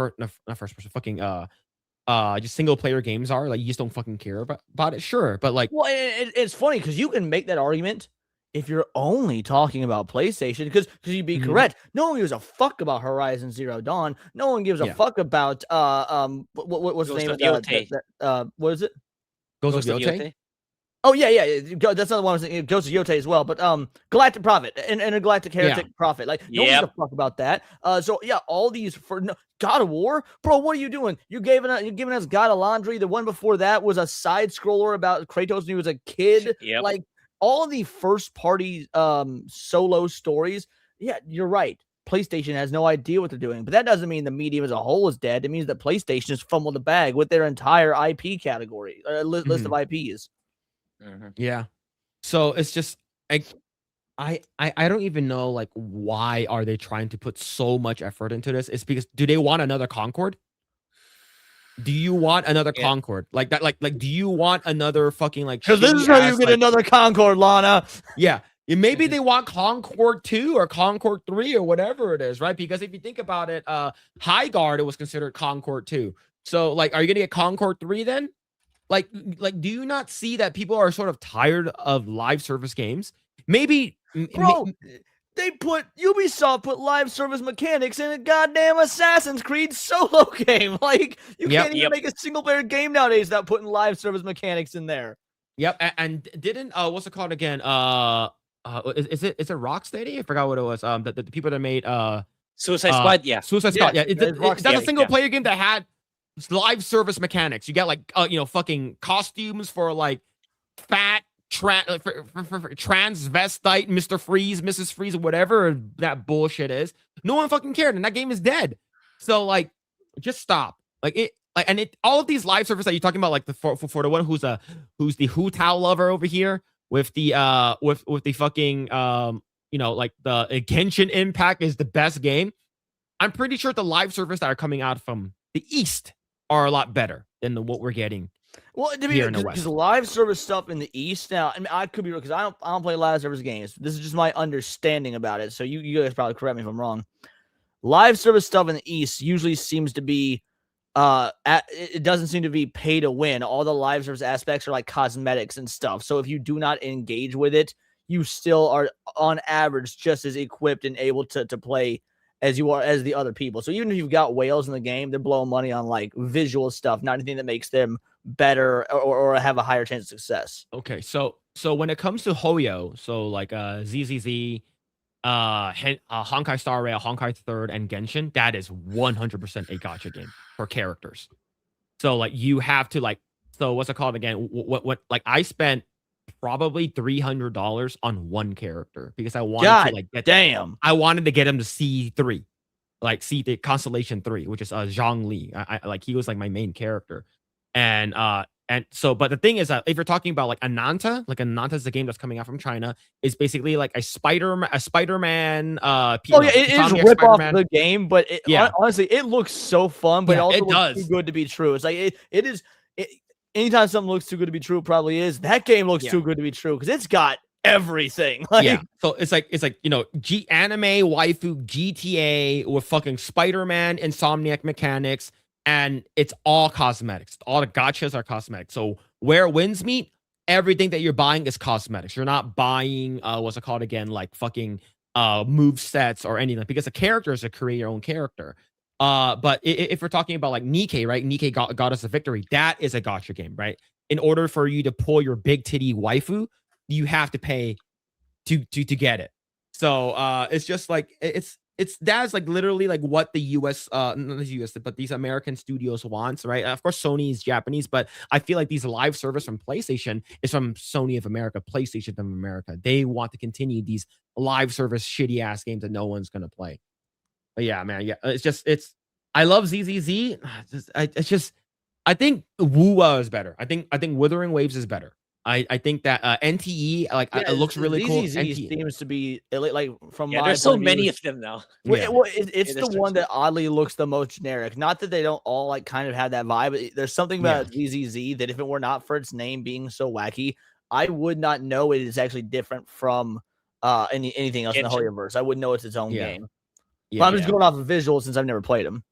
single player games are. Like you just don't fucking care about it. Sure, but like, well, it's funny because you can make that argument if you're only talking about PlayStation, because you'd be correct. No one gives a fuck about Horizon Zero Dawn. No one gives a fuck about what's the name of that? What is it? Ghost of Yote? Oh yeah. That's another one I was thinking. Ghost of Yote as well, but Galactic Prophet and a Galactic Heretic Prophet. Like no one gives a fuck about that. So yeah, all these for God of War, bro. What are you doing? You're giving us God of Laundry. The one before that was a side scroller about Kratos when he was a kid. Yep. Like all of the first party solo stories. Yeah, you're right. PlayStation has no idea what they're doing, but that doesn't mean the medium as a whole is dead. It means that PlayStation has fumbled the bag with their entire IP category, list of IPs. Yeah. So it's just I don't even know like why are they trying to put so much effort into this? It's because do they want another Concord? Do you want another Concord like that? Like do you want another fucking like? Because this is how you get another Concord, Lana. Yeah. Maybe they want Concord 2 or Concord 3 or whatever it is, right? Because if you think about it, High Guard, it was considered Concord 2. So, like, are you going to get Concord 3 then? Like, do you not see that people are sort of tired of live service games? Maybe, bro. Ubisoft put live service mechanics in a goddamn Assassin's Creed solo game. Like you can't even make a single player game nowadays without putting live service mechanics in there. Yep, and didn't what's it called again? Is it Rocksteady? I forgot what it was. The people that made Suicide Squad, yeah. Suicide Squad, yeah. That's a single player game that had live service mechanics. You got like fucking costumes for like fat transvestite Mr. Freeze, Mrs. Freeze, whatever that bullshit is. No one fucking cared, and that game is dead. So like, just stop. All of these live services that you're talking about, like for the one who's the Hu Tao lover over here with the with the fucking like the Genshin Impact is the best game. I'm pretty sure the live service that are coming out from the East are a lot better than what we're getting. Well, to be because live service stuff in the East now, I mean, I could be real because I don't play live service games. This is just my understanding about it. So you guys probably correct me if I'm wrong. Live service stuff in the East usually seems to be it doesn't seem to be pay to win. All the live service aspects are like cosmetics and stuff. So if you do not engage with it, you still are on average just as equipped and able to play as you are as the other people. So even if you've got whales in the game, they're blowing money on like visual stuff, not anything that makes them better or have a higher chance of success. Okay, so when it comes to Hoyo, so like ZZZ, Honkai Star Rail, Honkai 3rd, and Genshin, that is 100% a gacha game for characters. So like you have to like, so what's it called again? What like I spent probably $300 on one character because I wanted to like I wanted to get him to C3, like see the Constellation 3, which is Zhang Li. I like he was like my main character, and so but the thing is if you're talking about like Ananta is a game that's coming out from China. It's basically like a Spider-Man. It is rip off the game, but honestly, it looks so fun, but it looks too good to be true. It's like it is. Anytime something looks too good to be true, it probably is. That game looks too good to be true because it's got everything. Like, so it's like anime waifu GTA with fucking Spider-Man Insomniac mechanics, and it's all cosmetics. All the gachas are cosmetics. So where wins meet, everything that you're buying is cosmetics. You're not buying what's it called again, like fucking move sets or anything, because the character is to create your own character. But if we're talking about like Nikkei, right? Nikkei got us a victory. That is a gacha game, right? In order for you to pull your big titty waifu, you have to pay to get it. So it's just like that's like literally like what the US not the US but these American studios wants, right? Of course Sony is Japanese, but I feel like these live service from PlayStation is from Sony of America, PlayStation of America. They want to continue these live service shitty ass games that no one's gonna play. But yeah, man, I love ZZZ. I think Wuwa is better. I think Withering Waves is better. I think that NTE it looks really cool. ZZZ seems to be like from my there's so many of them now. Well, it's the one that oddly looks the most generic. Not that they don't all like kind of have that vibe. There's something about ZZZ that if it were not for its name being so wacky, I would not know it is actually different from anything else in the Hoyoverse. I wouldn't know it's its own game. But I'm just going off of visuals since I've never played them.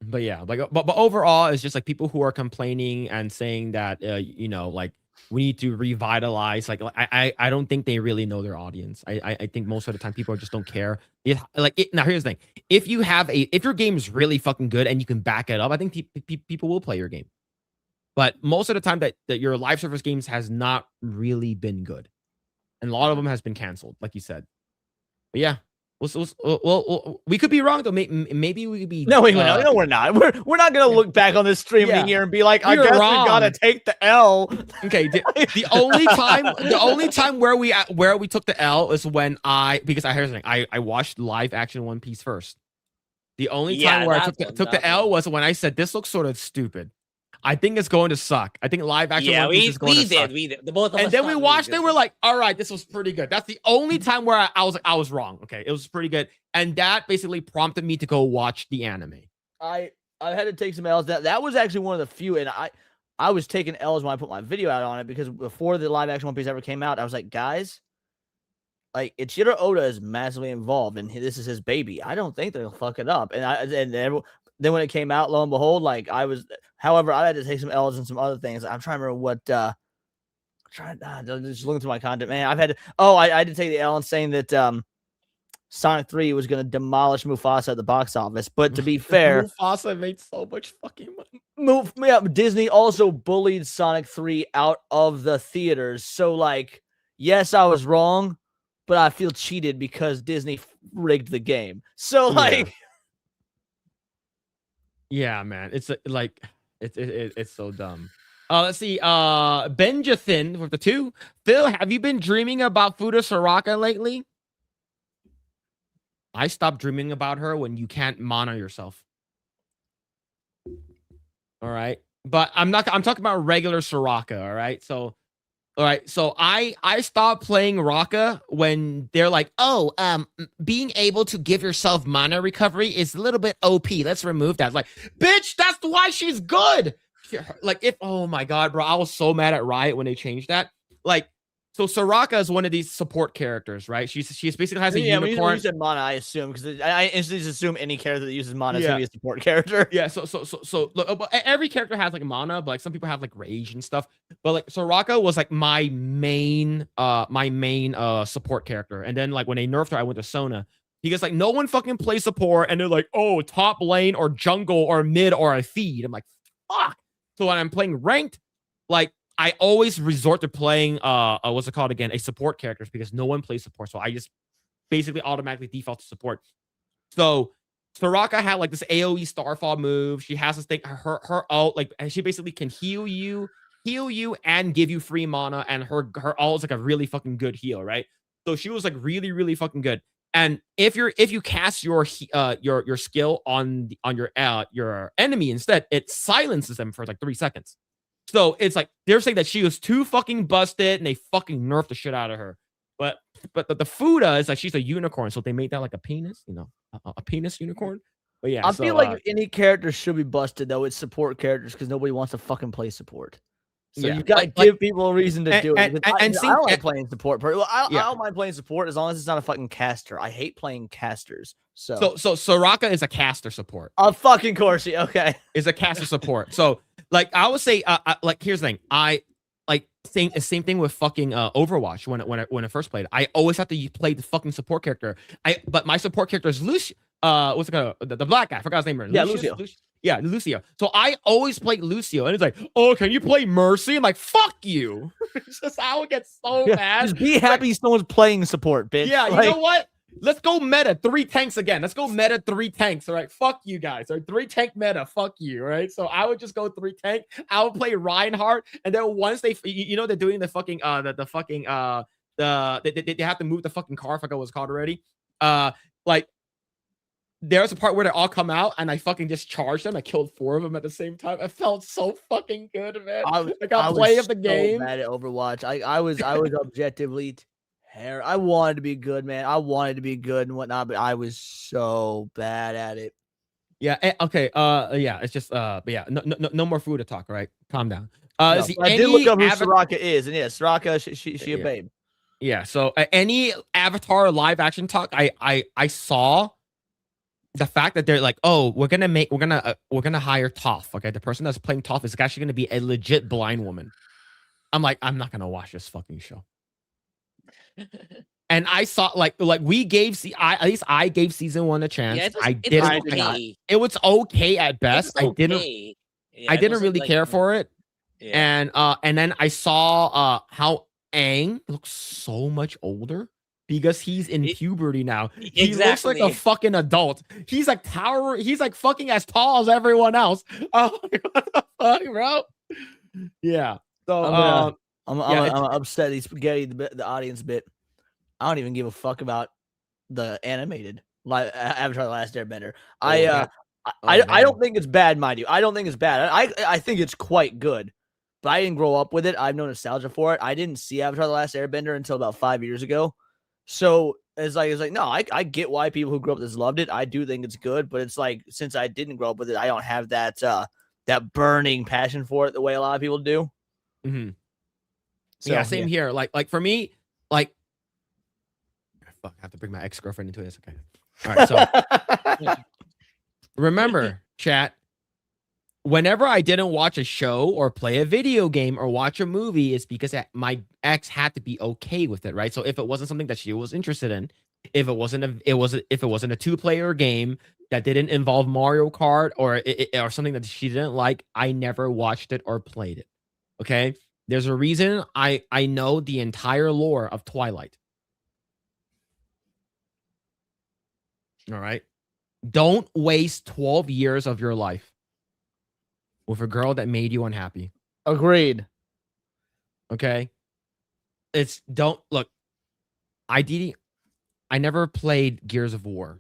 But yeah, like but overall, it's just like people who are complaining and saying that like we need to revitalize. Like I don't think they really know their audience. I think most of the time people just don't care. Now here's the thing: if your game is really fucking good and you can back it up, I think people will play your game. But most of the time that your live service games has not really been good, and a lot of them has been canceled, like you said. But yeah. Well, we could be wrong though. Maybe we could be. No, we're not. We're not gonna look back on this streaming here and be like, I guess we gotta take the L. Okay. The only time where we took the L is when here's the thing. I watched live action One Piece first. The only time where I took the L was when I said this looks sort of stupid. I think it's going to suck. I think live action One Piece is going to suck. We did. The both of us. And then we watched it. We're like, all right, this was pretty good. That's the only time where I was like, I was wrong. Okay, it was pretty good, and that basically prompted me to go watch the anime. I had to take some L's. That was actually one of the few, and I was taking L's when I put my video out on it because before the live action One Piece ever came out, I was like, guys, like Ichiro Oda is massively involved, and this is his baby. I don't think they'll fuck it up. And then when it came out, lo and behold, like however, I had to take some L's and some other things. I'm trying to remember what, just looking through my content, man. I had to take the L and saying that, Sonic 3 was going to demolish Mufasa at the box office. But to be fair, Mufasa made so much fucking money. Disney also bullied Sonic 3 out of the theaters. So, like, yes, I was wrong, but I feel cheated because Disney rigged the game. So, like, yeah, man, it's like it's so dumb. Let's see. Benjathan with the 2. Phil, have you been dreaming about Fuda Soraka lately? I stopped dreaming about her when you can't mana yourself. All right. But I'm talking about regular Soraka, all right? So all right, so I stopped playing Raka when they're like, "Oh, being able to give yourself mana recovery is a little bit OP. Let's remove that." Like, bitch, that's why she's good. Like, oh my god, bro, I was so mad at Riot when they changed that. Like, so Soraka is one of these support characters, right? She's basically has a unicorn. When you said mana, I assume, because I instantly just assume any character that uses mana is gonna be a support character. Yeah. So look, every character has like mana, but like some people have like rage and stuff. But like Soraka was like my main support character. And then like when they nerfed her, I went to Sona. Because like no one fucking plays support, and they're like, oh, top lane or jungle or mid or a feed. I'm like, fuck. So when I'm playing ranked, like, I always resort to playing what's it called again? A support characters, because no one plays support. So I just basically automatically default to support. So Soraka had like this AoE Starfall move. She has this thing, her ult, like, and she basically can heal you and give you free mana, and her ult is like a really fucking good heal, right? So she was like really, really fucking good. And if you cast your skill on your enemy instead, it silences them for like 3 seconds. So it's like they're saying that she was too fucking busted, and they fucking nerfed the shit out of her. But the Fuda is like, she's a unicorn, so they made that like a penis, you know, a penis unicorn. But yeah, I feel like if any character should be busted though, it's support characters, because nobody wants to fucking play support. So you gotta give people a reason to do it. I don't like playing support. Well, I don't mind playing support as long as it's not a fucking caster. I hate playing casters. So Soraka is a caster support. Of fucking course, okay. Is a caster support. So like I would say, like here's the thing. I like same thing with fucking Overwatch when I first played. I always have to play the fucking support character. But my support character is Lucio. What's it called? The black guy. I forgot his name. Yeah, Lucio. Yeah, Lucio. So I always play Lucio, and it's like, oh, can you play Mercy? I'm like, fuck you. It's just, I would get so mad. Just be happy someone's playing support, bitch. Yeah, you know what? Let's go meta 3 tanks again. Let's go meta 3 tanks. All right, fuck you guys. All right, 3 tank meta. Fuck you. All right. So I would just go 3 tank. I would play Reinhardt, and then once they, you know, they're doing the fucking they have to move the fucking car. I forgot what it's called already. Like, there's a part where they all come out, and I fucking just charged them. I killed 4 of them at the same time. I felt so fucking good, man. I got play of the game. Bad at Overwatch. I was objectively I wanted to be good, man. I wanted to be good and whatnot, but I was so bad at it. Yeah. Okay. Yeah. It's just. But yeah. No more food to talk. All right. Calm down. I did look up who Soraka is, and yeah, Soraka. She a babe. Yeah. So any Avatar live action talk, I saw. The fact that they're like, oh, we're gonna hire Toph. Okay, the person that's playing Toph is actually gonna be a legit blind woman. I'm like, I'm not gonna watch this fucking show. And I saw like we gave at least I gave season 1 a chance. Yeah, I didn't. Okay. It was okay at best. I didn't really care for it. Yeah. And then I saw how Aang looks so much older. Because he's in puberty now. He looks like a fucking adult. He's like he's like fucking as tall as everyone else. Oh, what the fuck, bro? Yeah. So I'm upset. These spaghetti the audience bit. I don't even give a fuck about the animated live Avatar: The Last Airbender. I don't think it's bad, mind you. I don't think it's bad. I think it's quite good. But I didn't grow up with it. I have no nostalgia for it. I didn't see Avatar: The Last Airbender until about 5 years ago. So it's like no, I get why people who grew up with this loved it. I do think it's good, but it's like, since I didn't grow up with it, I don't have that that burning passion for it the way a lot of people do. Mm-hmm. So, yeah, same here. Like for me, like, fuck, I have to bring my ex-girlfriend into this. Okay. All right. So remember, chat. Whenever I didn't watch a show or play a video game or watch a movie, it's because my ex had to be okay with it, right? So if it wasn't something that she was interested in, If it wasn't a 2-player game that didn't involve Mario Kart or something that she didn't like, I never watched it or played it. Okay? There's a reason I know the entire lore of Twilight. All right? Don't waste 12 years of your life with a girl that made you unhappy. Agreed. Okay? Look, I never played Gears of War.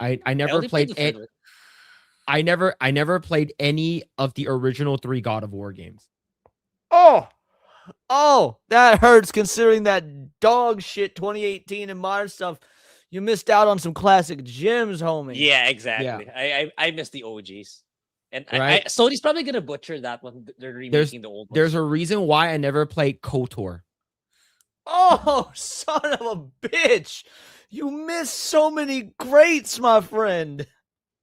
I never played it. I never played any of the original 3 God of War games. Oh, that hurts considering that dog shit 2018 and modern stuff. You missed out on some classic gems, homie. Yeah, exactly. Yeah. I miss the OGs. And right? Sony's probably gonna butcher that one. They're remaking the old ones. There's a reason why I never played KOTOR. Oh, son of a bitch. You missed so many greats, my friend.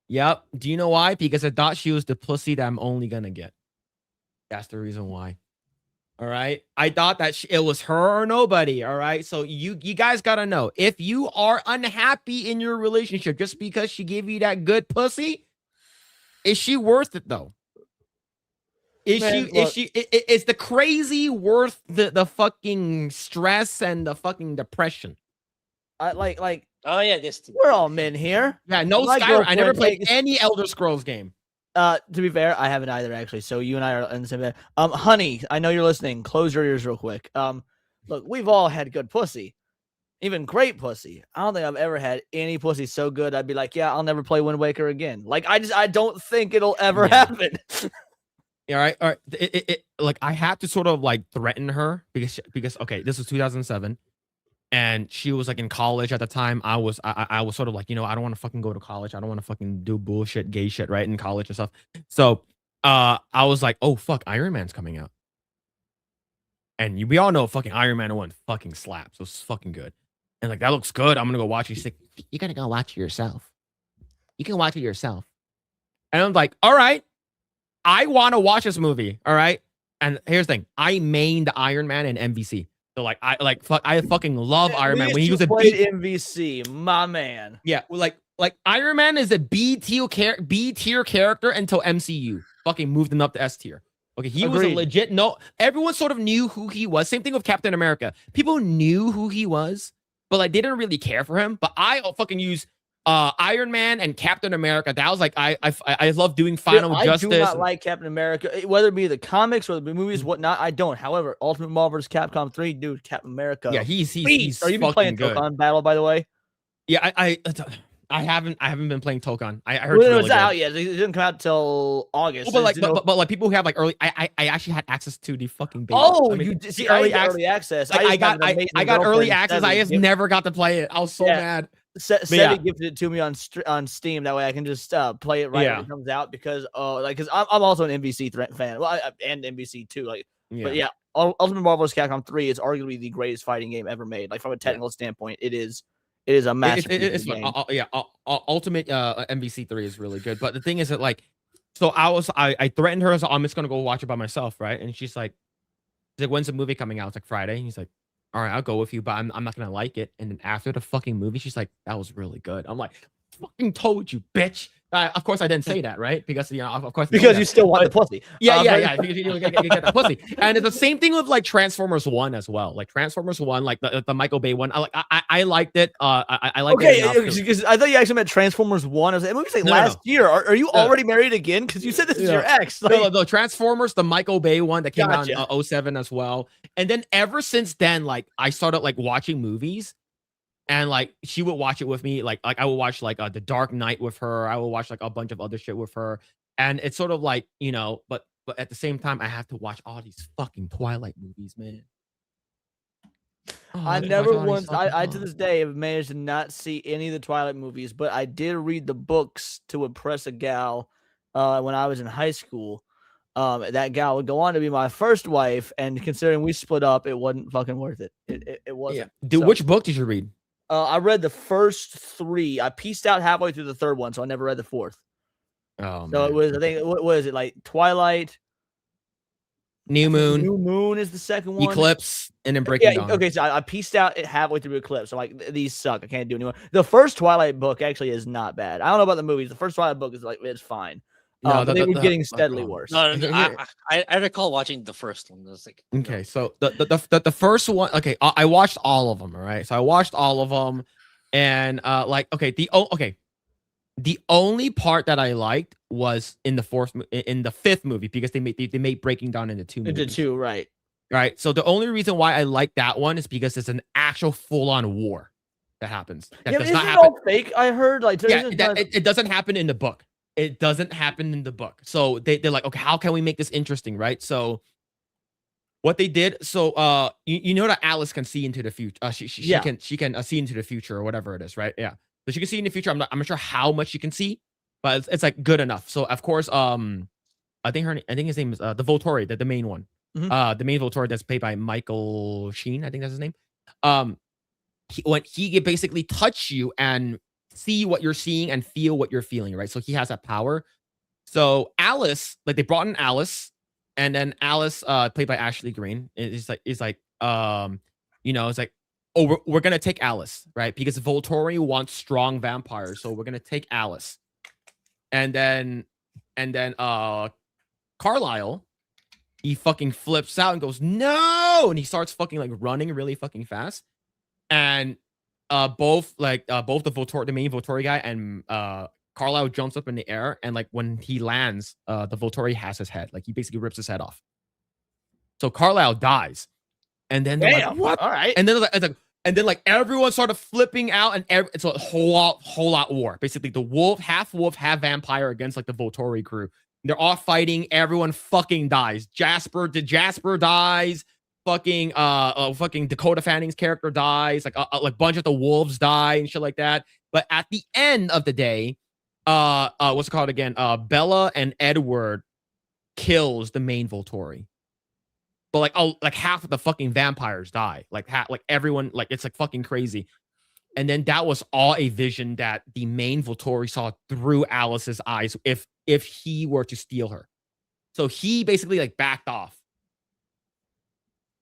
Yep. Do you know why? Because I thought she was the pussy that I'm only gonna get. That's the reason why. All right. I thought that it was her or nobody. All right. So you guys gotta know, if you are unhappy in your relationship just because she gave you that good pussy, is she worth it though? Is the crazy worth the fucking stress and the fucking depression? Oh yeah, this too. We're all men here. Yeah, no Skyrim. I never played any Elder Scrolls game. To be fair, I haven't either actually. So you and I are in the same bed. Honey, I know you're listening. Close your ears real quick. Look, we've all had good pussy, even great pussy. I don't think I've ever had any pussy so good I'd be like, yeah, I'll never play Wind Waker again. Like I don't think it'll ever happen. All right. Like I had to sort of like threaten her because okay, this was 2007. And she was like in college at the time. I was sort of like, I don't want to fucking go to college. I don't want to fucking do bullshit, gay shit, right, in college and stuff. So I was like, oh fuck, Iron Man's coming out. And we all know fucking Iron Man 1 fucking slaps. So it's fucking good. And like, that looks good. I'm gonna go watch it. She's like, you gotta go watch it yourself. You can watch it yourself. And I'm like, all right, I want to watch this movie. All right. And here's the thing. I mained Iron Man in MVC. So like I fucking love Iron Man when he was a MVC, my man. Yeah, like Iron Man is a B tier character until MCU fucking moved him up to S tier. Okay, he was a legit everyone sort of knew who he was. Same thing with Captain America. People knew who he was, but like they didn't really care for him. But I fucking use Iron Man and Captain America. That was like I love doing Final Justice. I do not like Captain America, whether it be the comics or the movies, whatnot. I don't. However, Ultimate Marvel vs. Capcom 3, dude, Captain America. Yeah, he's Are you been playing Dokkan Battle, by the way? Yeah, I haven't been playing Dokkan. I heard it's out yet. It didn't come out till August. Oh, but like people who have like early, I actually had access to the fucking beta. Oh, I mean, you see early access. Like, I got early access. I just never got to play it. I was so mad. Sebby gifted it to me on Steam. That way I can just play it when it comes out because I'm also an MVC fan. Well, and MVC too. But yeah, Ultimate Marvel vs. Capcom 3 is arguably the greatest fighting game ever made. Like from a technical standpoint, it is a masterpiece. It's Ultimate MVC 3 is really good. But the thing is that like, so I threatened her. So I'm just gonna go watch it by myself, right? And she's like, when's the movie coming out? It's like Friday. And he's like, all right, I'll go with you, but I'm not gonna like it. And then after the fucking movie, she's like, that was really good. I'm like, fucking told you, bitch. Of course I didn't say that, right? Because of course because you still want the pussy. Yeah. Because you get the pussy. And it's the same thing with like Transformers 1 as well. Like Transformers 1, like the Michael Bay one. I liked it. I liked it. Because I thought you actually meant Transformers 1. I was like, that movie's like last year. Are you already married again? Because you said this is your ex. Like, no, Transformers, the Michael Bay one that came out in 07 as well. And then ever since then, like I started like watching movies. And like she would watch it with me, like I would watch like The Dark Knight with her. I would watch like a bunch of other shit with her, and it's sort of like but at the same time I have to watch all these fucking Twilight movies, man. I never once, I to this day have managed to not see any of the Twilight movies, but I did read the books to impress a gal when I was in high school. That gal would go on to be my first wife, and considering we split up, it wasn't fucking worth it. It wasn't. Yeah. Dude, which book did you read? I read the first 3. I pieced out halfway through the 3rd one, so I never read the 4th. Oh, so man. it was, I think, what was it, like Twilight, New Moon. New Moon is the second one. Eclipse, and then Breaking Dawn. Okay, so I pieced out it halfway through Eclipse. So like these suck. I can't do anymore. The first Twilight book actually is not bad. I don't know about the movies. The first Twilight book is like it's fine. No, but they were getting steadily worse. No, I recall watching the first one. It was like okay, so the first one. Okay, I watched all of them. All right, so I watched all of them, and the only part that I liked was in the fifth movie because they made Breaking Dawn into two movies. Into two, right? Right. So the only reason why I like that one is because it's an actual full-on war that happens. That does not happen. All fake. I heard like it doesn't happen in the book. It doesn't happen in the book. So they're like, okay, how can we make this interesting, right? So what they did, so you know that Alice can see into the future. She can see into the future or whatever it is, right? Yeah. So she can see in the future. I'm not sure how much she can see, but it's like good enough. So of course, I think his name is the Volturi, the main one. The main Volturi that's played by Michael Sheen, I think that's his name. When he can basically touch you and see what you're seeing and feel what you're feeling, right? So he has that power. So Alice, like they brought in Alice, and then Alice, played by Ashley Greene, is like, oh, we're gonna take Alice, right? Because Volturi wants strong vampires, so we're gonna take Alice. And then Carlisle, he fucking flips out and goes, no, and he starts fucking like running really fucking fast. And both the Volturi, the main Volturi guy, and Carlisle jumps up in the air, and like when he lands, the Volturi has his head, like he basically rips his head off. So Carlisle dies, and then they're like, what? All right, and then everyone started flipping out, and it's a whole lot war. Basically, the half wolf, half vampire against like the Volturi crew. They're all fighting. Everyone fucking dies. Jasper dies. Fucking Dakota Fanning's character dies. Like a bunch of the wolves die and shit like that. But at the end of the day, what's it called again? Bella and Edward kills the main Volturi. But like half of the fucking vampires die. Like everyone, like it's like fucking crazy. And then that was all a vision that the main Volturi saw through Alice's eyes if he were to steal her. So he basically like backed off.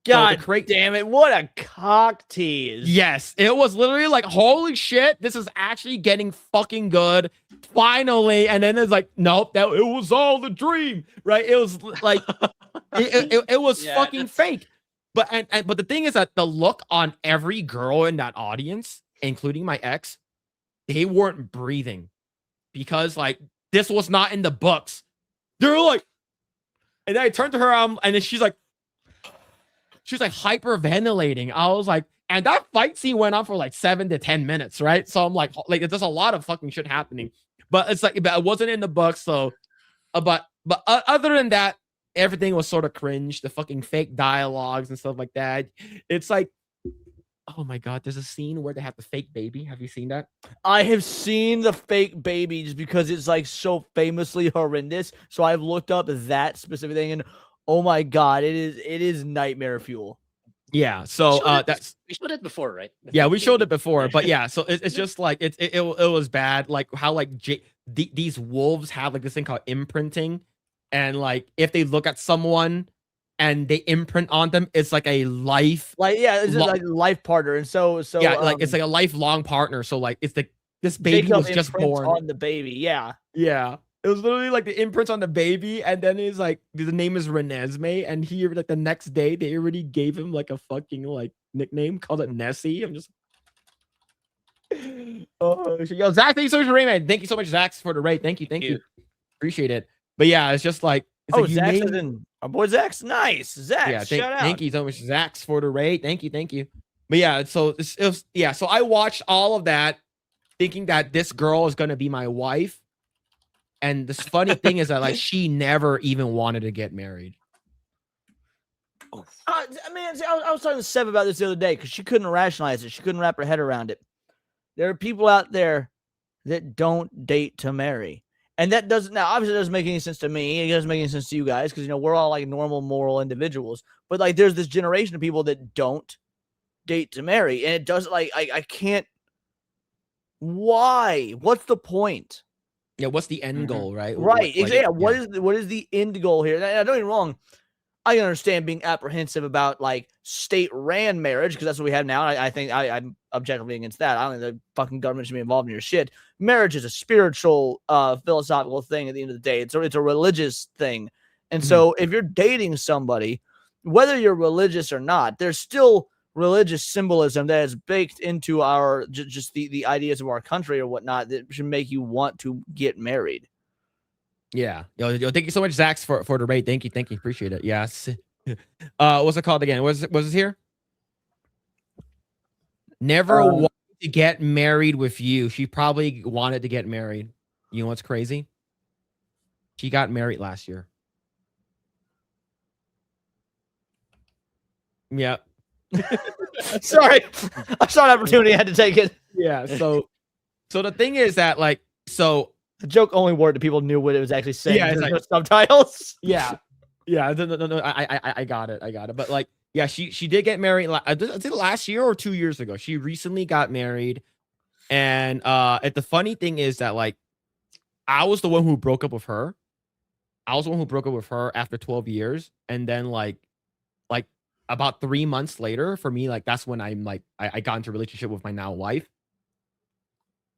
God damn it, what a cock tease. Yes, it was literally like, holy shit, this is actually getting fucking good. Finally. And then it's like, nope, it was all the dream, right? It was like, it was fucking fake. But the thing is that the look on every girl in that audience, including my ex, they weren't breathing because like this was not in the books. They're like, and then I turned to her and then she's like hyperventilating. I was like, and that fight scene went on for like 7 to 10 minutes, right? So I'm like there's a lot of fucking shit happening, but it's like, but it wasn't in the book. So, but other than that, everything was sort of cringe. The fucking fake dialogues and stuff like that. It's like, oh my god, there's a scene where they have the fake baby. Have you seen that? I have seen the fake baby just because it's like so famously horrendous. So I've looked up that specific thing, and oh my god, it is nightmare fuel. Yeah, so we showed it before, right? Yeah, we showed it before, but yeah, so it's just like it was bad. Like how like these wolves have like this thing called imprinting, and like if they look at someone and they imprint on them, it's like a life, it's like a life partner, and so yeah, like it's like a lifelong partner. So like it's like this baby was just born on the baby, yeah. It was literally like the imprints on the baby, and then it's like the name is Renesmee, and he like the next day they already gave him like a fucking like nickname, called it Nessie. I'm just yo, Zach, thank you so much for the raid, man. Thank you so much, Zach, for the raid. Thank you. Appreciate it. But yeah, it's just like Zach's in our boy Zach's nice. Zach, yeah, shout out. Thank you so much, Zach, for the raid. Thank you. But yeah, so so I watched all of that thinking that this girl is gonna be my wife. And this funny thing is that like she never even wanted to get married. I was talking to Seb about this the other day because she couldn't rationalize it. She couldn't wrap her head around it. There are people out there that don't date to marry. And that doesn't make any sense to me. It doesn't make any sense to you guys because, we're all like normal, moral individuals. But like there's this generation of people that don't date to marry. And it doesn't I can't. Why? What's the point? Yeah, what's the end goal, right? Right. Exactly. What is the end goal here? And I don't get me wrong. I understand being apprehensive about like state-ran marriage because that's what we have now. I think I'm objectively against that. I don't think the fucking government should be involved in your shit. Marriage is a spiritual, philosophical thing at the end of the day. It's a religious thing. And so if you're dating somebody, whether you're religious or not, there's still religious symbolism that is baked into our just the ideas of our country or whatnot that should make you want to get married. Yeah. Yo, thank you so much, Zax, for the raid. Thank you. Appreciate it. Yes. What's it called again? Was it here? Never wanted to get married with you. She probably wanted to get married. You know what's crazy? She got married last year. Yeah. Sorry. I saw an opportunity. I had to take it. Yeah. So the thing is that the joke only worked if people knew what it was actually saying. Yeah, it's like, no subtitles. Yeah. No. I got it. But like, yeah, she did get married. I did it last year or 2 years ago. She recently got married, and the funny thing is that like, I was the one who broke up with her. After 12 years, and then like about 3 months later, for me, like that's when I got into a relationship with my now wife.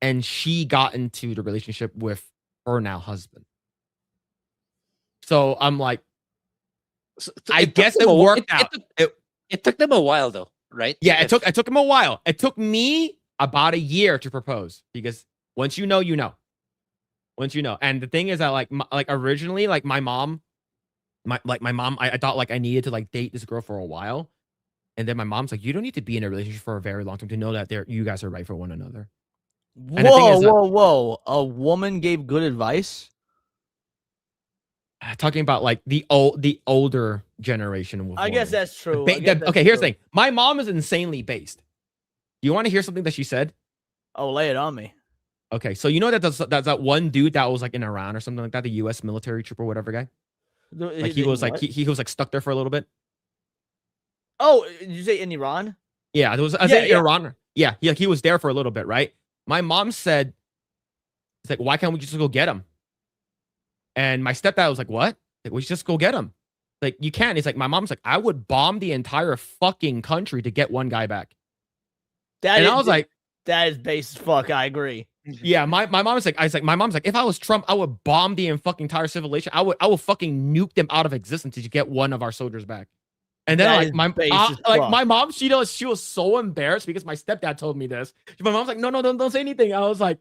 And she got into the relationship with her now husband. So I'm like, I guess it worked out. It took them a while though, right? Yeah, it took him a while. It took me about a year to propose because once you know, you know. Once you know. And the thing is that like originally, like my mom, I thought like I needed to like date this girl for a while. And then my mom's like, you don't need to be in a relationship for a very long time to know that you guys are right for one another. Whoa. A woman gave good advice? Talking about like the older generation. I guess that's true. Okay, here's the thing. My mom is insanely based. Do you want to hear something that she said? Oh, lay it on me. Okay, so you know that's that one dude that was like in Iran or something like that, the U.S. military trooper, whatever guy. Like he was like stuck there for a little bit. Oh, did you say in Iran? Yeah, there was. I said Iran. Yeah, he was there for a little bit, right? My mom said, "It's like, why can't we just go get him?" And my stepdad was like, "What? Like, we should just go get him." Like, you can't. He's like, my mom's like, I would bomb the entire fucking country to get one guy back. I was like, that is base as fuck. I agree. Yeah, my mom was like, my mom's like, if I was Trump, I would bomb the fucking entire civilization. I would fucking nuke them out of existence to get one of our soldiers back. And then my mom, she was so embarrassed because my stepdad told me this. My mom's like, no, don't say anything. I was like,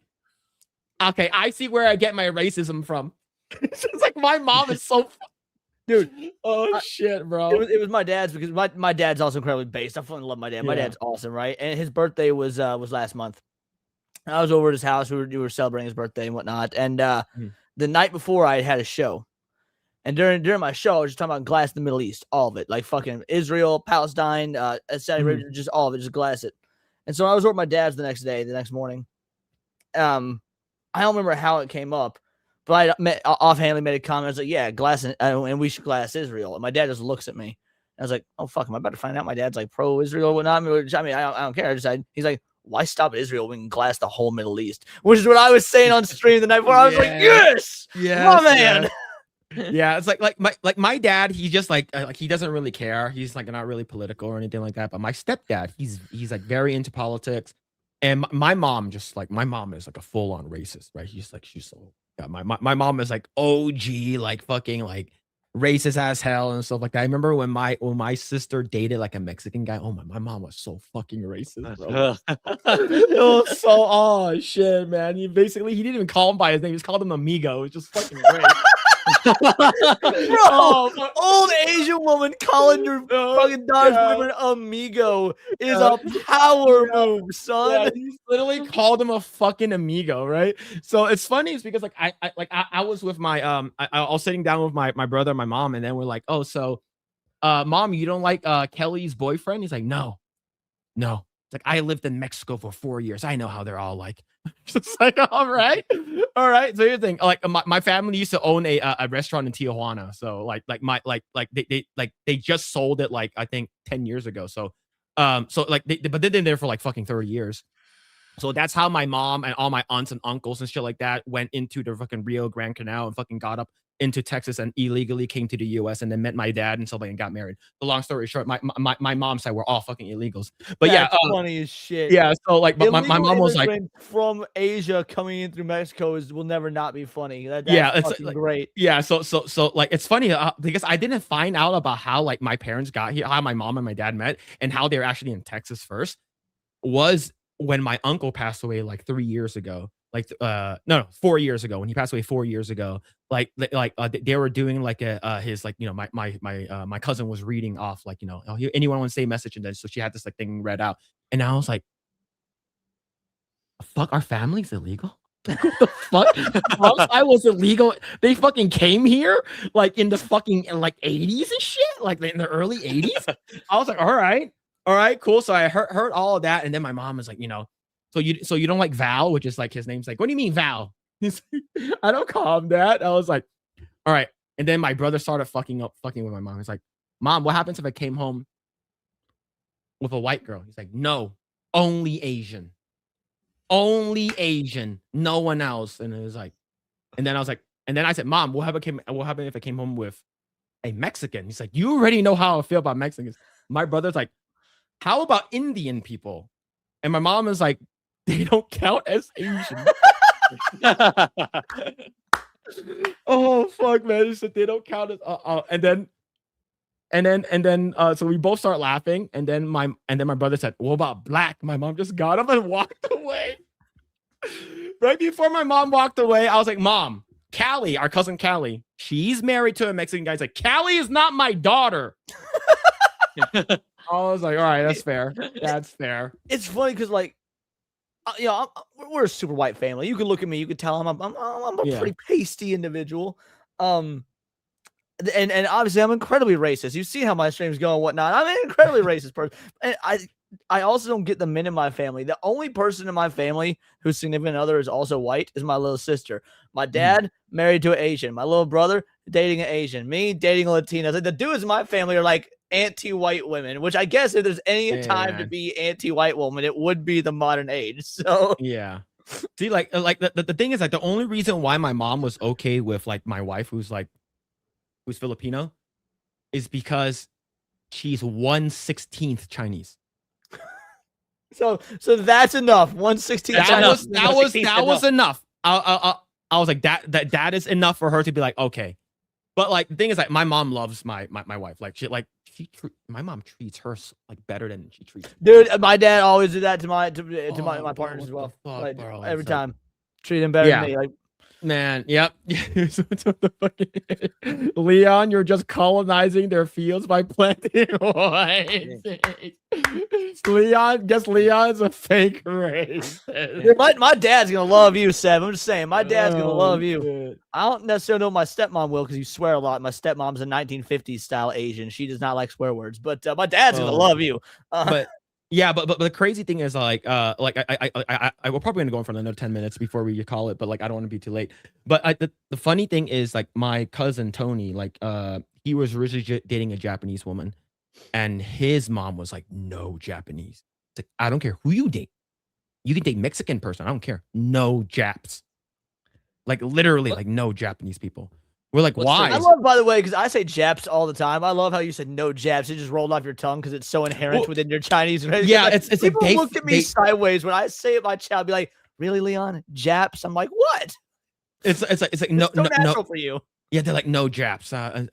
okay, I see where I get my racism from. It's like my mom is so, dude. Oh shit, bro. It was my dad's because my dad's also incredibly based. I fucking love my dad. My dad's awesome, right? And his birthday was last month. I was over at his house. We were celebrating his birthday and whatnot. And the night before, I had a show. And during my show, I was just talking about glass in the Middle East, all of it, like fucking Israel, Palestine, Saudi Arabia, just all of it, just glass it. And so I was over at my dad's the next morning. I don't remember how it came up, but I offhandedly made a comment. I was like, yeah, glass, and we should glass Israel. And my dad just looks at me. I was like, oh, fuck, am I about to find out my dad's like pro-Israel or whatnot? I mean, I don't care. He's like, why stop Israel when we can glass the whole Middle East? Which is what I was saying on stream the night before. I was like, yes, my man. Yeah, it's like my dad, he just like he doesn't really care. He's like not really political or anything like that. But my stepdad, he's like very into politics. And my mom is like a full-on racist, right? She's so my mom is like OG, like fucking like racist as hell and stuff like that. I remember when my sister dated like a Mexican guy. Oh my mom was so fucking racist, bro. It was so, oh shit, man. He didn't even call him by his name. He just called him amigo. It's just fucking great. Bro, old Asian woman calling your fucking daughter's boyfriend amigo is a power move, son. Yeah, he literally called him a fucking amigo, right? So it's funny, it's because like I was with my I was sitting down with my brother and my mom, and then we're like, oh, so mom, you don't like Kelly's boyfriend? He's like, no. It's like, I lived in Mexico for 4 years. I know how they're all like. Just like, all right. So here's the thing, like my family used to own a restaurant in Tijuana. So they just sold it like I think 10 years ago. So like but they've been there for like fucking 30 years. So that's how my mom and all my aunts and uncles and shit like that went into the fucking Rio Grande Canal and fucking got up into Texas and illegally came to the US and then met my dad and something and got married. The long story short, my mom's side were all fucking illegals. But That's funny as shit. yeah, so like but my mom was like from Asia coming in through Mexico will never not be funny. That's it's like, great. Yeah, so like it's funny because I didn't find out about how like my parents got here, how my mom and my dad met, and how they were actually in Texas first was when my uncle passed away like 3 years ago. Like 4 years ago when he passed away 4 years ago. They were doing like his like my cousin was reading off like anyone want to say a message, and then so she had this like thing read out, and I was like, fuck, our family's illegal. The fuck? I was illegal. They fucking came here like in the fucking like 80s and shit, like in the early 80s. I was like, all right, cool. So I heard all of that, and then my mom was like, so you don't like Val, which is like his name's like, what do you mean Val? He's like, I don't call him that. I was like, all right. And then my brother started fucking with my mom. He's like, Mom, what happens if I came home with a white girl? He's like, no, only Asian. Only Asian, no one else. And it was like, and then I said, Mom, what happened if I came home with a Mexican? He's like, you already know how I feel about Mexicans. My brother's like, how about Indian people? And my mom is like, they don't count as Asian. Oh fuck, man! She said they don't count as and then so we both start laughing, and then my brother said, what about black? My mom just got up and walked away. Right before my mom walked away, I was like, Mom, Callie, our cousin Callie, she's married to a Mexican guy. He's like, Callie is not my daughter. I was like, all right, that's fair. That's fair. It's funny because like, we're a super white family. You can look at me, you can tell I'm a pretty pasty individual. And obviously I'm incredibly racist. You see how my streams go and whatnot. I'm an incredibly racist person. And I also don't get the men in my family. The only person in my family whose significant other is also white is my little sister. My dad married to an Asian. My little brother dating an Asian. Me dating a Latina. Like the dudes in my family are like anti-white women, which I guess if there's any time to be anti-white woman, it would be the modern age. So yeah. See, like the thing is like the only reason why my mom was okay with like my wife who's Filipino is because she's 1/16 Chinese. So that's enough. 1/16. That was enough. I was like that is enough for her to be like, okay. But like the thing is like my mom loves my wife. Like my mom treats her like better than she treats me. Dude, my dad always did that to my partners as well. Fuck, like, bro, every time. Treat him better than me. Like, man, yep. Leon, you're just colonizing their fields by planting white. Leon's a fake race. My dad's gonna love you, Seb. I'm just saying, my dad's gonna love you. Dude. I don't necessarily know what my stepmom will because you swear a lot. My stepmom's a 1950s style Asian. She does not like swear words, but my dad's gonna love you. But the crazy thing is we're probably gonna go on for another 10 minutes before we call it, but like I don't want to be too late. But the funny thing is like my cousin Tony, like he was originally dating a Japanese woman, and his mom was like, no Japanese. It's like, I don't care who you date. You can date Mexican person. I don't care. No Japs. Like literally, like no Japanese people. We're like, why? I love, by the way, because I say Japs all the time. I love how you said no Japs. It just rolled off your tongue because it's so inherent within your Chinese. Yeah, like, it's people like look at me sideways when I say it. My child be like, "Really, Leon? Japs?" I'm like, "What?" It's like it's no, so natural for you. Yeah, they're like no Japs, and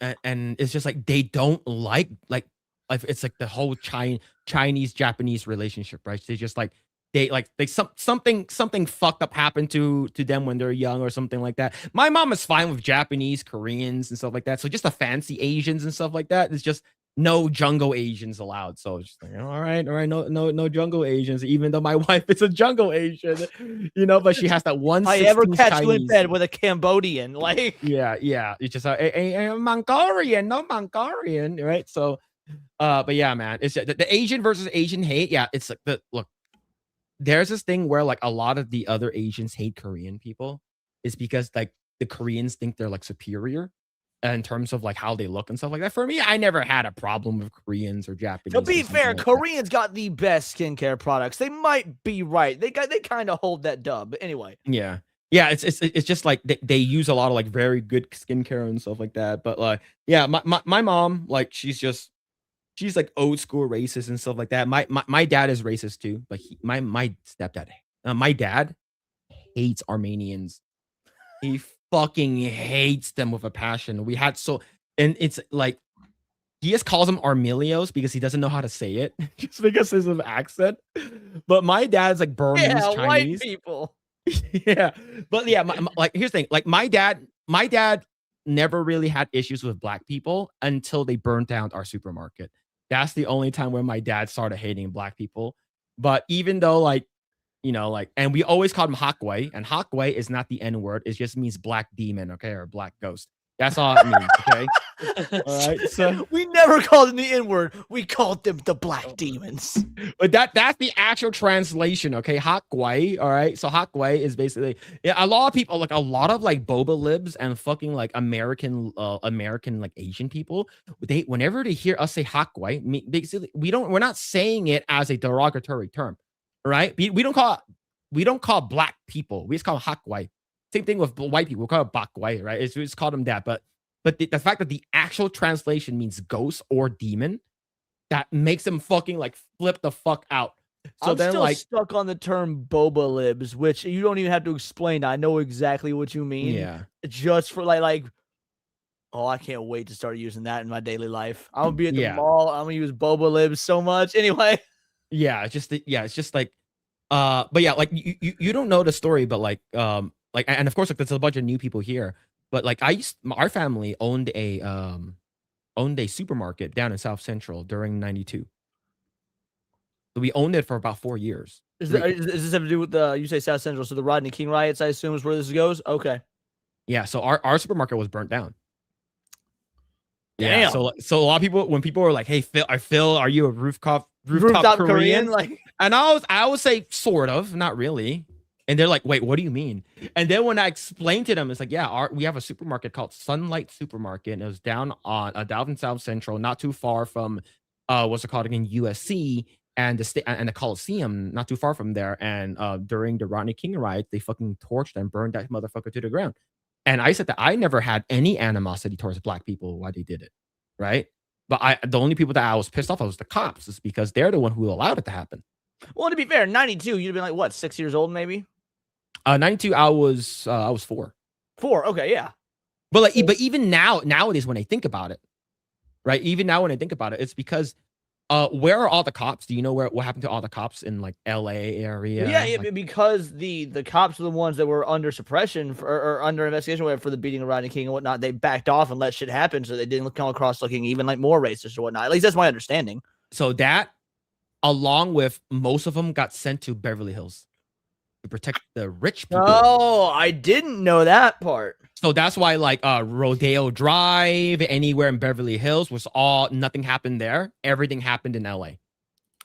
it's just like they don't like it's like the whole Chinese Japanese relationship, right? They just like. Something fucked up happened to them when they're young or something like that. My mom is fine with Japanese, Koreans, and stuff like that. So just the fancy Asians and stuff like that. It's just no jungle Asians allowed. So it's just like, all right, no jungle Asians. Even though my wife is a jungle Asian, but she has that one. I ever catch you in bed with a Cambodian, like yeah, it's just a Mongolian, no Mongolian, right? So, but yeah, man, it's the Asian versus Asian hate. Yeah, it's like look. There's this thing where like a lot of the other Asians hate Korean people is because like the Koreans think they're like superior in terms of like how they look and stuff like that. For me, I never had a problem with Koreans or Japanese. To be fair, Koreans got the best skincare products. They might be right. They kind of hold that dub. But anyway. Yeah. Yeah, it's just like they use a lot of like very good skincare and stuff like that. But like, yeah, my mom, like she's like old school racist and stuff like that. My dad is racist too, but my stepdad, my dad hates Armenians. He fucking hates them with a passion. And it's like he just calls them Armelios because he doesn't know how to say it, just because of his accent. But my dad's like Burmese Chinese. White people. Yeah, but yeah, like here's the thing. Like my dad never really had issues with black people until they burned down our supermarket. That's the only time where my dad started hating black people. But even though like, and we always called him Hakwe, and Hakwe is not the N word. It just means black demon, okay, or black ghost. That's all it means, okay? All right, so we never called them the N word. We called them the black demons. But that's the actual translation, okay? Hakwe, all right? So Hakwe is basically, a lot of people, like a lot of like boba libs and fucking like American like Asian people, whenever they hear us say Hakwe, basically we're not saying it as a derogatory term, right? We don't call black people. We just call them Hakwe. Same thing with white people. We call it Bakwai, right? We just call them that. But the fact that the actual translation means ghost or demon, that makes them fucking like flip the fuck out. So I'm then still like stuck on the term boba libs, which you don't even have to explain. I know exactly what you mean. Yeah. Just for like, oh, I can't wait to start using that in my daily life. I'm gonna be at the mall. I'm gonna use boba libs so much. Anyway. Yeah, it's just like, but yeah, like you don't know the story, but like, and of course, like there's a bunch of new people here, but like our family owned a supermarket down in South Central during '92. So we owned it for about 4 years. Does this have to do with you say South Central? So the Rodney King riots, I assume, is where this goes. Okay. Yeah. So our supermarket was burnt down. Damn. Yeah. So a lot of people, when people were like, "Hey, Phil, are you a rooftop Korean?" Like, and I would say sort of, not really. And they're like, "Wait, what do you mean?" And then when I explained to them, it's like, "Yeah, we have a supermarket called Sunlight Supermarket, and it was down in South Central, not too far from what's it called again, USC and the Coliseum, not too far from there. And during the Rodney King riot, they fucking torched and burned that motherfucker to the ground." And I said that I never had any animosity towards black people while they did it, right? But the only people that I was pissed off was the cops, is because they're the one who allowed it to happen. Well, to be fair, 92, you'd have been like what, 6 years old, maybe? 92, I was 4. 4, okay, yeah. But even nowadays when I think about it, right? Even now when I think about it, it's because where are all the cops? Do you know what happened to all the cops in like LA area? Yeah, because the cops are the ones that were under suppression or under investigation, whatever, for the beating of Rodney King and whatnot. They backed off and let shit happen, so they didn't come across looking even like more racist or whatnot. At least that's my understanding. So that, along with most of them, got sent to Beverly Hills to protect the rich people. Oh, I didn't know that part. So that's why like Rodeo Drive, anywhere in Beverly Hills was nothing happened there. Everything happened in LA.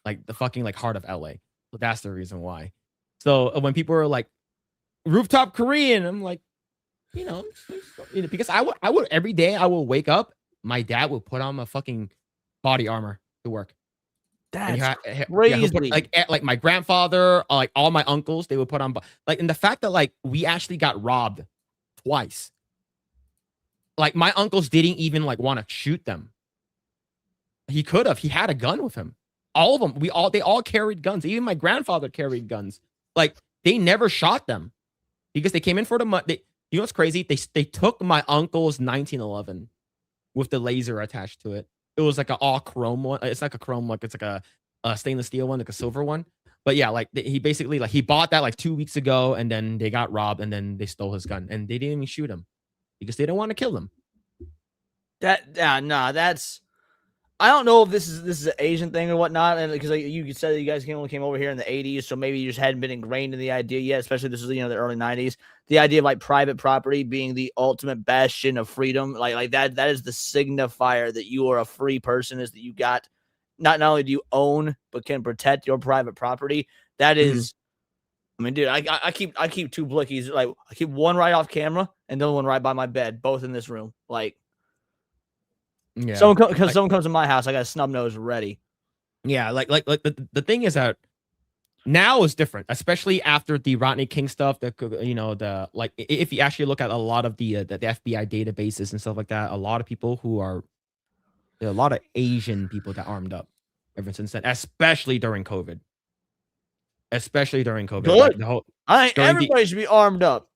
Like the fucking like heart of LA. So that's the reason why. So when people are like rooftop Korean, I'm like, because I would every day I will wake up, my dad would put on my fucking body armor to work. That's crazy. Like my grandfather, like all my uncles, they would put on and the fact that like we actually got robbed twice. Like my uncles didn't even like want to shoot them. He could have. He had a gun with him. All of them. They all carried guns. Even my grandfather carried guns. Like they never shot them because they came in for the money. You know what's crazy? They took my uncle's 1911 with the laser attached to it. It was like an all chrome one. It's like a chrome, like it's like a stainless steel one, like a silver one. But yeah, like he basically he bought that like 2 weeks ago, and then they got robbed, and then they stole his gun, and they didn't even shoot him because they didn't want to kill him. That's. I don't know if this is an Asian thing or whatnot, and because you said that you guys only came over here in the 80s, so maybe you just hadn't been ingrained in the idea yet. Especially this is the early 90s. The idea of like private property being the ultimate bastion of freedom, like that is the signifier that you are a free person, is that you got not only do you own but can protect your private property. That is, I mean, dude, I keep 2 blickies, like I keep one right off camera and the other one right by my bed, both in this room, like. Yeah, someone comes to my house, I got a snub nose ready. Yeah, like the thing is that Now is different, especially after the Rodney King stuff. If you actually look at a lot of the FBI databases and stuff like that, a lot of people there are a lot of Asian people that armed up ever since then, especially during COVID. Good. Everybody should be armed up.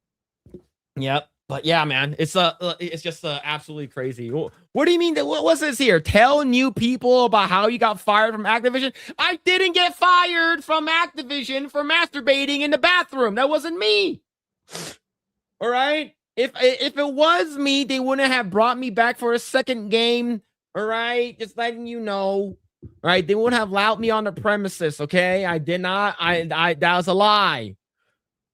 Yep. But yeah, man, it's just absolutely crazy. What do you mean? What was this here? Tell new people about how you got fired from Activision. I didn't get fired from Activision for masturbating in the bathroom. That wasn't me. All right. If it was me, they wouldn't have brought me back for a second game. All right, just letting you know. All right, they wouldn't have allowed me on the premises. Okay, I did not. That was a lie.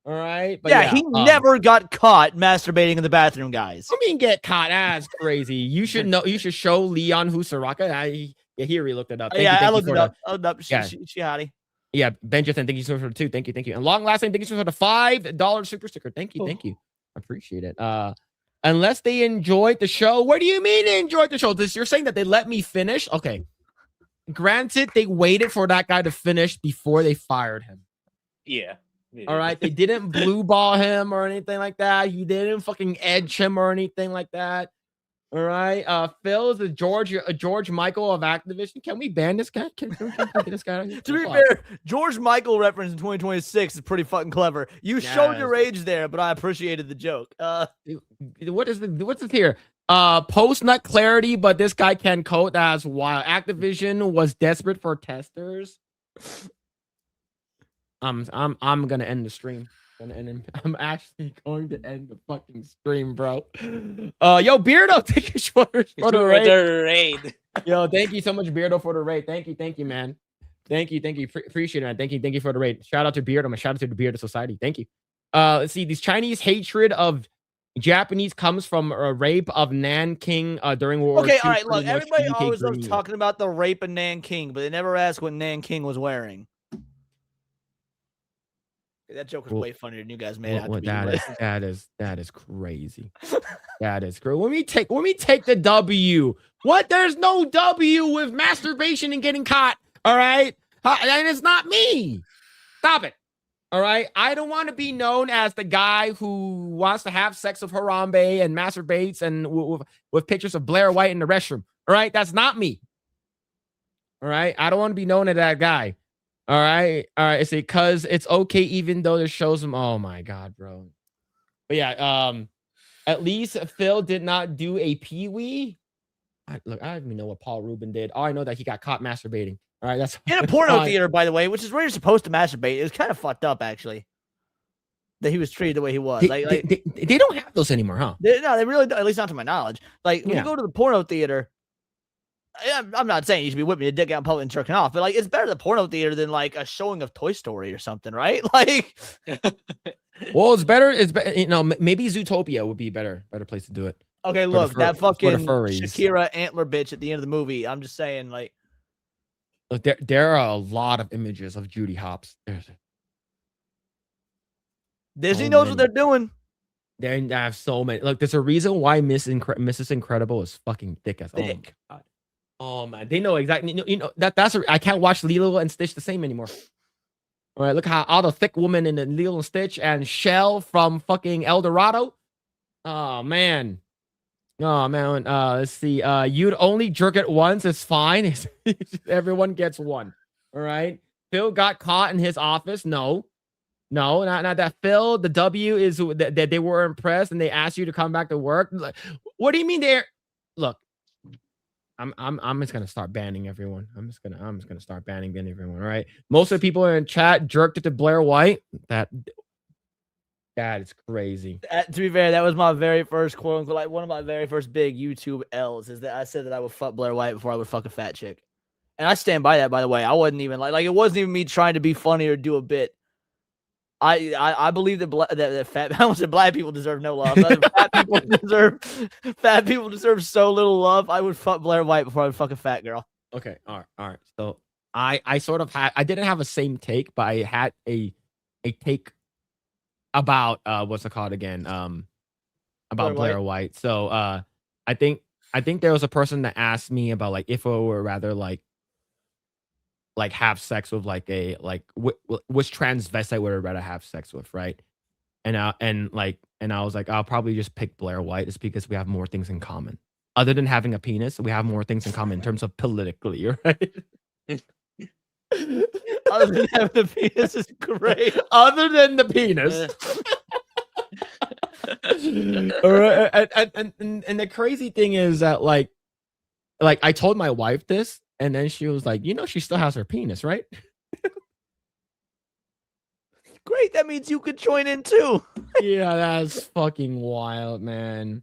All right. But he never got caught masturbating in the bathroom, guys. I mean, get caught. That's crazy. You should know. You should show Leon Husaraka. Here he looked it up. I looked it up. She hottie. Yeah, Benjamin, thank you so much for the 2. Thank you. And long lasting, thank you so much for the $5 super sticker. Thank you. I appreciate it. Unless they enjoyed the show. What do you mean they enjoyed the show? You're saying that they let me finish? Okay. Granted, they waited for that guy to finish before they fired him. Yeah. All right. They didn't blue ball him or anything like that. He didn't fucking edge him or anything like that. All right. Phil is a George Michael of Activision. Can we ban this guy? Can we get this guy? To be fair, George Michael reference in 2026 is pretty fucking clever. You showed your age there, but I appreciated the joke. What's this here? Post nut clarity, but this guy can code. That's why Activision was desperate for testers. I'm gonna end the stream. I'm actually going to end the fucking stream, bro. Yo, Beardo, thank you for the raid. Yo, thank you so much, Beardo, for the raid. Thank you, man. Thank you. Appreciate it, man. Thank you for the raid. Shout out to Beardo. Shout out to the Beardo Society. Thank you. Let's see. This Chinese hatred of Japanese comes from a rape of Nanking during World War II. All right. Look, everybody always loves talking about the rape of Nanking, but they never ask what Nanking was wearing. That joke was way funnier than you guys made out to be. That is crazy. That is great. When we take the W, what? There's no W with masturbation and getting caught. All right, and it's not me. Stop it. All right, I don't want to be known as the guy who wants to have sex with Harambe and masturbates and with pictures of Blair White in the restroom. All right, that's not me. All right, I don't want to be known as that guy. All right. It's because it's okay, even though it shows him. Oh my god, bro. But yeah, at least Phil did not do a pee-wee. Look, I don't even know what Paul Rubin did. All I know that he got caught masturbating. All right, that's in a porno theater, by the way, which is where you're supposed to masturbate. It was kind of fucked up, actually, that he was treated the way he was. They don't have those anymore, huh? They really don't, at least not to my knowledge. Like when you go to the porno theater. I'm not saying you should be whipping your dick out in public and jerking off, but it's better the porno theater than a showing of Toy Story or something, right? Well, it's better. Maybe Zootopia would be a better place to do it. Okay, look, that fucking Shakira antler bitch at the end of the movie. I'm just saying, look, there are a lot of images of Judy Hopps. Disney knows what they're doing. They have so many. Look, there's a reason why Mrs. Incredible is fucking thick as thick. Oh man, they know exactly. That's I can't watch Lilo and Stitch the same anymore. All right, look how all the thick woman in the Lilo and Stitch and Shell from fucking El Dorado. Oh man. Let's see. You'd only jerk it once. It's fine. Everyone gets one. All right. Phil got caught in his office. No, not that. Phil, the W is that they were impressed and they asked you to come back to work. What do you mean they're? Look. I'm just gonna start banning everyone. I'm just gonna start banning everyone. All right. Most of the people in chat jerked it to Blair White. That is crazy. To be fair, that was my very first quote unquote, one of my very first big YouTube L's is that I said that I would fuck Blair White before I would fuck a fat chick, and I stand by that. By the way, I wasn't even it wasn't even me trying to be funny or do a bit. I believe that fat I said black people deserve no love. Fat people deserve so little love. I would fuck Blair White before I would fuck a fat girl. Okay, all right. So I sort of had, I didn't have a same take, but I had a take about what's it called again? About Blair White. So I think there was a person that asked me about if it were rather like have sex with like a like which transvestite would I rather have sex with, right? And I was like, I'll probably just pick Blair White, just because we have more things in common. Other than having a penis, we have more things in common in terms of politically, right? Other than having a penis is great. Other than the penis. All right, and the crazy thing is that like I told my wife this, and then she was like, she still has her penis, right? Great, that means you could join in too. Yeah, that's fucking wild, man.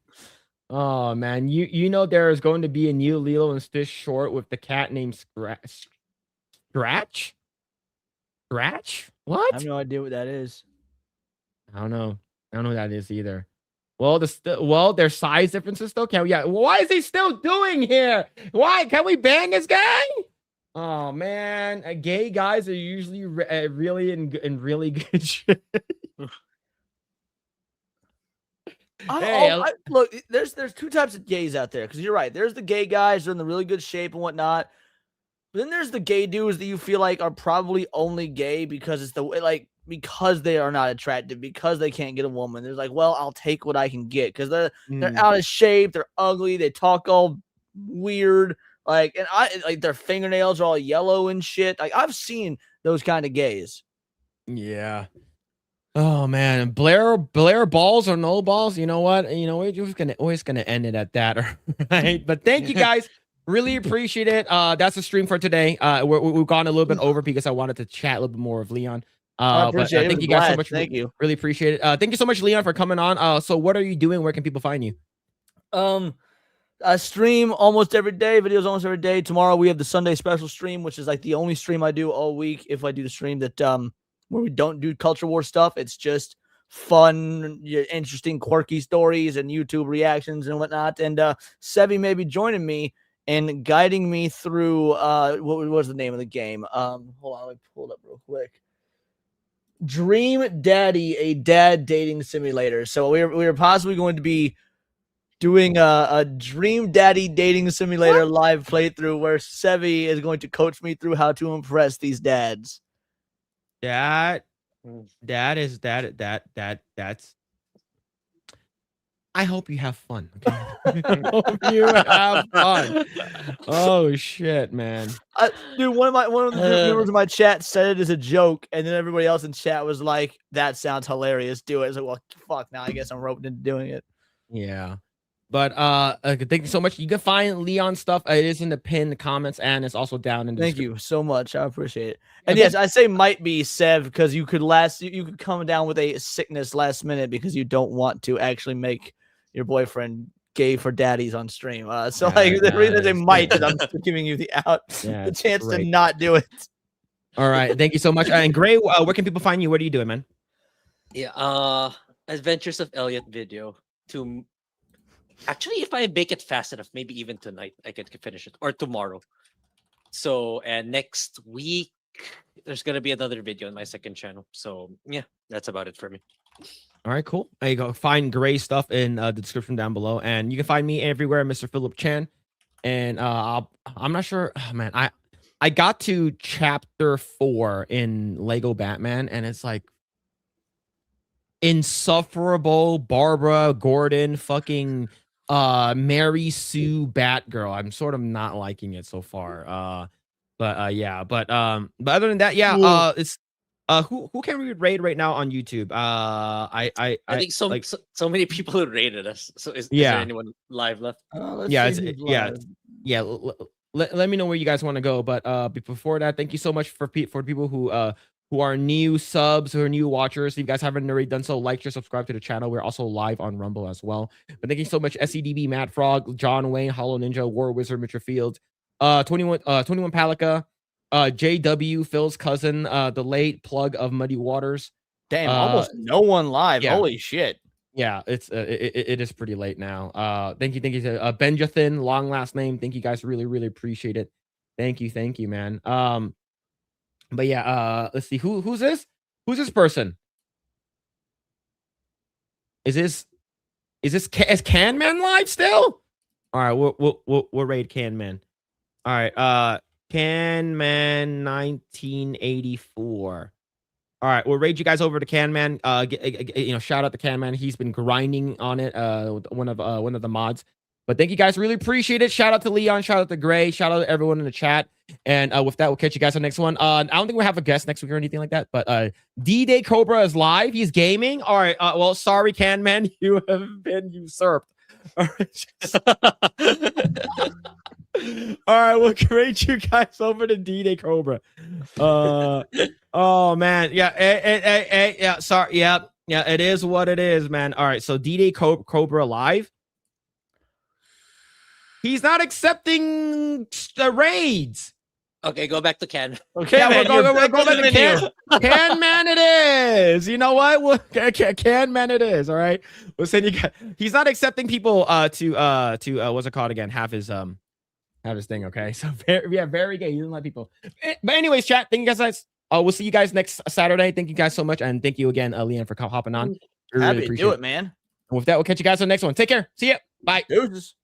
Oh man, there is going to be a new Lilo and Stitch short with the cat named Scratch. What? I have no idea what that is. I don't know what that is either. Well, there's size differences though. Why is he still doing here? Why can't we ban this guy? Oh man, gay guys are usually really in really good shape. Look, there's two types of gays out there, because you're right. There's the gay guys, they're in the really good shape and whatnot. But then there's the gay dudes that you feel like are probably only gay because it's because they are not attractive, because they can't get a woman. They're like, well, I'll take what I can get, because they're out of shape, they're ugly, they talk all weird, their fingernails are all yellow and shit. Like, I've seen those kind of gays. Yeah. Oh man, Blair balls or no balls? You know what? We're just gonna end it at that, right? But thank you guys. Really appreciate it. That's the stream for today. We've gone a little bit over because I wanted to chat a little bit more with Leon. I appreciate it. Thank you guys so much. Thank you. Really appreciate it. Thank you so much, Leon, for coming on. So what are you doing? Where can people find you? I stream almost every day, videos almost every day. Tomorrow we have the Sunday special stream, which is like the only stream I do all week. If I do the stream that where we don't do culture war stuff, it's just fun, interesting, quirky stories and YouTube reactions and whatnot. And Sevi may be joining me and guiding me through what was the name of the game? Hold on, let me pull it up real quick. Dream Daddy, a dad dating simulator. So we're possibly going to be doing a Dream Daddy dating simulator live playthrough where Sevi is going to coach me through how to impress these dads. That's I hope you have fun. Okay? I hope you have fun. Oh shit, man. Dude, one of the members of my chat said it as a joke, and then everybody else in chat was like, "That sounds hilarious. Do it." I was like, "Well, fuck. Now I guess I'm roped into doing it." Yeah. But thank you so much. You can find Leon stuff. It is in the pinned comments, and it's also down in the Thank you so much. I appreciate it. And yes, I say might be Sev because you could come down with a sickness last minute because you don't want to actually make your boyfriend gay for daddies on stream. The reason they might is I'm giving you the chance to not do it. All right. Thank you so much. And Grae, where can people find you? What are you doing, man? Yeah. Adventures of Elliot video to actually, if I make it fast enough, maybe even tonight I can finish it, or tomorrow. So, and next week there's gonna be another video on my second channel. So yeah, that's about it for me. All right, cool. There you go. Find Grae stuff in the description down below, and you can find me everywhere, Mr. Phillip Chan. And I'm not sure, man. I got to chapter 4 in Lego Batman, and it's like insufferable Barbara Gordon fucking Mary Sue Batgirl. I'm sort of not liking it so far. But other than that, it's who can we raid right now on YouTube? I think so many people who raided us. So is there anyone live left? Let me know where you guys want to go. But before that, thank you so much for people who are new subs, who are new watchers. If you guys haven't already done so, like, share, subscribe to the channel. We're also live on Rumble as well. But thank you so much, SCDB, Matt Frog, John Wayne, Hollow Ninja, War Wizard, Mr. Fields, 21 Palika, JW, Phil's cousin, the late plug of Muddy Waters. Damn, almost no one live. Yeah. Holy shit. Yeah, it is pretty late now. Thank you to Benjathan, long last name. Thank you guys, really appreciate it. Thank you, man. But yeah, let's see who's this? Who's this person? Is Can Man live still? All right, we'll raid Can Man. All right, Canman 1984. All right, we'll raid you guys over to Canman. Shout out to Canman. He's been grinding on it. One of the mods. But thank you guys. Really appreciate it. Shout out to Leon. Shout out to Grae. Shout out to everyone in the chat. And with that, we'll catch you guys on the next one. I don't think we'll have a guest next week or anything like that. But D-Day Cobra is live. He's gaming. All right. Well, sorry, Canman. You have been usurped. All right. All right, we'll raid you guys over to D-Day Cobra. Oh man, yeah, sorry, yeah, it is what it is, man. All right, so D-Day Cobra live. He's not accepting the raids. Okay, go back to Can. Okay, yeah, man, we'll go back to Can. Can man, it is. You know what? Can man, it is. All right, we'll send you guys. He's not accepting people to what's it called again? Have his thing. Okay, so very gay. He doesn't let people. But anyways, chat. Thank you guys. We'll see you guys next Saturday. Thank you guys so much, and thank you again, Leanne, for hopping on. Happy to do it, man. And with that, we'll catch you guys on the next one. Take care. See ya. Bye. Deuces.